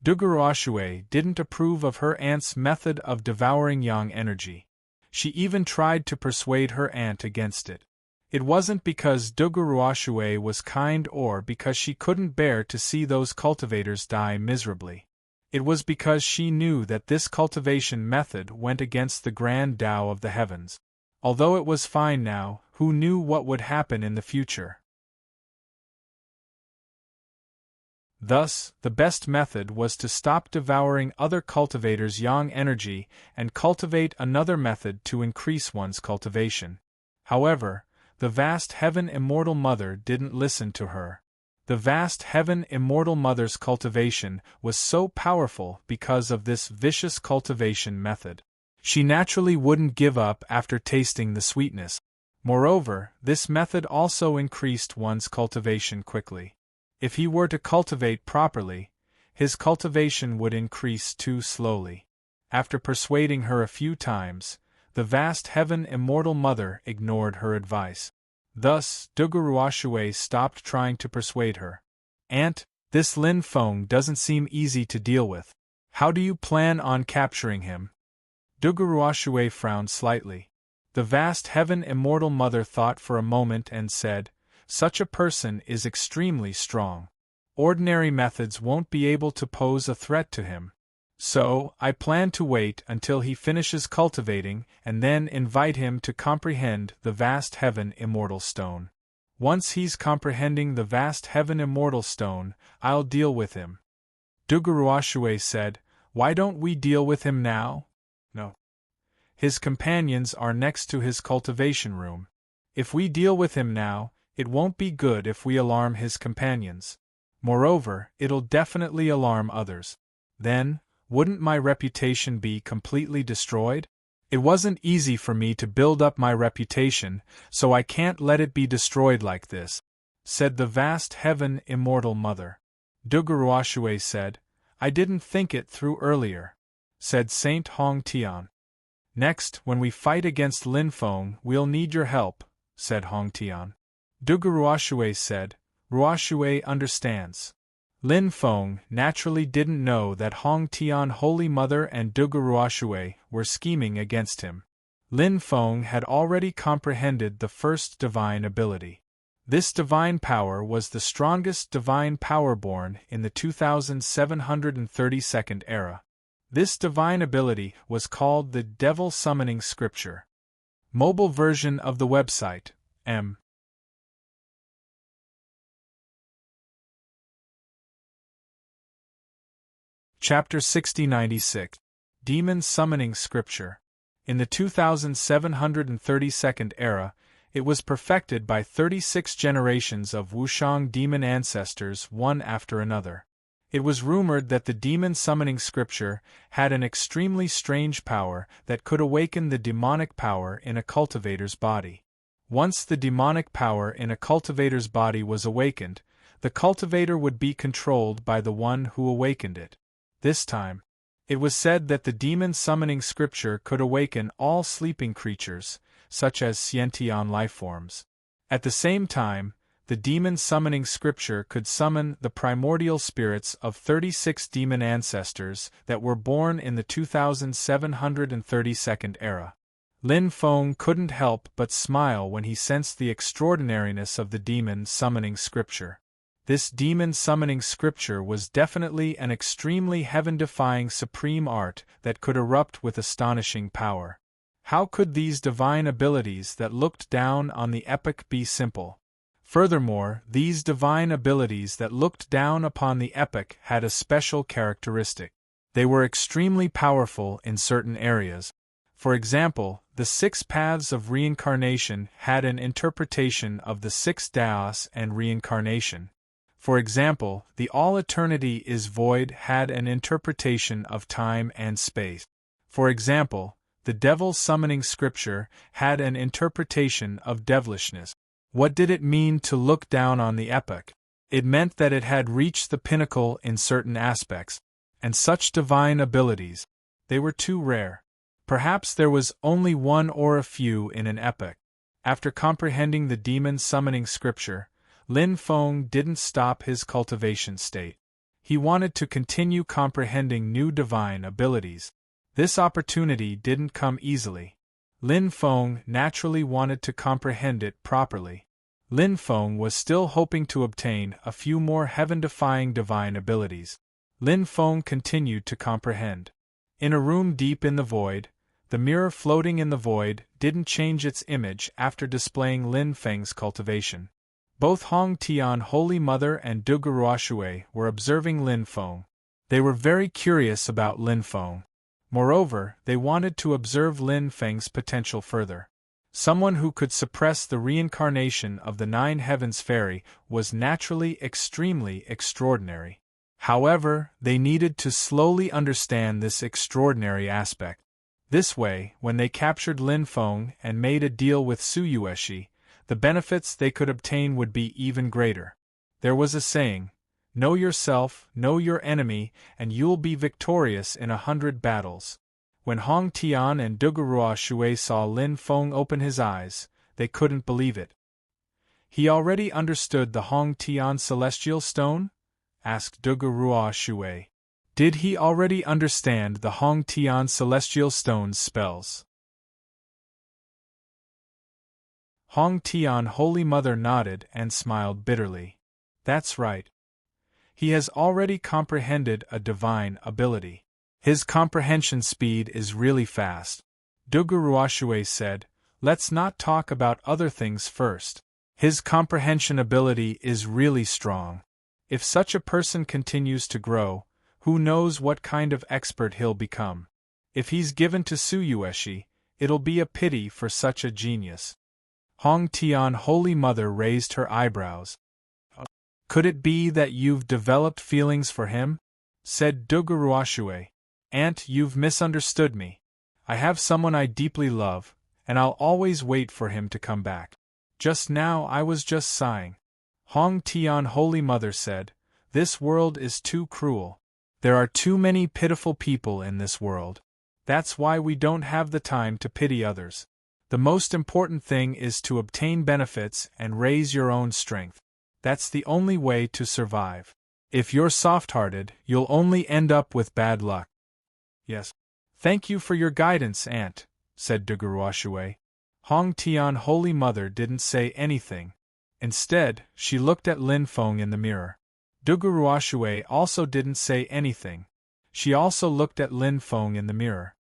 Duguruoshue didn't approve of her aunt's method of devouring yang energy. She even tried to persuade her aunt against it. It wasn't because Duguruoshue was kind or because she couldn't bear to see those cultivators die miserably. It was because she knew that this cultivation method went against the grand Tao of the heavens. Although it was fine now, who knew what would happen in the future? Thus, the best method was to stop devouring other cultivators' yang energy and cultivate another method to increase one's cultivation. However, the vast heaven immortal mother didn't listen to her. The vast heaven immortal mother's cultivation was so powerful because of this vicious cultivation method. She naturally wouldn't give up after tasting the sweetness. Moreover, this method also increased one's cultivation quickly. If he were to cultivate properly, his cultivation would increase too slowly. After persuading her a few times, the vast heaven immortal mother ignored her advice. Thus, Duguruoshue stopped trying to persuade her. "Aunt, this Lin Feng doesn't seem easy to deal with. How do you plan on capturing him?" Duguruoshue frowned slightly. The vast heaven immortal mother thought for a moment and said, "Such a person is extremely strong. Ordinary methods won't be able to pose a threat to him. So, I plan to wait until he finishes cultivating and then invite him to comprehend the vast heaven immortal stone. Once he's comprehending the vast heaven immortal stone, I'll deal with him." Duguruoshue said, "Why don't we deal with him now?" "No. His companions are next to his cultivation room. If we deal with him now, it won't be good if we alarm his companions. Moreover, it'll definitely alarm others. Then, wouldn't my reputation be completely destroyed? It wasn't easy for me to build up my reputation, so I can't let it be destroyed like this," said the vast heaven immortal mother. Duguruoshue said, "I didn't think it through earlier," said Saint Hong Tian. "Next, when we fight against Lin Feng, we'll need your help," said Hong Tian. Dugu Ruoshui said. Ruoshui understands. Lin Feng naturally didn't know that Hong Tian Holy Mother and Dugu Ruoshui were scheming against him. Lin Feng had already comprehended the first divine ability. This divine power was the strongest divine power born in the 2732nd era. This divine ability was called the Devil Summoning Scripture. Mobile version of the website, M. Chapter 6096. Demon Summoning Scripture. In the 2732nd era, it was perfected by 36 generations of Wushang demon ancestors, one after another. It was rumored that the demon summoning scripture had an extremely strange power that could awaken the demonic power in a cultivator's body. Once the demonic power in a cultivator's body was awakened, the cultivator would be controlled by the one who awakened it. This time, it was said that the demon summoning scripture could awaken all sleeping creatures, such as sentient lifeforms. At the same time, the demon summoning scripture could summon the primordial spirits of 36 demon ancestors that were born in the 2732nd era. Lin Feng couldn't help but smile when he sensed the extraordinariness of the demon summoning scripture. This demon summoning scripture was definitely an extremely heaven-defying supreme art that could erupt with astonishing power. How could these divine abilities that looked down on the epic be simple? Furthermore, these divine abilities that looked down upon the epic had a special characteristic. They were extremely powerful in certain areas. For example, the 6 paths of reincarnation had an interpretation of the 6 Daos and reincarnation. For example, the all eternity is void had an interpretation of time and space. For example, the devil summoning scripture had an interpretation of devilishness. What did it mean to look down on the epic? It meant that it had reached the pinnacle in certain aspects, and such divine abilities, they were too rare. Perhaps there was only one or a few in an epic. After comprehending the demon summoning scripture, Lin Feng didn't stop his cultivation state. He wanted to continue comprehending new divine abilities. This opportunity didn't come easily. Lin Feng naturally wanted to comprehend it properly. Lin Feng was still hoping to obtain a few more heaven-defying divine abilities. Lin Feng continued to comprehend. In a room deep in the void, the mirror floating in the void didn't change its image after displaying Lin Feng's cultivation. Both Hong Tian Holy Mother and Dugu Ruoshui were observing Lin Feng. They were very curious about Lin Feng. Moreover, they wanted to observe Lin Feng's potential further. Someone who could suppress the reincarnation of the 9 heavens fairy was naturally extremely extraordinary. However, they needed to slowly understand this extraordinary aspect. This way, when they captured Lin Feng and made a deal with Su Yueshi, the benefits they could obtain would be even greater. There was a saying, "Know yourself, know your enemy, and you'll be victorious in 100 battles." When Hong Tian and Dugu Ruoshui saw Lin Feng open his eyes, they couldn't believe it. "He already understood the Hong Tian Celestial Stone?" asked Dugu Ruoshui. "Did he already understand the Hong Tian Celestial Stone's spells?" Hong Tian Holy Mother nodded and smiled bitterly. "That's right. He has already comprehended a divine ability. His comprehension speed is really fast." Dugu Ruoshui said, "Let's not talk about other things first. His comprehension ability is really strong. If such a person continues to grow, who knows what kind of expert he'll become. If he's given to Su Yueshi, it'll be a pity for such a genius." Hong Tian Holy Mother raised her eyebrows. "Could it be that you've developed feelings for him?" said Dugu Ruoshui. "Aunt, you've misunderstood me. I have someone I deeply love, and I'll always wait for him to come back. Just now I was just sighing." Hong Tian Holy Mother said, "This world is too cruel. There are too many pitiful people in this world. That's why we don't have the time to pity others. The most important thing is to obtain benefits and raise your own strength. That's the only way to survive. If you're soft-hearted, you'll only end up with bad luck. Yes. Thank you for your guidance, Aunt, said Duguruoshui. Hong Tian Holy Mother didn't say anything. Instead, she looked at Lin Feng in the mirror. Duguruoshui also didn't say anything. She also looked at Lin Feng in the mirror.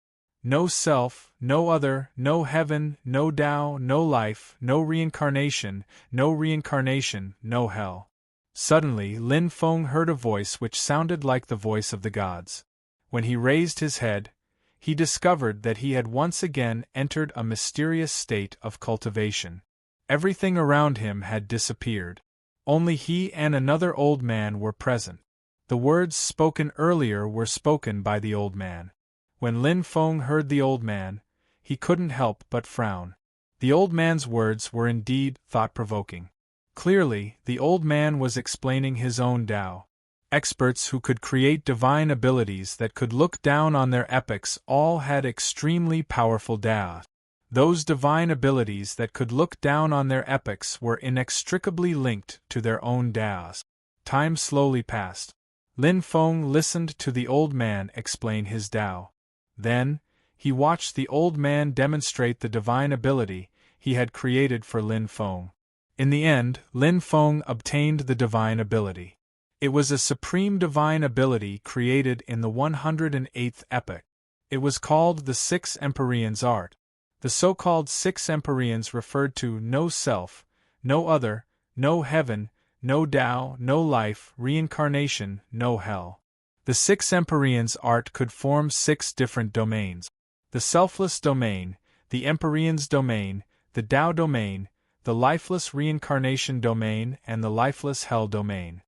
No self, no other, no heaven, no Tao, no life, no reincarnation, no hell. Suddenly, Lin Feng heard a voice which sounded like the voice of the gods. When he raised his head, he discovered that he had once again entered a mysterious state of cultivation. Everything around him had disappeared. Only he and another old man were present. The words spoken earlier were spoken by the old man. When Lin Feng heard the old man, he couldn't help but frown. The old man's words were indeed thought-provoking. Clearly, the old man was explaining his own Tao. Experts who could create divine abilities that could look down on their epochs all had extremely powerful Tao. Those divine abilities that could look down on their epochs were inextricably linked to their own Taos. Time slowly passed. Lin Feng listened to the old man explain his Tao. Then, he watched the old man demonstrate the divine ability he had created for Lin Feng. In the end, Lin Feng obtained the divine ability. It was a supreme divine ability created in the 108th epoch. It was called the Six Empyreans Art. The so-called Six Empyreans referred to no self, no other, no heaven, no Tao, no life, reincarnation, no hell. The Six Empyreans Art could form 6 different domains: the selfless domain, the Empyreans domain, the Tao domain, the lifeless reincarnation domain, and the lifeless hell domain.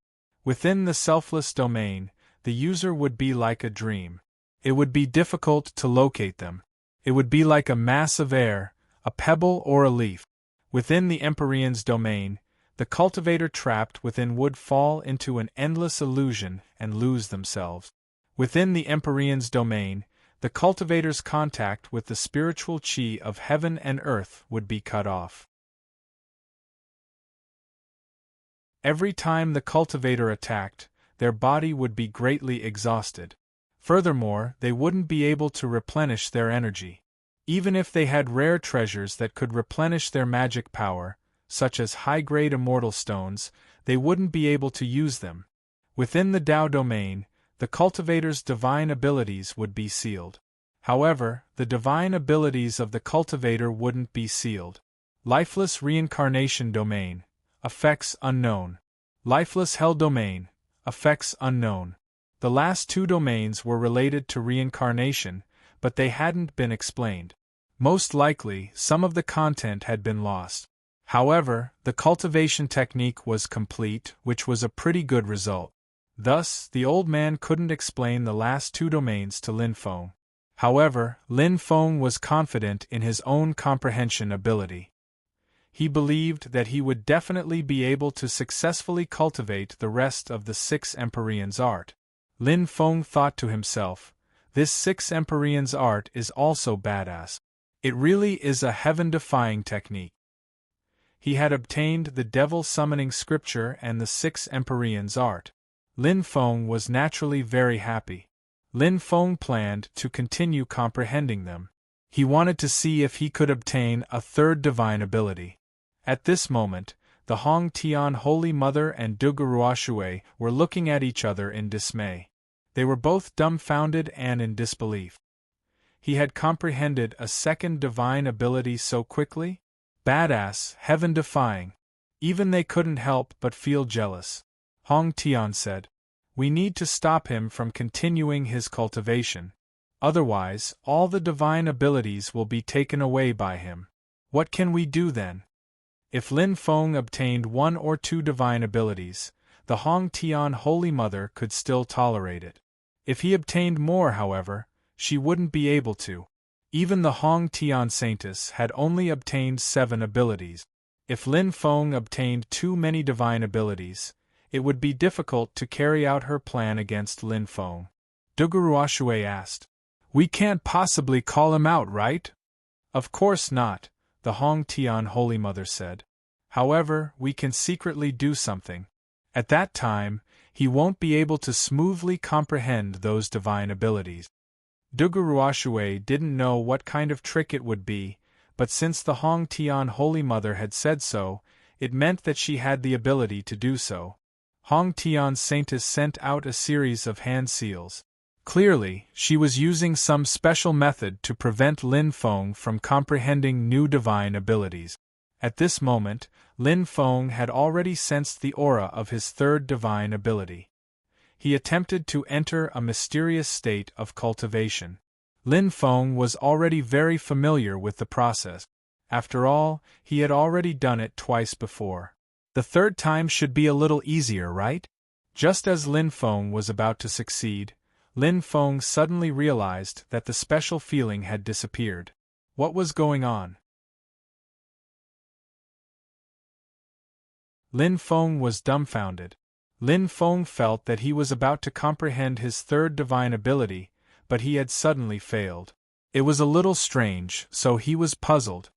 Within the selfless domain, the user would be like a dream. It would be difficult to locate them. It would be like a mass of air, a pebble or a leaf. Within the Empyreans domain, the cultivator trapped within would fall into an endless illusion and lose themselves. Within the Empyreans domain, the cultivator's contact with the spiritual chi of heaven and earth would be cut off. Every time the cultivator attacked, their body would be greatly exhausted. Furthermore, they wouldn't be able to replenish their energy. Even if they had rare treasures that could replenish their magic power, such as high-grade immortal stones, they wouldn't be able to use them. Within the Tao domain, the cultivator's divine abilities would be sealed. However, the divine abilities of the cultivator wouldn't be sealed. Lifeless reincarnation domain, effects unknown. Lifeless hell domain, effects unknown. The last 2 domains were related to reincarnation, but they hadn't been explained. Most likely, some of the content had been lost. However, the cultivation technique was complete, which was a pretty good result. Thus, the old man couldn't explain the last 2 domains to Lin Feng. However, Lin Feng was confident in his own comprehension ability. He believed that he would definitely be able to successfully cultivate the rest of the Six Empyreans Art. Lin Feng thought to himself, this Six Empyreans Art is also badass. It really is a heaven-defying technique. He had obtained the Devil Summoning Scripture and the Six Empyreans Art. Lin Feng was naturally very happy. Lin Feng planned to continue comprehending them. He wanted to see if he could obtain a 3rd divine ability. At this moment, the Hong Tian Holy Mother and Duguruoshui were looking at each other in dismay. They were both dumbfounded and in disbelief. He had comprehended a 2nd divine ability so quickly? Badass, heaven-defying. Even they couldn't help but feel jealous. Hong Tian said, "We need to stop him from continuing his cultivation. Otherwise, all the divine abilities will be taken away by him. What can we do then?" If Lin Feng obtained 1 or 2 divine abilities, the Hong Tian Holy Mother could still tolerate it. If he obtained more, however, she wouldn't be able to. Even the Hong Tian Saintess had only obtained 7 abilities. If Lin Feng obtained too many divine abilities, it would be difficult to carry out her plan against Lin Feng. Duguruoshui asked, "We can't possibly call him out, right?" "Of course not," the Hong Tian Holy Mother said. However, we can secretly do something. At that time, he won't be able to smoothly comprehend those divine abilities. Duguruoshui didn't know what kind of trick it would be, but since the Hong Tian Holy Mother had said so, it meant that she had the ability to do so. Hong Tian Saintess sent out a series of hand seals. Clearly, she was using some special method to prevent Lin Feng from comprehending new divine abilities. At this moment, Lin Feng had already sensed the aura of his third divine ability. He attempted to enter a mysterious state of cultivation. Lin Feng was already very familiar with the process. After all, he had already done it twice before. The third time should be a little easier, right? Just as Lin Feng was about to succeed, Lin Feng suddenly realized that the special feeling had disappeared. What was going on? Lin Feng was dumbfounded. Lin Feng felt that he was about to comprehend his third divine ability, but he had suddenly failed. It was a little strange, so he was puzzled.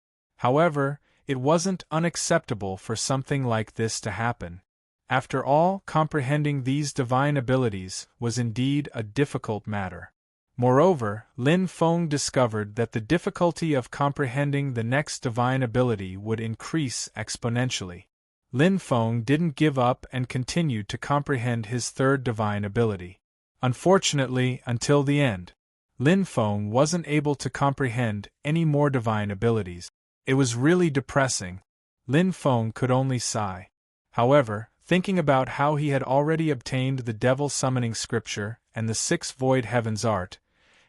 However, it wasn't unacceptable for something like this to happen. After all, comprehending these divine abilities was indeed a difficult matter. Moreover, Lin Feng discovered that the difficulty of comprehending the next divine ability would increase exponentially. Lin Feng didn't give up and continued to comprehend his third divine ability. Unfortunately, until the end, Lin Feng wasn't able to comprehend any more divine abilities. It was really depressing. Lin Feng could only sigh. However, thinking about how he had already obtained the devil summoning scripture and the 6 void heavens art,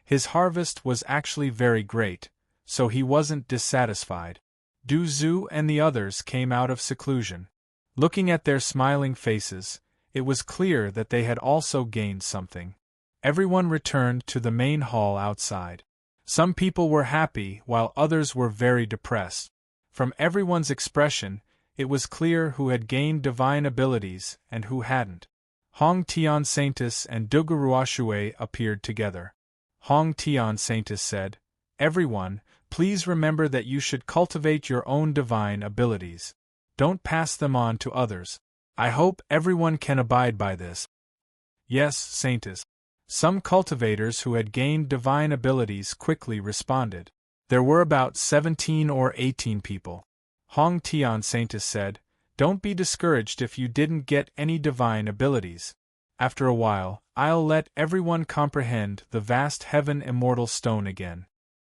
his harvest was actually very great, so he wasn't dissatisfied. Du Zhu and the others came out of seclusion. Looking at their smiling faces, it was clear that they had also gained something. Everyone returned to the main hall outside. Some people were happy while others were very depressed. From everyone's expression, it was clear who had gained divine abilities and who hadn't. Hong Tian Saintess and Duguruoshui appeared together. Hong Tian Saintess said, "Everyone, please remember that you should cultivate your own divine abilities. Don't pass them on to others. I hope everyone can abide by this." "Yes, Saintess." Some cultivators who had gained divine abilities quickly responded. There were about 17 or 18 people. Hong Tian Saintess said, "Don't be discouraged if you didn't get any divine abilities. After a while, I'll let everyone comprehend the vast heaven immortal stone again."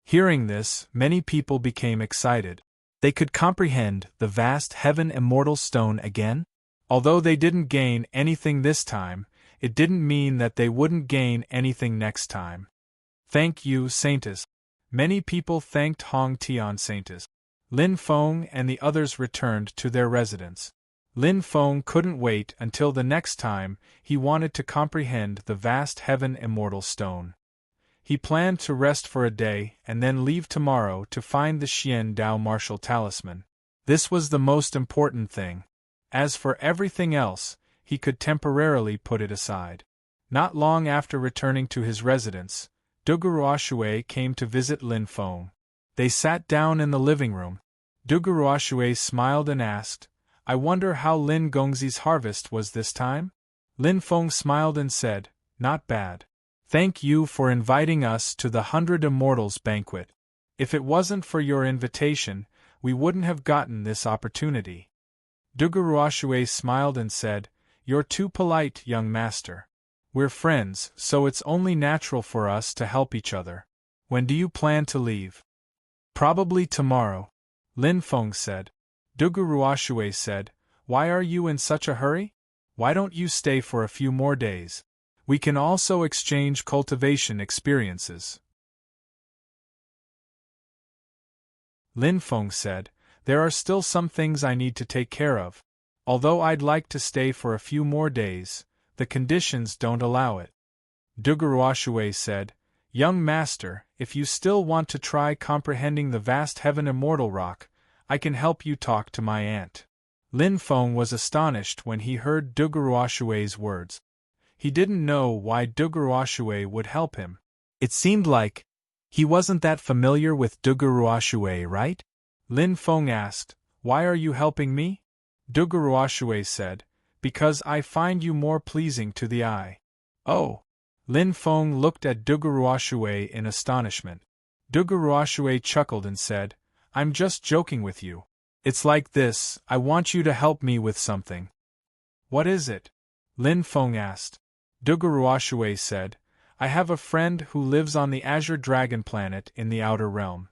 Hearing this, many people became excited. They could comprehend the vast heaven immortal stone again? Although they didn't gain anything this time, it didn't mean that they wouldn't gain anything next time. "Thank you, Saintess." Many people thanked Hong Tian Saintess. Lin Feng and the others returned to their residence. Lin Feng couldn't wait until the next time he wanted to comprehend the vast heaven immortal stone. He planned to rest for a day and then leave tomorrow to find the Xian Dao martial talisman. This was the most important thing. As for everything else, he could temporarily put it aside. Not long after returning to his residence, Duguruoshui came to visit Lin Feng. They sat down in the living room. Duguruoshui smiled and asked, "I wonder how Lin Gongzi's harvest was this time?" Lin Feng smiled and said, "Not bad. Thank you for inviting us to the 100 Immortals banquet. If it wasn't for your invitation, we wouldn't have gotten this opportunity." Duguruoshui smiled and said, "You're too polite, young master. We're friends, so it's only natural for us to help each other. When do you plan to leave?" "Probably tomorrow," Lin Feng said. Duguruoshui said, "Why are you in such a hurry? Why don't you stay for a few more days? We can also exchange cultivation experiences." Lin Feng said, "There are still some things I need to take care of. Although I'd like to stay for a few more days, the conditions don't allow it." Duguruoshui said, "Young master, if you still want to try comprehending the vast heaven immortal rock, I can help you talk to my aunt." Lin Feng was astonished when he heard Duguruoshui's words. He didn't know why Duguruoshui would help him. It seemed like he wasn't that familiar with Duguruoshui, right? Lin Feng asked, "Why are you helping me?" Dugu Ruoshui said, "Because I find you more pleasing to the eye." "Oh!" Lin Feng looked at Dugu Ruoshui in astonishment. Dugu Ruoshui chuckled and said, "I'm just joking with you. It's like this, I want you to help me with something." "What is it?" Lin Feng asked. Dugu Ruoshui said, "I have a friend who lives on the Azure Dragon planet in the Outer Realm.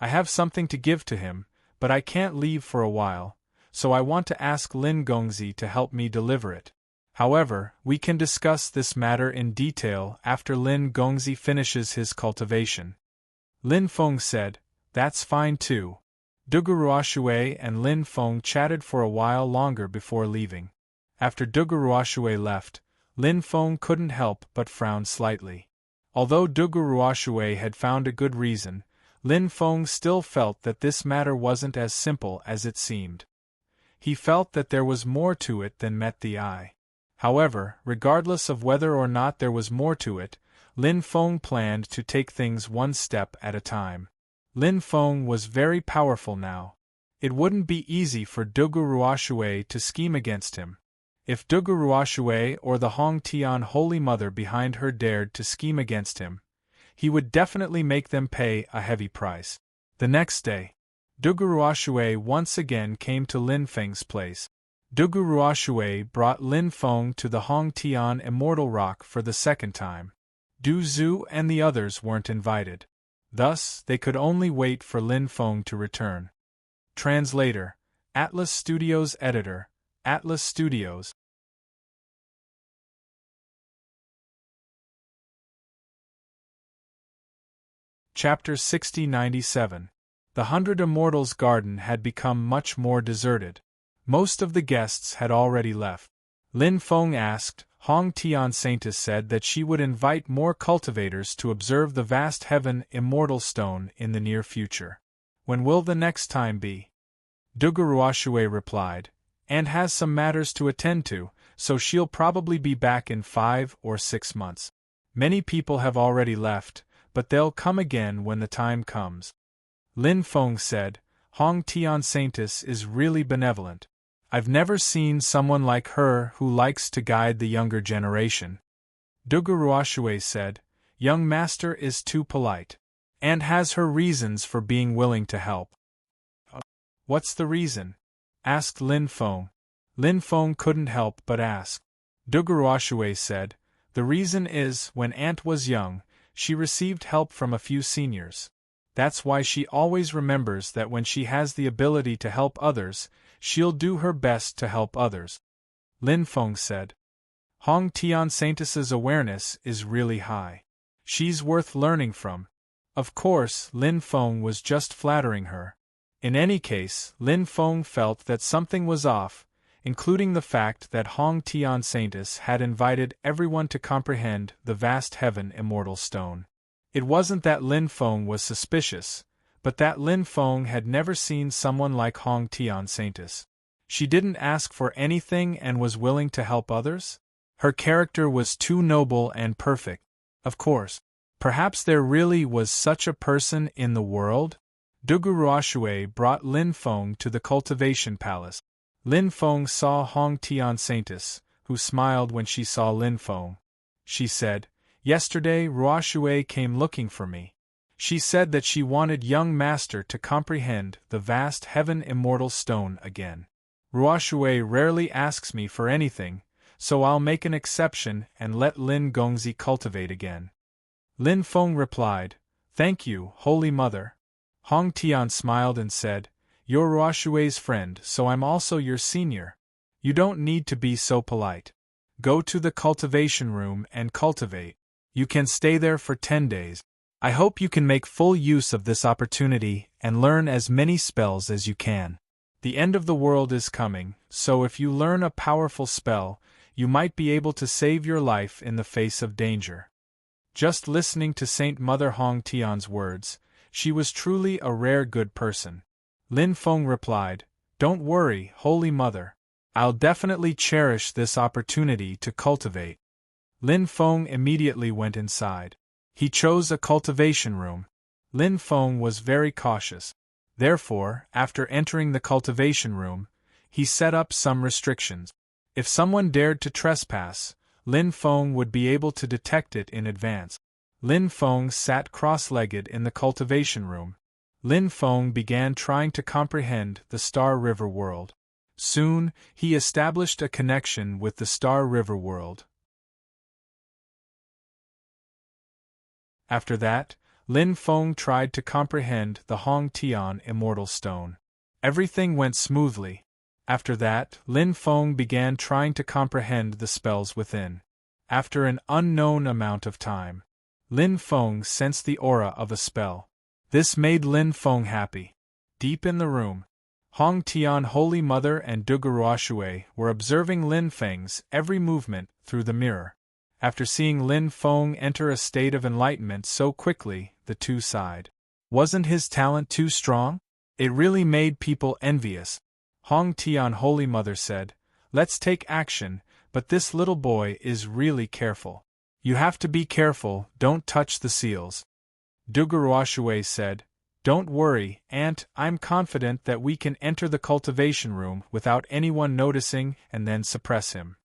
I have something to give to him, but I can't leave for a while, so I want to ask Lin Gongzi to help me deliver it. However, we can discuss this matter in detail after Lin Gongzi finishes his cultivation." Lin Feng said, "That's fine too." Dugu Ruoshui and Lin Feng chatted for a while longer before leaving. After Dugu Ruoshui left, Lin Feng couldn't help but frown slightly. Although Dugu Ruoshui had found a good reason, Lin Feng still felt that this matter wasn't as simple as it seemed. He felt that there was more to it than met the eye. However, regardless of whether or not there was more to it, Lin Feng planned to take things one step at a time. Lin Feng was very powerful now. It wouldn't be easy for Dugu Ruoshui to scheme against him. If Dugu Ruoshui or the Hong Tian Holy Mother behind her dared to scheme against him, he would definitely make them pay a heavy price. The next day, Dugu Ruoshui once again came to Lin Feng's place. Dugu Ruoshui brought Lin Feng to the Hong Tian Immortal Rock for the second time. Du Zhu and the others weren't invited. Thus, they could only wait for Lin Feng to return. Translator, Atlas Studios Editor, Atlas Studios. Chapter 6097. The 100 Immortals Garden had become much more deserted. Most of the guests had already left. Lin Feng asked, Hong Tian Saintess said that she would invite more cultivators to observe the vast heaven immortal stone in the near future. When will the next time be? Dugu Ruoshui replied, and has some matters to attend to, so she'll probably be back in 5 or 6 months. Many people have already left, but they'll come again when the time comes. Lin Feng said, Hong Tian Saintess is really benevolent. I've never seen someone like her who likes to guide the younger generation. Dugu Ruoshui said, Young Master is too polite. And has her reasons for being willing to help. What's the reason? Asked Lin Feng. Lin Feng couldn't help but ask. Dugu Ruoshui said, The reason is, when Aunt was young, she received help from a few seniors. That's why she always remembers that when she has the ability to help others, she'll do her best to help others. Lin Feng said. Hong Tian Saintess's awareness is really high. She's worth learning from. Of course, Lin Feng was just flattering her. In any case, Lin Feng felt that something was off, including the fact that Hong Tian Saintess had invited everyone to comprehend the vast heaven immortal stone. It wasn't that Lin Feng was suspicious, but that Lin Feng had never seen someone like Hong Tian Saintess. She didn't ask for anything and was willing to help others? Her character was too noble and perfect. Of course. Perhaps there really was such a person in the world? Dugu Ruoshui brought Lin Feng to the Cultivation Palace. Lin Feng saw Hong Tian Saintess, who smiled when she saw Lin Feng. She said, Yesterday Ruoshui came looking for me. She said that she wanted young master to comprehend the vast heaven immortal stone again. Ruoshui rarely asks me for anything, so I'll make an exception and let Lin Gongzi cultivate again. Lin Feng replied, Thank you, Holy Mother. Hong Tian smiled and said, You're Ruoshui's friend, so I'm also your senior. You don't need to be so polite. Go to the cultivation room and cultivate. You can stay there for 10 days. I hope you can make full use of this opportunity and learn as many spells as you can. The end of the world is coming, so if you learn a powerful spell, you might be able to save your life in the face of danger. Just listening to Saint Mother Hong Tian's words, she was truly a rare good person. Lin Feng replied, Don't worry, Holy Mother. I'll definitely cherish this opportunity to cultivate. Lin Feng immediately went inside. He chose a cultivation room. Lin Feng was very cautious. Therefore, after entering the cultivation room, he set up some restrictions. If someone dared to trespass, Lin Feng would be able to detect it in advance. Lin Feng sat cross-legged in the cultivation room. Lin Feng began trying to comprehend the Star River world. Soon, he established a connection with the Star River world. After that, Lin Feng tried to comprehend the Hong Tian Immortal Stone. Everything went smoothly. After that, Lin Feng began trying to comprehend the spells within. After an unknown amount of time, Lin Feng sensed the aura of a spell. This made Lin Feng happy. Deep in the room, Hong Tian Holy Mother and Duguruoshui were observing Lin Feng's every movement through the mirror. After seeing Lin Feng enter a state of enlightenment so quickly, the two sighed. Wasn't his talent too strong? It really made people envious. Hong Tian Holy Mother said, "Let's take action, but this little boy is really careful. You have to be careful, don't touch the seals." Duguruoshui said, "Don't worry, Aunt, I'm confident that we can enter the cultivation room without anyone noticing and then suppress him."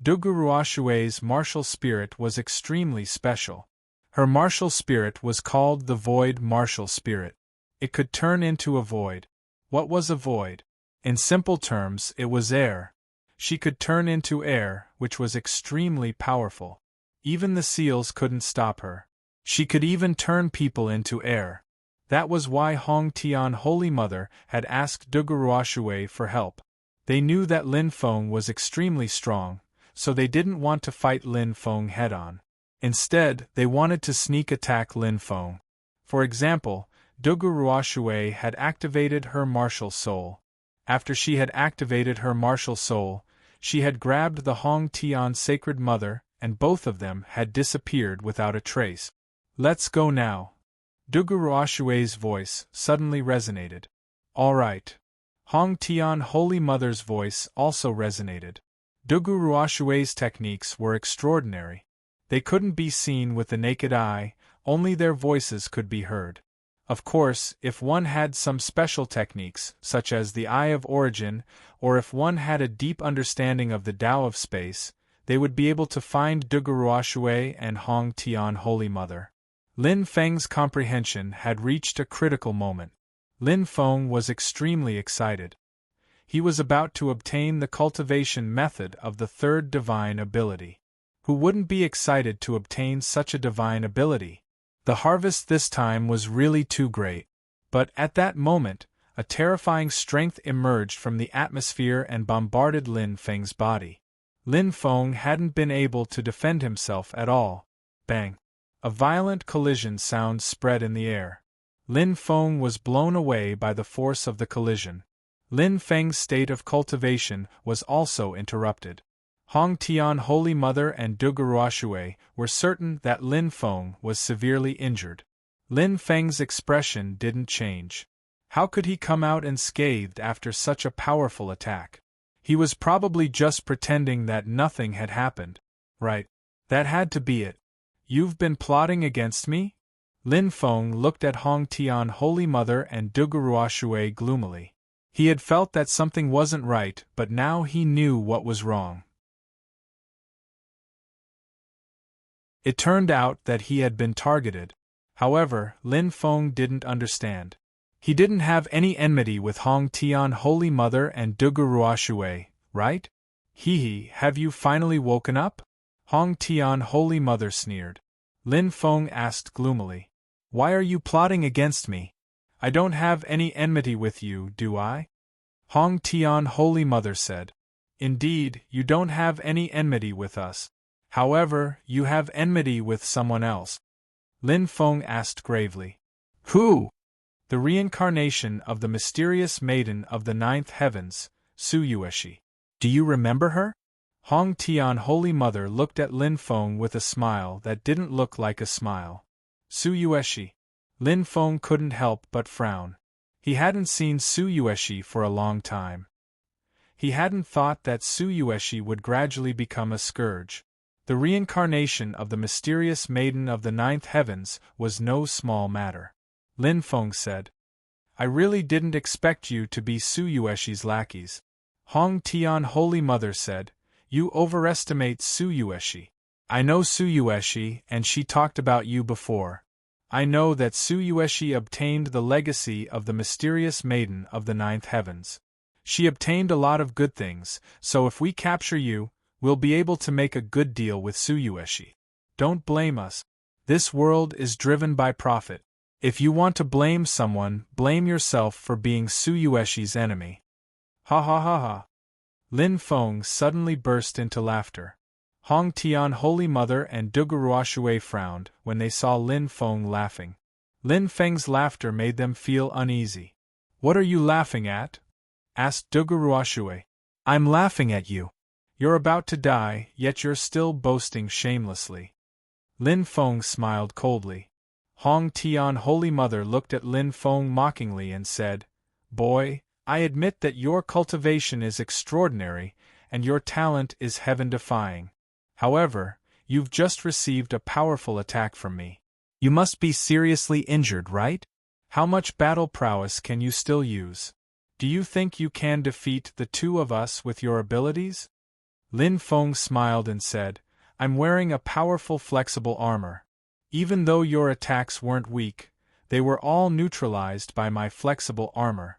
Duguruoshui's martial spirit was extremely special. Her martial spirit was called the Void Martial Spirit. It could turn into a void. What was a void? In simple terms, it was air. She could turn into air, which was extremely powerful. Even the seals couldn't stop her. She could even turn people into air. That was why Hong Tian Holy Mother had asked Duguruoshui for help. They knew that Lin Feng was extremely strong, so they didn't want to fight Lin Feng head-on. Instead, they wanted to sneak attack Lin Feng. For example, Duguruoshui had activated her martial soul. After she had activated her martial soul, she had grabbed the Hong Tian Sacred Mother, and both of them had disappeared without a trace. "Let's go now." Duguruoshui's voice suddenly resonated. "All right." Hong Tian Holy Mother's voice also resonated. Duguruoshui's techniques were extraordinary. They couldn't be seen with the naked eye, only their voices could be heard. Of course, if one had some special techniques, such as the Eye of Origin, or if one had a deep understanding of the Tao of space, they would be able to find Duguruoshui and Hong Tian Holy Mother. Lin Feng's comprehension had reached a critical moment. Lin Feng was extremely excited. He was about to obtain the cultivation method of the third divine ability. Who wouldn't be excited to obtain such a divine ability? The harvest this time was really too great. But at that moment, a terrifying strength emerged from the atmosphere and bombarded Lin Feng's body. Lin Feng hadn't been able to defend himself at all. Bang! A violent collision sound spread in the air. Lin Feng was blown away by the force of the collision. Lin Feng's state of cultivation was also interrupted. Hong Tian Holy Mother and Duguruoshui were certain that Lin Feng was severely injured. Lin Feng's expression didn't change. How could he come out unscathed after such a powerful attack? He was probably just pretending that nothing had happened. Right. That had to be it. "You've been plotting against me?" Lin Feng looked at Hong Tian Holy Mother and Duguruoshui gloomily. He had felt that something wasn't right, but now he knew what was wrong. It turned out that he had been targeted. However, Lin Feng didn't understand. He didn't have any enmity with Hong Tian Holy Mother and Duguruoshui, right? Hee, have you finally woken up? Hong Tian Holy Mother sneered. Lin Feng asked gloomily. "Why are you plotting against me? I don't have any enmity with you, do I?" Hong Tian Holy Mother said. "Indeed, you don't have any enmity with us. However, you have enmity with someone else." Lin Feng asked gravely. "Who?" "The reincarnation of the mysterious maiden of the ninth heavens, Su Yueshi. Do you remember her?" Hong Tian Holy Mother looked at Lin Feng with a smile that didn't look like a smile. Su Yueshi. Lin Feng couldn't help but frown. He hadn't seen Su Yueshi for a long time. He hadn't thought that Su Yueshi would gradually become a scourge. The reincarnation of the mysterious maiden of the ninth heavens was no small matter. Lin Feng said, I really didn't expect you to be Su Yueshi's lackeys. Hong Tian Holy Mother said, You overestimate Su Yueshi. I know Su Yueshi, and she talked about you before. I know that Su Yueshi obtained the legacy of the mysterious maiden of the ninth heavens. She obtained a lot of good things, so if we capture you, we'll be able to make a good deal with Su Yueshi. Don't blame us. This world is driven by profit. If you want to blame someone, blame yourself for being Su Yueshi's enemy. Ha ha ha ha. Lin Feng suddenly burst into laughter. Hong Tian Holy Mother and Duguruoshui frowned when they saw Lin Feng laughing. Lin Feng's laughter made them feel uneasy. What are you laughing at? Asked Duguruoshui. I'm laughing at you. You're about to die, yet you're still boasting shamelessly. Lin Feng smiled coldly. Hong Tian Holy Mother looked at Lin Feng mockingly and said, Boy, I admit that your cultivation is extraordinary, and your talent is heaven-defying. However, you've just received a powerful attack from me. You must be seriously injured, right? How much battle prowess can you still use? Do you think you can defeat the two of us with your abilities? Lin Feng smiled and said, I'm wearing a powerful flexible armor. Even though your attacks weren't weak, they were all neutralized by my flexible armor.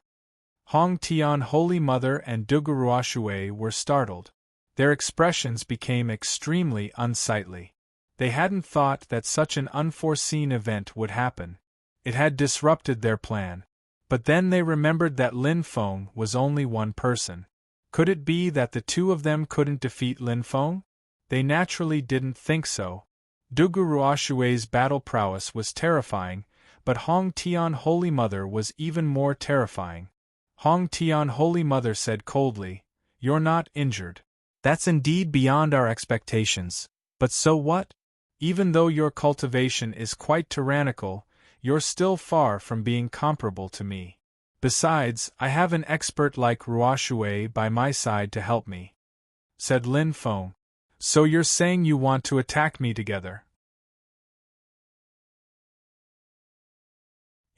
Hong Tian Holy Mother and Duguruoshui were startled. Their expressions became extremely unsightly. They hadn't thought that such an unforeseen event would happen. It had disrupted their plan. But then they remembered that Lin Feng was only one person. Could it be that the two of them couldn't defeat Lin Feng? They naturally didn't think so. Duguruoshui's battle prowess was terrifying, but Hong Tian Holy Mother was even more terrifying. Hong Tian Holy Mother said coldly, You're not injured. That's indeed beyond our expectations. But so what? Even though your cultivation is quite tyrannical, you're still far from being comparable to me. Besides, I have an expert like Ruoshui by my side to help me. Said Lin Feng. So you're saying you want to attack me together?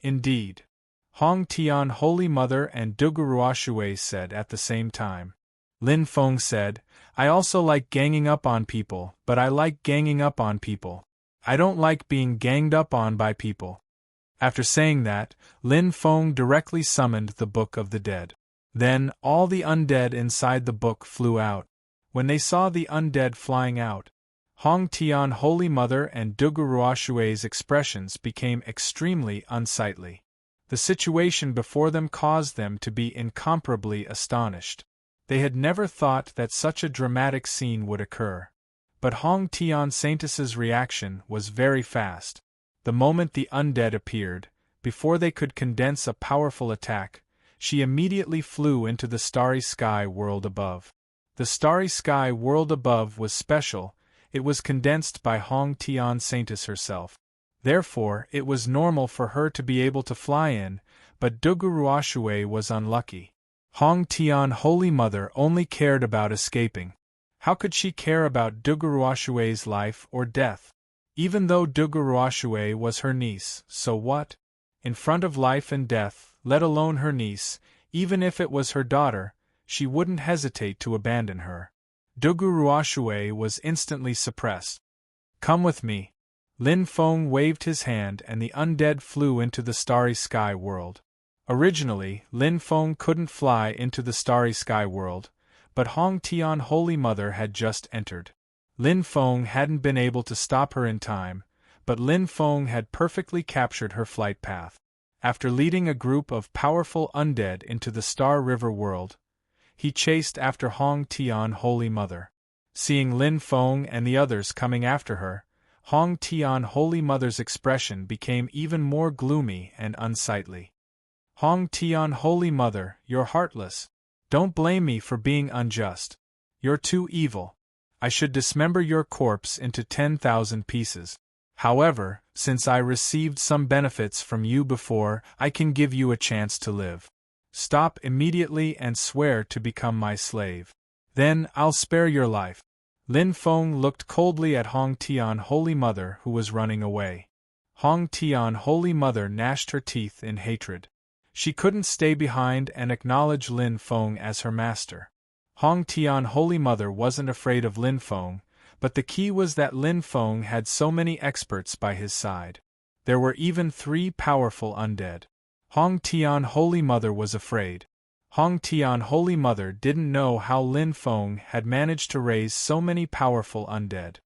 Indeed. Hong Tian Holy Mother and Duguruoshui said at the same time. Lin Feng said, I also like ganging up on people, but I like ganging up on people. I don't like being ganged up on by people. After saying that, Lin Feng directly summoned the Book of the Dead. Then, all the undead inside the book flew out. When they saw the undead flying out, Hong Tian Holy Mother and Duguruoshui's expressions became extremely unsightly. The situation before them caused them to be incomparably astonished. They had never thought that such a dramatic scene would occur. But Hong Tian Saintess's reaction was very fast. The moment the undead appeared, before they could condense a powerful attack, she immediately flew into the starry sky world above. The starry sky world above was special, it was condensed by Hong Tian Saintess herself. Therefore, it was normal for her to be able to fly in, but Duguruoshui was unlucky. Hong Tian Holy Mother only cared about escaping. How could she care about Duguruoshui's life or death? Even though Duguruoshui was her niece, so what? In front of life and death, let alone her niece, even if it was her daughter, she wouldn't hesitate to abandon her. Duguruoshui was instantly suppressed. Come with me. Lin Feng waved his hand and the undead flew into the starry sky world. Originally, Lin Feng couldn't fly into the starry sky world, but Hong Tian Holy Mother had just entered. Lin Feng hadn't been able to stop her in time, but Lin Feng had perfectly captured her flight path. After leading a group of powerful undead into the Star River world, he chased after Hong Tian Holy Mother. Seeing Lin Feng and the others coming after her, Hong Tian Holy Mother's expression became even more gloomy and unsightly. Hong Tian Holy Mother, you're heartless. Don't blame me for being unjust. You're too evil. I should dismember your corpse into 10,000 pieces. However, since I received some benefits from you before, I can give you a chance to live. Stop immediately and swear to become my slave. Then, I'll spare your life. Lin Feng looked coldly at Hong Tian Holy Mother who was running away. Hong Tian Holy Mother gnashed her teeth in hatred. She couldn't stay behind and acknowledge Lin Feng as her master. Hong Tian Holy Mother wasn't afraid of Lin Feng, but the key was that Lin Feng had so many experts by his side. There were even 3 powerful undead. Hong Tian Holy Mother was afraid. Hong Tian Holy Mother didn't know how Lin Feng had managed to raise so many powerful undead.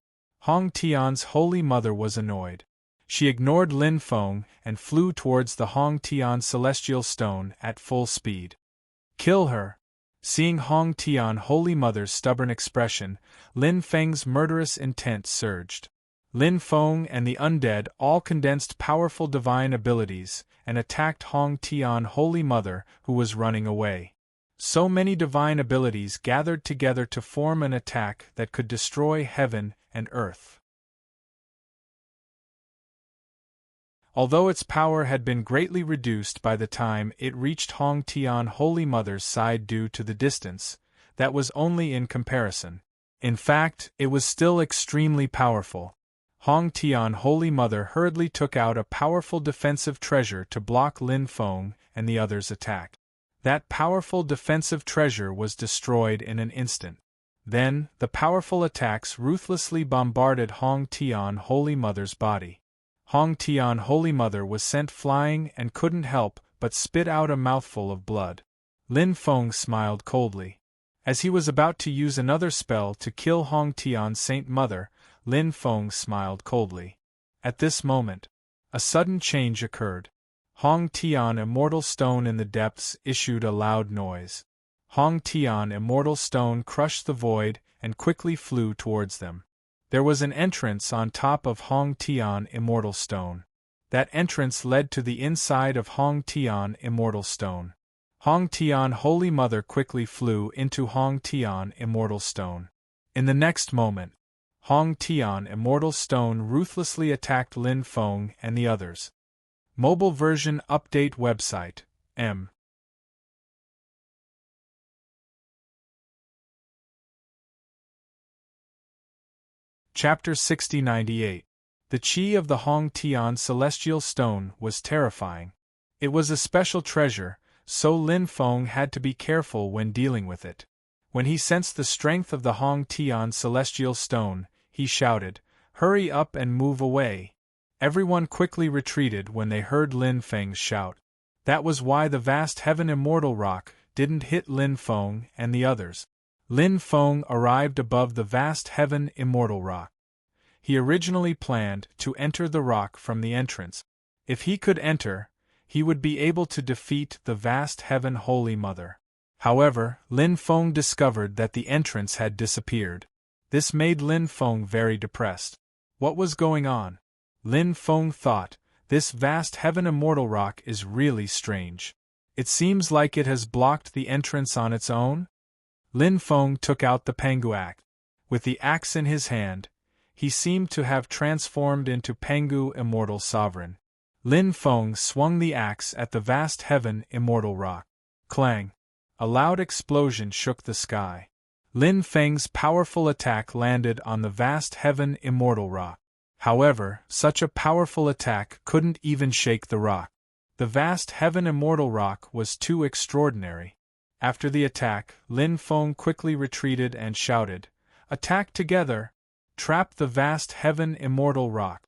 Hong Tian's Holy Mother was annoyed. She ignored Lin Feng and flew towards the Hong Tian Celestial Stone at full speed. Kill her! Seeing Hong Tian Holy Mother's stubborn expression, Lin Feng's murderous intent surged. Lin Feng and the undead all condensed powerful divine abilities and attacked Hong Tian Holy Mother, who was running away. So many divine abilities gathered together to form an attack that could destroy heaven and earth. Although its power had been greatly reduced by the time it reached Hong Tian Holy Mother's side due to the distance, that was only in comparison. In fact, it was still extremely powerful. Hong Tian Holy Mother hurriedly took out a powerful defensive treasure to block Lin Feng and the others' attack. That powerful defensive treasure was destroyed in an instant. Then, the powerful attacks ruthlessly bombarded Hong Tian Holy Mother's body. Hong Tian Holy Mother was sent flying and couldn't help but spit out a mouthful of blood. Lin Feng smiled coldly. As he was about to use another spell to kill Hong Tian's Saint Mother, Lin Feng smiled coldly. At this moment, a sudden change occurred. Hong Tian Immortal Stone in the depths issued a loud noise. Hong Tian Immortal Stone crushed the void and quickly flew towards them. There was an entrance on top of Hong Tian Immortal Stone. That entrance led to the inside of Hong Tian Immortal Stone. Hong Tian Holy Mother quickly flew into Hong Tian Immortal Stone. In the next moment, Hong Tian Immortal Stone ruthlessly attacked Lin Feng and the others. Mobile version update website, M. Chapter 6098. The Qi of the Hong Tian Celestial Stone was terrifying. It was a special treasure, so Lin Feng had to be careful when dealing with it. When he sensed the strength of the Hong Tian Celestial Stone, he shouted, "Hurry up and move away!" Everyone quickly retreated when they heard Lin Feng's shout. That was why the vast Heaven Immortal Rock didn't hit Lin Feng and the others. Lin Feng arrived above the vast Heaven Immortal Rock. He originally planned to enter the rock from the entrance. If he could enter, he would be able to defeat the vast Heaven Holy Mother. However, Lin Feng discovered that the entrance had disappeared. This made Lin Feng very depressed. What was going on? Lin Feng thought, this vast Heaven Immortal Rock is really strange. It seems like it has blocked the entrance on its own. Lin Feng took out the Pengu axe. With the axe in his hand, he seemed to have transformed into Pengu Immortal Sovereign. Lin Feng swung the axe at the vast Heaven Immortal Rock. Clang! A loud explosion shook the sky. Lin Feng's powerful attack landed on the vast Heaven Immortal Rock. However, such a powerful attack couldn't even shake the rock. The vast Heaven Immortal Rock was too extraordinary. After the attack, Lin Feng quickly retreated and shouted, "Attack together! Trap the vast Heaven Immortal Rock!"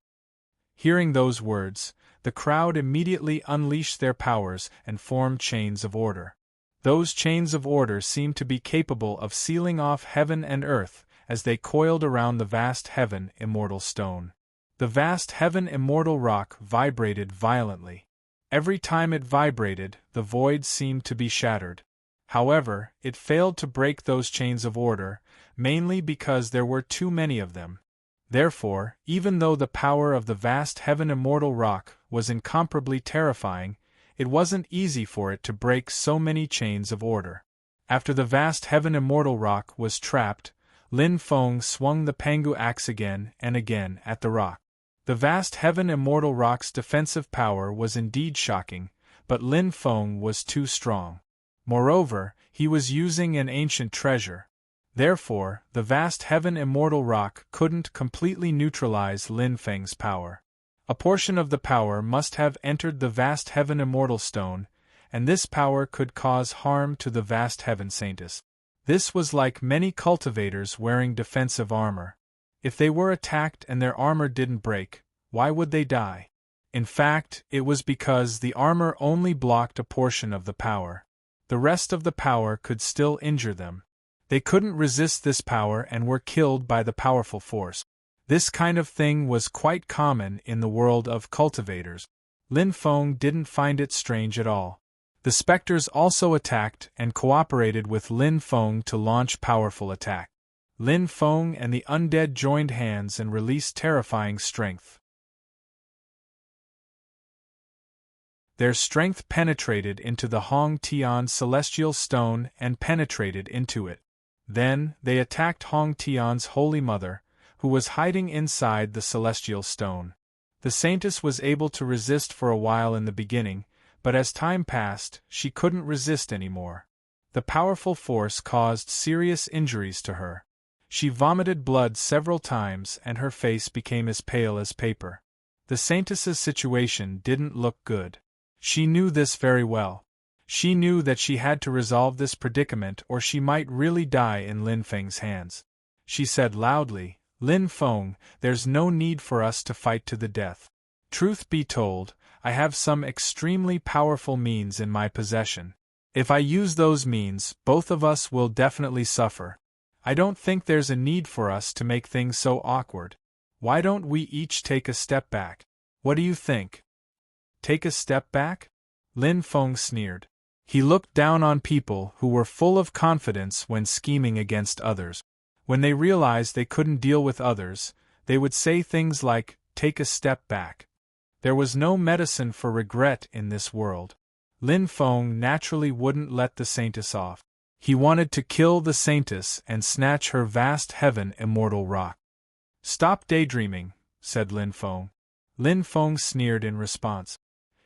Hearing those words, the crowd immediately unleashed their powers and formed chains of order. Those chains of order seemed to be capable of sealing off heaven and earth as they coiled around the vast Heaven Immortal Stone. The vast Heaven Immortal Rock vibrated violently. Every time it vibrated, the void seemed to be shattered. However, it failed to break those chains of order, mainly because there were too many of them. Therefore, even though the power of the vast Heaven Immortal Rock was incomparably terrifying, it wasn't easy for it to break so many chains of order. After the vast Heaven Immortal Rock was trapped, Lin Feng swung the Pengu axe again and again at the rock. The vast Heaven Immortal Rock's defensive power was indeed shocking, but Lin Feng was too strong. Moreover, he was using an ancient treasure. Therefore, the vast Heaven Immortal Rock couldn't completely neutralize Lin Feng's power. A portion of the power must have entered the vast Heaven Immortal Stone, and this power could cause harm to the vast heaven saintess. This was like many cultivators wearing defensive armor. If they were attacked and their armor didn't break, why would they die? In fact, it was because the armor only blocked a portion of the power. The rest of the power could still injure them. They couldn't resist this power and were killed by the powerful force. This kind of thing was quite common in the world of cultivators. Lin Feng didn't find it strange at all. The specters also attacked and cooperated with Lin Feng to launch powerful attack. Lin Feng and the undead joined hands and released terrifying strength. Their strength penetrated into the Hong Tian celestial stone and penetrated into it. Then, they attacked Hong Tian's Holy Mother, who was hiding inside the celestial stone. The saintess was able to resist for a while in the beginning, but as time passed, she couldn't resist anymore. The powerful force caused serious injuries to her. She vomited blood several times and her face became as pale as paper. The saintess's situation didn't look good. She knew this very well. She knew that she had to resolve this predicament or she might really die in Lin Feng's hands. She said loudly, "Lin Feng, there's no need for us to fight to the death. Truth be told, I have some extremely powerful means in my possession. If I use those means, both of us will definitely suffer. I don't think there's a need for us to make things so awkward. Why don't we each take a step back? What do you think?" Take a step back? Lin Feng sneered. He looked down on people who were full of confidence when scheming against others. When they realized they couldn't deal with others, they would say things like, "Take a step back." There was no medicine for regret in this world. Lin Feng naturally wouldn't let the saintess off. He wanted to kill the saintess and snatch her vast heaven immortal rock. "Stop daydreaming," said Lin Feng. Lin Feng sneered in response.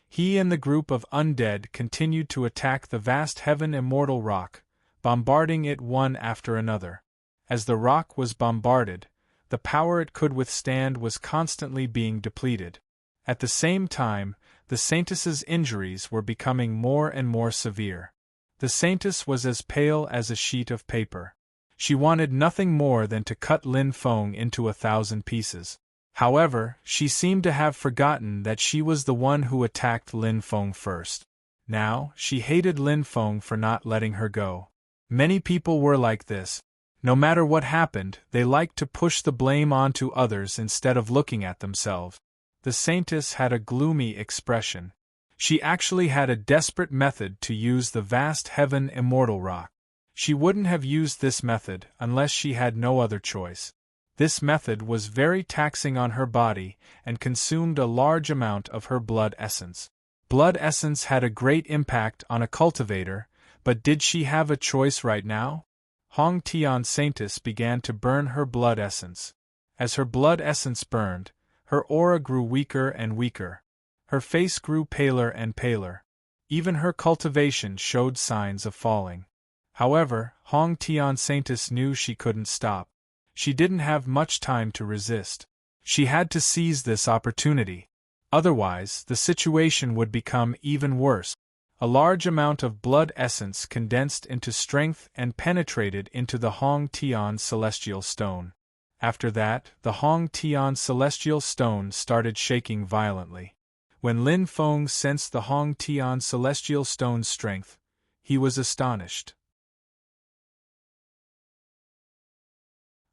He and the group of undead continued to attack the vast heaven immortal rock, bombarding it one after another. As the rock was bombarded, the power it could withstand was constantly being depleted. At the same time, the saintess's injuries were becoming more and more severe. The saintess was as pale as a sheet of paper. She wanted nothing more than to cut Lin Feng into 1,000 pieces. However, she seemed to have forgotten that she was the one who attacked Lin Feng first. Now, she hated Lin Feng for not letting her go. Many people were like this. No matter what happened, they liked to push the blame onto others instead of looking at themselves. The saintess had a gloomy expression. She actually had a desperate method to use the vast heaven immortal rock. She wouldn't have used this method unless she had no other choice. This method was very taxing on her body and consumed a large amount of her blood essence. Blood essence had a great impact on a cultivator, but did she have a choice right now? Hong Tian Saintess began to burn her blood essence. As her blood essence burned, her aura grew weaker and weaker. Her face grew paler and paler. Even her cultivation showed signs of falling. However, Hong Tian Saintess knew she couldn't stop. She didn't have much time to resist. She had to seize this opportunity. Otherwise, the situation would become even worse. A large amount of blood essence condensed into strength and penetrated into the Hong Tian celestial stone. After that, the Hong Tian celestial stone started shaking violently. When Lin Feng sensed the Hong Tian celestial stone's strength, he was astonished.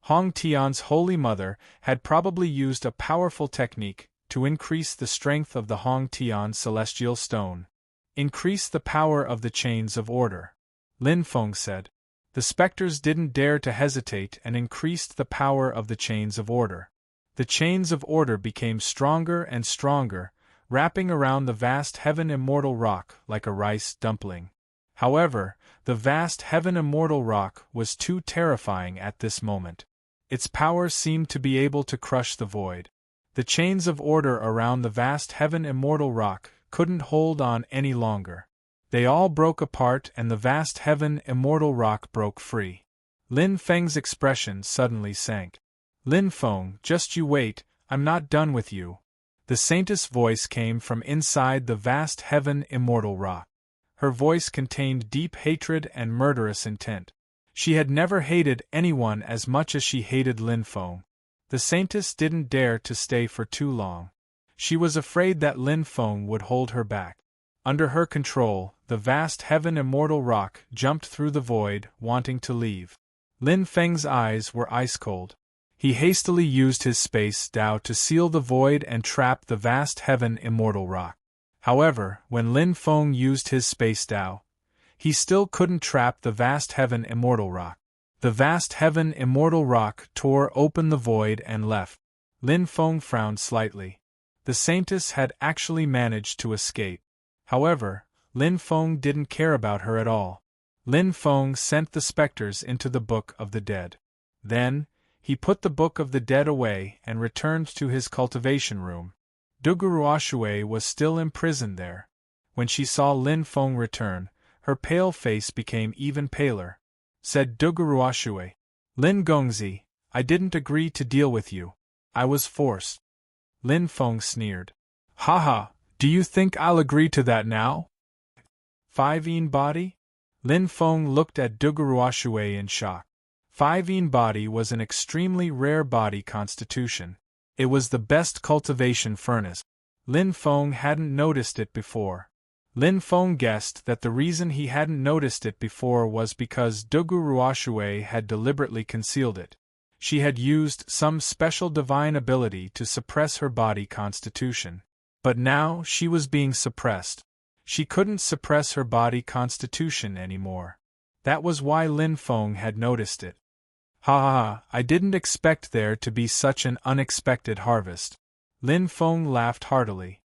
Hong Tian's Holy Mother had probably used a powerful technique to increase the strength of the Hong Tian celestial stone. Increase the power of the chains of order, Lin Feng said. The specters didn't dare to hesitate and increased the power of the chains of order. The chains of order became stronger and stronger, wrapping around the vast heaven immortal rock like a rice dumpling. However, the vast heaven immortal rock was too terrifying at this moment. Its power seemed to be able to crush the void. The chains of order around the vast heaven immortal rock couldn't hold on any longer. They all broke apart and the vast heaven immortal rock broke free. Lin Feng's expression suddenly sank. Lin Feng, just you wait, I'm not done with you. The saintess voice came from inside the vast heaven immortal rock. Her voice contained deep hatred and murderous intent. She had never hated anyone as much as she hated Lin Feng. The Saintess didn't dare to stay for too long. She was afraid that Lin Feng would hold her back. Under her control, the vast heaven immortal rock jumped through the void, wanting to leave. Lin Feng's eyes were ice-cold. He hastily used his space Dao to seal the void and trap the vast heaven immortal rock. However, when Lin Feng used his space Dao, he still couldn't trap the vast heaven immortal rock. The vast heaven immortal rock tore open the void and left. Lin Feng frowned slightly. The Saintess had actually managed to escape. However, Lin Feng didn't care about her at all. Lin Feng sent the specters into the Book of the Dead. Then, he put the Book of the Dead away and returned to his cultivation room. Duguruoshui was still imprisoned there. When she saw Lin Feng return, her pale face became even paler. Said Duguruoshui, "Lin Gongzi, I didn't agree to deal with you. I was forced." Lin Feng sneered. "Haha, do you think I'll agree to that now? 5-yin body?" Lin Feng looked at Duguruoshui in shock. 5-yin body was an extremely rare body constitution. It was the best cultivation furnace. Lin Feng hadn't noticed it before. Lin Feng guessed that the reason he hadn't noticed it before was because Duguruoshui had deliberately concealed it. She had used some special divine ability to suppress her body constitution. But now she was being suppressed. She couldn't suppress her body constitution anymore. That was why Lin Feng had noticed it. Ha ha ha, I didn't expect there to be such an unexpected harvest. Lin Feng laughed heartily.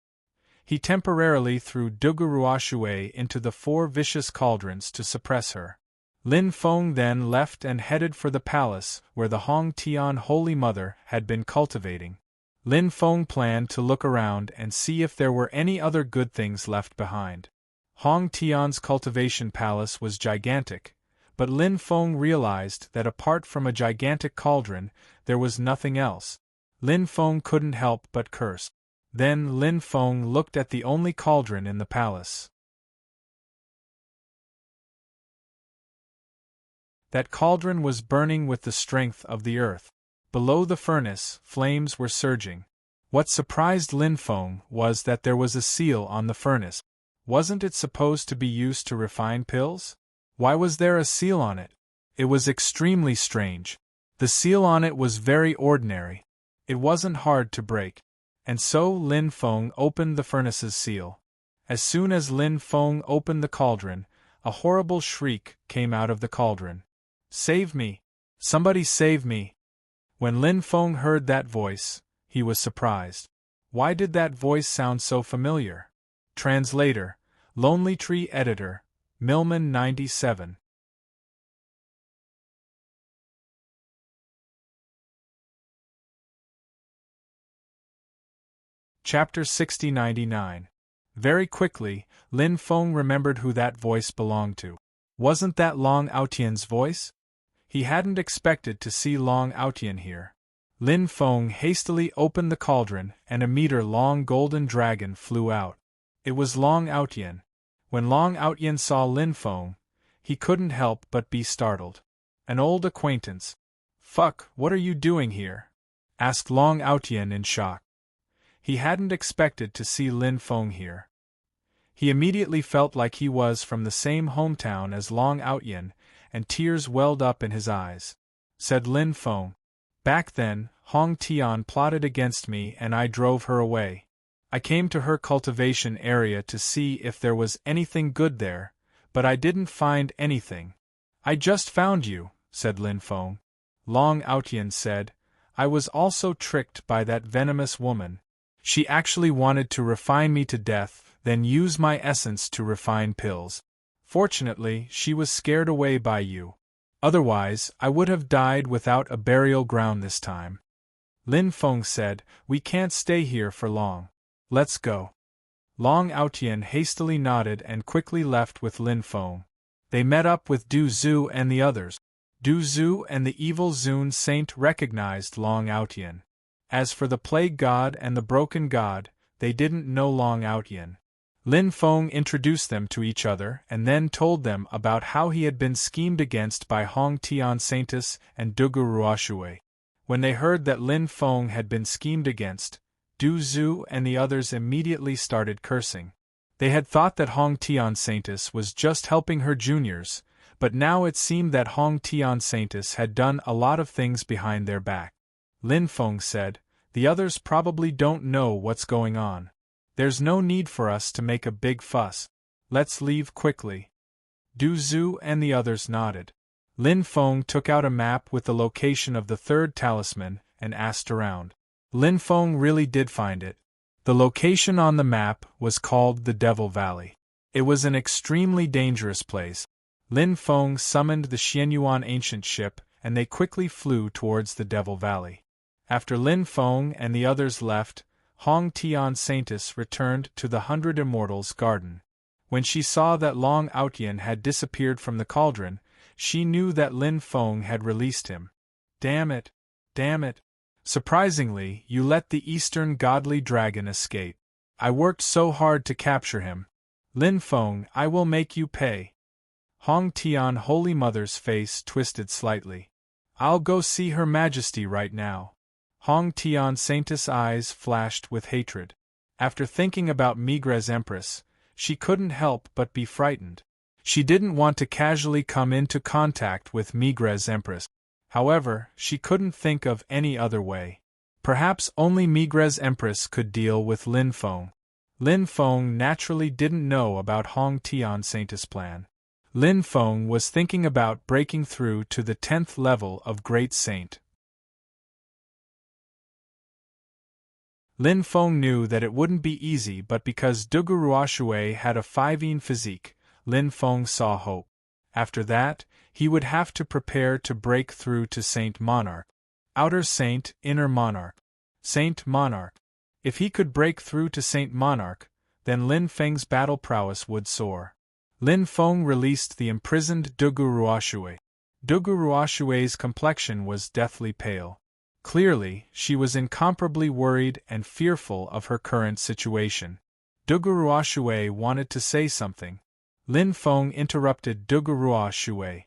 He temporarily threw Duguruoshui into the 4 vicious cauldrons to suppress her. Lin Feng then left and headed for the palace where the Hong Tian Holy Mother had been cultivating. Lin Feng planned to look around and see if there were any other good things left behind. Hong Tian's cultivation palace was gigantic, but Lin Feng realized that apart from a gigantic cauldron, there was nothing else. Lin Feng couldn't help but curse. Then Lin Feng looked at the only cauldron in the palace. That cauldron was burning with the strength of the earth. Below the furnace, flames were surging. What surprised Lin Feng was that there was a seal on the furnace. Wasn't it supposed to be used to refine pills? Why was there a seal on it? It was extremely strange. The seal on it was very ordinary. It wasn't hard to break. And so Lin Feng opened the furnace's seal. As soon as Lin Feng opened the cauldron, a horrible shriek came out of the cauldron. "Save me! Somebody save me!" When Lin Feng heard that voice, he was surprised. Why did that voice sound so familiar? Translator, Lonely Tree Editor, Millman 97. Chapter 6099. Very quickly, Lin Feng remembered who that voice belonged to. Wasn't that Long Outian's voice? He hadn't expected to see Long Outian here. Lin Feng hastily opened the cauldron and a meter-long golden dragon flew out. It was Long Outian. When Long Outian saw Lin Feng, he couldn't help but be startled. An old acquaintance. "Fuck, what are you doing here?" asked Long Outian in shock. He hadn't expected to see Lin Feng here. He immediately felt like he was from the same hometown as Long Outian, and tears welled up in his eyes. Said Lin Feng, "Back then, Hong Tian plotted against me and I drove her away. I came to her cultivation area to see if there was anything good there, but I didn't find anything." "I just found you," said Lin Feng. Long Outian said, "I was also tricked by that venomous woman. She actually wanted to refine me to death, then use my essence to refine pills. Fortunately, she was scared away by you. Otherwise, I would have died without a burial ground this time." Lin Feng said, "We can't stay here for long. Let's go." Long Outian hastily nodded and quickly left with Lin Feng. They met up with Du Zhu and the others. Du Zhu and the evil Zun Saint recognized Long Outian. As for the Plague God and the Broken God, they didn't know Long Outian. Lin Feng introduced them to each other and then told them about how he had been schemed against by Hong Tian Saintus and Dugu Ruoshui. When they heard that Lin Feng had been schemed against, Du Zhu and the others immediately started cursing. They had thought that Hong Tian Saintus was just helping her juniors, but now it seemed that Hong Tian Saintus had done a lot of things behind their back. Lin Feng said, "The others probably don't know what's going on. There's no need for us to make a big fuss. Let's leave quickly." Du Zhu and the others nodded. Lin Feng took out a map with the location of the third talisman and asked around. Lin Feng really did find it. The location on the map was called the Devil Valley. It was an extremely dangerous place. Lin Feng summoned the Xianyuan ancient ship, and they quickly flew towards the Devil Valley. After Lin Feng and the others left, Hong Tian Saintus returned to the 100 Immortals' garden. When she saw that Long Outyin had disappeared from the cauldron, she knew that Lin Feng had released him. Damn it! Damn it! Surprisingly, you let the Eastern Godly Dragon escape. I worked so hard to capture him. Lin Feng, I will make you pay. Hong Tian Holy Mother's face twisted slightly. I'll go see Her Majesty right now. Hong Tian Saintus' eyes flashed with hatred. After thinking about Migre's Empress, she couldn't help but be frightened. She didn't want to casually come into contact with Migre's Empress. However, she couldn't think of any other way. Perhaps only Migre's Empress could deal with Lin Feng. Lin Feng naturally didn't know about Hong Tian Saintus' plan. Lin Feng was thinking about breaking through to the 10th level of Great Saint. Lin Feng knew that it wouldn't be easy, but because Dugu Ruoshui had a 5-yin physique, Lin Feng saw hope. After that, he would have to prepare to break through to Saint Monarch. Outer Saint, Inner Monarch. Saint Monarch. If he could break through to Saint Monarch, then Lin Feng's battle prowess would soar. Lin Feng released the imprisoned Dugu Ruoshui. Dugu Ruoshui's complexion was deathly pale. Clearly, she was incomparably worried and fearful of her current situation. Dugu Ruoshui wanted to say something. Lin Feng interrupted Dugu Ruoshui.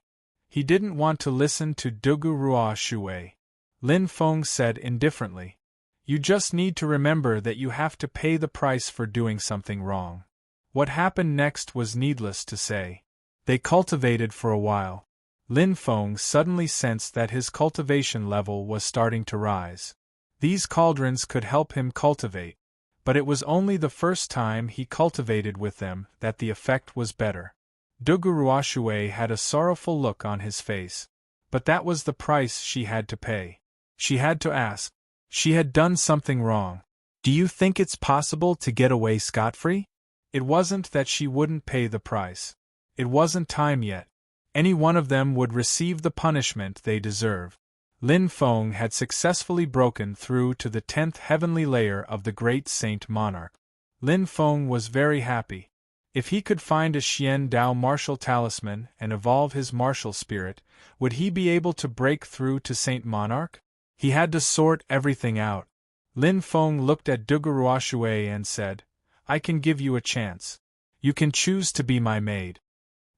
He didn't want to listen to Dugu Ruoshui. Lin Feng said indifferently, "You just need to remember that you have to pay the price for doing something wrong." What happened next was needless to say. They cultivated for a while. Lin Feng suddenly sensed that his cultivation level was starting to rise. These cauldrons could help him cultivate, but it was only the first time he cultivated with them that the effect was better. Dugu Ruoshui had a sorrowful look on his face. But that was the price she had to pay. She had to ask. She had done something wrong. Do you think it's possible to get away scot-free? It wasn't that she wouldn't pay the price. It wasn't time yet. Any one of them would receive the punishment they deserve. Lin Feng had successfully broken through to the 10th heavenly layer of the Great Saint Monarch. Lin Feng was very happy. If he could find a Xian Dao martial talisman and evolve his martial spirit, would he be able to break through to Saint Monarch? He had to sort everything out. Lin Feng looked at Dugu Ruoshui and said, "I can give you a chance. You can choose to be my maid."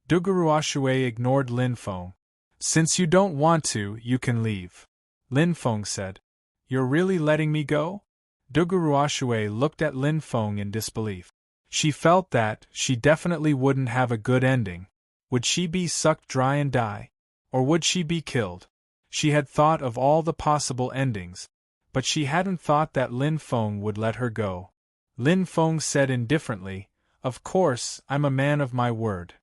Dugu Ruoshui ignored Lin Feng. "Since you don't want to, you can leave," Lin Feng said. "You're really letting me go?" Dugu Ruoshui looked at Lin Feng in disbelief. She felt that she definitely wouldn't have a good ending. Would she be sucked dry and die? Or would she be killed? She had thought of all the possible endings, but she hadn't thought that Lin Feng would let her go. Lin Feng said indifferently, "Of course, I'm a man of my word."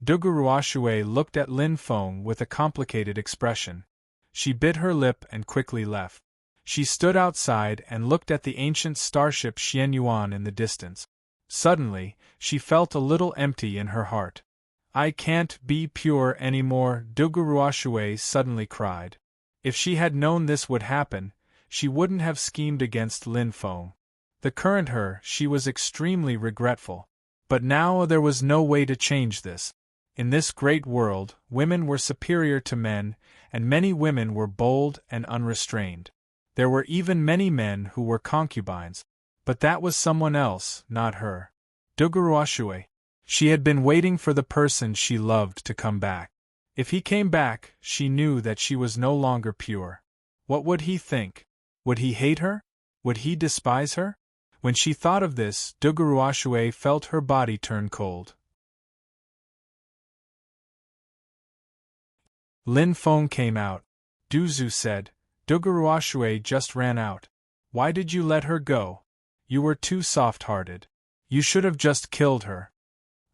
Dugu Ruoshui looked at Lin Feng with a complicated expression. She bit her lip and quickly left. She stood outside and looked at the ancient starship Xianyuan in the distance. Suddenly, she felt a little empty in her heart. "I can't be pure anymore," Dugu Ruoshui suddenly cried. If she had known this would happen, she wouldn't have schemed against Lin Feng. The current her, she was extremely regretful. But now there was no way to change this. In this great world, women were superior to men, and many women were bold and unrestrained. There were even many men who were concubines. But that was someone else, not her. Duguruashue. She had been waiting for the person she loved to come back. If he came back, she knew that she was no longer pure. What would he think? Would he hate her? Would he despise her? When she thought of this, Duguruashue felt her body turn cold. Lin Feng came out. Du Zhu said, Duguruashue just ran out. Why did you let her go? You were too soft-hearted. You should have just killed her.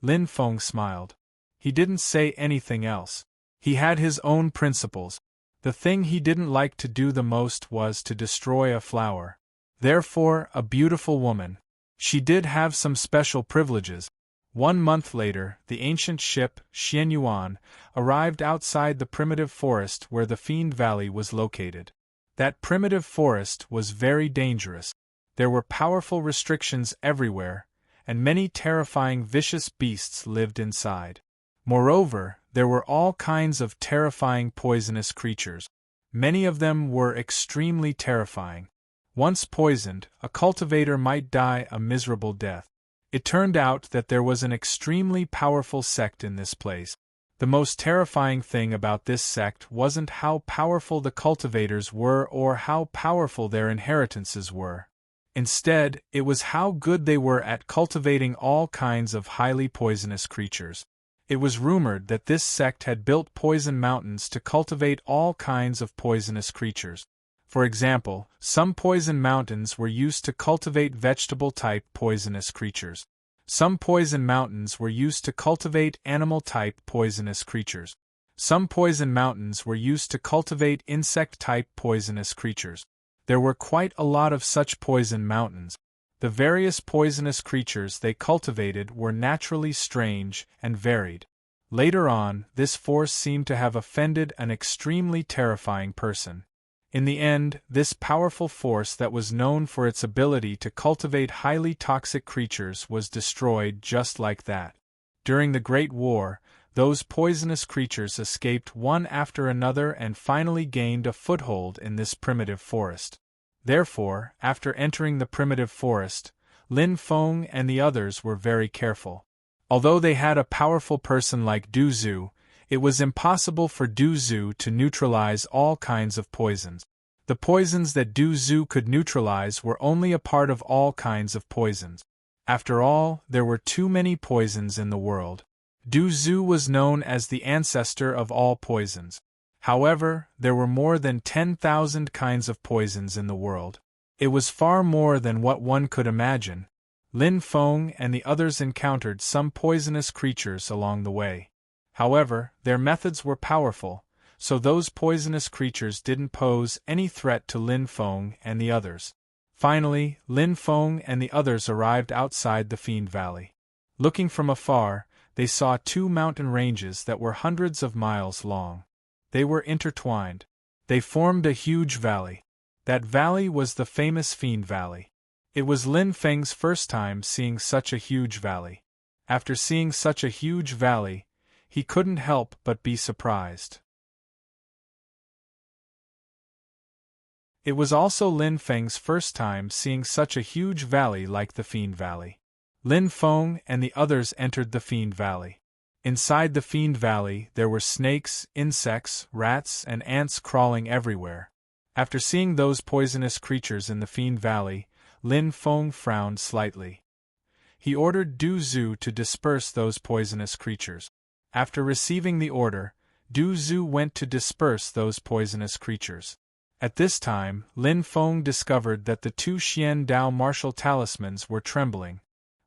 Lin Feng smiled. He didn't say anything else. He had his own principles. The thing he didn't like to do the most was to destroy a flower. Therefore, a beautiful woman. She did have some special privileges. 1 month later, the ancient ship, Xianyuan, arrived outside the primitive forest where the Fiend Valley was located. That primitive forest was very dangerous. There were powerful restrictions everywhere, and many terrifying vicious beasts lived inside. Moreover, there were all kinds of terrifying poisonous creatures. Many of them were extremely terrifying. Once poisoned, a cultivator might die a miserable death. It turned out that there was an extremely powerful sect in this place. The most terrifying thing about this sect wasn't how powerful the cultivators were or how powerful their inheritances were. Instead, it was how good they were at cultivating all kinds of highly poisonous creatures. It was rumored that this sect had built poison mountains to cultivate all kinds of poisonous creatures. For example, some poison mountains were used to cultivate vegetable-type poisonous creatures. Some poison mountains were used to cultivate animal-type poisonous creatures. Some poison mountains were used to cultivate insect-type poisonous creatures. There were quite a lot of such poison mountains. The various poisonous creatures they cultivated were naturally strange and varied. Later on, this force seemed to have offended an extremely terrifying person. In the end, this powerful force that was known for its ability to cultivate highly toxic creatures was destroyed just like that. During the Great War, those poisonous creatures escaped one after another and finally gained a foothold in this primitive forest. Therefore, after entering the primitive forest, Lin Feng and the others were very careful. Although they had a powerful person like Du Zhu, it was impossible for Du Zhu to neutralize all kinds of poisons. The poisons that Du Zhu could neutralize were only a part of all kinds of poisons. After all, there were too many poisons in the world. Du Zhu was known as the ancestor of all poisons. However, there were more than 10,000 kinds of poisons in the world. It was far more than what one could imagine. Lin Feng and the others encountered some poisonous creatures along the way. However, their methods were powerful, so those poisonous creatures didn't pose any threat to Lin Feng and the others. Finally, Lin Feng and the others arrived outside the Fiend Valley. Looking from afar, they saw 2 mountain ranges that were hundreds of miles long. They were intertwined. They formed a huge valley. That valley was the famous Fiend Valley. It was Lin Feng's first time seeing such a huge valley. After seeing such a huge valley, he couldn't help but be surprised. It was also Lin Feng's first time seeing such a huge valley like the Fiend Valley. Lin Feng and the others entered the Fiend Valley. Inside the Fiend Valley there were snakes, insects, rats, and ants crawling everywhere. After seeing those poisonous creatures in the Fiend Valley, Lin Feng frowned slightly. He ordered Du Zhu to disperse those poisonous creatures. After receiving the order, Du Zhu went to disperse those poisonous creatures. At this time, Lin Feng discovered that the 2 Xian Dao martial talismans were trembling.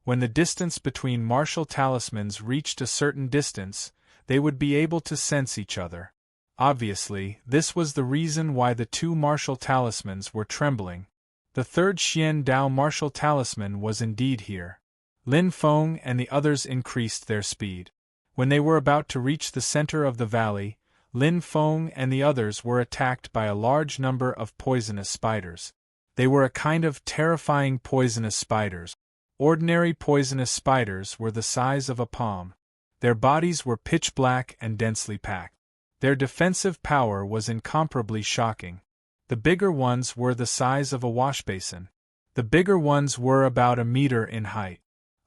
When the distance between martial talismans reached a certain distance, they would be able to sense each other. Obviously, this was the reason why the 2 martial talismans were trembling. The 3rd Xian Dao martial talisman was indeed here. Lin Feng and the others increased their speed. When they were about to reach the center of the valley, Lin Feng and the others were attacked by a large number of poisonous spiders. They were a kind of terrifying poisonous spiders. Ordinary poisonous spiders were the size of a palm. Their bodies were pitch black and densely packed. Their defensive power was incomparably shocking. The bigger ones were the size of a washbasin. The bigger ones were about a meter in height.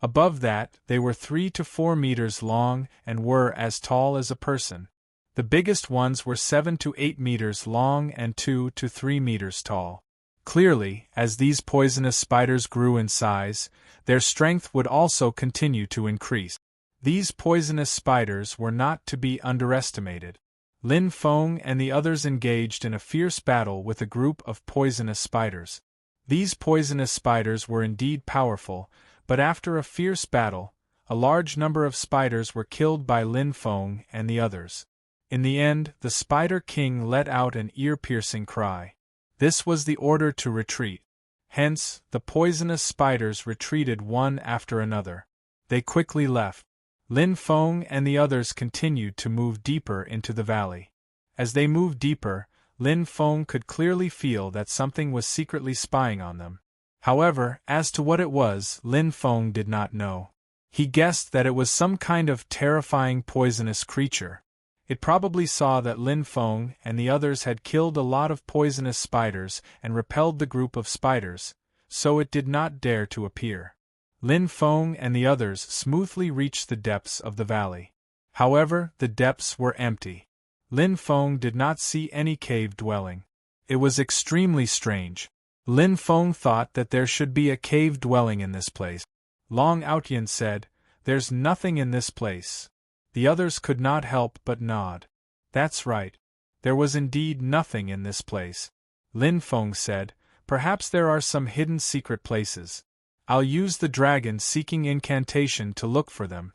Above that, they were 3 to 4 meters long and were as tall as a person. The biggest ones were 7 to 8 meters long and 2 to 3 meters tall. Clearly, as these poisonous spiders grew in size, their strength would also continue to increase. These poisonous spiders were not to be underestimated. Lin Feng and the others engaged in a fierce battle with a group of poisonous spiders. These poisonous spiders were indeed powerful, but after a fierce battle, a large number of spiders were killed by Lin Feng and the others. In the end, the Spider King let out an ear-piercing cry. This was the order to retreat. Hence, the poisonous spiders retreated one after another. They quickly left. Lin Feng and the others continued to move deeper into the valley. As they moved deeper, Lin Feng could clearly feel that something was secretly spying on them. However, as to what it was, Lin Feng did not know. He guessed that it was some kind of terrifying poisonous creature. It probably saw that Lin Feng and the others had killed a lot of poisonous spiders and repelled the group of spiders, so it did not dare to appear. Lin Feng and the others smoothly reached the depths of the valley. However, the depths were empty. Lin Feng did not see any cave dwelling. It was extremely strange. Lin Feng thought that there should be a cave dwelling in this place. Long Outyan said, "There's nothing in this place." The others could not help but nod. "That's right. There was indeed nothing in this place." Lin Feng said, "Perhaps there are some hidden secret places. I'll use the dragon-seeking incantation to look for them."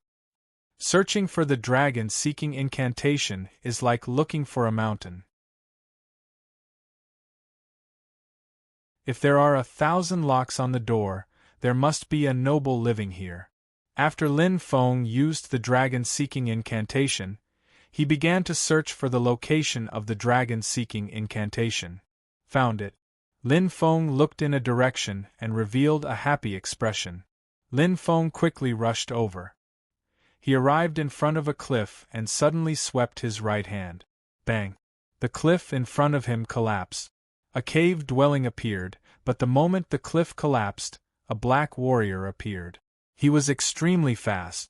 Searching for the dragon-seeking incantation is like looking for a mountain. If there are 1,000 locks on the door, there must be a noble living here. After Lin Feng used the dragon-seeking incantation, he began to search for the location of the dragon-seeking incantation. Found it. Lin Feng looked in a direction and revealed a happy expression. Lin Feng quickly rushed over. He arrived in front of a cliff and suddenly swept his right hand. Bang! The cliff in front of him collapsed. A cave dwelling appeared, but the moment the cliff collapsed, a black warrior appeared. He was extremely fast.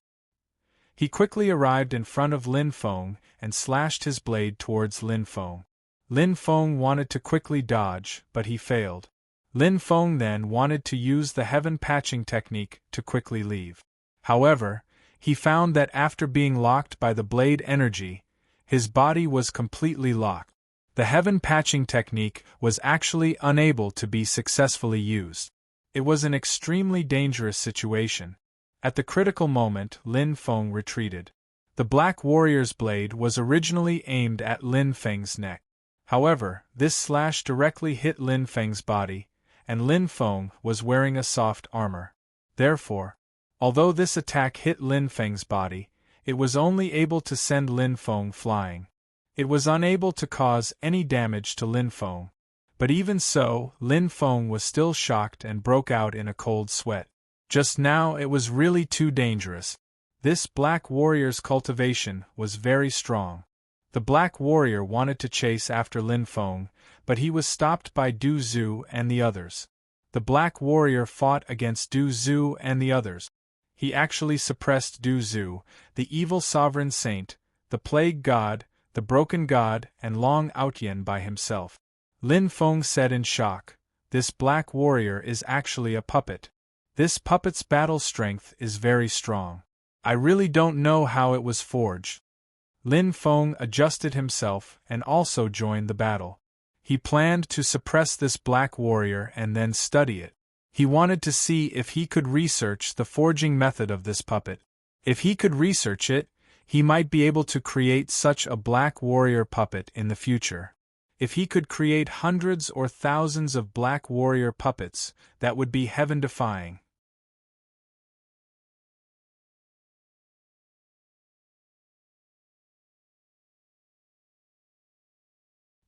He quickly arrived in front of Lin Feng and slashed his blade towards Lin Feng. Lin Feng wanted to quickly dodge, but he failed. Lin Feng then wanted to use the heaven patching technique to quickly leave. However, he found that after being locked by the blade energy, his body was completely locked. The heaven patching technique was actually unable to be successfully used. It was an extremely dangerous situation. At the critical moment, Lin Feng retreated. The Black Warrior's blade was originally aimed at Lin Feng's neck. However, this slash directly hit Lin Feng's body, and Lin Feng was wearing a soft armor. Therefore, although this attack hit Lin Feng's body, it was only able to send Lin Feng flying. It was unable to cause any damage to Lin Feng. But even so, Lin Feng was still shocked and broke out in a cold sweat. Just now it was really too dangerous. This Black Warrior's cultivation was very strong. The Black Warrior wanted to chase after Lin Feng, but he was stopped by Du Zhu and the others. The Black Warrior fought against Du Zhu and the others. He actually suppressed Du Zhu, the evil sovereign saint, the plague god, the broken god, and Long Outyan by himself. Lin Feng said in shock, "This Black Warrior is actually a puppet. This puppet's battle strength is very strong. I really don't know how it was forged." Lin Feng adjusted himself and also joined the battle. He planned to suppress this Black Warrior and then study it. He wanted to see if he could research the forging method of this puppet. If he could research it, he might be able to create such a Black Warrior puppet in the future. If he could create hundreds or thousands of Black Warrior puppets, that would be heaven-defying.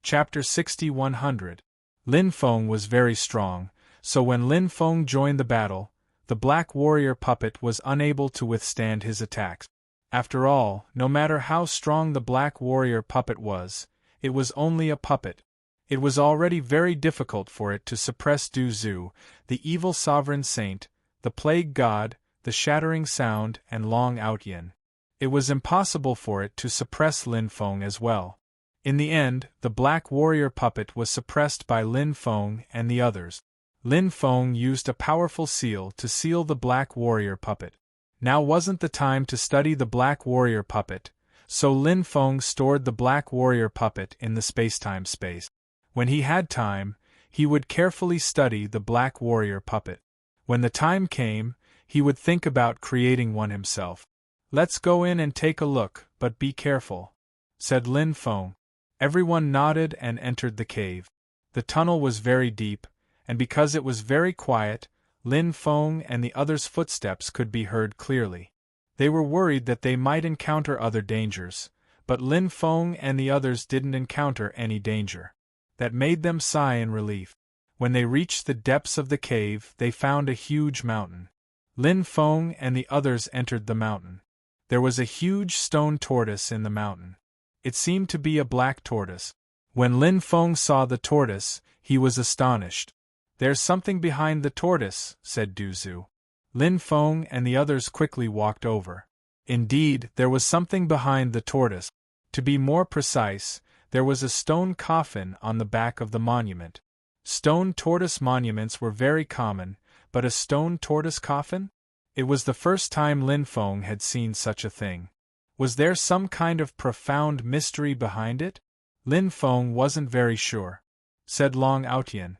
Chapter 60-100. Lin Feng was very strong, so when Lin Feng joined the battle, the Black Warrior puppet was unable to withstand his attacks. After all, no matter how strong the Black Warrior puppet was, it was only a puppet. It was already very difficult for it to suppress Du Zhu, the evil sovereign saint, the plague god, the shattering sound, and Long Outyin. It was impossible for it to suppress Lin Feng as well. In the end, the Black Warrior puppet was suppressed by Lin Feng and the others. Lin Feng used a powerful seal to seal the Black Warrior puppet. Now wasn't the time to study the Black Warrior puppet, so Lin Feng stored the Black Warrior puppet in the spacetime space. When he had time, he would carefully study the Black Warrior puppet. When the time came, he would think about creating one himself. "Let's go in and take a look, but be careful," said Lin Feng. Everyone nodded and entered the cave. The tunnel was very deep, and because it was very quiet, Lin Feng and the others' footsteps could be heard clearly. They were worried that they might encounter other dangers, but Lin Feng and the others didn't encounter any danger. That made them sigh in relief. When they reached the depths of the cave, they found a huge mountain. Lin Feng and the others entered the mountain. There was a huge stone tortoise in the mountain. It seemed to be a black tortoise. When Lin Feng saw the tortoise, he was astonished. "There's something behind the tortoise," said Duzu. Lin Feng and the others quickly walked over. Indeed, there was something behind the tortoise. To be more precise, there was a stone coffin on the back of the monument. Stone tortoise monuments were very common, but a stone tortoise coffin? It was the first time Lin Feng had seen such a thing. Was there some kind of profound mystery behind it? Lin Feng wasn't very sure. Said Long Outyin.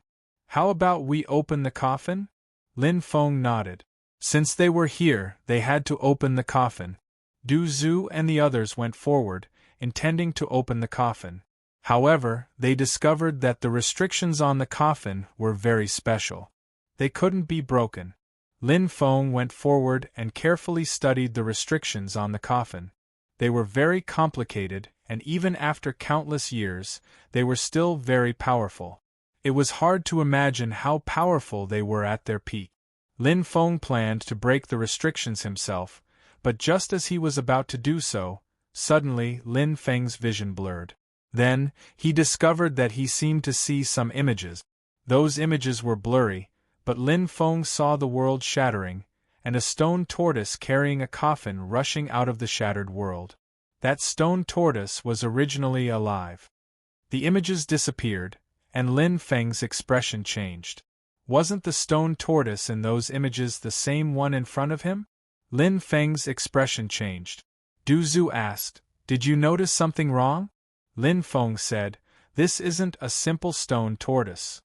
"How about we open the coffin?" Lin Feng nodded. Since they were here, they had to open the coffin. Du Zhu and the others went forward, intending to open the coffin. However, they discovered that the restrictions on the coffin were very special. They couldn't be broken. Lin Feng went forward and carefully studied the restrictions on the coffin. They were very complicated, and even after countless years, they were still very powerful. It was hard to imagine how powerful they were at their peak. Lin Feng planned to break the restrictions himself, but just as he was about to do so, suddenly Lin Feng's vision blurred. Then, he discovered that he seemed to see some images. Those images were blurry, but Lin Feng saw the world shattering, and a stone tortoise carrying a coffin rushing out of the shattered world. That stone tortoise was originally alive. The images disappeared, and Lin Feng's expression changed. Wasn't the stone tortoise in those images the same one in front of him? Lin Feng's expression changed. Du Zhu asked, "Did you notice something wrong?" Lin Feng said, "This isn't a simple stone tortoise.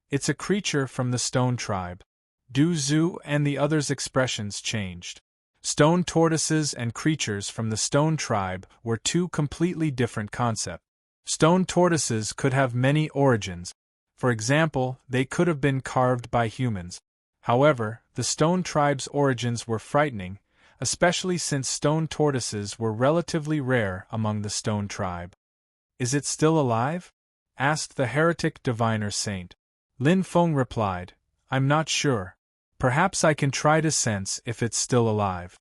It's a creature from the stone tribe." Du Zhu and the others' expressions changed. Stone tortoises and creatures from the stone tribe were two completely different concepts. Stone tortoises could have many origins. For example, they could have been carved by humans. However, the stone tribe's origins were frightening, especially since stone tortoises were relatively rare among the stone tribe. "Is it still alive?" asked the heretic diviner saint. Lin Feng replied, "I'm not sure. Perhaps I can try to sense if it's still alive."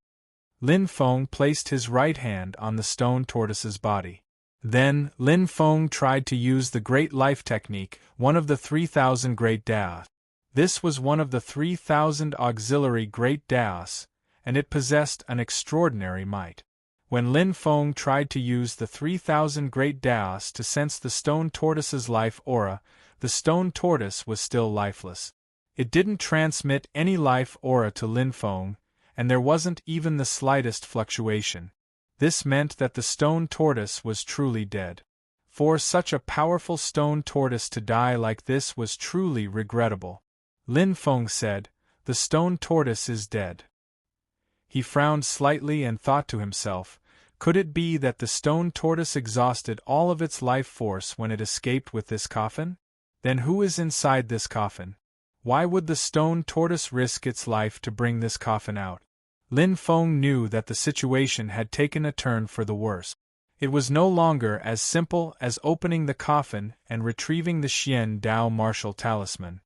Lin Feng placed his right hand on the stone tortoise's body. Then, Lin Feng tried to use the Great Life Technique, one of the 3,000 Great Daos. This was one of the 3,000 auxiliary Great Daos, and it possessed an extraordinary might. When Lin Feng tried to use the 3,000 Great Daos to sense the stone tortoise's life aura, the stone tortoise was still lifeless. It didn't transmit any life aura to Lin Feng, and there wasn't even the slightest fluctuation. This meant that the stone tortoise was truly dead. For such a powerful stone tortoise to die like this was truly regrettable. Lin Feng said, "The stone tortoise is dead." He frowned slightly and thought to himself, could it be that the stone tortoise exhausted all of its life force when it escaped with this coffin? Then who is inside this coffin? Why would the stone tortoise risk its life to bring this coffin out? Lin Feng knew that the situation had taken a turn for the worse. It was no longer as simple as opening the coffin and retrieving the Xian Dao martial talisman.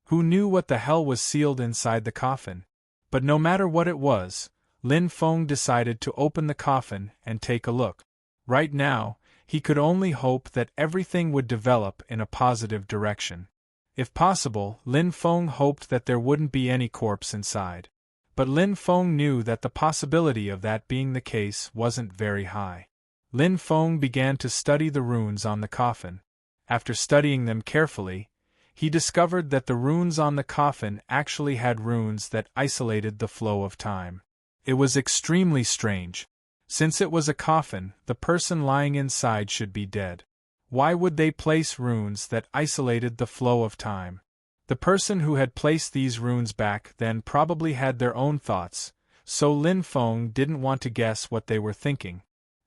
Who knew what the hell was sealed inside the coffin? But no matter what it was, Lin Feng decided to open the coffin and take a look. Right now, he could only hope that everything would develop in a positive direction. If possible, Lin Feng hoped that there wouldn't be any corpse inside. But Lin Feng knew that the possibility of that being the case wasn't very high. Lin Feng began to study the runes on the coffin. After studying them carefully, he discovered that the runes on the coffin actually had runes that isolated the flow of time. It was extremely strange. Since it was a coffin, the person lying inside should be dead. Why would they place runes that isolated the flow of time? The person who had placed these runes back then probably had their own thoughts, so Lin Feng didn't want to guess what they were thinking.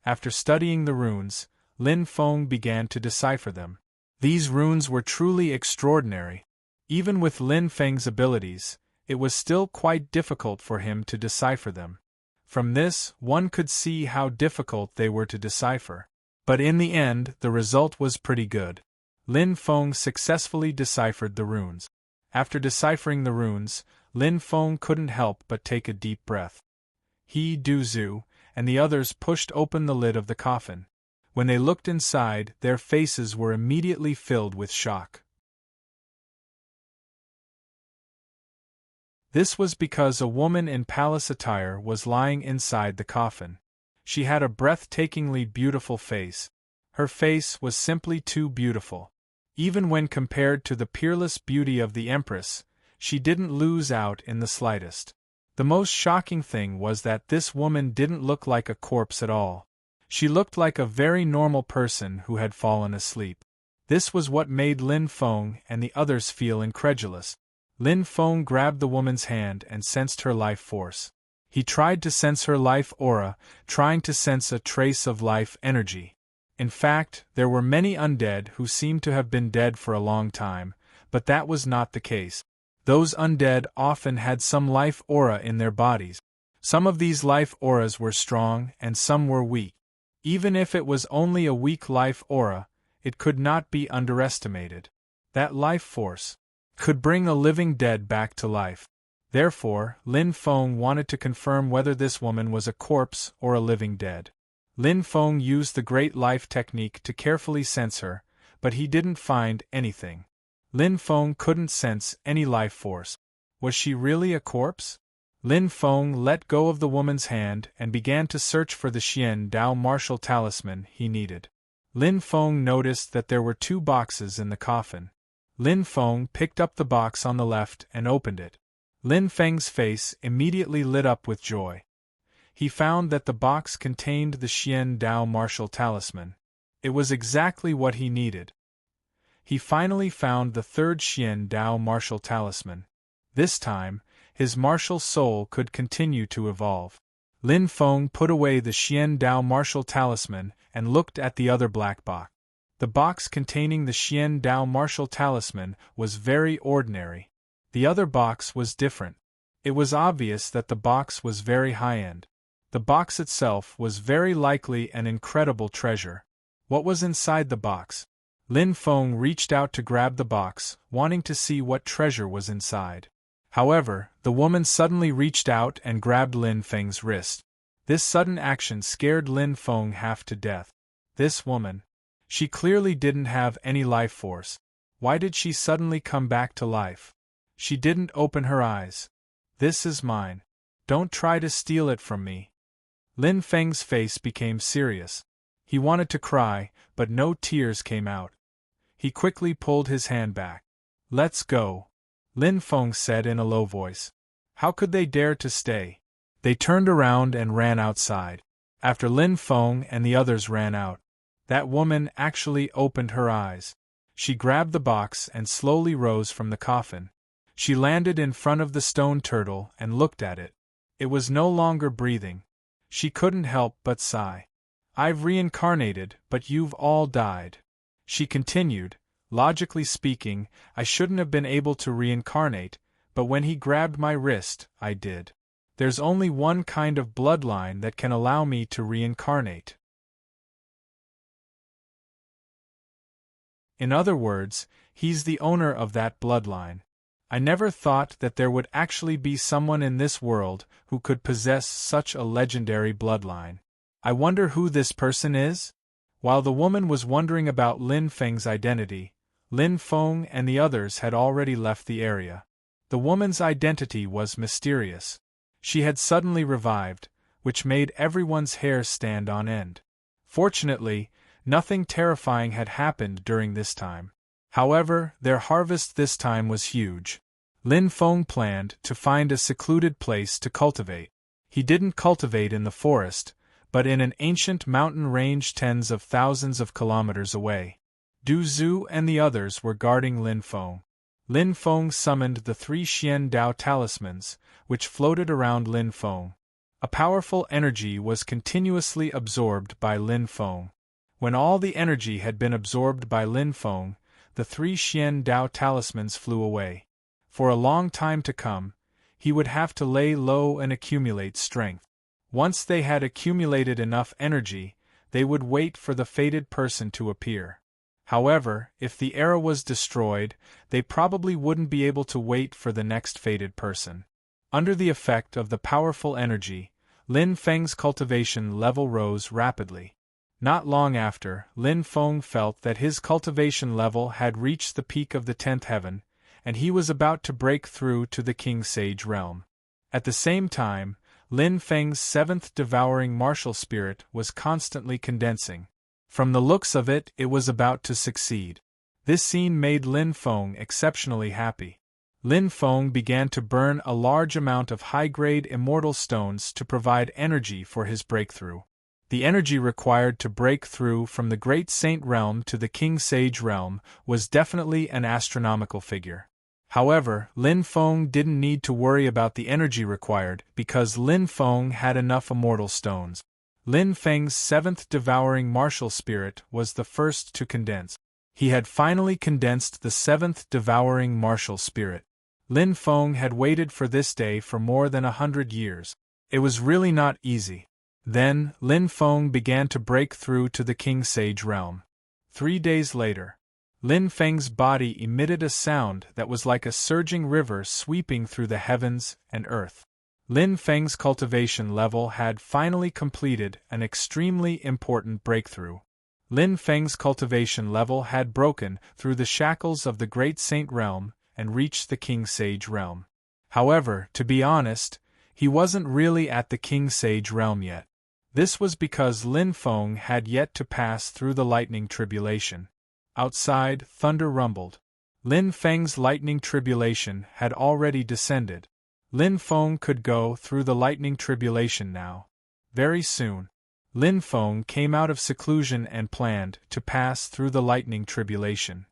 After studying the runes, Lin Feng began to decipher them. These runes were truly extraordinary. Even with Lin Feng's abilities, it was still quite difficult for him to decipher them. From this, one could see how difficult they were to decipher. But in the end, the result was pretty good. Lin Feng successfully deciphered the runes. After deciphering the runes, Lin Feng couldn't help but take a deep breath. He, Du Zhu, and the others pushed open the lid of the coffin. When they looked inside, their faces were immediately filled with shock. This was because a woman in palace attire was lying inside the coffin. She had a breathtakingly beautiful face. Her face was simply too beautiful. Even when compared to the peerless beauty of the Empress, she didn't lose out in the slightest. The most shocking thing was that this woman didn't look like a corpse at all. She looked like a very normal person who had fallen asleep. This was what made Lin Feng and the others feel incredulous. Lin Feng grabbed the woman's hand and sensed her life force. He tried to sense her life aura, trying to sense a trace of life energy. In fact, there were many undead who seemed to have been dead for a long time, but that was not the case. Those undead often had some life aura in their bodies. Some of these life auras were strong and some were weak. Even if it was only a weak life aura, it could not be underestimated. That life force could bring a living dead back to life. Therefore, Lin Feng wanted to confirm whether this woman was a corpse or a living dead. Lin Feng used the Great Life technique to carefully sense her, but he didn't find anything. Lin Feng couldn't sense any life force. Was she really a corpse? Lin Feng let go of the woman's hand and began to search for the Xian Dao martial talisman he needed. Lin Feng noticed that there were 2 boxes in the coffin. Lin Feng picked up the box on the left and opened it. Lin Feng's face immediately lit up with joy. He found that the box contained the Xian Dao martial talisman. It was exactly what he needed. He finally found the 3rd Xian Dao martial talisman. This time, his martial soul could continue to evolve. Lin Feng put away the Xian Dao martial talisman and looked at the other black box. The box containing the Xian Dao martial talisman was very ordinary. The other box was different. It was obvious that the box was very high-end. The box itself was very likely an incredible treasure. What was inside the box? Lin Feng reached out to grab the box, wanting to see what treasure was inside. However, the woman suddenly reached out and grabbed Lin Feng's wrist. This sudden action scared Lin Feng half to death. This woman. She clearly didn't have any life force. Why did she suddenly come back to life? She didn't open her eyes. This is mine. Don't try to steal it from me. Lin Feng's face became serious. He wanted to cry, but no tears came out. He quickly pulled his hand back. Let's go, Lin Feng said in a low voice. How could they dare to stay? They turned around and ran outside. After Lin Feng and the others ran out, that woman actually opened her eyes. She grabbed the box and slowly rose from the coffin. She landed in front of the stone turtle and looked at it. It was no longer breathing. She couldn't help but sigh. I've reincarnated, but you've all died. She continued, logically speaking, I shouldn't have been able to reincarnate, but when he grabbed my wrist, I did. There's only one kind of bloodline that can allow me to reincarnate. In other words, he's the owner of that bloodline. I never thought that there would actually be someone in this world who could possess such a legendary bloodline. I wonder who this person is? While the woman was wondering about Lin Feng's identity, Lin Feng and the others had already left the area. The woman's identity was mysterious. She had suddenly revived, which made everyone's hair stand on end. Fortunately, nothing terrifying had happened during this time. However, their harvest this time was huge. Lin Feng planned to find a secluded place to cultivate. He didn't cultivate in the forest, but in an ancient mountain range tens of thousands of kilometers away. Du Zhu and the others were guarding Lin Feng. Lin Feng summoned the 3 Xian Dao talismans, which floated around Lin Feng. A powerful energy was continuously absorbed by Lin Feng. When all the energy had been absorbed by Lin Feng, the 3 Xian Dao talismans flew away. For a long time to come, he would have to lay low and accumulate strength. Once they had accumulated enough energy, they would wait for the fated person to appear. However, if the era was destroyed, they probably wouldn't be able to wait for the next fated person. Under the effect of the powerful energy, Lin Feng's cultivation level rose rapidly. Not long after, Lin Feng felt that his cultivation level had reached the peak of the 10th heaven, and he was about to break through to the King Sage realm. At the same time, Lin Feng's 7th devouring martial spirit was constantly condensing. From the looks of it, it was about to succeed. This scene made Lin Feng exceptionally happy. Lin Feng began to burn a large amount of high-grade immortal stones to provide energy for his breakthrough. The energy required to break through from the Great Saint realm to the King Sage realm was definitely an astronomical figure. However, Lin Feng didn't need to worry about the energy required because Lin Feng had enough immortal stones. Lin Feng's 7th devouring martial spirit was the first to condense. He had finally condensed the 7th devouring martial spirit. Lin Feng had waited for this day for more than 100 years. It was really not easy. Then, Lin Feng began to break through to the King Sage realm. 3 days later, Lin Feng's body emitted a sound that was like a surging river sweeping through the heavens and earth. Lin Feng's cultivation level had finally completed an extremely important breakthrough. Lin Feng's cultivation level had broken through the shackles of the Great Saint realm and reached the King Sage realm. However, to be honest, he wasn't really at the King Sage realm yet. This was because Lin Feng had yet to pass through the lightning tribulation. Outside, thunder rumbled. Lin Feng's lightning tribulation had already descended. Lin Feng could go through the lightning tribulation now. Very soon, Lin Feng came out of seclusion and planned to pass through the lightning tribulation.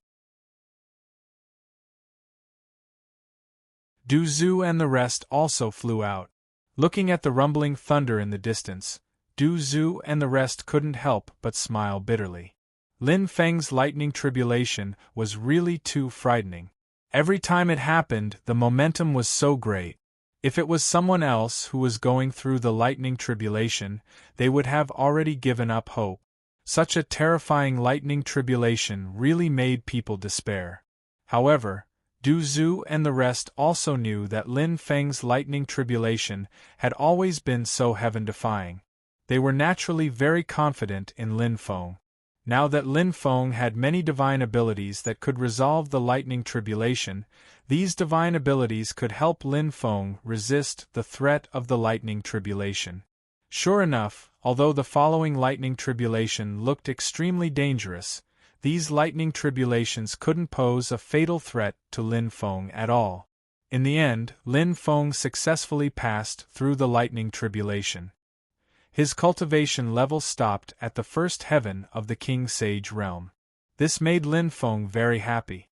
Du Zhu and the rest also flew out. Looking at the rumbling thunder in the distance, Du Zhu and the rest couldn't help but smile bitterly. Lin Feng's lightning tribulation was really too frightening. Every time it happened, the momentum was so great. If it was someone else who was going through the lightning tribulation, they would have already given up hope. Such a terrifying lightning tribulation really made people despair. However, Du Zhu and the rest also knew that Lin Feng's lightning tribulation had always been so heaven-defying. They were naturally very confident in Lin Feng. Now that Lin Feng had many divine abilities that could resolve the lightning tribulation, these divine abilities could help Lin Feng resist the threat of the lightning tribulation. Sure enough, although the following lightning tribulation looked extremely dangerous, these lightning tribulations couldn't pose a fatal threat to Lin Feng at all. In the end, Lin Feng successfully passed through the lightning tribulation. His cultivation level stopped at the 1st heaven of the King Sage realm. This made Lin Feng very happy.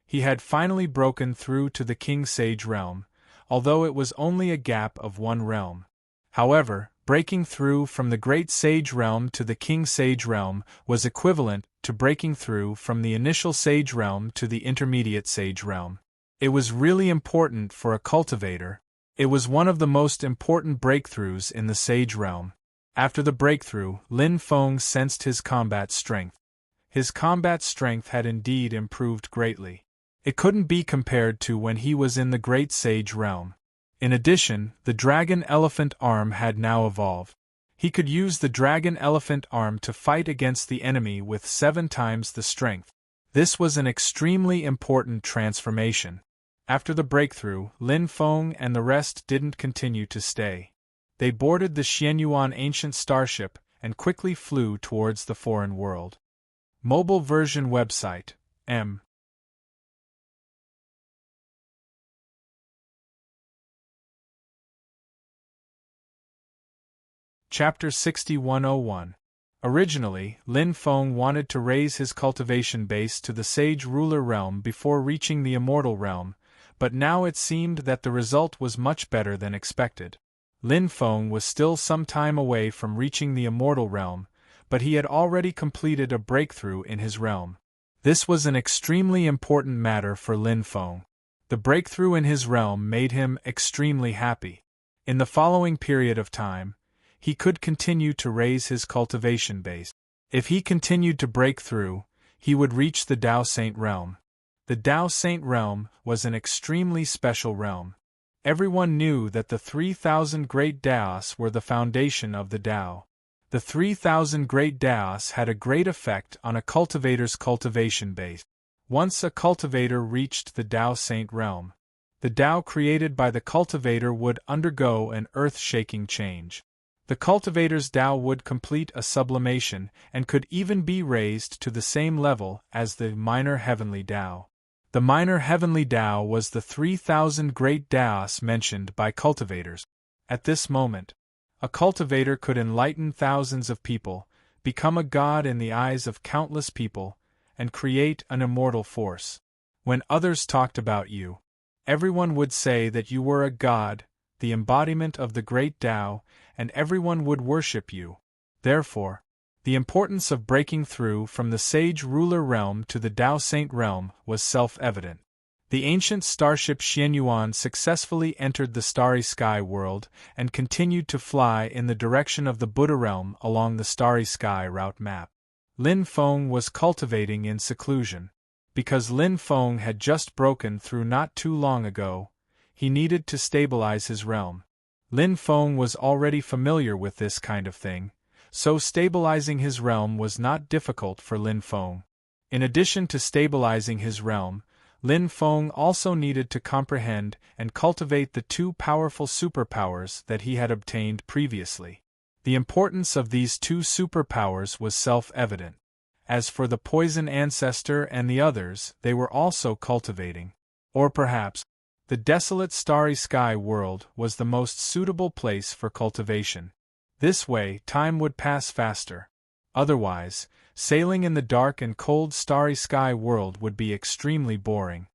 He had finally broken through to the King Sage realm, although it was only a gap of 1 realm. However, breaking through from the Great Sage realm to the King Sage realm was equivalent to breaking through from the initial Sage realm to the Intermediate Sage realm. It was really important for a cultivator. It was one of the most important breakthroughs in the Sage realm. After the breakthrough, Lin Feng sensed his combat strength. His combat strength had indeed improved greatly. It couldn't be compared to when he was in the Great Sage realm. In addition, the dragon elephant arm had now evolved. He could use the dragon elephant arm to fight against the enemy with 7 times the strength. This was an extremely important transformation. After the breakthrough, Lin Feng and the rest didn't continue to stay. They boarded the Xianyuan ancient starship and quickly flew towards the foreign world. Mobile version website, M. Chapter 6101. Originally, Lin Feng wanted to raise his cultivation base to the Sage Ruler realm before reaching the Immortal realm, but now it seemed that the result was much better than expected. Lin Feng was still some time away from reaching the Immortal realm, but he had already completed a breakthrough in his realm. This was an extremely important matter for Lin Feng. The breakthrough in his realm made him extremely happy. In the following period of time, he could continue to raise his cultivation base. If he continued to break through, he would reach the Dao Saint realm. The Dao Saint realm was an extremely special realm. Everyone knew that the 3,000 great Daos were the foundation of the Dao. The 3,000 great Daos had a great effect on a cultivator's cultivation base. Once a cultivator reached the Dao Saint realm, the Dao created by the cultivator would undergo an earth-shaking change. The cultivator's Dao would complete a sublimation and could even be raised to the same level as the minor heavenly Dao. The minor heavenly Dao was the 3,000 great Daos mentioned by cultivators. At this moment, a cultivator could enlighten thousands of people, become a god in the eyes of countless people, and create an immortal force. When others talked about you, everyone would say that you were a god, the embodiment of the great Dao, and everyone would worship you. Therefore, the importance of breaking through from the Sage Ruler realm to the Dao Saint realm was self-evident. The ancient starship Xianyuan successfully entered the Starry Sky world and continued to fly in the direction of the Buddha realm along the Starry Sky route map. Lin Feng was cultivating in seclusion. Because Lin Feng had just broken through not too long ago, he needed to stabilize his realm. Lin Feng was already familiar with this kind of thing, so stabilizing his realm was not difficult for Lin Feng. In addition to stabilizing his realm, Lin Feng also needed to comprehend and cultivate the two powerful superpowers that he had obtained previously. The importance of these two superpowers was self-evident. As for the Poison Ancestor and the others, they were also cultivating. Or perhaps, the desolate Starry Sky world was the most suitable place for cultivation. This way, time would pass faster. Otherwise, sailing in the dark and cold Starry Sky world would be extremely boring.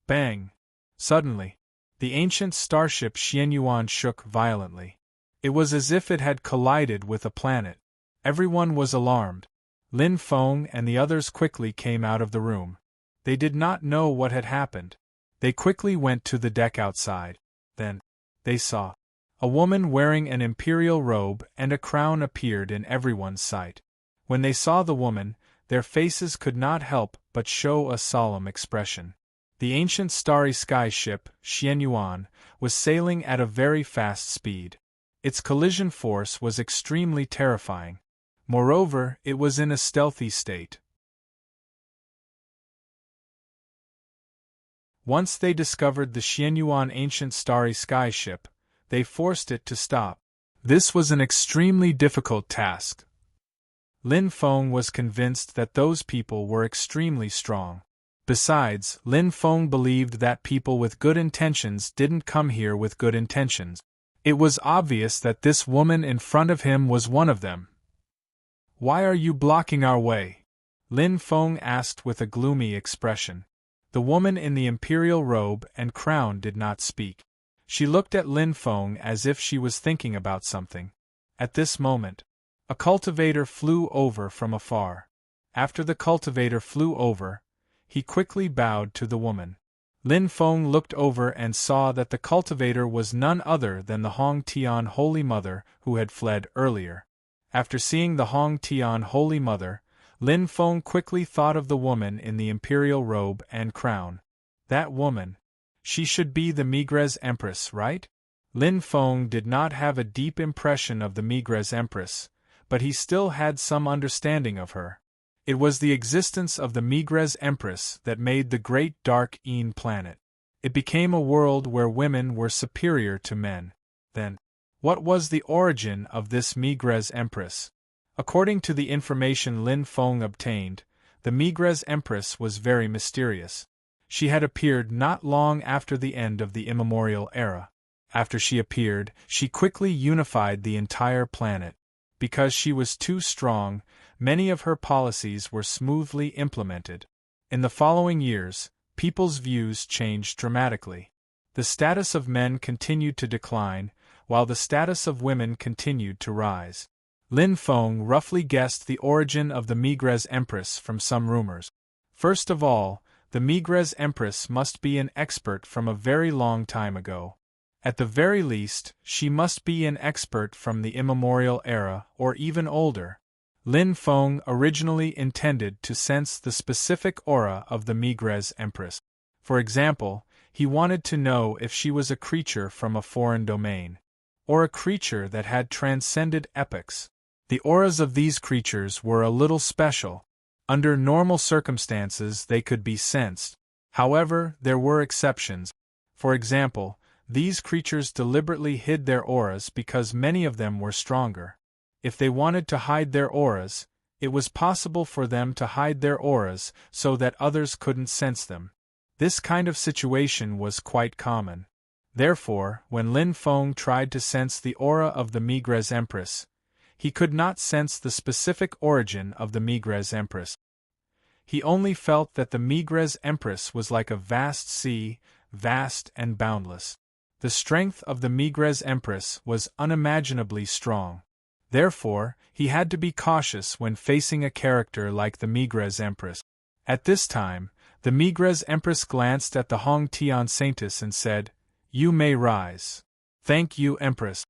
Bang! Suddenly, the ancient starship Xianyuan shook violently. It was as if it had collided with a planet. Everyone was alarmed. Lin Feng and the others quickly came out of the room. They did not know what had happened. They quickly went to the deck outside. Then, they saw a woman wearing an imperial robe and a crown appeared in everyone's sight. When they saw the woman, their faces could not help but show a solemn expression. The ancient Starry Sky ship, Xianyuan, was sailing at a very fast speed. Its collision force was extremely terrifying. Moreover, it was in a stealthy state. Once they discovered the Xianyuan ancient Starry Sky ship, they forced it to stop. This was an extremely difficult task. Lin Feng was convinced that those people were extremely strong. Besides, Lin Feng believed that people with good intentions didn't come here with good intentions. It was obvious that this woman in front of him was one of them. "Why are you blocking our way?" Lin Feng asked with a gloomy expression. The woman in the imperial robe and crown did not speak. She looked at Lin Feng as if she was thinking about something. At this moment, a cultivator flew over from afar. After the cultivator flew over, he quickly bowed to the woman. Lin Feng looked over and saw that the cultivator was none other than the Hong Tian Holy Mother who had fled earlier. After seeing the Hong Tian Holy Mother, Lin Feng quickly thought of the woman in the imperial robe and crown. That woman. She should be the Migres Empress, right? Lin Feng did not have a deep impression of the Migres Empress, but he still had some understanding of her. It was the existence of the Migres Empress that made the great dark Een planet. It became a world where women were superior to men. Then, what was the origin of this Migres Empress? According to the information Lin Feng obtained, the Migres Empress was very mysterious. She had appeared not long after the end of the immemorial era. After she appeared, she quickly unified the entire planet. Because she was too strong, many of her policies were smoothly implemented. In the following years, people's views changed dramatically. The status of men continued to decline, while the status of women continued to rise. Lin Feng roughly guessed the origin of the Migres Empress from some rumors. First of all, the Migres Empress must be an expert from a very long time ago. At the very least, she must be an expert from the immemorial era or even older. Lin Feng originally intended to sense the specific aura of the Migres Empress. For example, he wanted to know if she was a creature from a foreign domain, or a creature that had transcended epochs. The auras of these creatures were a little special. Under normal circumstances they could be sensed. However, there were exceptions. For example, these creatures deliberately hid their auras because many of them were stronger. If they wanted to hide their auras, it was possible for them to hide their auras so that others couldn't sense them. This kind of situation was quite common. Therefore, when Lin Feng tried to sense the aura of the Migres Empress, he could not sense the specific origin of the Migres Empress. He only felt that the Migres Empress was like a vast sea, vast and boundless. The strength of the Migres Empress was unimaginably strong. Therefore, he had to be cautious when facing a character like the Migres Empress. At this time, the Migres Empress glanced at the Hong Tian Saintess and said, "You may rise." "Thank you, Empress."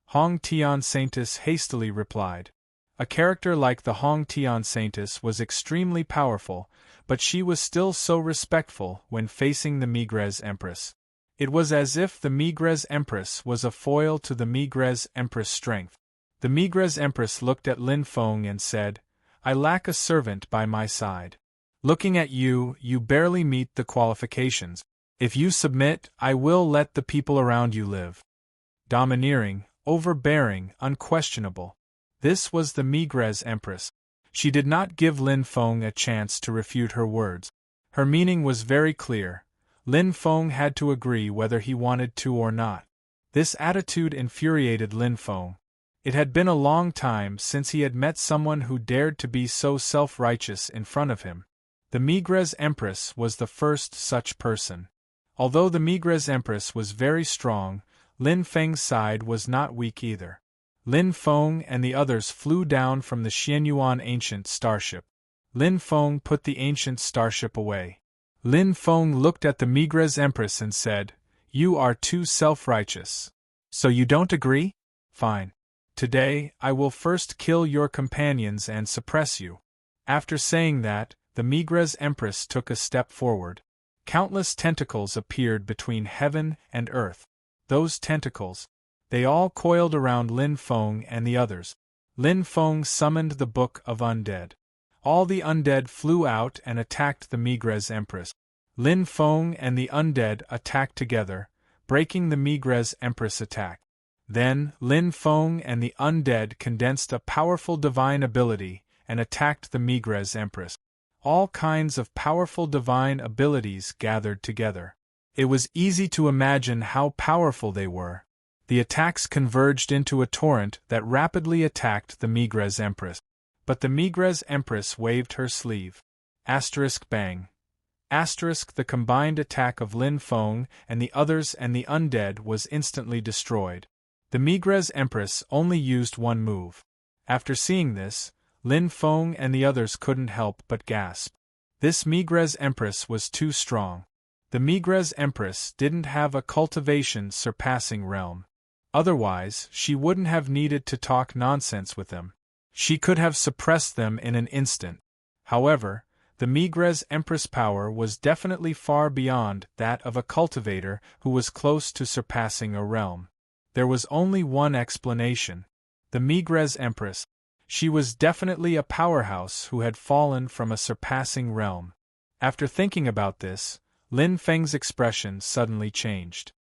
Hong Tian Saintess hastily replied. A character like the Hong Tian Saintess was extremely powerful, but she was still so respectful when facing the Migres Empress. It was as if the Migres Empress was a foil to the Migres Empress' strength. The Migres Empress looked at Lin Feng and said, "I lack a servant by my side. Looking at you, you barely meet the qualifications. If you submit, I will let the people around you live." Domineering, overbearing, unquestionable. This was the Migres Empress. She did not give Lin Feng a chance to refute her words. Her meaning was very clear. Lin Feng had to agree whether he wanted to or not. This attitude infuriated Lin Feng. It had been a long time since he had met someone who dared to be so self-righteous in front of him. The Migres Empress was the first such person. Although the Migres Empress was very strong, Lin Feng's side was not weak either. Lin Feng and the others flew down from the Xianyuan ancient starship. Lin Feng put the ancient starship away. Lin Feng looked at the Migres Empress and said, "You are too self-righteous. So you don't agree? Fine. Today, I will first kill your companions and suppress you." After saying that, the Migres Empress took a step forward. Countless tentacles appeared between heaven and earth. Those tentacles, they all coiled around Lin Feng and the others. Lin Feng summoned the Book of Undead. All the undead flew out and attacked the Migres Empress. Lin Feng and the undead attacked together, breaking the Migres Empress attack. Then, Lin Feng and the undead condensed a powerful divine ability and attacked the Migres Empress. All kinds of powerful divine abilities gathered together. It was easy to imagine how powerful they were. The attacks converged into a torrent that rapidly attacked the Migres Empress. But the Migres Empress waved her sleeve. Asterisk bang. Asterisk the combined attack of Lin Feng and the others and the undead was instantly destroyed. The Migres Empress only used one move. After seeing this, Lin Feng and the others couldn't help but gasp. This Migres Empress was too strong. The Migres Empress didn't have a cultivation surpassing realm. Otherwise, she wouldn't have needed to talk nonsense with them. She could have suppressed them in an instant. However, the Migres Empress' power was definitely far beyond that of a cultivator who was close to surpassing a realm. There was only one explanation. The Migres Empress. She was definitely a powerhouse who had fallen from a surpassing realm. After thinking about this, Lin Feng's expression suddenly changed.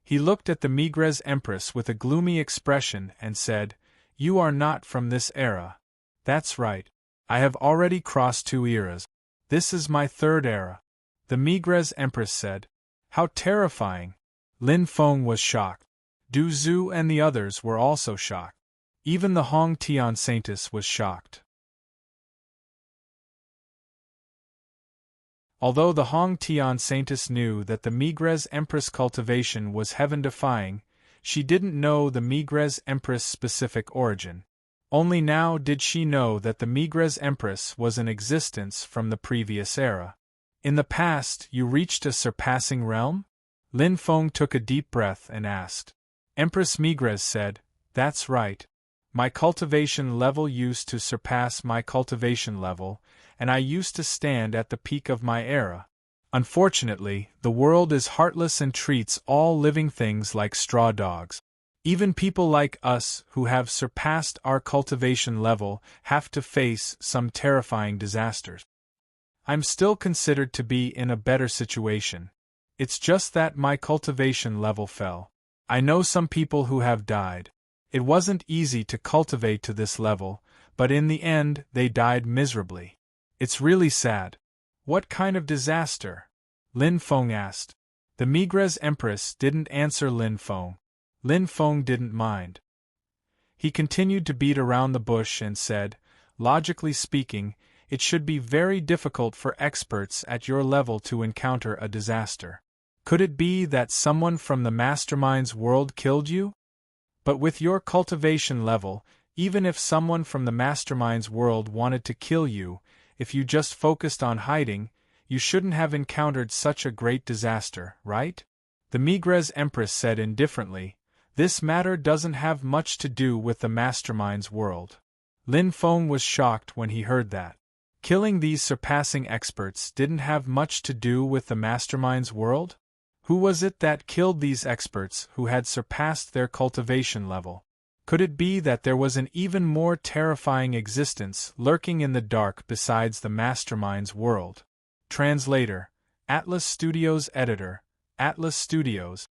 He looked at the Migres Empress with a gloomy expression and said, "You are not from this era." "That's right. I have already crossed 2 eras. This is my 3rd era." The Migres Empress said. "How terrifying!" Lin Feng was shocked. Du Zhu and the others were also shocked. Even the Hong Tian Saintess was shocked. Although the Hong Tian Saintess knew that the Migres Empress cultivation was heaven-defying, she didn't know the Migres Empress' specific origin. Only now did she know that the Migres Empress was in existence from the previous era. "In the past, you reached a surpassing realm?" Lin Feng took a deep breath and asked. Empress Migres said, "That's right. My cultivation level used to surpass my cultivation level, and I used to stand at the peak of my era. Unfortunately, the world is heartless and treats all living things like straw dogs. Even people like us who have surpassed our cultivation level have to face some terrifying disasters. I'm still considered to be in a better situation. It's just that my cultivation level fell. I know some people who have died. It wasn't easy to cultivate to this level, but in the end they died miserably. It's really sad." "What kind of disaster?" Lin Feng asked. The Migres Empress didn't answer Lin Feng. Lin Feng didn't mind. He continued to beat around the bush and said, "Logically speaking, it should be very difficult for experts at your level to encounter a disaster. Could it be that someone from the mastermind's world killed you? But with your cultivation level, even if someone from the mastermind's world wanted to kill you, if you just focused on hiding, you shouldn't have encountered such a great disaster, right?" The Migres Empress said indifferently, "This matter doesn't have much to do with the mastermind's world." Lin Feng was shocked when he heard that. Killing these surpassing experts didn't have much to do with the mastermind's world? Who was it that killed these experts who had surpassed their cultivation level? Could it be that there was an even more terrifying existence lurking in the dark besides the mastermind's world? Translator, Atlas Studios Editor, Atlas Studios.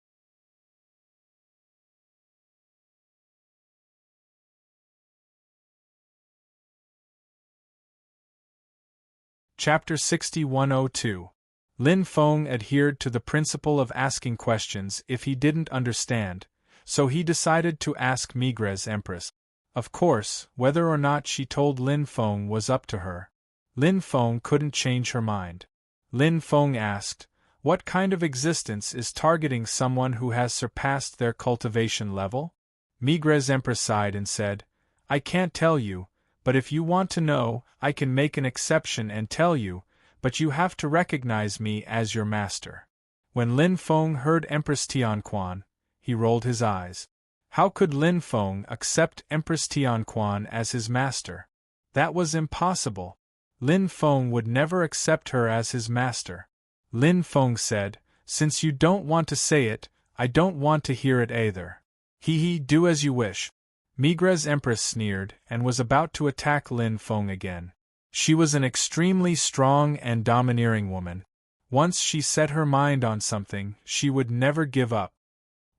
Chapter 6102. Lin Feng adhered to the principle of asking questions if he didn't understand, so he decided to ask Migres Empress. Of course, whether or not she told Lin Feng was up to her. Lin Feng couldn't change her mind. Lin Feng asked, "What kind of existence is targeting someone who has surpassed their cultivation level?" Migres Empress sighed and said, "I can't tell you, but if you want to know, I can make an exception and tell you, but you have to recognize me as your master." When Lin Feng heard Empress Tianquan, he rolled his eyes. How could Lin Feng accept Empress Tianquan as his master? That was impossible. Lin Feng would never accept her as his master. Lin Feng said, "Since you don't want to say it, I don't want to hear it either. Do as you wish." Migres Empress sneered and was about to attack Lin Feng again. She was an extremely strong and domineering woman. Once she set her mind on something, she would never give up.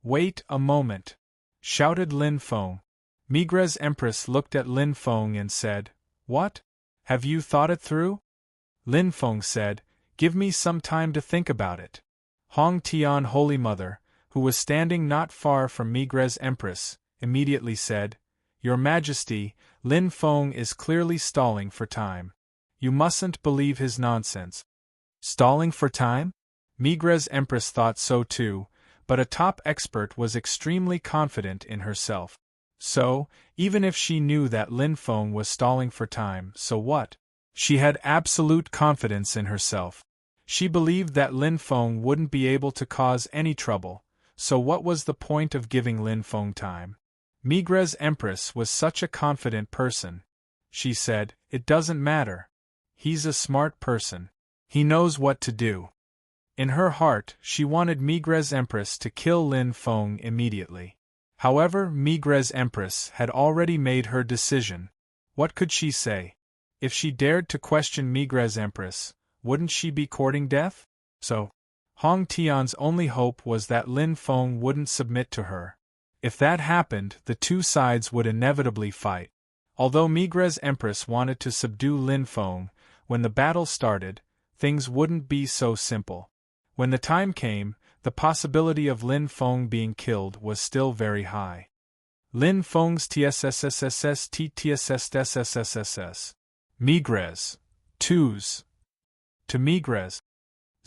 "Wait a moment!" shouted Lin Feng. Migres Empress looked at Lin Feng and said, "What? Have you thought it through?" Lin Feng said, "Give me some time to think about it." Hong Tian Holy Mother, who was standing not far from Migres Empress, immediately said, "Your Majesty, Lin Feng is clearly stalling for time. You mustn't believe his nonsense." Stalling for time? Migres Empress thought so too, but a top expert was extremely confident in herself. So, even if she knew that Lin Feng was stalling for time, so what? She had absolute confidence in herself. She believed that Lin Feng wouldn't be able to cause any trouble, so what was the point of giving Lin Feng time? Migres Empress was such a confident person. She said, "It doesn't matter. He's a smart person. He knows what to do." In her heart, she wanted Migres Empress to kill Lin Feng immediately. However, Migre's Empress had already made her decision. What could she say? If she dared to question Migre's Empress, wouldn't she be courting death? So, Hong Tian's only hope was that Lin Feng wouldn't submit to her. If that happened, the two sides would inevitably fight. Although Migre's Empress wanted to subdue Lin Feng, when the battle started, things wouldn't be so simple. When the time came, the possibility of Lin Feng being killed was still very high. Lin Feng's TSSSSS TTSSSSSSS. Migres. Twos. To Migres.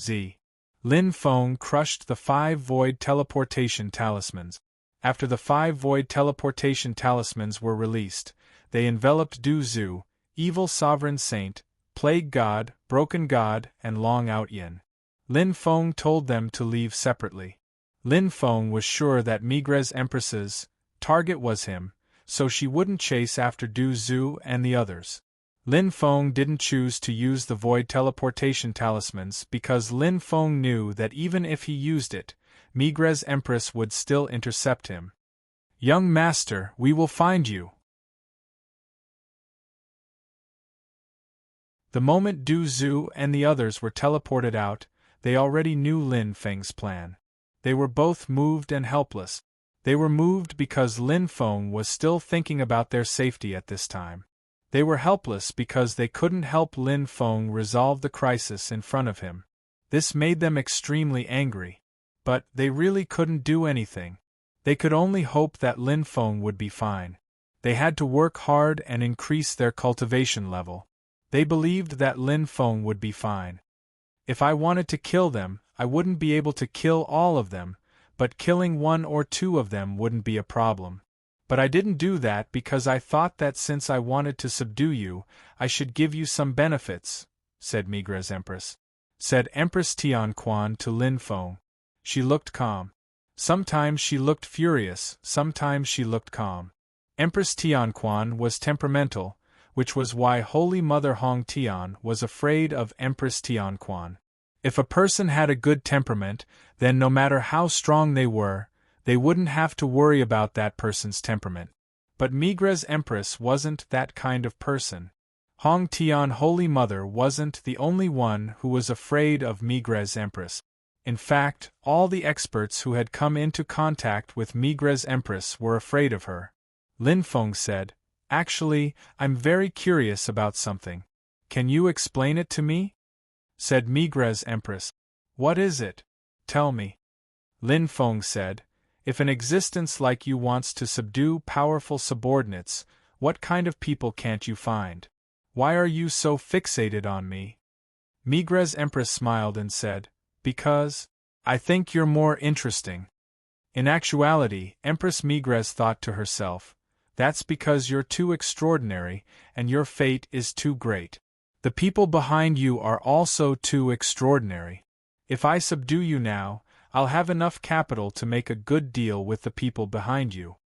Z. Lin Feng crushed the 5 void teleportation talismans. After the 5 void teleportation talismans were released, they enveloped Du Zhu, evil sovereign saint, plague god, broken god, and long out yin. Lin Feng told them to leave separately. Lin Feng was sure that Migre's Empress's target was him, so she wouldn't chase after Du Zhu and the others. Lin Feng didn't choose to use the void teleportation talismans because Lin Feng knew that even if he used it, Migre's Empress would still intercept him. Young master, we will find you. The moment Du Zhu and the others were teleported out, they already knew Lin Feng's plan. They were both moved and helpless. They were moved because Lin Feng was still thinking about their safety at this time. They were helpless because they couldn't help Lin Feng resolve the crisis in front of him. This made them extremely angry. But they really couldn't do anything. They could only hope that Lin Feng would be fine. They had to work hard and increase their cultivation level. They believed that Lin Feng would be fine. If I wanted to kill them, I wouldn't be able to kill all of them, but killing 1 or 2 of them wouldn't be a problem. But I didn't do that because I thought that since I wanted to subdue you, I should give you some benefits, said Migre's Empress. Said Empress Tianquan to Lin Feng. She looked calm. Sometimes she looked furious, sometimes she looked calm. Empress Tianquan was temperamental, which was why Holy Mother Hong Tian was afraid of Empress Tianquan. If a person had a good temperament, then no matter how strong they wouldn't have to worry about that person's temperament. But Migre's Empress wasn't that kind of person. Hong Tian Holy Mother wasn't the only one who was afraid of Migre's Empress. In fact, all the experts who had come into contact with Migre's Empress were afraid of her. Lin Feng said, "Actually, I'm very curious about something. Can you explain it to me?" Said Migre's Empress. "What is it? Tell me." Lin Feng said, "If an existence like you wants to subdue powerful subordinates, what kind of people can't you find? Why are you so fixated on me?" Migre's Empress smiled and said, "Because I think you're more interesting." In actuality, Empress Migres thought to herself, "That's because you're too extraordinary, and your fate is too great. The people behind you are also too extraordinary. If I subdue you now, I'll have enough capital to make a good deal with the people behind you."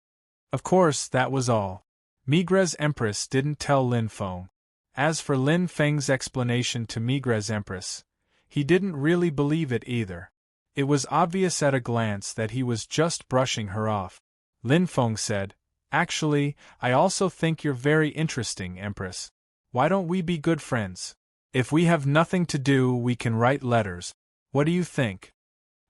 Of course, that was all. Migre's Empress didn't tell Lin Feng. As for Lin Feng's explanation to Migre's Empress, he didn't really believe it either. It was obvious at a glance that he was just brushing her off. Lin Feng said, "Actually, I also think you're very interesting, Empress. Why don't we be good friends? If we have nothing to do, we can write letters. What do you think?"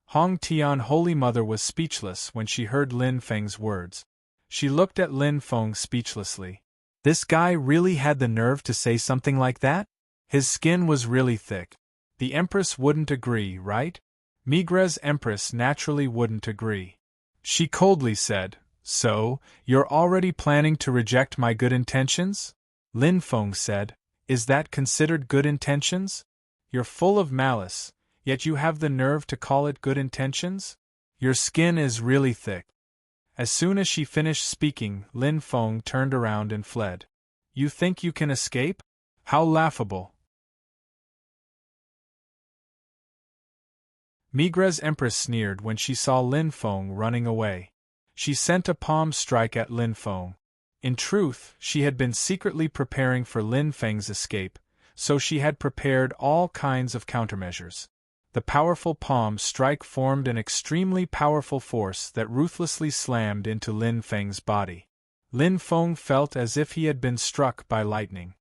Hong Tian Holy Mother was speechless when she heard Lin Feng's words. She looked at Lin Feng speechlessly. This guy really had the nerve to say something like that? His skin was really thick. The Empress wouldn't agree, right? Migre's Empress naturally wouldn't agree. She coldly said, "So, you're already planning to reject my good intentions?" Lin Feng said, "Is that considered good intentions? You're full of malice, yet you have the nerve to call it good intentions? Your skin is really thick." As soon as she finished speaking, Lin Feng turned around and fled. "You think you can escape? How laughable!" Migre's Empress sneered when she saw Lin Feng running away. She sent a palm strike at Lin Feng. In truth, she had been secretly preparing for Lin Feng's escape, so she had prepared all kinds of countermeasures. The powerful palm strike formed an extremely powerful force that ruthlessly slammed into Lin Feng's body. Lin Feng felt as if he had been struck by lightning.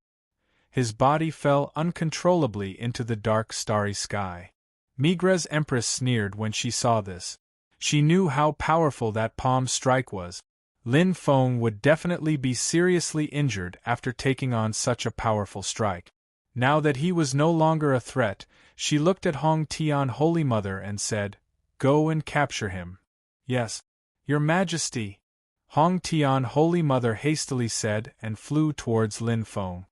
His body fell uncontrollably into the dark starry sky. Migre's Empress sneered when she saw this. She knew how powerful that palm strike was. Lin Feng would definitely be seriously injured after taking on such a powerful strike. Now that he was no longer a threat, she looked at Hong Tian Holy Mother and said, "Go and capture him." "Yes, Your Majesty," Hong Tian Holy Mother hastily said and flew towards Lin Feng.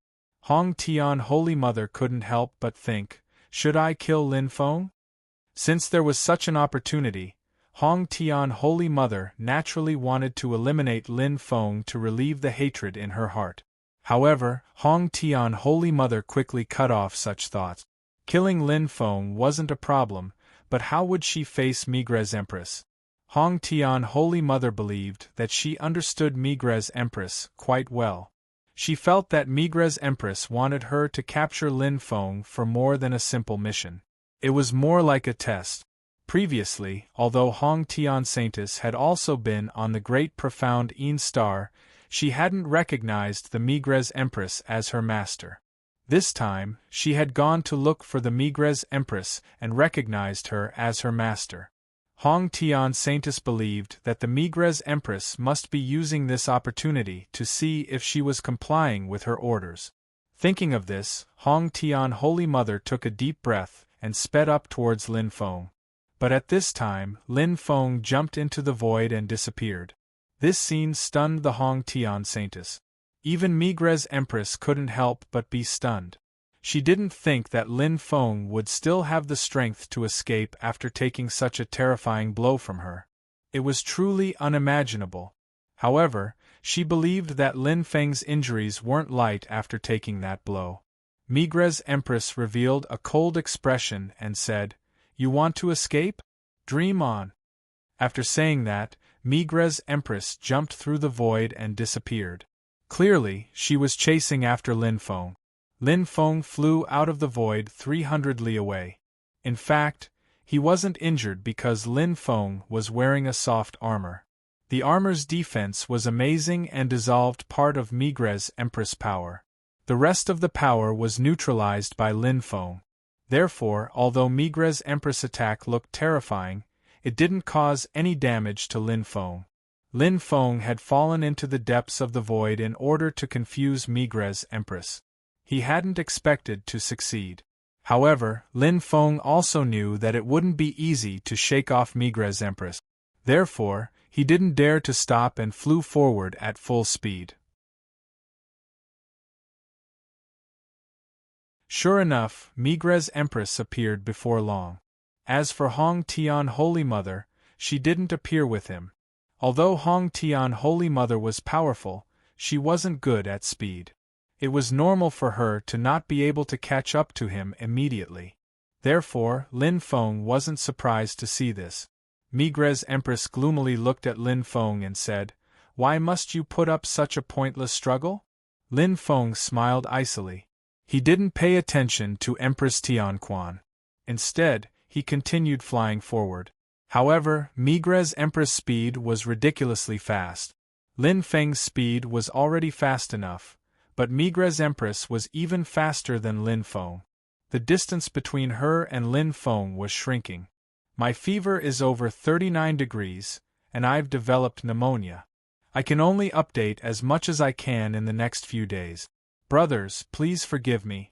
Hong Tian Holy Mother couldn't help but think, should I kill Lin Feng? Since there was such an opportunity, Hong Tian Holy Mother naturally wanted to eliminate Lin Feng to relieve the hatred in her heart. However, Hong Tian Holy Mother quickly cut off such thoughts. Killing Lin Feng wasn't a problem, but how would she face Migre's Empress? Hong Tian Holy Mother believed that she understood Migre's Empress quite well. She felt that Migre's Empress wanted her to capture Lin Feng for more than a simple mission. It was more like a test. Previously, although Hong Tian Saintess had also been on the Great Profound Een Star, she hadn't recognized the Migre's Empress as her master. This time, she had gone to look for the Migre's Empress and recognized her as her master. Hong Tian Saintess believed that the Migre's Empress must be using this opportunity to see if she was complying with her orders. Thinking of this, Hong Tian Holy Mother took a deep breath and sped up towards Lin Feng. But at this time, Lin Feng jumped into the void and disappeared. This scene stunned the Hong Tian Saintess. Even Migre's Empress couldn't help but be stunned. She didn't think that Lin Feng would still have the strength to escape after taking such a terrifying blow from her. It was truly unimaginable. However, she believed that Lin Feng's injuries weren't light after taking that blow. Migre's Empress revealed a cold expression and said, "You want to escape? Dream on." After saying that, Migre's Empress jumped through the void and disappeared. Clearly, she was chasing after Lin Feng. Lin Feng flew out of the void 300 li away. In fact, he wasn't injured because Lin Feng was wearing a soft armor. The armor's defense was amazing and dissolved part of Migre's Empress power. The rest of the power was neutralized by Lin Feng. Therefore, although Migre's Empress attack looked terrifying, it didn't cause any damage to Lin Feng. Lin Feng had fallen into the depths of the void in order to confuse Migre's Empress. He hadn't expected to succeed. However, Lin Feng also knew that it wouldn't be easy to shake off Migre's Empress. Therefore, he didn't dare to stop and flew forward at full speed. Sure enough, Migre's Empress appeared before long. As for Hong Tian Holy Mother, she didn't appear with him. Although Hong Tian Holy Mother was powerful, she wasn't good at speed. It was normal for her to not be able to catch up to him immediately. Therefore, Lin Feng wasn't surprised to see this. Migre's Empress gloomily looked at Lin Feng and said, "Why must you put up such a pointless struggle?" Lin Feng smiled icily. He didn't pay attention to Empress Tianquan. Instead, he continued flying forward. However, Migre's Empress' speed was ridiculously fast. Lin Feng's speed was already fast enough, but Migre's Empress was even faster than Lin Feng. The distance between her and Lin Feng was shrinking. "My fever is over 39 degrees, and I've developed pneumonia. I can only update as much as I can in the next few days. Brothers, please forgive me."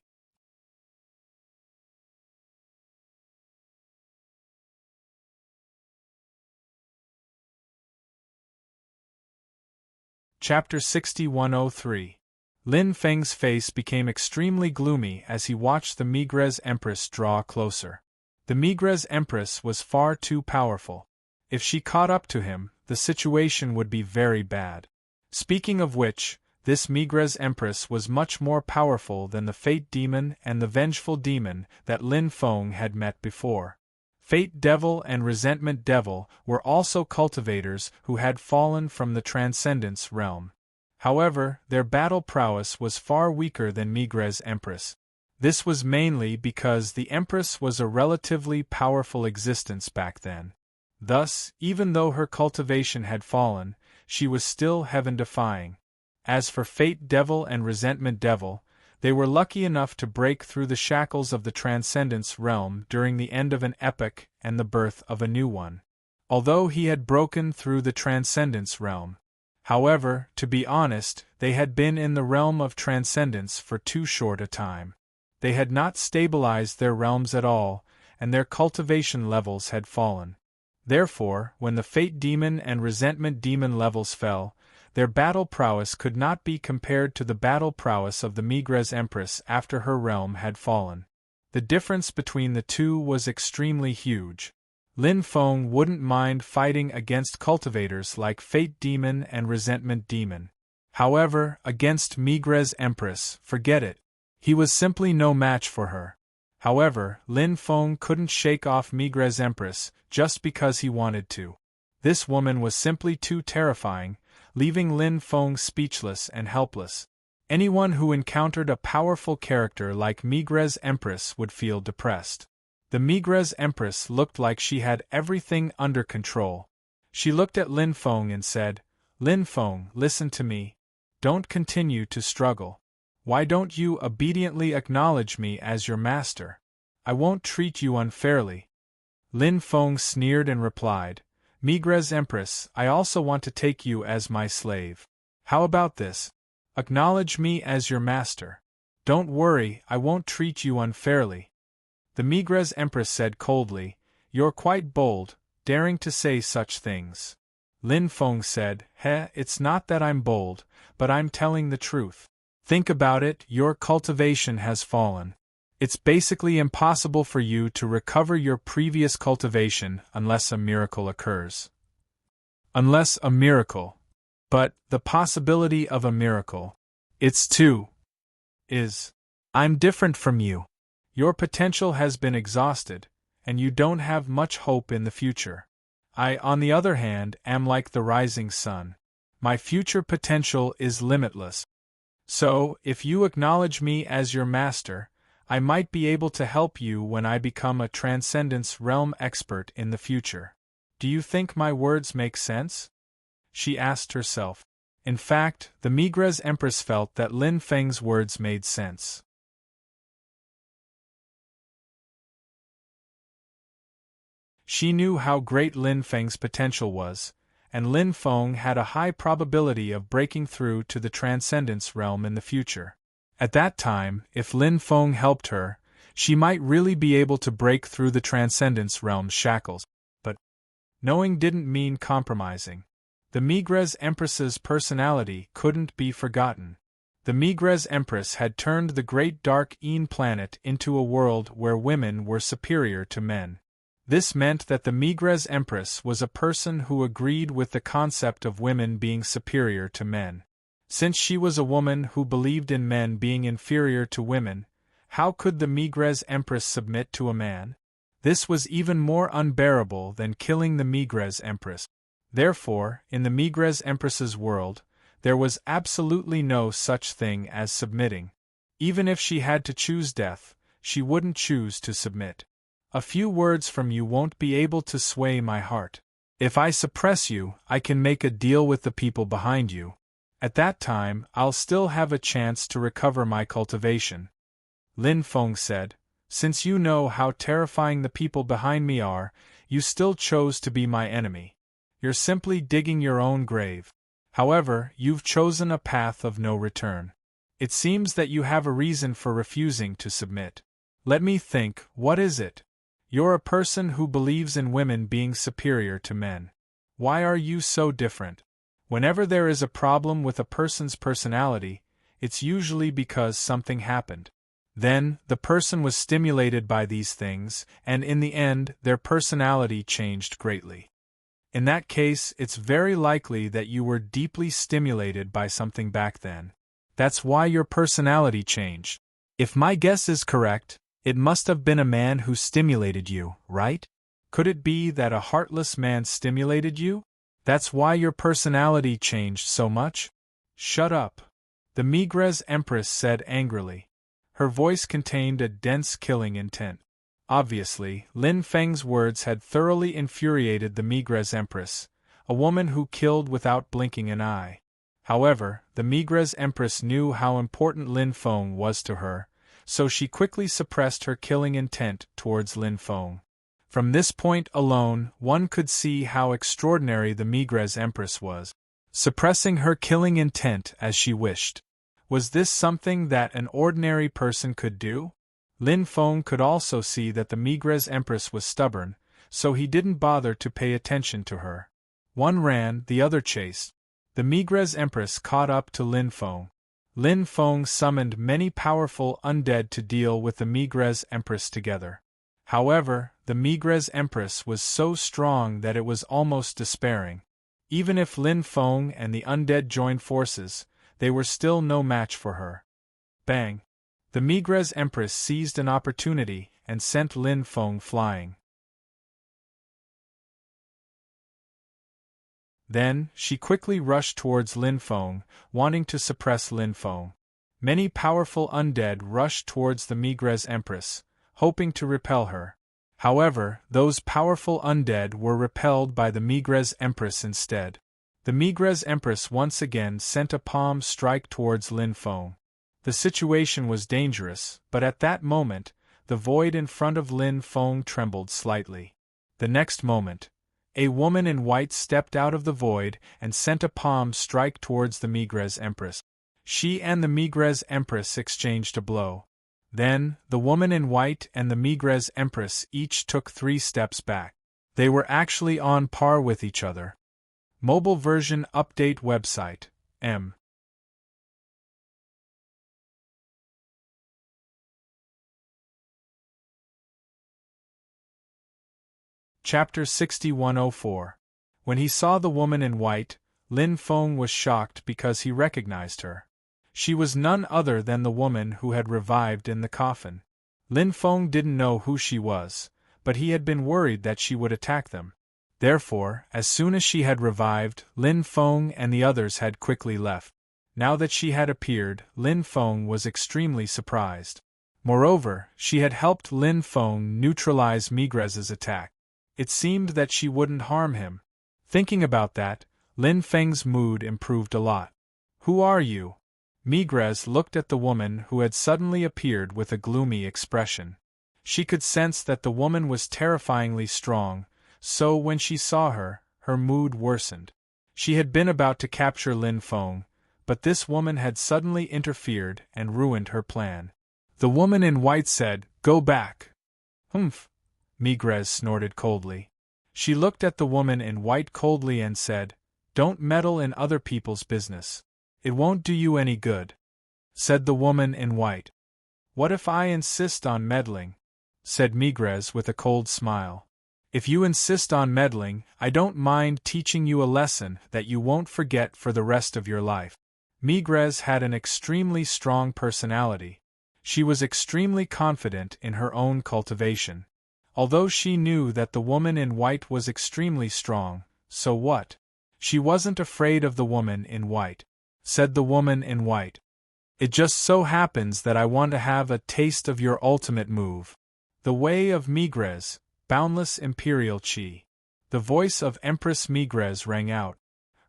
Chapter 6103. Lin Feng's face became extremely gloomy as he watched the Migre's Empress draw closer. The Migre's Empress was far too powerful. If she caught up to him, the situation would be very bad. Speaking of which, this Migre's Empress was much more powerful than the Fate Demon and the Vengeful Demon that Lin Feng had met before. Fate Devil and Resentment Devil were also cultivators who had fallen from the Transcendence realm. However, their battle prowess was far weaker than Migre's Empress. This was mainly because the Empress was a relatively powerful existence back then. Thus, even though her cultivation had fallen, she was still heaven-defying. As for Fate Devil and Resentment Devil, they were lucky enough to break through the shackles of the Transcendence realm during the end of an epoch and the birth of a new one. Although he had broken through the Transcendence realm. However, to be honest, they had been in the realm of Transcendence for too short a time. They had not stabilized their realms at all, and their cultivation levels had fallen. Therefore, when the Fate Demon and Resentment Demon levels fell, their battle prowess could not be compared to the battle prowess of the Migres Empress after her realm had fallen. The difference between the two was extremely huge. Lin Feng wouldn't mind fighting against cultivators like Fate Demon and Resentment Demon. However, against Migres Empress, forget it. He was simply no match for her. However, Lin Feng couldn't shake off Migres Empress just because he wanted to. This woman was simply too terrifying, leaving Lin Feng speechless and helpless. Anyone who encountered a powerful character like Migres Empress would feel depressed. The Migres Empress looked like she had everything under control. She looked at Lin Feng and said, "Lin Feng, listen to me. Don't continue to struggle. Why don't you obediently acknowledge me as your master? I won't treat you unfairly." Lin Feng sneered and replied, "Migres Empress, I also want to take you as my slave. How about this? Acknowledge me as your master. Don't worry, I won't treat you unfairly." The Migres Empress said coldly, "You're quite bold, daring to say such things." Lin Feng said, It's not that I'm bold, but I'm telling the truth. Think about it, your cultivation has fallen. It's basically impossible for you to recover your previous cultivation unless a miracle occurs. Unless a miracle. But, the possibility of a miracle. It's too. I'm different from you. Your potential has been exhausted, and you don't have much hope in the future. I, on the other hand, am like the rising sun. My future potential is limitless. So, if you acknowledge me as your master, I might be able to help you when I become a Transcendence Realm expert in the future. Do you think my words make sense? She asked herself. In fact, the Migres Empress felt that Lin Feng's words made sense. She knew how great Lin Feng's potential was, and Lin Feng had a high probability of breaking through to the Transcendence Realm in the future. At that time, if Lin Feng helped her, she might really be able to break through the Transcendence Realm's shackles. But knowing didn't mean compromising. The Migres Empress's personality couldn't be forgotten. The Migres Empress had turned the great dark Een planet into a world where women were superior to men. This meant that the Migres Empress was a person who agreed with the concept of women being superior to men. Since she was a woman who believed in men being inferior to women, how could the Migres Empress submit to a man? This was even more unbearable than killing the Migres Empress. Therefore, in the Migres Empress's world, there was absolutely no such thing as submitting. Even if she had to choose death, she wouldn't choose to submit. A few words from you won't be able to sway my heart. If I suppress you, I can make a deal with the people behind you. At that time, I'll still have a chance to recover my cultivation. Lin Feng said, Since you know how terrifying the people behind me are, you still chose to be my enemy. You're simply digging your own grave. However, you've chosen a path of no return. It seems that you have a reason for refusing to submit. Let me think, what is it? You're a person who believes in women being superior to men. Why are you so different? Whenever there is a problem with a person's personality, it's usually because something happened. Then, the person was stimulated by these things, and in the end, their personality changed greatly. In that case, it's very likely that you were deeply stimulated by something back then. That's why your personality changed. If my guess is correct, it must have been a man who stimulated you, right? Could it be that a heartless man stimulated you? That's why your personality changed so much? Shut up. The Migres Empress said angrily. Her voice contained a dense killing intent. Obviously, Lin Feng's words had thoroughly infuriated the Migres Empress, a woman who killed without blinking an eye. However, the Migres Empress knew how important Lin Feng was to her, so she quickly suppressed her killing intent towards Lin Feng. From this point alone, one could see how extraordinary the Migres Empress was, suppressing her killing intent as she wished. Was this something that an ordinary person could do? Lin Feng could also see that the Migres Empress was stubborn, so he didn't bother to pay attention to her. One ran, the other chased. The Migres Empress caught up to Lin Feng. Lin Feng summoned many powerful undead to deal with the Migres Empress together. However, the Migres Empress was so strong that it was almost despairing. Even if Lin Feng and the undead joined forces, they were still no match for her. Bang! The Migres Empress seized an opportunity and sent Lin Feng flying. Then, she quickly rushed towards Lin Feng, wanting to suppress Lin Feng. Many powerful undead rushed towards the Migres Empress, hoping to repel her. However, those powerful undead were repelled by the Migres Empress instead. The Migres Empress once again sent a palm strike towards Lin Feng. The situation was dangerous, but at that moment, the void in front of Lin Feng trembled slightly. The next moment, a woman in white stepped out of the void and sent a palm strike towards the Migres Empress. She and the Migres Empress exchanged a blow. Then, the woman in white and the Migres Empress each took 3 steps back. They were actually on par with each other. Mobile version update website, M. Chapter 6104. When he saw the woman in white, Lin Feng was shocked because he recognized her. She was none other than the woman who had revived in the coffin. Lin Feng didn't know who she was, but he had been worried that she would attack them. Therefore, as soon as she had revived, Lin Feng and the others had quickly left. Now that she had appeared, Lin Feng was extremely surprised. Moreover, she had helped Lin Feng neutralize Migres's attack. It seemed that she wouldn't harm him. Thinking about that, Lin Feng's mood improved a lot. "Who are you?" Migres looked at the woman who had suddenly appeared with a gloomy expression. She could sense that the woman was terrifyingly strong, so when she saw her, her mood worsened. She had been about to capture Lin Feng, but this woman had suddenly interfered and ruined her plan. The woman in white said, "Go back." "Humph," Migres snorted coldly. She looked at the woman in white coldly and said, "Don't meddle in other people's business. It won't do you any good," said the woman in white. "What if I insist on meddling?" said Migres with a cold smile. "If you insist on meddling, I don't mind teaching you a lesson that you won't forget for the rest of your life." Migres had an extremely strong personality. She was extremely confident in her own cultivation. Although she knew that the woman in white was extremely strong, so what? She wasn't afraid of the woman in white. Said the woman in white. "It just so happens that I want to have a taste of your ultimate move. The way of Migres, boundless imperial chi." The voice of Empress Migres rang out.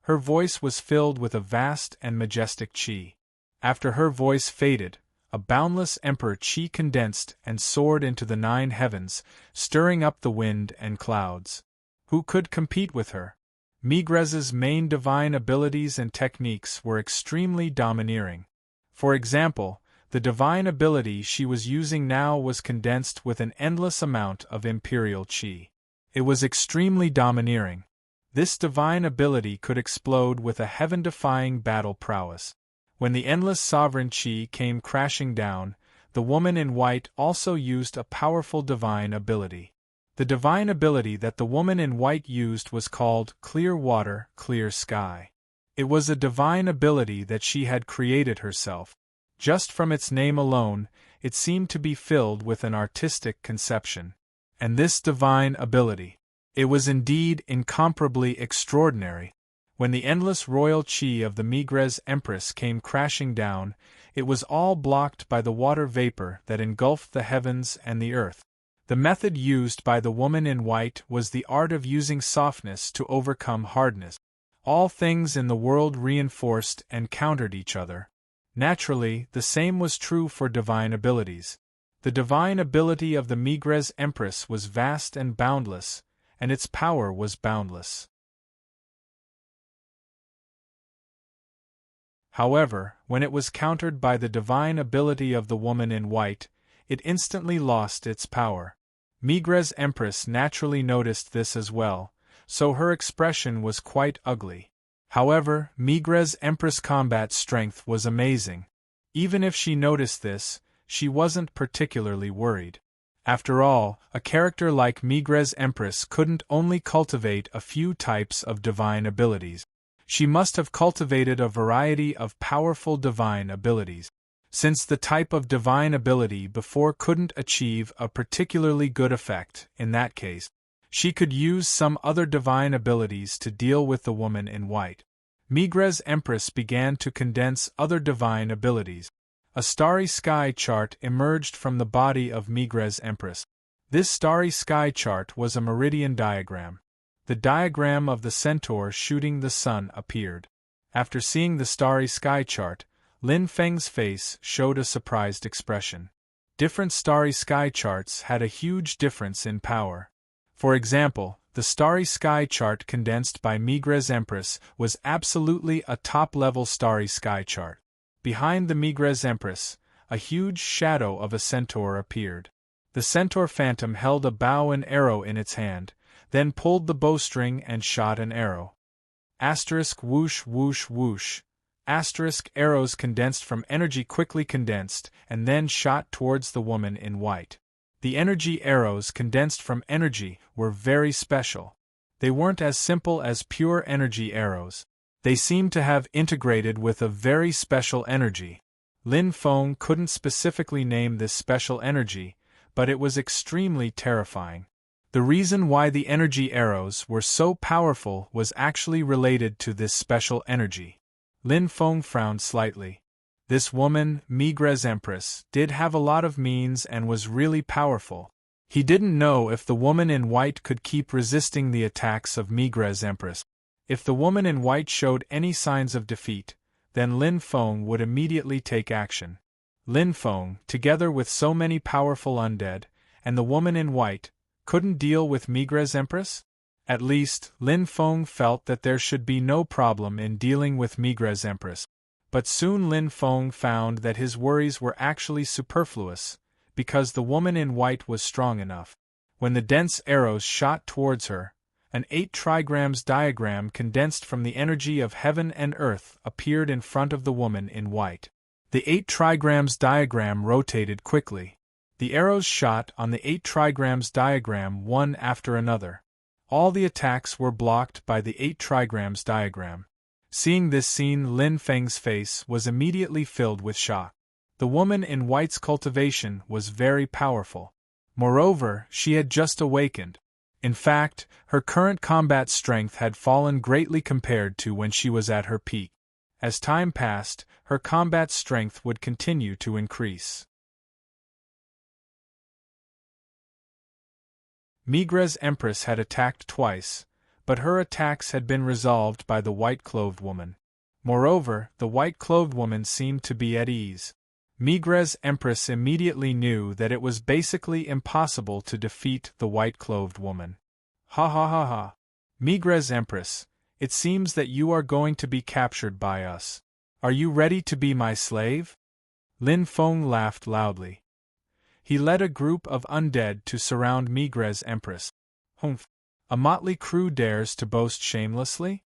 Her voice was filled with a vast and majestic chi. After her voice faded, a boundless emperor chi condensed and soared into the 9 heavens, stirring up the wind and clouds. Who could compete with her? Migres's main divine abilities and techniques were extremely domineering. For example, the divine ability she was using now was condensed with an endless amount of imperial chi. It was extremely domineering. This divine ability could explode with a heaven-defying battle prowess. When the endless sovereign chi came crashing down, the woman in white also used a powerful divine ability. The divine ability that the woman in white used was called Clear Water, Clear Sky. It was a divine ability that she had created herself. Just from its name alone, it seemed to be filled with an artistic conception. And this divine ability, it was indeed incomparably extraordinary. When the endless royal chi of the Migres Empress came crashing down, It was all blocked by the water vapor that engulfed the heavens and the earth. The method used by the woman in white was the art of using softness to overcome hardness. All things in the world reinforced and countered each other. Naturally, the same was true for divine abilities. The divine ability of the Migres Empress was vast and boundless, and its power was boundless. However, when it was countered by the divine ability of the woman in white, it instantly lost its power. Migres Empress naturally noticed this as well, so her expression was quite ugly. However, Migres Empress' combat strength was amazing. Even if she noticed this, she wasn't particularly worried. After all, a character like Migres Empress couldn't only cultivate a few types of divine abilities. She must have cultivated a variety of powerful divine abilities. Since the type of divine ability before couldn't achieve a particularly good effect, in that case, she could use some other divine abilities to deal with the woman in white. Migres Empress began to condense other divine abilities. A starry sky chart emerged from the body of Migres Empress. This starry sky chart was a meridian diagram. The diagram of the centaur shooting the sun appeared. After seeing the starry sky chart, Lin Feng's face showed a surprised expression. Different starry sky charts had a huge difference in power. For example, the starry sky chart condensed by Migres Empress was absolutely a top-level starry sky chart. Behind the Migres Empress, a huge shadow of a centaur appeared. The centaur phantom held a bow and arrow in its hand, then pulled the bowstring and shot an arrow. Asterisk whoosh whoosh whoosh. Asterisk arrows condensed from energy quickly condensed and then shot towards the woman in white. The energy arrows condensed from energy were very special. They weren't as simple as pure energy arrows. They seemed to have integrated with a very special energy. Lin Feng couldn't specifically name this special energy, but it was extremely terrifying. The reason why the energy arrows were so powerful was actually related to this special energy. Lin Feng frowned slightly. This woman, Migres Empress, did have a lot of means and was really powerful. He didn't know if the woman in white could keep resisting the attacks of Migres Empress. If the woman in white showed any signs of defeat, then Lin Feng would immediately take action. Lin Feng, together with so many powerful undead, and the woman in white, couldn't deal with Migres Empress? At least, Lin Feng felt that there should be no problem in dealing with Migres Empress. But soon Lin Feng found that his worries were actually superfluous, because the woman in white was strong enough. When the dense arrows shot towards her, an 8 trigrams diagram condensed from the energy of heaven and earth appeared in front of the woman in white. The 8 trigrams diagram rotated quickly. The arrows shot on the 8 trigrams diagram one after another. All the attacks were blocked by the 8 trigrams diagram. Seeing this scene, Lin Feng's face was immediately filled with shock. The woman in white's cultivation was very powerful. Moreover, she had just awakened. In fact, her current combat strength had fallen greatly compared to when she was at her peak. As time passed, her combat strength would continue to increase. Migres Empress had attacked twice, but her attacks had been resolved by the white-clothed woman. Moreover, the white-clothed woman seemed to be at ease. Migres Empress immediately knew that it was basically impossible to defeat the white-clothed woman. Ha ha ha ha. Migres Empress, it seems that you are going to be captured by us. Are you ready to be my slave? Lin Feng laughed loudly. He led a group of undead to surround Migres Empress. Humph! A motley crew dares to boast shamelessly?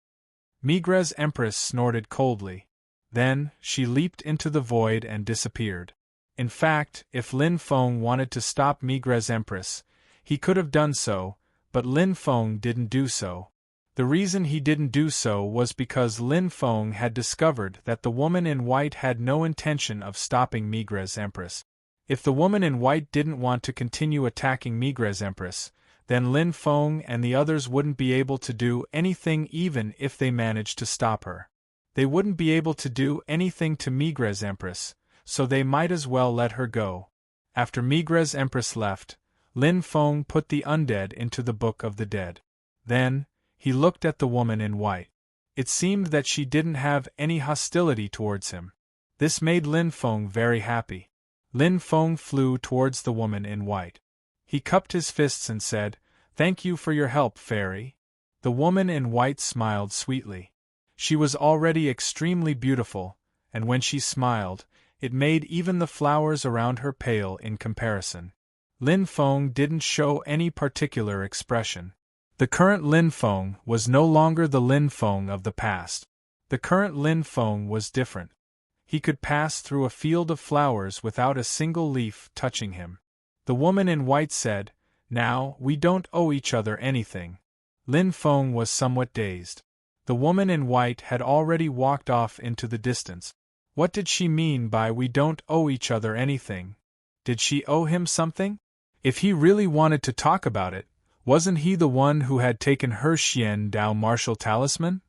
Migres Empress snorted coldly. Then, she leaped into the void and disappeared. In fact, if Lin Feng wanted to stop Migres Empress, he could have done so, but Lin Feng didn't do so. The reason he didn't do so was because Lin Feng had discovered that the woman in white had no intention of stopping Migres Empress. If the woman in white didn't want to continue attacking Migres Empress, then Lin Feng and the others wouldn't be able to do anything even if they managed to stop her. They wouldn't be able to do anything to Migres Empress, so they might as well let her go. After Migre's empress left, Lin Feng put the undead into the Book of the Dead. Then, he looked at the woman in white. It seemed that she didn't have any hostility towards him. This made Lin Feng very happy. Lin Feng flew towards the woman in white. He cupped his fists and said, "Thank you for your help, fairy." The woman in white smiled sweetly. She was already extremely beautiful, and when she smiled, it made even the flowers around her pale in comparison. Lin Feng didn't show any particular expression. The current Lin Feng was no longer the Lin Feng of the past. The current Lin Feng was different. He could pass through a field of flowers without a single leaf touching him. The woman in white said, "Now, we don't owe each other anything." Lin Feng was somewhat dazed. The woman in white had already walked off into the distance. What did she mean by "we don't owe each other anything"? Did she owe him something? If he really wanted to talk about it, wasn't he the one who had taken her Xian Dao martial talisman?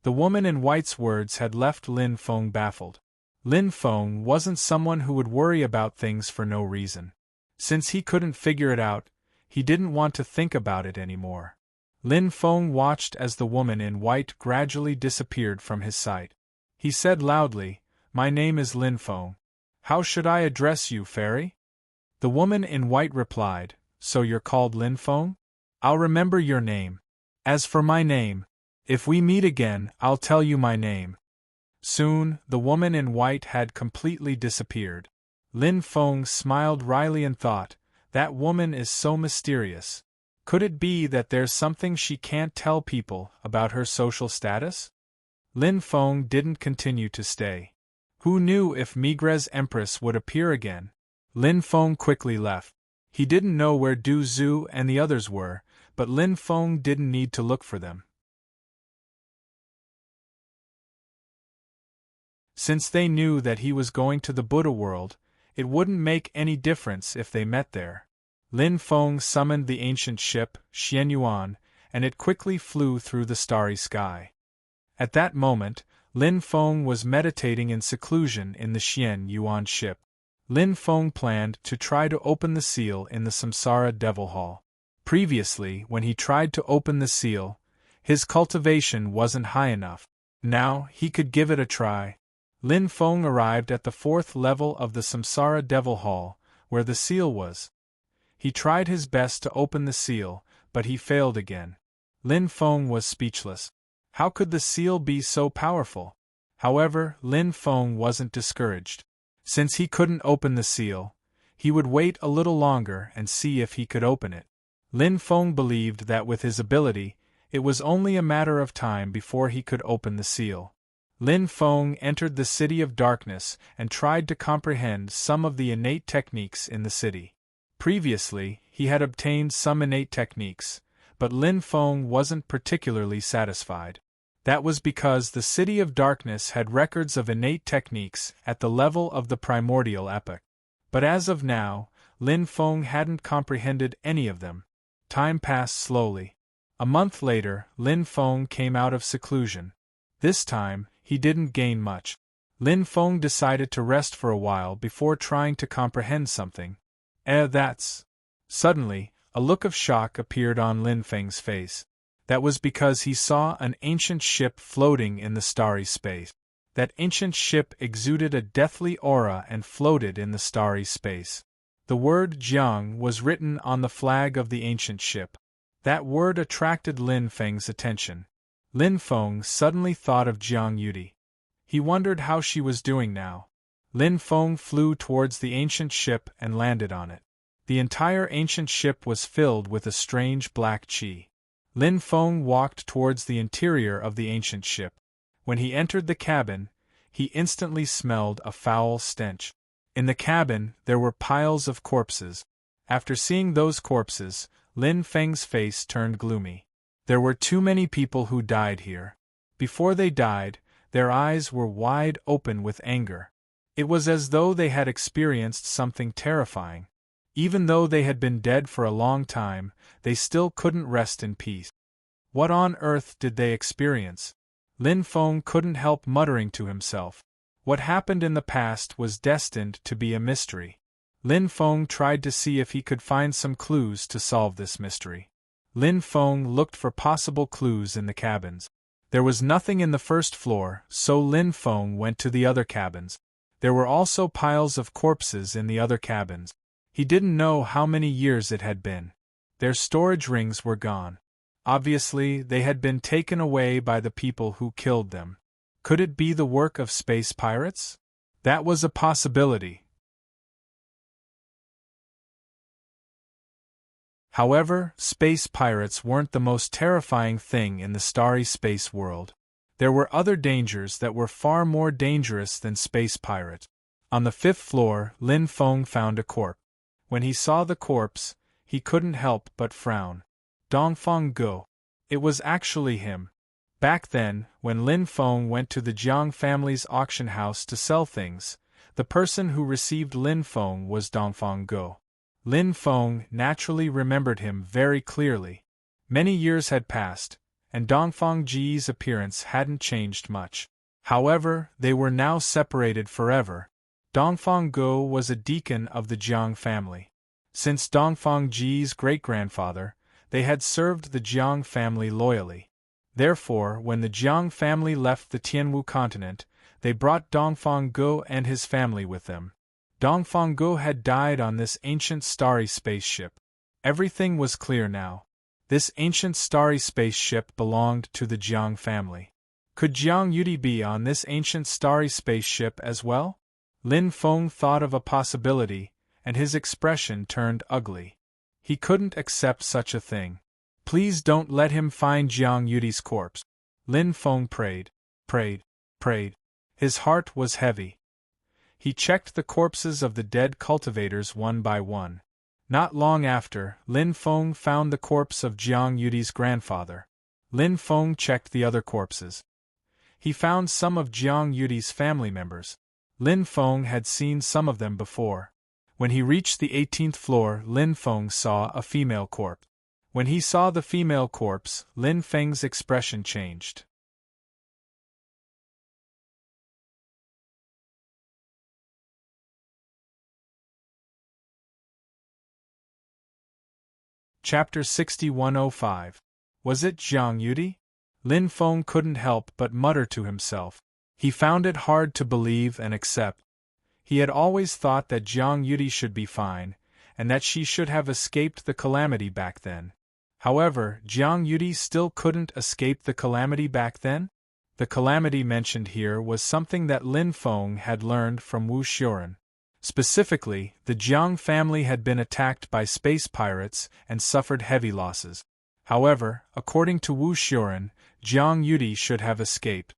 The woman in white's words had left Lin Feng baffled. Lin Feng wasn't someone who would worry about things for no reason. Since he couldn't figure it out, he didn't want to think about it anymore. Lin Feng watched as the woman in white gradually disappeared from his sight. He said loudly, "My name is Lin Feng. How should I address you, fairy?" The woman in white replied, "So you're called Lin Feng? I'll remember your name. As for my name, if we meet again, I'll tell you my name." Soon, the woman in white had completely disappeared. Lin Feng smiled wryly and thought, "That woman is so mysterious. Could it be that there's something she can't tell people about her social status?" Lin Feng didn't continue to stay. Who knew if Migre's empress would appear again? Lin Feng quickly left. He didn't know where Du Zhu and the others were, but Lin Feng didn't need to look for them. Since they knew that he was going to the Buddha world, it wouldn't make any difference if they met there. Lin Feng summoned the ancient ship, Xian Yuan, and it quickly flew through the starry sky. At that moment, Lin Feng was meditating in seclusion in the Xian Yuan ship. Lin Feng planned to try to open the seal in the Samsara Devil Hall. Previously, when he tried to open the seal, his cultivation wasn't high enough. Now, he could give it a try. Lin Feng arrived at the 4th level of the Samsara Devil Hall, where the seal was. He tried his best to open the seal, but he failed again. Lin Feng was speechless. How could the seal be so powerful? However, Lin Feng wasn't discouraged. Since he couldn't open the seal, he would wait a little longer and see if he could open it. Lin Feng believed that with his ability, it was only a matter of time before he could open the seal. Lin Feng entered the City of Darkness and tried to comprehend some of the innate techniques in the city. Previously, he had obtained some innate techniques, but Lin Feng wasn't particularly satisfied. That was because the City of Darkness had records of innate techniques at the level of the primordial epoch. But as of now, Lin Feng hadn't comprehended any of them. Time passed slowly. A month later, Lin Feng came out of seclusion. This time, he didn't gain much. Lin Feng decided to rest for a while before trying to comprehend something. That's... Suddenly, a look of shock appeared on Lin Feng's face. That was because he saw an ancient ship floating in the starry space. That ancient ship exuded a deathly aura and floated in the starry space. The word Jiang was written on the flag of the ancient ship. That word attracted Lin Feng's attention. Lin Feng suddenly thought of Jiang Yudi. He wondered how she was doing now. Lin Feng flew towards the ancient ship and landed on it. The entire ancient ship was filled with a strange black qi. Lin Feng walked towards the interior of the ancient ship. When he entered the cabin, he instantly smelled a foul stench. In the cabin, there were piles of corpses. After seeing those corpses, Lin Feng's face turned gloomy. There were too many people who died here. Before they died, their eyes were wide open with anger. It was as though they had experienced something terrifying. Even though they had been dead for a long time, they still couldn't rest in peace. What on earth did they experience? Lin Feng couldn't help muttering to himself. What happened in the past was destined to be a mystery. Lin Feng tried to see if he could find some clues to solve this mystery. Lin Feng looked for possible clues in the cabins. There was nothing in the first floor, so Lin Feng went to the other cabins. There were also piles of corpses in the other cabins. He didn't know how many years it had been. Their storage rings were gone. Obviously, they had been taken away by the people who killed them. Could it be the work of space pirates? That was a possibility. However, space pirates weren't the most terrifying thing in the starry space world. There were other dangers that were far more dangerous than space pirates. On the 5th floor, Lin Feng found a corpse. When he saw the corpse, he couldn't help but frown. Dongfang Go. It was actually him. Back then, when Lin Feng went to the Jiang family's auction house to sell things, the person who received Lin Feng was Dongfang Go. Lin Feng naturally remembered him very clearly. Many years had passed, and Dongfang Ji's appearance hadn't changed much. However, they were now separated forever. Dongfang Go was a deacon of the Jiang family. Since Dongfang Ji's great-grandfather, they had served the Jiang family loyally. Therefore, when the Jiang family left the Tianwu continent, they brought Dongfang Go and his family with them. Dongfang Go had died on this ancient starry spaceship. Everything was clear now. This ancient starry spaceship belonged to the Jiang family. Could Jiang Yudi be on this ancient starry spaceship as well? Lin Feng thought of a possibility, and his expression turned ugly. He couldn't accept such a thing. Please don't let him find Jiang Yudi's corpse. Lin Feng prayed. His heart was heavy. He checked the corpses of the dead cultivators one by one. Not long after, Lin Feng found the corpse of Jiang Yudi's grandfather. Lin Feng checked the other corpses. He found some of Jiang Yudi's family members. Lin Feng had seen some of them before. When he reached the 18th floor, Lin Feng saw a female corpse. When he saw the female corpse, Lin Feng's expression changed. Chapter 6105. Was it Jiang Yudi? Lin Feng couldn't help but mutter to himself. He found it hard to believe and accept. He had always thought that Jiang Yudi should be fine, and that she should have escaped the calamity back then. However, Jiang Yudi still couldn't escape the calamity back then? The calamity mentioned here was something that Lin Feng had learned from Wu Xiuren. Specifically, the Jiang family had been attacked by space pirates and suffered heavy losses. However, according to Wu Xiuren, Jiang Yudi should have escaped.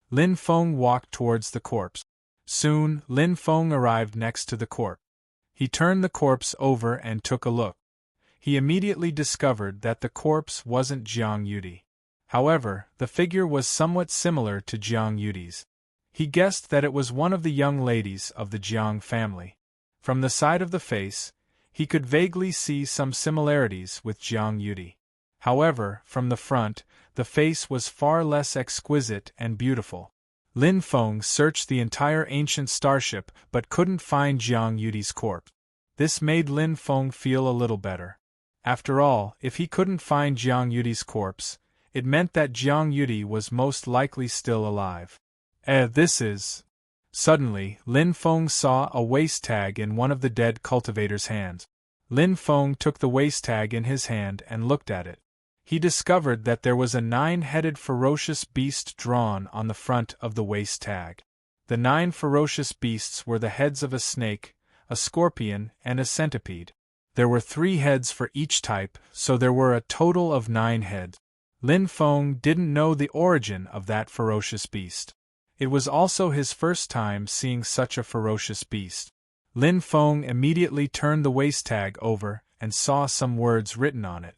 Lin Feng walked towards the corpse. Soon, Lin Feng arrived next to the corpse. He turned the corpse over and took a look. He immediately discovered that the corpse wasn't Jiang Yudi. However, the figure was somewhat similar to Jiang Yudi's. He guessed that it was one of the young ladies of the Jiang family. From the side of the face, he could vaguely see some similarities with Jiang Yudi. However, from the front, the face was far less exquisite and beautiful. Lin Feng searched the entire ancient starship but couldn't find Jiang Yudi's corpse. This made Lin Feng feel a little better. After all, if he couldn't find Jiang Yudi's corpse, it meant that Jiang Yudi was most likely still alive. This is... Suddenly, Lin Feng saw a waist tag in one of the dead cultivators' hands. Lin Feng took the waist tag in his hand and looked at it. He discovered that there was a 9-headed ferocious beast drawn on the front of the waist tag. The 9 ferocious beasts were the heads of a snake, a scorpion, and a centipede. There were 3 heads for each type, so there were a total of 9 heads. Lin Feng didn't know the origin of that ferocious beast. It was also his first time seeing such a ferocious beast. Lin Feng immediately turned the waist tag over and saw some words written on it.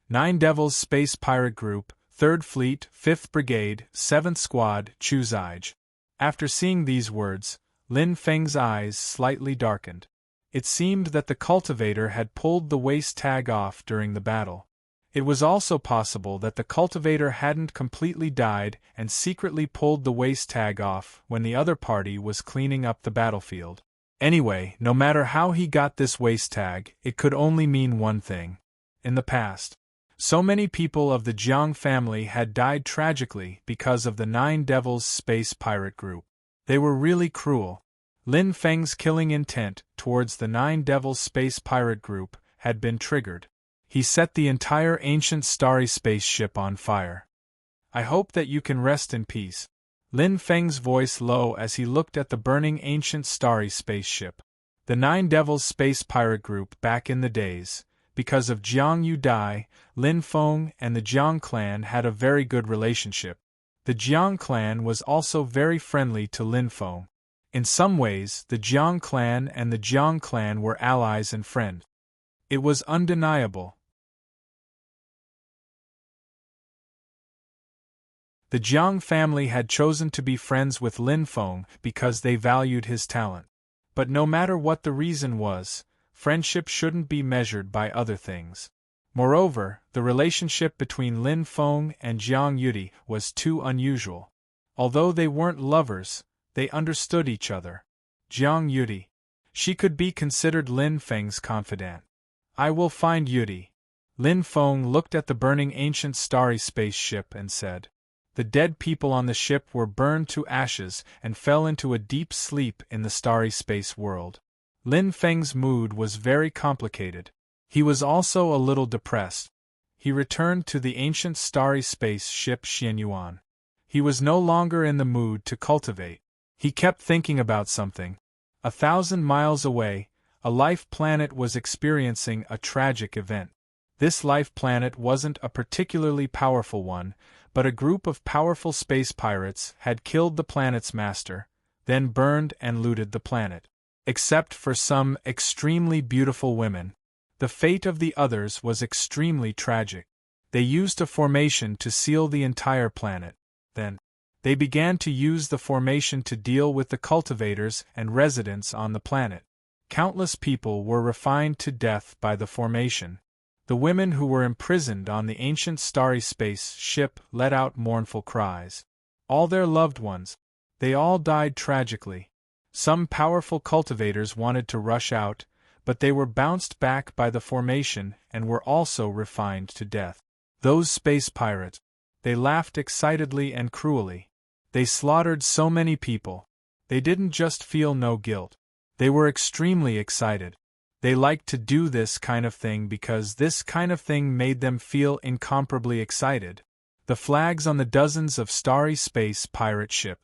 9 Devils Space Pirate Group, 3rd Fleet, 5th Brigade, 7th Squad, Chuzaij. After seeing these words, Lin Feng's eyes slightly darkened. It seemed that the cultivator had pulled the waist tag off during the battle. It was also possible that the cultivator hadn't completely died and secretly pulled the waste tag off when the other party was cleaning up the battlefield. Anyway, no matter how he got this waste tag, it could only mean one thing. In the past, so many people of the Jiang family had died tragically because of the Nine Devils space pirate group. They were really cruel. Lin Feng's killing intent towards the Nine Devils space pirate group had been triggered. He set the entire ancient starry spaceship on fire. I hope that you can rest in peace. Lin Feng's voice low as he looked at the burning ancient starry spaceship. The Nine Devils space pirate group back in the days, because of Jiang Yudai, Lin Feng and the Jiang clan had a very good relationship. The Jiang clan was also very friendly to Lin Feng. In some ways, the Jiang clan and the Jiang clan were allies and friends. It was undeniable. The Jiang family had chosen to be friends with Lin Feng because they valued his talent. But no matter what the reason was, friendship shouldn't be measured by other things. Moreover, the relationship between Lin Feng and Jiang Yudi was too unusual. Although they weren't lovers, they understood each other. Jiang Yudi. She could be considered Lin Feng's confidant. I will find Yudi. Lin Feng looked at the burning ancient starry spaceship and said. The dead people on the ship were burned to ashes and fell into a deep sleep in the starry space world. Lin Feng's mood was very complicated. He was also a little depressed. He returned to the ancient starry space ship Xianyuan. He was no longer in the mood to cultivate. He kept thinking about something. 1,000 miles away, a life planet was experiencing a tragic event. This life planet wasn't a particularly powerful one, but a group of powerful space pirates had killed the planet's master, then burned and looted the planet. Except for some extremely beautiful women, the fate of the others was extremely tragic. They used a formation to seal the entire planet. Then, they began to use the formation to deal with the cultivators and residents on the planet. Countless people were refined to death by the formation. The women who were imprisoned on the ancient starry space ship let out mournful cries. All their loved ones, they all died tragically. Some powerful cultivators wanted to rush out, but they were bounced back by the formation and were also refined to death. Those space pirates, they laughed excitedly and cruelly. They slaughtered so many people. They didn't just feel no guilt. They were extremely excited. They liked to do this kind of thing because this kind of thing made them feel incomparably excited. The flags on the dozens of starry space pirate ships.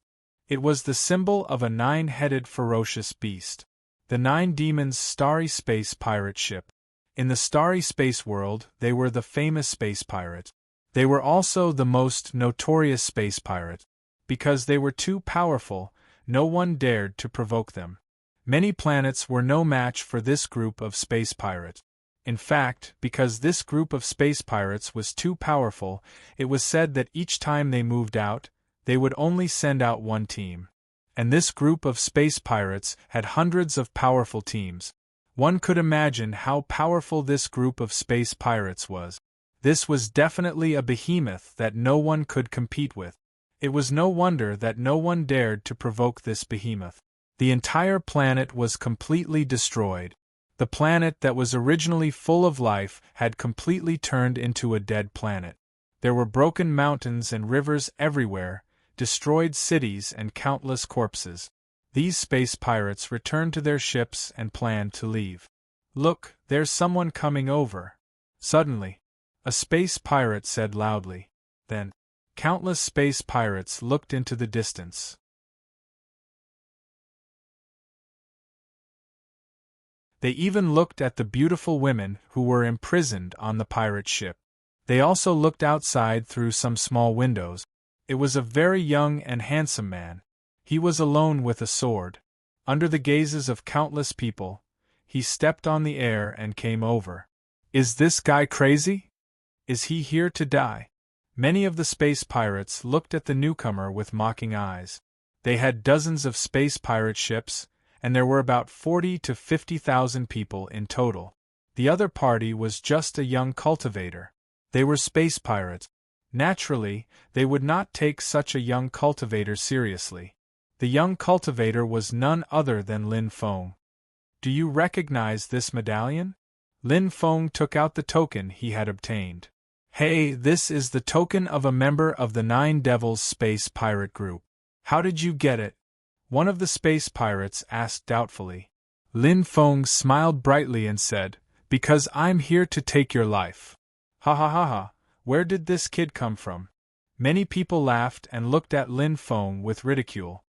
It was the symbol of a 9-headed ferocious beast. The 9 Demons starry space pirate ship. In the starry space world, they were the famous space pirates. They were also the most notorious space pirates. Because they were too powerful, no one dared to provoke them. Many planets were no match for this group of space pirates. In fact, because this group of space pirates was too powerful, it was said that each time they moved out, they would only send out one team. And this group of space pirates had hundreds of powerful teams. One could imagine how powerful this group of space pirates was. This was definitely a behemoth that no one could compete with. It was no wonder that no one dared to provoke this behemoth. The entire planet was completely destroyed. The planet that was originally full of life had completely turned into a dead planet. There were broken mountains and rivers everywhere, destroyed cities and countless corpses. These space pirates returned to their ships and planned to leave. Look, there's someone coming over. Suddenly, a space pirate said loudly. Then, countless space pirates looked into the distance. They even looked at the beautiful women who were imprisoned on the pirate ship. They also looked outside through some small windows. It was a very young and handsome man. He was alone with a sword. Under the gazes of countless people, he stepped on the air and came over. Is this guy crazy? Is he here to die? Many of the space pirates looked at the newcomer with mocking eyes. They had dozens of space pirate ships, and there were about 40 to 50,000 people in total. The other party was just a young cultivator. They were space pirates. Naturally, they would not take such a young cultivator seriously. The young cultivator was none other than Lin Feng. Do you recognize this medallion? Lin Feng took out the token he had obtained. Hey, this is the token of a member of the Nine Devils Space Pirate Group. How did you get it? One of the space pirates asked doubtfully. Lin Feng smiled brightly and said, Because I'm here to take your life. Ha ha ha ha, where did this kid come from? Many people laughed and looked at Lin Feng with ridicule.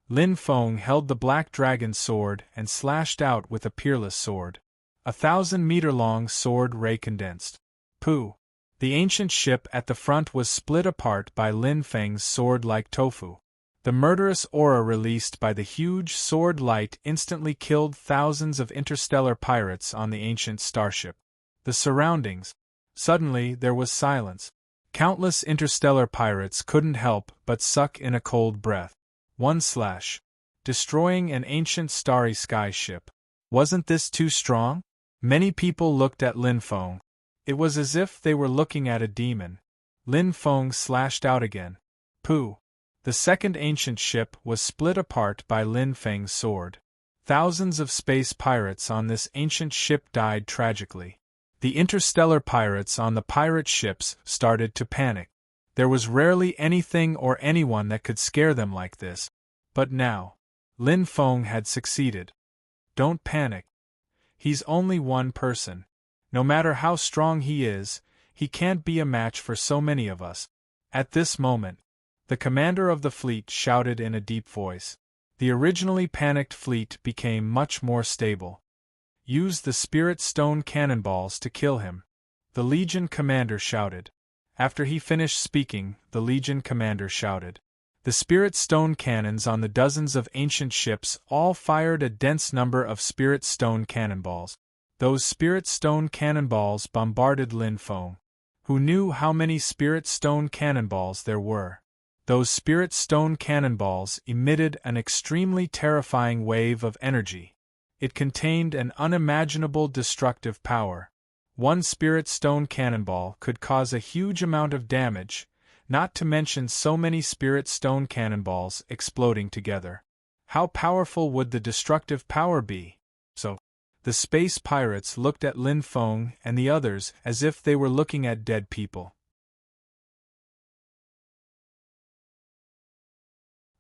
Lin Feng held the black dragon sword and slashed out with a peerless sword. 1,000-meter-long sword ray condensed. Pooh! The ancient ship at the front was split apart by Lin Feng's sword like tofu. The murderous aura released by the huge sword light instantly killed thousands of interstellar pirates on the ancient starship. The surroundings. Suddenly there was silence. Countless interstellar pirates couldn't help but suck in a cold breath. Destroying an ancient starry sky ship. Wasn't this too strong? Many people looked at Lin Feng. It was as if they were looking at a demon. Lin Feng slashed out again. Pooh! The second ancient ship was split apart by Lin Feng's sword. Thousands of space pirates on this ancient ship died tragically. The interstellar pirates on the pirate ships started to panic. There was rarely anything or anyone that could scare them like this. But now, Lin Feng had succeeded. Don't panic. He's only one person. No matter how strong he is, he can't be a match for so many of us. At this moment, the commander of the fleet shouted in a deep voice. The originally panicked fleet became much more stable. Use the spirit stone cannonballs to kill him. The Legion commander shouted. After he finished speaking, the Legion commander shouted. The spirit stone cannons on the dozens of ancient ships all fired a dense number of spirit stone cannonballs. Those spirit stone cannonballs bombarded Lin Feng, who knew how many spirit stone cannonballs there were. Those spirit stone cannonballs emitted an extremely terrifying wave of energy. It contained an unimaginable destructive power. One spirit stone cannonball could cause a huge amount of damage, not to mention so many spirit stone cannonballs exploding together. How powerful would the destructive power be? The space pirates looked at Lin Feng and the others as if they were looking at dead people.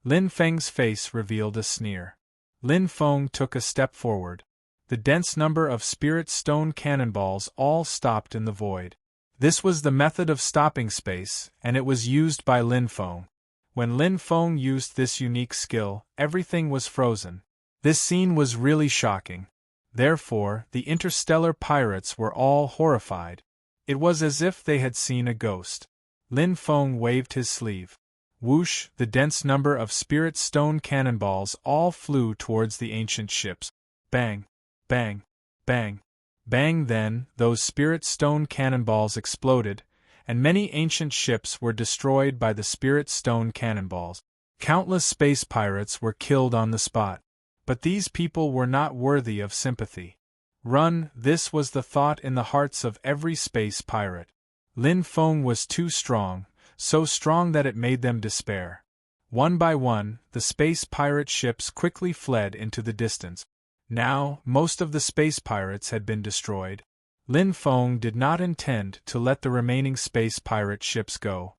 Lin Feng's face revealed a sneer. Lin Feng took a step forward. The dense number of spirit stone cannonballs all stopped in the void. This was the method of stopping space, and it was used by Lin Feng. When Lin Feng used this unique skill, everything was frozen. This scene was really shocking. Therefore, the interstellar pirates were all horrified. It was as if they had seen a ghost. Lin Feng waved his sleeve. Whoosh! The dense number of spirit stone cannonballs all flew towards the ancient ships. Bang! Bang! Bang! Bang! Then, those spirit stone cannonballs exploded, and many ancient ships were destroyed by the spirit stone cannonballs. Countless space pirates were killed on the spot. But these people were not worthy of sympathy. Run, this was the thought in the hearts of every space pirate. Lin Feng was too strong, so strong that it made them despair. One by one, the space pirate ships quickly fled into the distance. Now, most of the space pirates had been destroyed. Lin Feng did not intend to let the remaining space pirate ships go.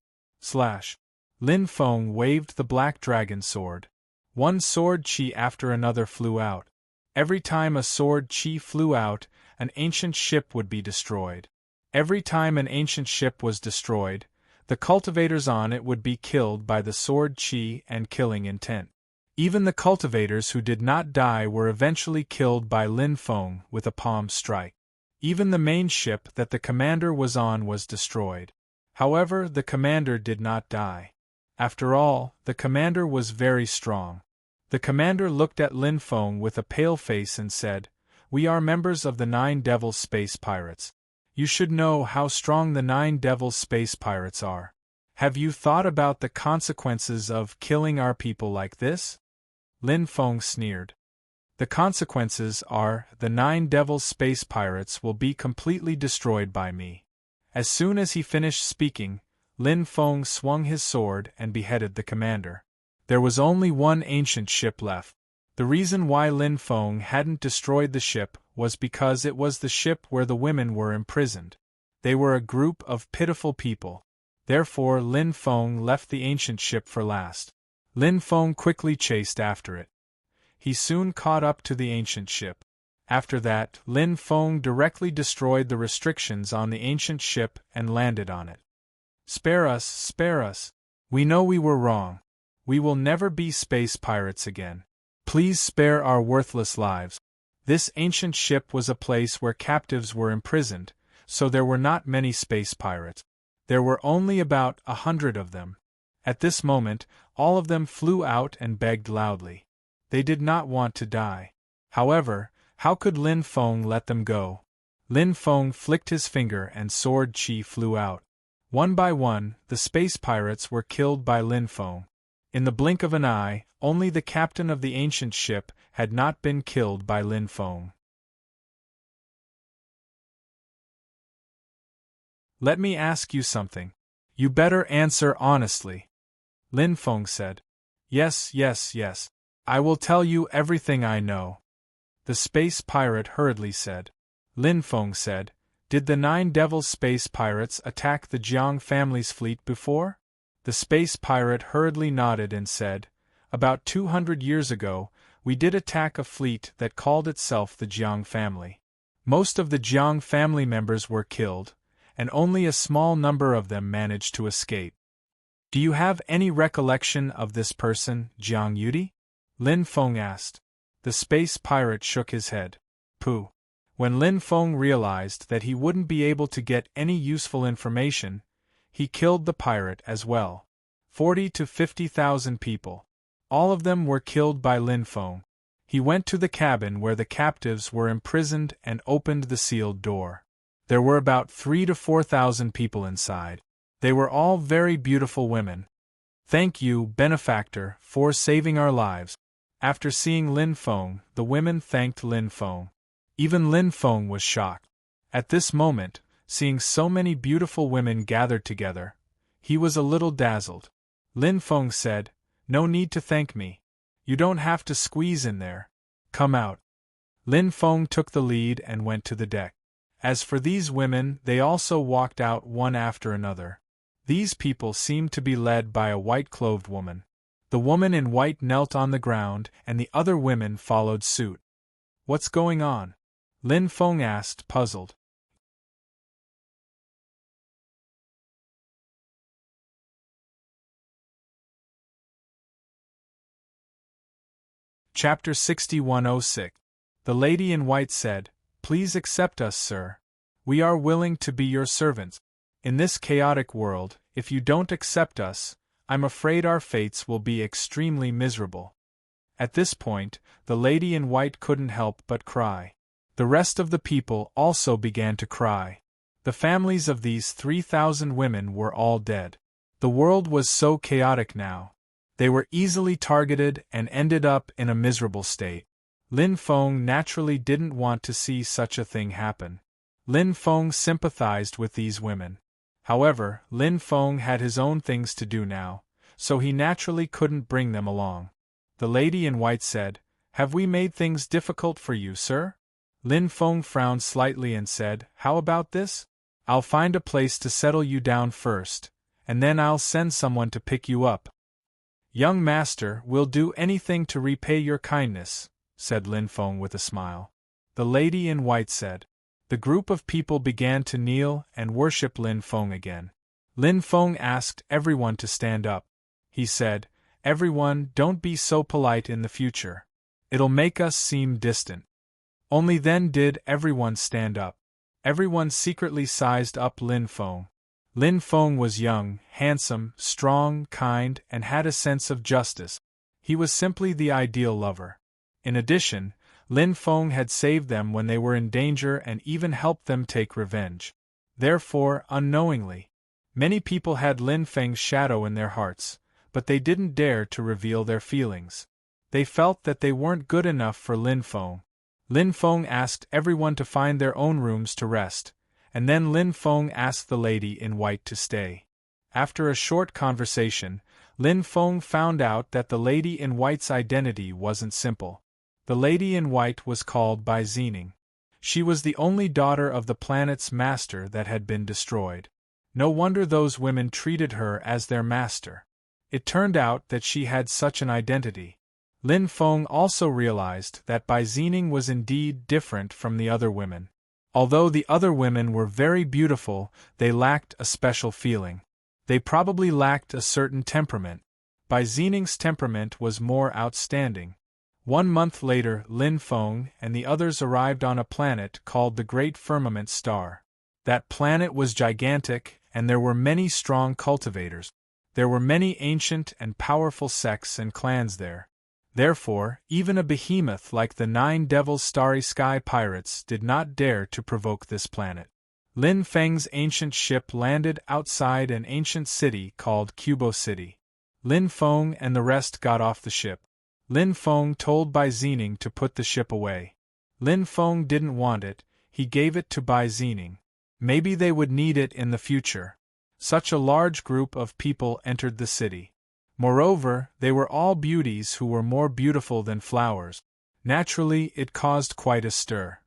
Lin Feng waved the black dragon sword. One sword chi after another flew out. Every time a sword chi flew out, an ancient ship would be destroyed. Every time an ancient ship was destroyed, the cultivators on it would be killed by the sword chi and killing intent. Even the cultivators who did not die were eventually killed by Lin Feng with a palm strike. Even the main ship that the commander was on was destroyed. However, the commander did not die. After all, the commander was very strong. The commander looked at Lin Feng with a pale face and said, "We are members of the Nine Devils Space Pirates. You should know how strong the Nine Devils Space Pirates are. Have you thought about the consequences of killing our people like this?" Lin Feng sneered. "The consequences are, the Nine Devils Space Pirates will be completely destroyed by me. As soon as he finished speaking, Lin Feng swung his sword and beheaded the commander. There was only one ancient ship left. The reason why Lin Feng hadn't destroyed the ship was because it was the ship where the women were imprisoned. They were a group of pitiful people. Therefore Lin Feng left the ancient ship for last. Lin Feng quickly chased after it. He soon caught up to the ancient ship. After that, Lin Feng directly destroyed the restrictions on the ancient ship and landed on it. Spare us, spare us. We know we were wrong. We will never be space pirates again. Please spare our worthless lives. This ancient ship was a place where captives were imprisoned, so there were not many space pirates. There were only about 100 of them. At this moment, all of them flew out and begged loudly. They did not want to die. However, how could Lin Feng let them go? Lin Feng flicked his finger and sword chi flew out. One by one, the space pirates were killed by Lin Feng. In the blink of an eye, only the captain of the ancient ship had not been killed by Lin Feng. Let me ask you something. You better answer honestly. Lin Feng said. Yes, yes, yes. I will tell you everything I know. The space pirate hurriedly said. Lin Feng said, Did the 9 Devil space pirates attack the Jiang family's fleet before? The space pirate hurriedly nodded and said, About 200 years ago, we did attack a fleet that called itself the Jiang family. Most of the Jiang family members were killed, and only a small number of them managed to escape. Do you have any recollection of this person, Jiang Yudi? Lin Feng asked. The space pirate shook his head. Pooh. When Lin Feng realized that he wouldn't be able to get any useful information, he killed the pirate as well. 40 to 50,000 people. All of them were killed by Lin Feng. He went to the cabin where the captives were imprisoned and opened the sealed door. There were about 3 to 4,000 people inside. They were all very beautiful women. Thank you, benefactor, for saving our lives. After seeing Lin Feng, the women thanked Lin Feng. Even Lin Feng was shocked. At this moment, seeing so many beautiful women gathered together, he was a little dazzled. Lin Feng said, No need to thank me. You don't have to squeeze in there. Come out. Lin Feng took the lead and went to the deck. As for these women, they also walked out one after another. These people seemed to be led by a white-clothed woman. The woman in white knelt on the ground, and the other women followed suit. What's going on? Lin Feng asked, puzzled. Chapter 6106. The lady in white said, Please accept us, sir. We are willing to be your servants. In this chaotic world, if you don't accept us, I'm afraid our fates will be extremely miserable. At this point, the lady in white couldn't help but cry. The rest of the people also began to cry. The families of these 3,000 women were all dead. The world was so chaotic now. They were easily targeted and ended up in a miserable state. Lin Feng naturally didn't want to see such a thing happen. Lin Feng sympathized with these women. However, Lin Feng had his own things to do now, so he naturally couldn't bring them along. The lady in white said, Have we made things difficult for you, sir? Lin Feng frowned slightly and said, How about this? I'll find a place to settle you down first, and then I'll send someone to pick you up. Young master, we'll do anything to repay your kindness, said Lin Feng with a smile. The lady in white said. The group of people began to kneel and worship Lin Feng again. Lin Feng asked everyone to stand up. He said, Everyone, don't be so polite in the future. It'll make us seem distant. Only then did everyone stand up. Everyone secretly sized up Lin Feng. Lin Feng was young, handsome, strong, kind, and had a sense of justice. He was simply the ideal lover. In addition, Lin Feng had saved them when they were in danger and even helped them take revenge. Therefore, unknowingly, many people had Lin Feng's shadow in their hearts, but they didn't dare to reveal their feelings. They felt that they weren't good enough for Lin Feng. Lin Feng asked everyone to find their own rooms to rest, and then Lin Feng asked the lady in white to stay. After a short conversation, Lin Feng found out that the lady in white's identity wasn't simple. The lady in white was called Bai Zining. She was the only daughter of the planet's master that had been destroyed. No wonder those women treated her as their master. It turned out that she had such an identity. Lin Feng also realized that Bai Zining was indeed different from the other women. Although the other women were very beautiful, they lacked a special feeling. They probably lacked a certain temperament. Bai Zining's temperament was more outstanding. 1 month later, Lin Feng and the others arrived on a planet called the Great Firmament Star. That planet was gigantic, and there were many strong cultivators. There were many ancient and powerful sects and clans there. Therefore, even a behemoth like the 9 Devils Starry Sky Pirates did not dare to provoke this planet. Lin Feng's ancient ship landed outside an ancient city called Cubo City. Lin Feng and the rest got off the ship. Lin Feng told Bai Zining to put the ship away. Lin Feng didn't want it, he gave it to Bai Zining. Maybe they would need it in the future. Such a large group of people entered the city. Moreover, they were all beauties who were more beautiful than flowers. Naturally, it caused quite a stir.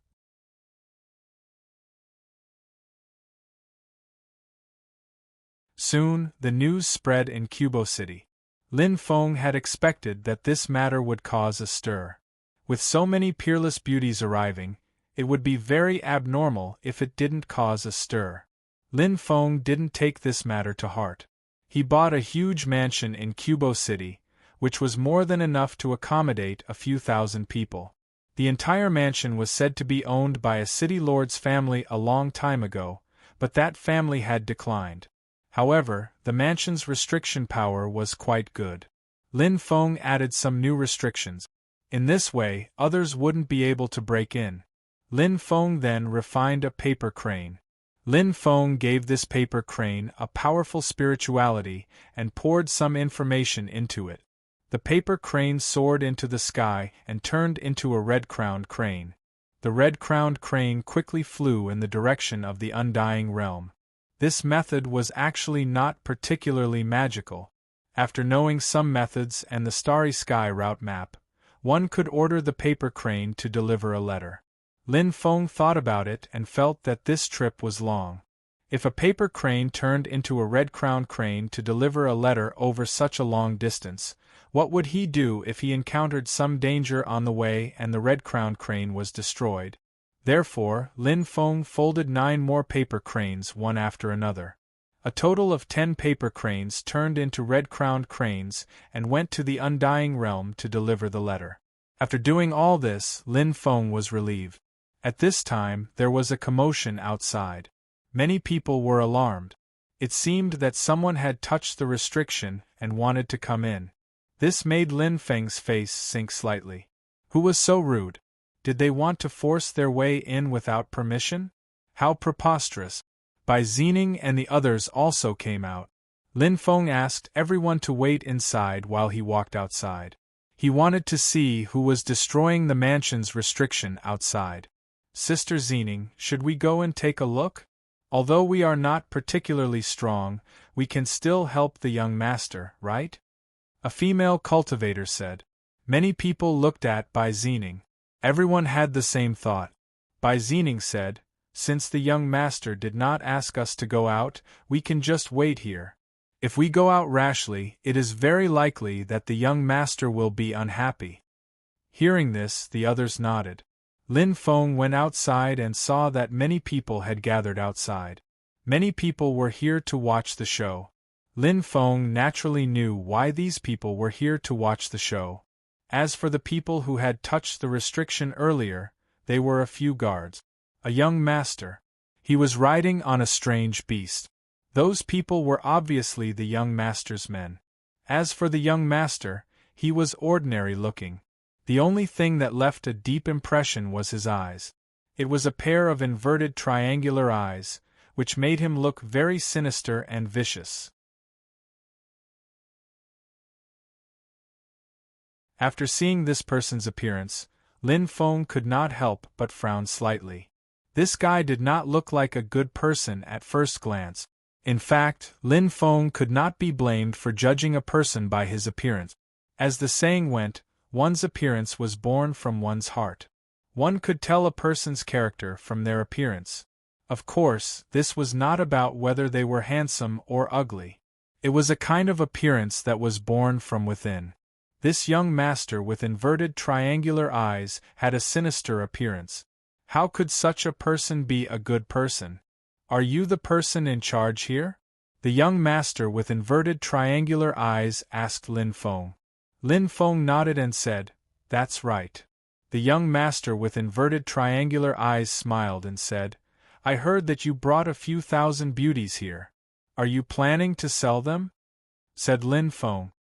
Soon, the news spread in Cubo City. Lin Feng had expected that this matter would cause a stir. With so many peerless beauties arriving, it would be very abnormal if it didn't cause a stir. Lin Feng didn't take this matter to heart. He bought a huge mansion in Cubo City, which was more than enough to accommodate a few thousand people. The entire mansion was said to be owned by a city lord's family a long time ago, but that family had declined. However, the mansion's restriction power was quite good. Lin Feng added some new restrictions. In this way, others wouldn't be able to break in. Lin Feng then refined a paper crane. Lin Feng gave this paper crane a powerful spirituality and poured some information into it. The paper crane soared into the sky and turned into a red-crowned crane. The red-crowned crane quickly flew in the direction of the undying realm. This method was actually not particularly magical. After knowing some methods and the starry sky route map, one could order the paper crane to deliver a letter. Lin Feng thought about it and felt that this trip was long. If a paper crane turned into a red-crowned crane to deliver a letter over such a long distance, what would he do if he encountered some danger on the way and the red-crowned crane was destroyed? Therefore, Lin Feng folded 9 more paper cranes one after another. A total of 10 paper cranes turned into red-crowned cranes and went to the undying realm to deliver the letter. After doing all this, Lin Feng was relieved. At this time, there was a commotion outside. Many people were alarmed. It seemed that someone had touched the restriction and wanted to come in. This made Lin Feng's face sink slightly. Who was so rude? Did they want to force their way in without permission? How preposterous! Bai Zining and the others also came out. Lin Feng asked everyone to wait inside while he walked outside. He wanted to see who was destroying the mansion's restriction outside. Sister Zining, should we go and take a look? Although we are not particularly strong, we can still help the young master, right? A female cultivator said. Many people looked at Bai Zining. Everyone had the same thought. Bai Zining said, since the young master did not ask us to go out, we can just wait here. If we go out rashly, it is very likely that the young master will be unhappy. Hearing this, the others nodded. Lin Feng went outside and saw that many people had gathered outside. Many people were here to watch the show. Lin Feng naturally knew why these people were here to watch the show. As for the people who had touched the restriction earlier, they were a few guards. A young master. He was riding on a strange beast. Those people were obviously the young master's men. As for the young master, he was ordinary looking. The only thing that left a deep impression was his eyes. It was a pair of inverted triangular eyes, which made him look very sinister and vicious. After seeing this person's appearance, Lin Feng could not help but frown slightly. This guy did not look like a good person at first glance. In fact, Lin Feng could not be blamed for judging a person by his appearance. As the saying went, one's appearance was born from one's heart. One could tell a person's character from their appearance. Of course, this was not about whether they were handsome or ugly. It was a kind of appearance that was born from within. This young master with inverted triangular eyes had a sinister appearance. How could such a person be a good person? Are you the person in charge here? The young master with inverted triangular eyes asked Lin Feng. Lin Feng nodded and said, "That's right." The young master with inverted triangular eyes smiled and said, "I heard that you brought a few thousand beauties here. Are you planning to sell them?" Said Lin Feng.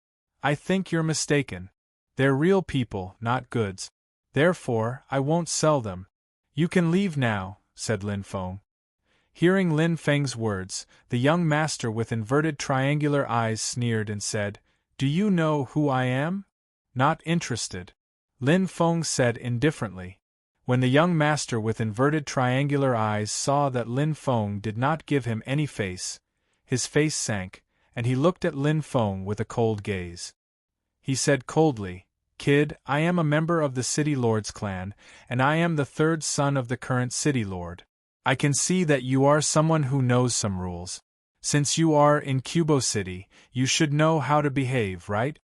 "I think you're mistaken. They're real people, not goods. Therefore, I won't sell them. You can leave now," said Lin Feng. Hearing Lin Feng's words, the young master with inverted triangular eyes sneered and said, "Do you know who I am?" "Not interested," Lin Feng said indifferently. When the young master with inverted triangular eyes saw that Lin Feng did not give him any face, his face sank, and he looked at Lin Feng with a cold gaze. He said coldly, "Kid, I am a member of the City Lord's clan, and I am the third son of the current City Lord. I can see that you are someone who knows some rules. Since you are in Cubo City, you should know how to behave, right?"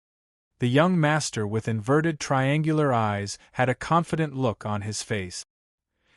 The young master with inverted triangular eyes had a confident look on his face.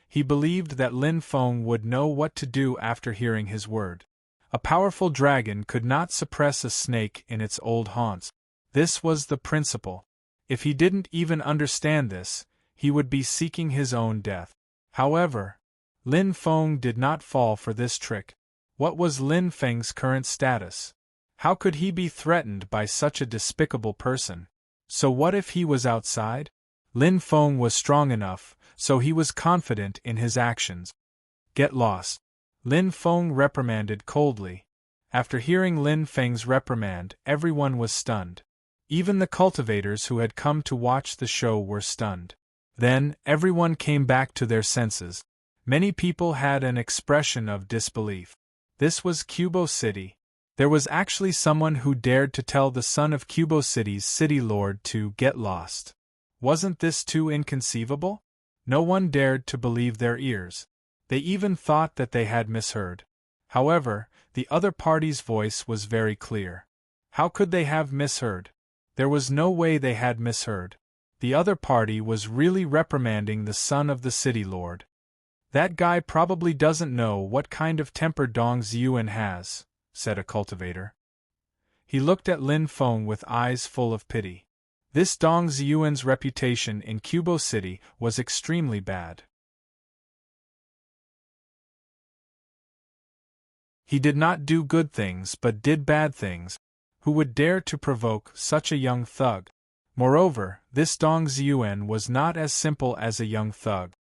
He believed that Lin Feng would know what to do after hearing his word. A powerful dragon could not suppress a snake in its old haunts. This was the principle. If he didn't even understand this, he would be seeking his own death. However, Lin Feng did not fall for this trick. What was Lin Feng's current status? How could he be threatened by such a despicable person? So what if he was outside? Lin Feng was strong enough, so he was confident in his actions. "Get lost," Lin Feng reprimanded coldly. After hearing Lin Feng's reprimand, everyone was stunned. Even the cultivators who had come to watch the show were stunned. Then, everyone came back to their senses. Many people had an expression of disbelief. This was Cubo City. There was actually someone who dared to tell the son of Cubo City's city lord to get lost. Wasn't this too inconceivable? No one dared to believe their ears. They even thought that they had misheard. However, the other party's voice was very clear. How could they have misheard? There was no way they had misheard. The other party was really reprimanding the son of the city lord. "That guy probably doesn't know what kind of temper Dong Ziyuan has," said a cultivator. He looked at Lin Feng with eyes full of pity. This Dong Ziyuan's reputation in Cubo City was extremely bad. He did not do good things but did bad things. Who would dare to provoke such a young thug? Moreover, this Dong Ziyuan was not as simple as a young thug.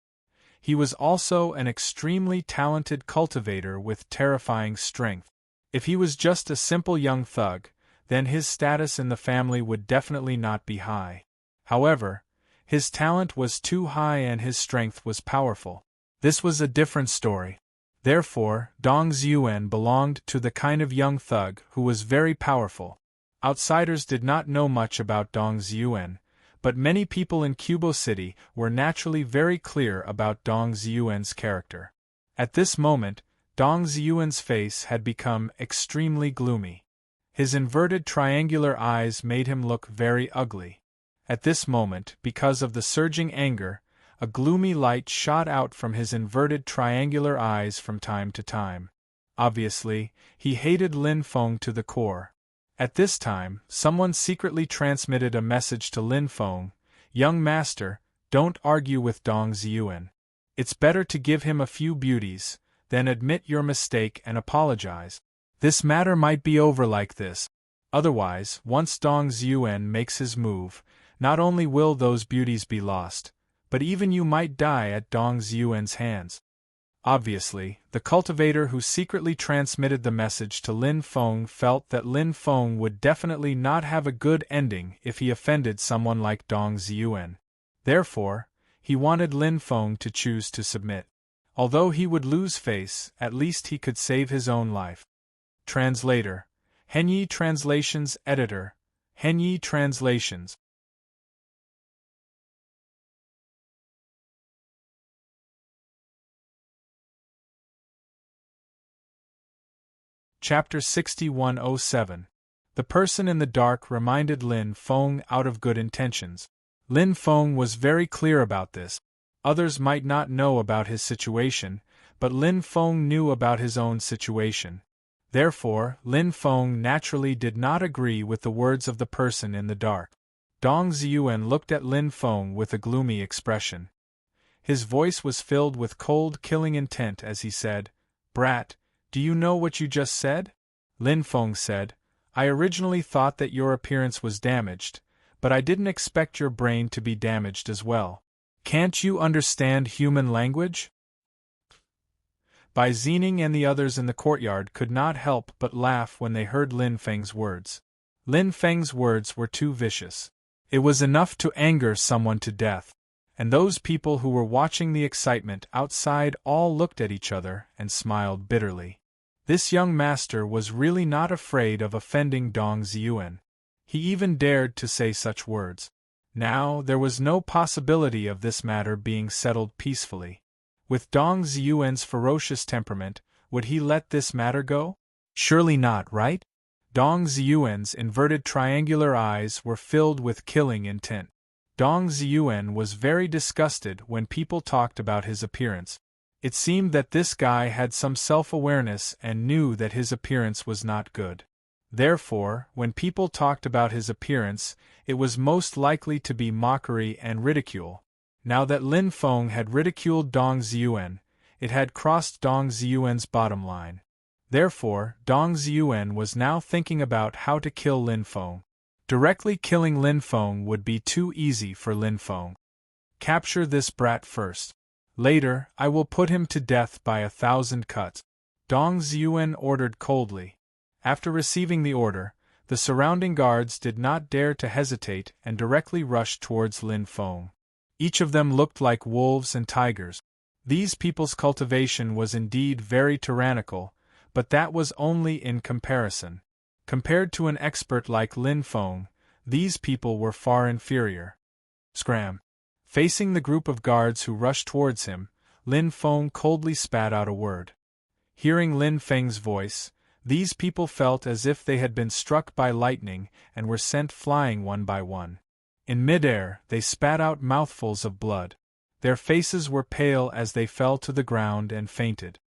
He was also an extremely talented cultivator with terrifying strength. If he was just a simple young thug, then his status in the family would definitely not be high. However, his talent was too high and his strength was powerful. This was a different story. Therefore, Dong Ziyuan belonged to the kind of young thug who was very powerful. Outsiders did not know much about Dong Ziyuan, but many people in Cubo City were naturally very clear about Dong Ziyuan's character. At this moment, Dong Ziyuan's face had become extremely gloomy. His inverted triangular eyes made him look very ugly. At this moment, because of the surging anger, a gloomy light shot out from his inverted triangular eyes from time to time. Obviously, he hated Lin Feng to the core. At this time, someone secretly transmitted a message to Lin Feng: "Young master, don't argue with Dong Ziyuan. It's better to give him a few beauties, then admit your mistake and apologize. This matter might be over like this. Otherwise, once Dong Ziyuan makes his move, not only will those beauties be lost, but even you might die at Dong Ziyuan's hands." Obviously, the cultivator who secretly transmitted the message to Lin Feng felt that Lin Feng would definitely not have a good ending if he offended someone like Dong Ziyuan. Therefore, he wanted Lin Feng to choose to submit. Although he would lose face, at least he could save his own life. Translator. Henyi Translations Editor. Henyi Translations. Chapter 6107. The person in the dark reminded Lin Feng out of good intentions. Lin Feng was very clear about this. Others might not know about his situation, but Lin Feng knew about his own situation. Therefore, Lin Feng naturally did not agree with the words of the person in the dark. Dong Ziyuan looked at Lin Feng with a gloomy expression. His voice was filled with cold, killing intent as he said, "Brat, do you know what you just said?" Lin Feng said, "I originally thought that your appearance was damaged, but I didn't expect your brain to be damaged as well. Can't you understand human language?" Bai Zining and the others in the courtyard could not help but laugh when they heard Lin Feng's words. Lin Feng's words were too vicious. It was enough to anger someone to death. And those people who were watching the excitement outside all looked at each other and smiled bitterly. This young master was really not afraid of offending Dong Ziyuan. He even dared to say such words. Now, there was no possibility of this matter being settled peacefully. With Dong Ziyuan's ferocious temperament, would he let this matter go? Surely not, right? Dong Ziyuan's inverted triangular eyes were filled with killing intent. Dong Ziyuan was very disgusted when people talked about his appearance. It seemed that this guy had some self-awareness and knew that his appearance was not good. Therefore, when people talked about his appearance, it was most likely to be mockery and ridicule. Now that Lin Feng had ridiculed Dong Ziyuan, it had crossed Dong Ziyuan's bottom line. Therefore, Dong Ziyuan was now thinking about how to kill Lin Feng. Directly killing Lin Feng would be too easy for Lin Feng. Capture this brat first. Later, I will put him to death by 1,000 cuts. Dong Ziyuan ordered coldly. After receiving the order, the surrounding guards did not dare to hesitate and directly rushed towards Lin Feng. Each of them looked like wolves and tigers. These people's cultivation was indeed very tyrannical, but that was only in comparison. Compared to an expert like Lin Feng, these people were far inferior. Scram! Facing the group of guards who rushed towards him, Lin Feng coldly spat out a word. Hearing Lin Feng's voice, these people felt as if they had been struck by lightning and were sent flying one by one. In midair, they spat out mouthfuls of blood. Their faces were pale as they fell to the ground and fainted.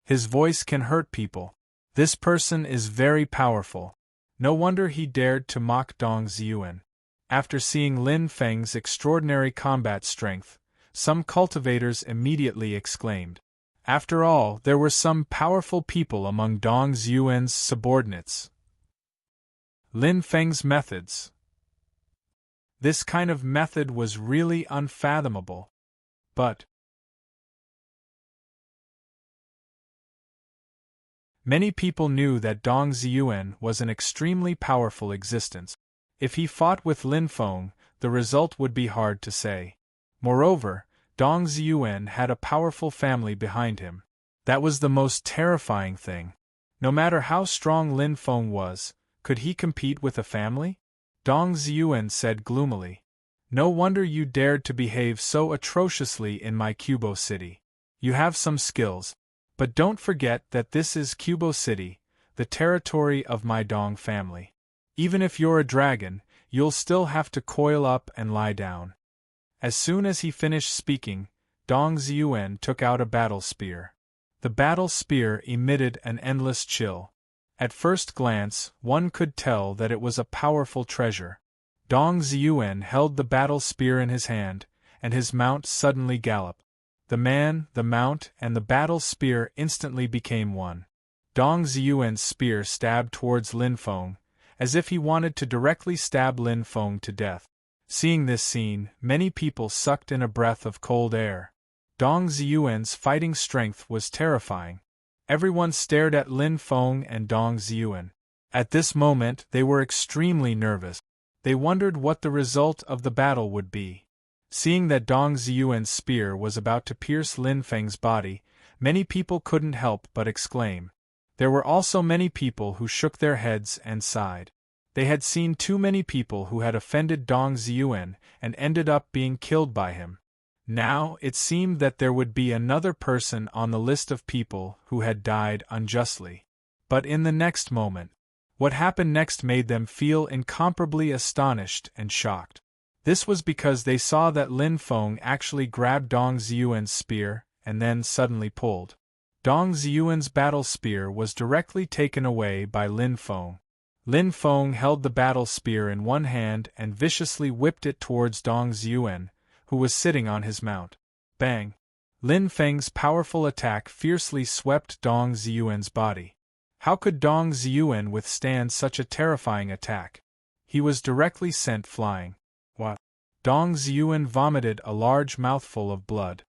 His voice can hurt people. This person is very powerful. No wonder he dared to mock Dong Ziyuan. After seeing Lin Feng's extraordinary combat strength, some cultivators immediately exclaimed. After all, there were some powerful people among Dong Ziyuan's subordinates. Lin Feng's methods. This kind of method was really unfathomable. But many people knew that Dong Ziyuan was an extremely powerful existence. If he fought with Lin Feng, the result would be hard to say. Moreover, Dong Ziyuan had a powerful family behind him. That was the most terrifying thing. No matter how strong Lin Feng was, could he compete with a family? Dong Ziyuan said gloomily. No wonder you dared to behave so atrociously in my Cubo city. You have some skills. But don't forget that this is Cubo City, the territory of my Dong family. Even if you're a dragon, you'll still have to coil up and lie down. As soon as he finished speaking, Dong Ziyuan took out a battle spear. The battle spear emitted an endless chill. At first glance, one could tell that it was a powerful treasure. Dong Ziyuan held the battle spear in his hand, and his mount suddenly galloped. The man, the mount, and the battle spear instantly became one. Dong Ziyuan's spear stabbed towards Lin Feng, as if he wanted to directly stab Lin Feng to death. Seeing this scene, many people sucked in a breath of cold air. Dong Ziyuan's fighting strength was terrifying. Everyone stared at Lin Feng and Dong Ziyuan. At this moment, they were extremely nervous. They wondered what the result of the battle would be. Seeing that Dong Ziyuan's spear was about to pierce Lin Feng's body, many people couldn't help but exclaim. There were also many people who shook their heads and sighed. They had seen too many people who had offended Dong Ziyuan and ended up being killed by him. Now it seemed that there would be another person on the list of people who had died unjustly. But in the next moment, what happened next made them feel incomparably astonished and shocked. This was because they saw that Lin Feng actually grabbed Dong Ziyuan's spear and then suddenly pulled. Dong Ziyuan's battle spear was directly taken away by Lin Feng. Lin Feng held the battle spear in one hand and viciously whipped it towards Dong Ziyuan, who was sitting on his mount. Bang! Lin Feng's powerful attack fiercely swept Dong Ziyuan's body. How could Dong Ziyuan withstand such a terrifying attack? He was directly sent flying. What? Dong Ziyuan vomited a large mouthful of blood.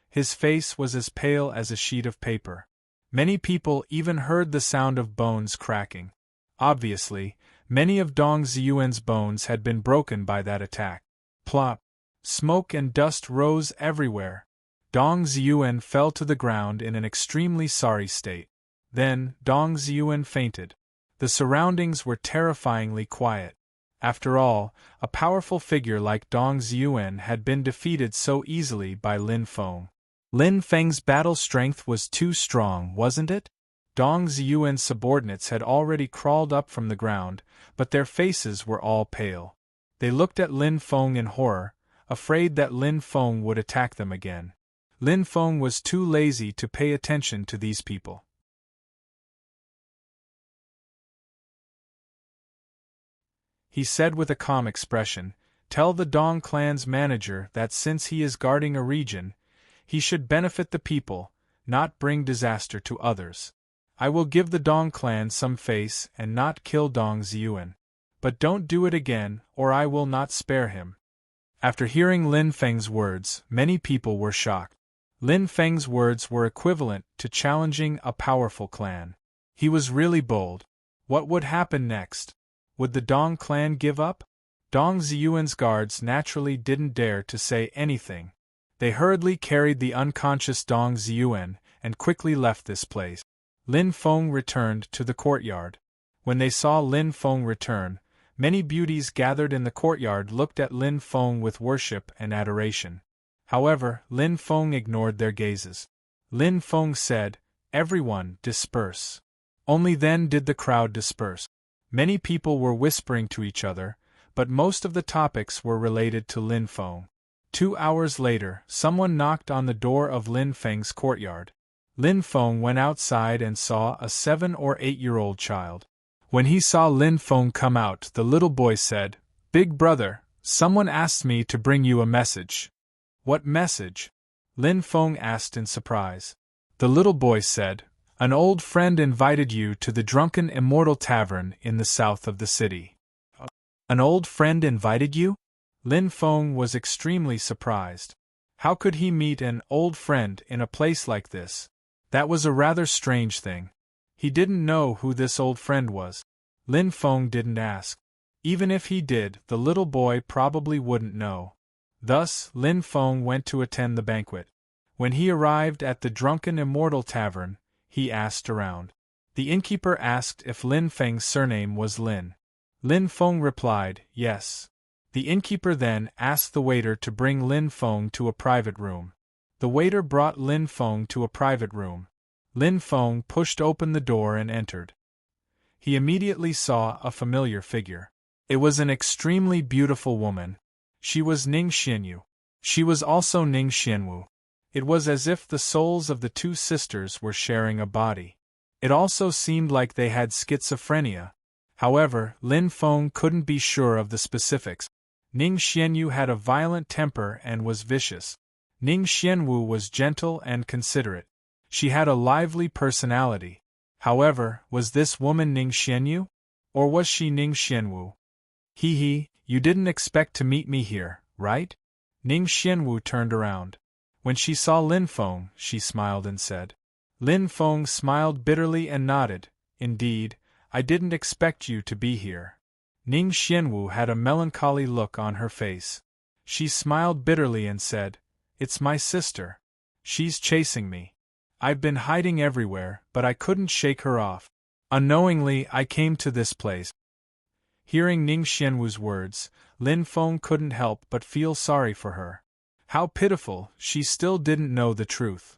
His face was as pale as a sheet of paper. Many people even heard the sound of bones cracking. Obviously, many of Dong Ziyuan's bones had been broken by that attack. Plop! Smoke and dust rose everywhere. Dong Ziyuan fell to the ground in an extremely sorry state. Then, Dong Ziyuan fainted. The surroundings were terrifyingly quiet. After all, a powerful figure like Dong Ziyuan had been defeated so easily by Lin Feng. Lin Feng's battle strength was too strong, wasn't it? Dong Ziyuan's subordinates had already crawled up from the ground, but their faces were all pale. They looked at Lin Feng in horror, afraid that Lin Feng would attack them again. Lin Feng was too lazy to pay attention to these people. He said with a calm expression, "Tell the Dong clan's manager that since he is guarding a region, he should benefit the people, not bring disaster to others. I will give the Dong clan some face and not kill Dong Ziyuan. But don't do it again, or I will not spare him." After hearing Lin Feng's words, many people were shocked. Lin Feng's words were equivalent to challenging a powerful clan. He was really bold. What would happen next? Would the Dong clan give up? Dong Ziyuan's guards naturally didn't dare to say anything. They hurriedly carried the unconscious Dong Ziyuan and quickly left this place. Lin Feng returned to the courtyard. When they saw Lin Feng return, many beauties gathered in the courtyard looked at Lin Feng with worship and adoration. However, Lin Feng ignored their gazes. Lin Feng said, "Everyone, disperse." Only then did the crowd disperse. Many people were whispering to each other, but most of the topics were related to Lin Feng. 2 hours later, someone knocked on the door of Lin Feng's courtyard. Lin Feng went outside and saw a 7 or 8-year-old child. When he saw Lin Feng come out, the little boy said, "Big brother, someone asked me to bring you a message." "What message?" Lin Feng asked in surprise. The little boy said, "An old friend invited you to the Drunken Immortal Tavern in the south of the city." "An old friend invited you?" Lin Feng was extremely surprised. How could he meet an old friend in a place like this? That was a rather strange thing. He didn't know who this old friend was. Lin Feng didn't ask. Even if he did, the little boy probably wouldn't know. Thus, Lin Feng went to attend the banquet. When he arrived at the Drunken Immortal Tavern, he asked around. The innkeeper asked if Lin Feng's surname was Lin. Lin Feng replied, "Yes." The innkeeper then asked the waiter to bring Lin Feng to a private room. The waiter brought Lin Feng to a private room. Lin Feng pushed open the door and entered. He immediately saw a familiar figure. It was an extremely beautiful woman. She was Ning Xianyu. She was also Ning Xianwu. It was as if the souls of the two sisters were sharing a body. It also seemed like they had schizophrenia. However, Lin Feng couldn't be sure of the specifics. Ning Xianyu had a violent temper and was vicious. Ning Xianwu was gentle and considerate. She had a lively personality. However, was this woman Ning Xianyu? Or was she Ning Xianwu? He, you didn't expect to meet me here, right? Ning Xianwu turned around. When she saw Lin Feng, she smiled and said. Lin Feng smiled bitterly and nodded. "Indeed, I didn't expect you to be here." Ning Xianwu had a melancholy look on her face. She smiled bitterly and said, "It's my sister. She's chasing me." I've been hiding everywhere, but I couldn't shake her off. Unknowingly, I came to this place. Hearing Ning Xianwu's words, Lin Feng couldn't help but feel sorry for her. How pitiful, she still didn't know the truth.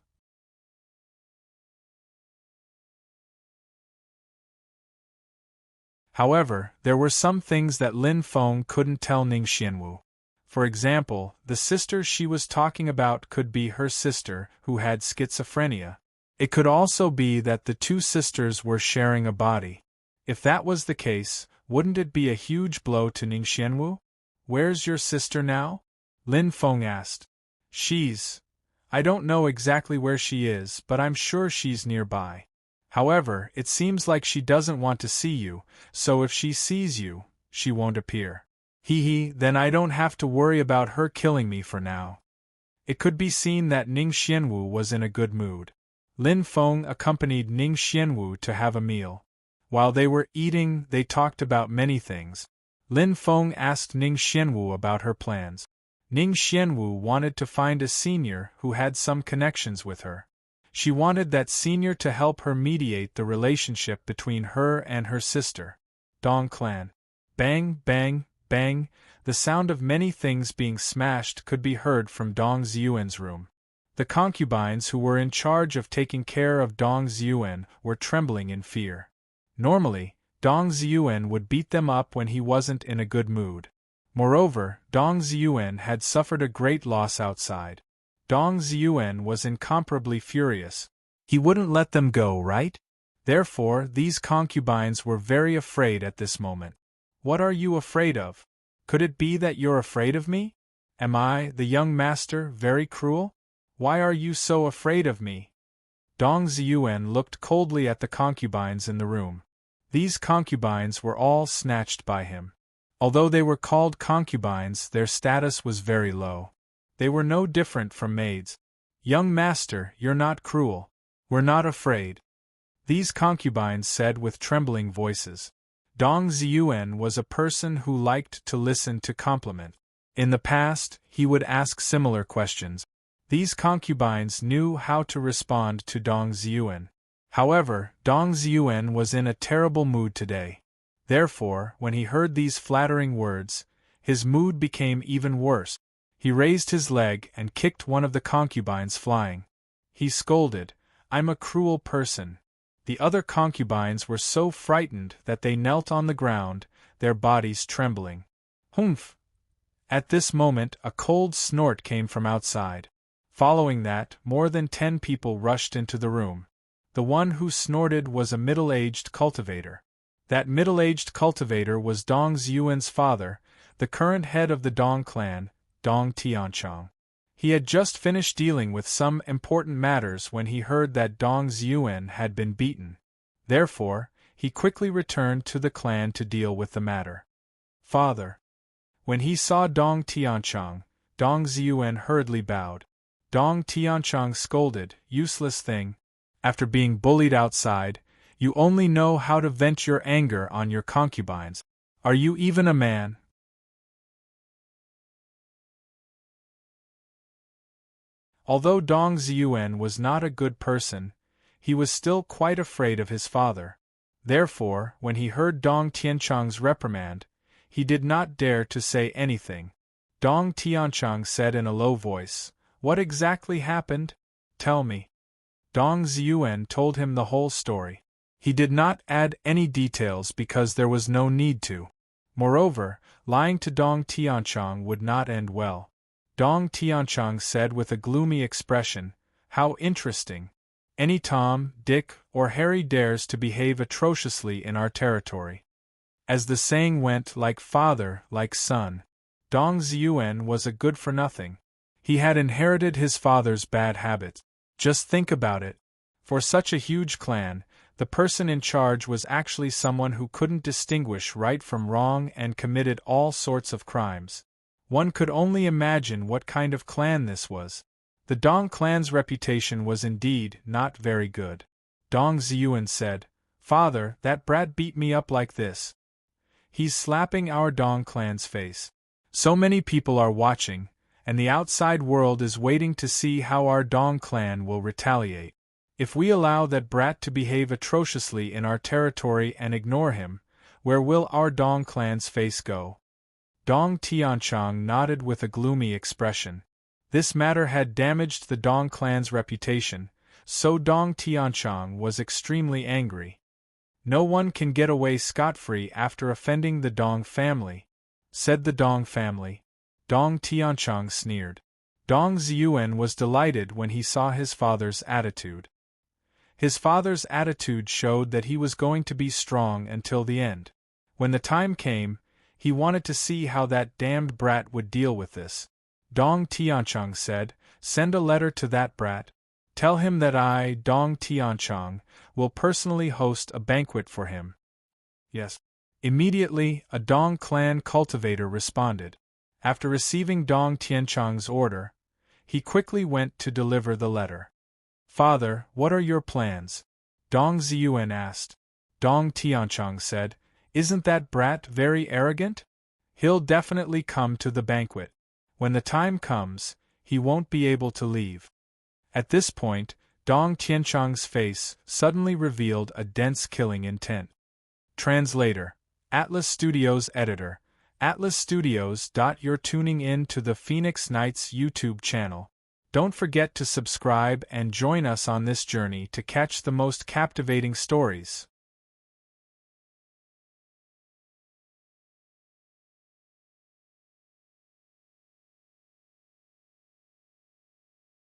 However, there were some things that Lin Feng couldn't tell Ning Xianwu. For example, the sister she was talking about could be her sister, who had schizophrenia. It could also be that the two sisters were sharing a body. If that was the case, wouldn't it be a huge blow to Ning Xianwu? Where's your sister now? Lin Feng asked. I don't know exactly where she is, but I'm sure she's nearby. However, it seems like she doesn't want to see you, so if she sees you, she won't appear. Then I don't have to worry about her killing me for now. It could be seen that Ning Xianwu was in a good mood. Lin Feng accompanied Ning Xianwu to have a meal. While they were eating, they talked about many things. Lin Feng asked Ning Xianwu about her plans. Ning Xianwu wanted to find a senior who had some connections with her. She wanted that senior to help her mediate the relationship between her and her sister. Dong Clan. Bang, bang, bang, the sound of many things being smashed could be heard from Dong Ziyuan's room. The concubines who were in charge of taking care of Dong Ziyuan were trembling in fear. Normally, Dong Ziyuan would beat them up when he wasn't in a good mood. Moreover, Dong Ziyuan had suffered a great loss outside. Dong Ziyuan was incomparably furious. He wouldn't let them go, right? Therefore, these concubines were very afraid at this moment. What are you afraid of? Could it be that you're afraid of me? Am I, the young master, very cruel? Why are you so afraid of me? Dong Ziyuan looked coldly at the concubines in the room. These concubines were all snatched by him. Although they were called concubines, their status was very low. They were no different from maids. Young master, you're not cruel. We're not afraid. These concubines said with trembling voices. Dong Ziyuan was a person who liked to listen to compliment. In the past, he would ask similar questions. These concubines knew how to respond to Dong Ziyuan. However, Dong Ziyuan was in a terrible mood today. Therefore, when he heard these flattering words, his mood became even worse. He raised his leg and kicked one of the concubines flying. He scolded, "I'm a cruel person." The other concubines were so frightened that they knelt on the ground, their bodies trembling. Humph! At this moment a cold snort came from outside. Following that, more than 10 people rushed into the room. The one who snorted was a middle-aged cultivator. That middle-aged cultivator was Dong Ziyuan's father, the current head of the Dong clan, Dong Tianchong. He had just finished dealing with some important matters when he heard that Dong Ziyuan had been beaten. Therefore, he quickly returned to the clan to deal with the matter. Father. When he saw Dong Tianchong, Dong Ziyuan hurriedly bowed. Dong Tianchong scolded, "Useless thing. After being bullied outside, you only know how to vent your anger on your concubines. Are you even a man?" Although Dong Ziyuan was not a good person, he was still quite afraid of his father. Therefore, when he heard Dong Tianchong's reprimand, he did not dare to say anything. Dong Tianchong said in a low voice, "What exactly happened? Tell me." Dong Ziyuan told him the whole story. He did not add any details because there was no need to. Moreover, lying to Dong Tianchong would not end well. Dong Tianchong said with a gloomy expression, "How interesting. Any Tom, Dick, or Harry dares to behave atrociously in our territory." As the saying went, like father, like son. Dong Ziyuan was a good-for-nothing. He had inherited his father's bad habits. Just think about it. For such a huge clan, the person in charge was actually someone who couldn't distinguish right from wrong and committed all sorts of crimes. One could only imagine what kind of clan this was. The Dong clan's reputation was indeed not very good. Dong Ziyuan said, "Father, that brat beat me up like this. He's slapping our Dong clan's face. So many people are watching, and the outside world is waiting to see how our Dong clan will retaliate. If we allow that brat to behave atrociously in our territory and ignore him, where will our Dong clan's face go? Dong Tianchang nodded with a gloomy expression. This matter had damaged the Dong clan's reputation, so Dong Tianchang was extremely angry. No one can get away scot-free after offending the Dong family, said the Dong family. Dong Tianchang sneered. Dong Ziyuan was delighted when he saw his father's attitude. His father's attitude showed that he was going to be strong until the end. When the time came, he wanted to see how that damned brat would deal with this. Dong Tianchang said, "Send a letter to that brat. Tell him that I, Dong Tianchang, will personally host a banquet for him." Yes. Immediately, a Dong clan cultivator responded. After receiving Dong Tianchang's order, he quickly went to deliver the letter. "Father, what are your plans?" Dong Ziyuan asked. Dong Tianchang said, "Isn't that brat very arrogant? He'll definitely come to the banquet. When the time comes, he won't be able to leave." At this point, Dong Tianchang's face suddenly revealed a dense killing intent. Translator. Atlas Studios Editor. Atlas Studios. You're tuning in to the Phoenix Knights YouTube channel. Don't forget to subscribe and join us on this journey to catch the most captivating stories.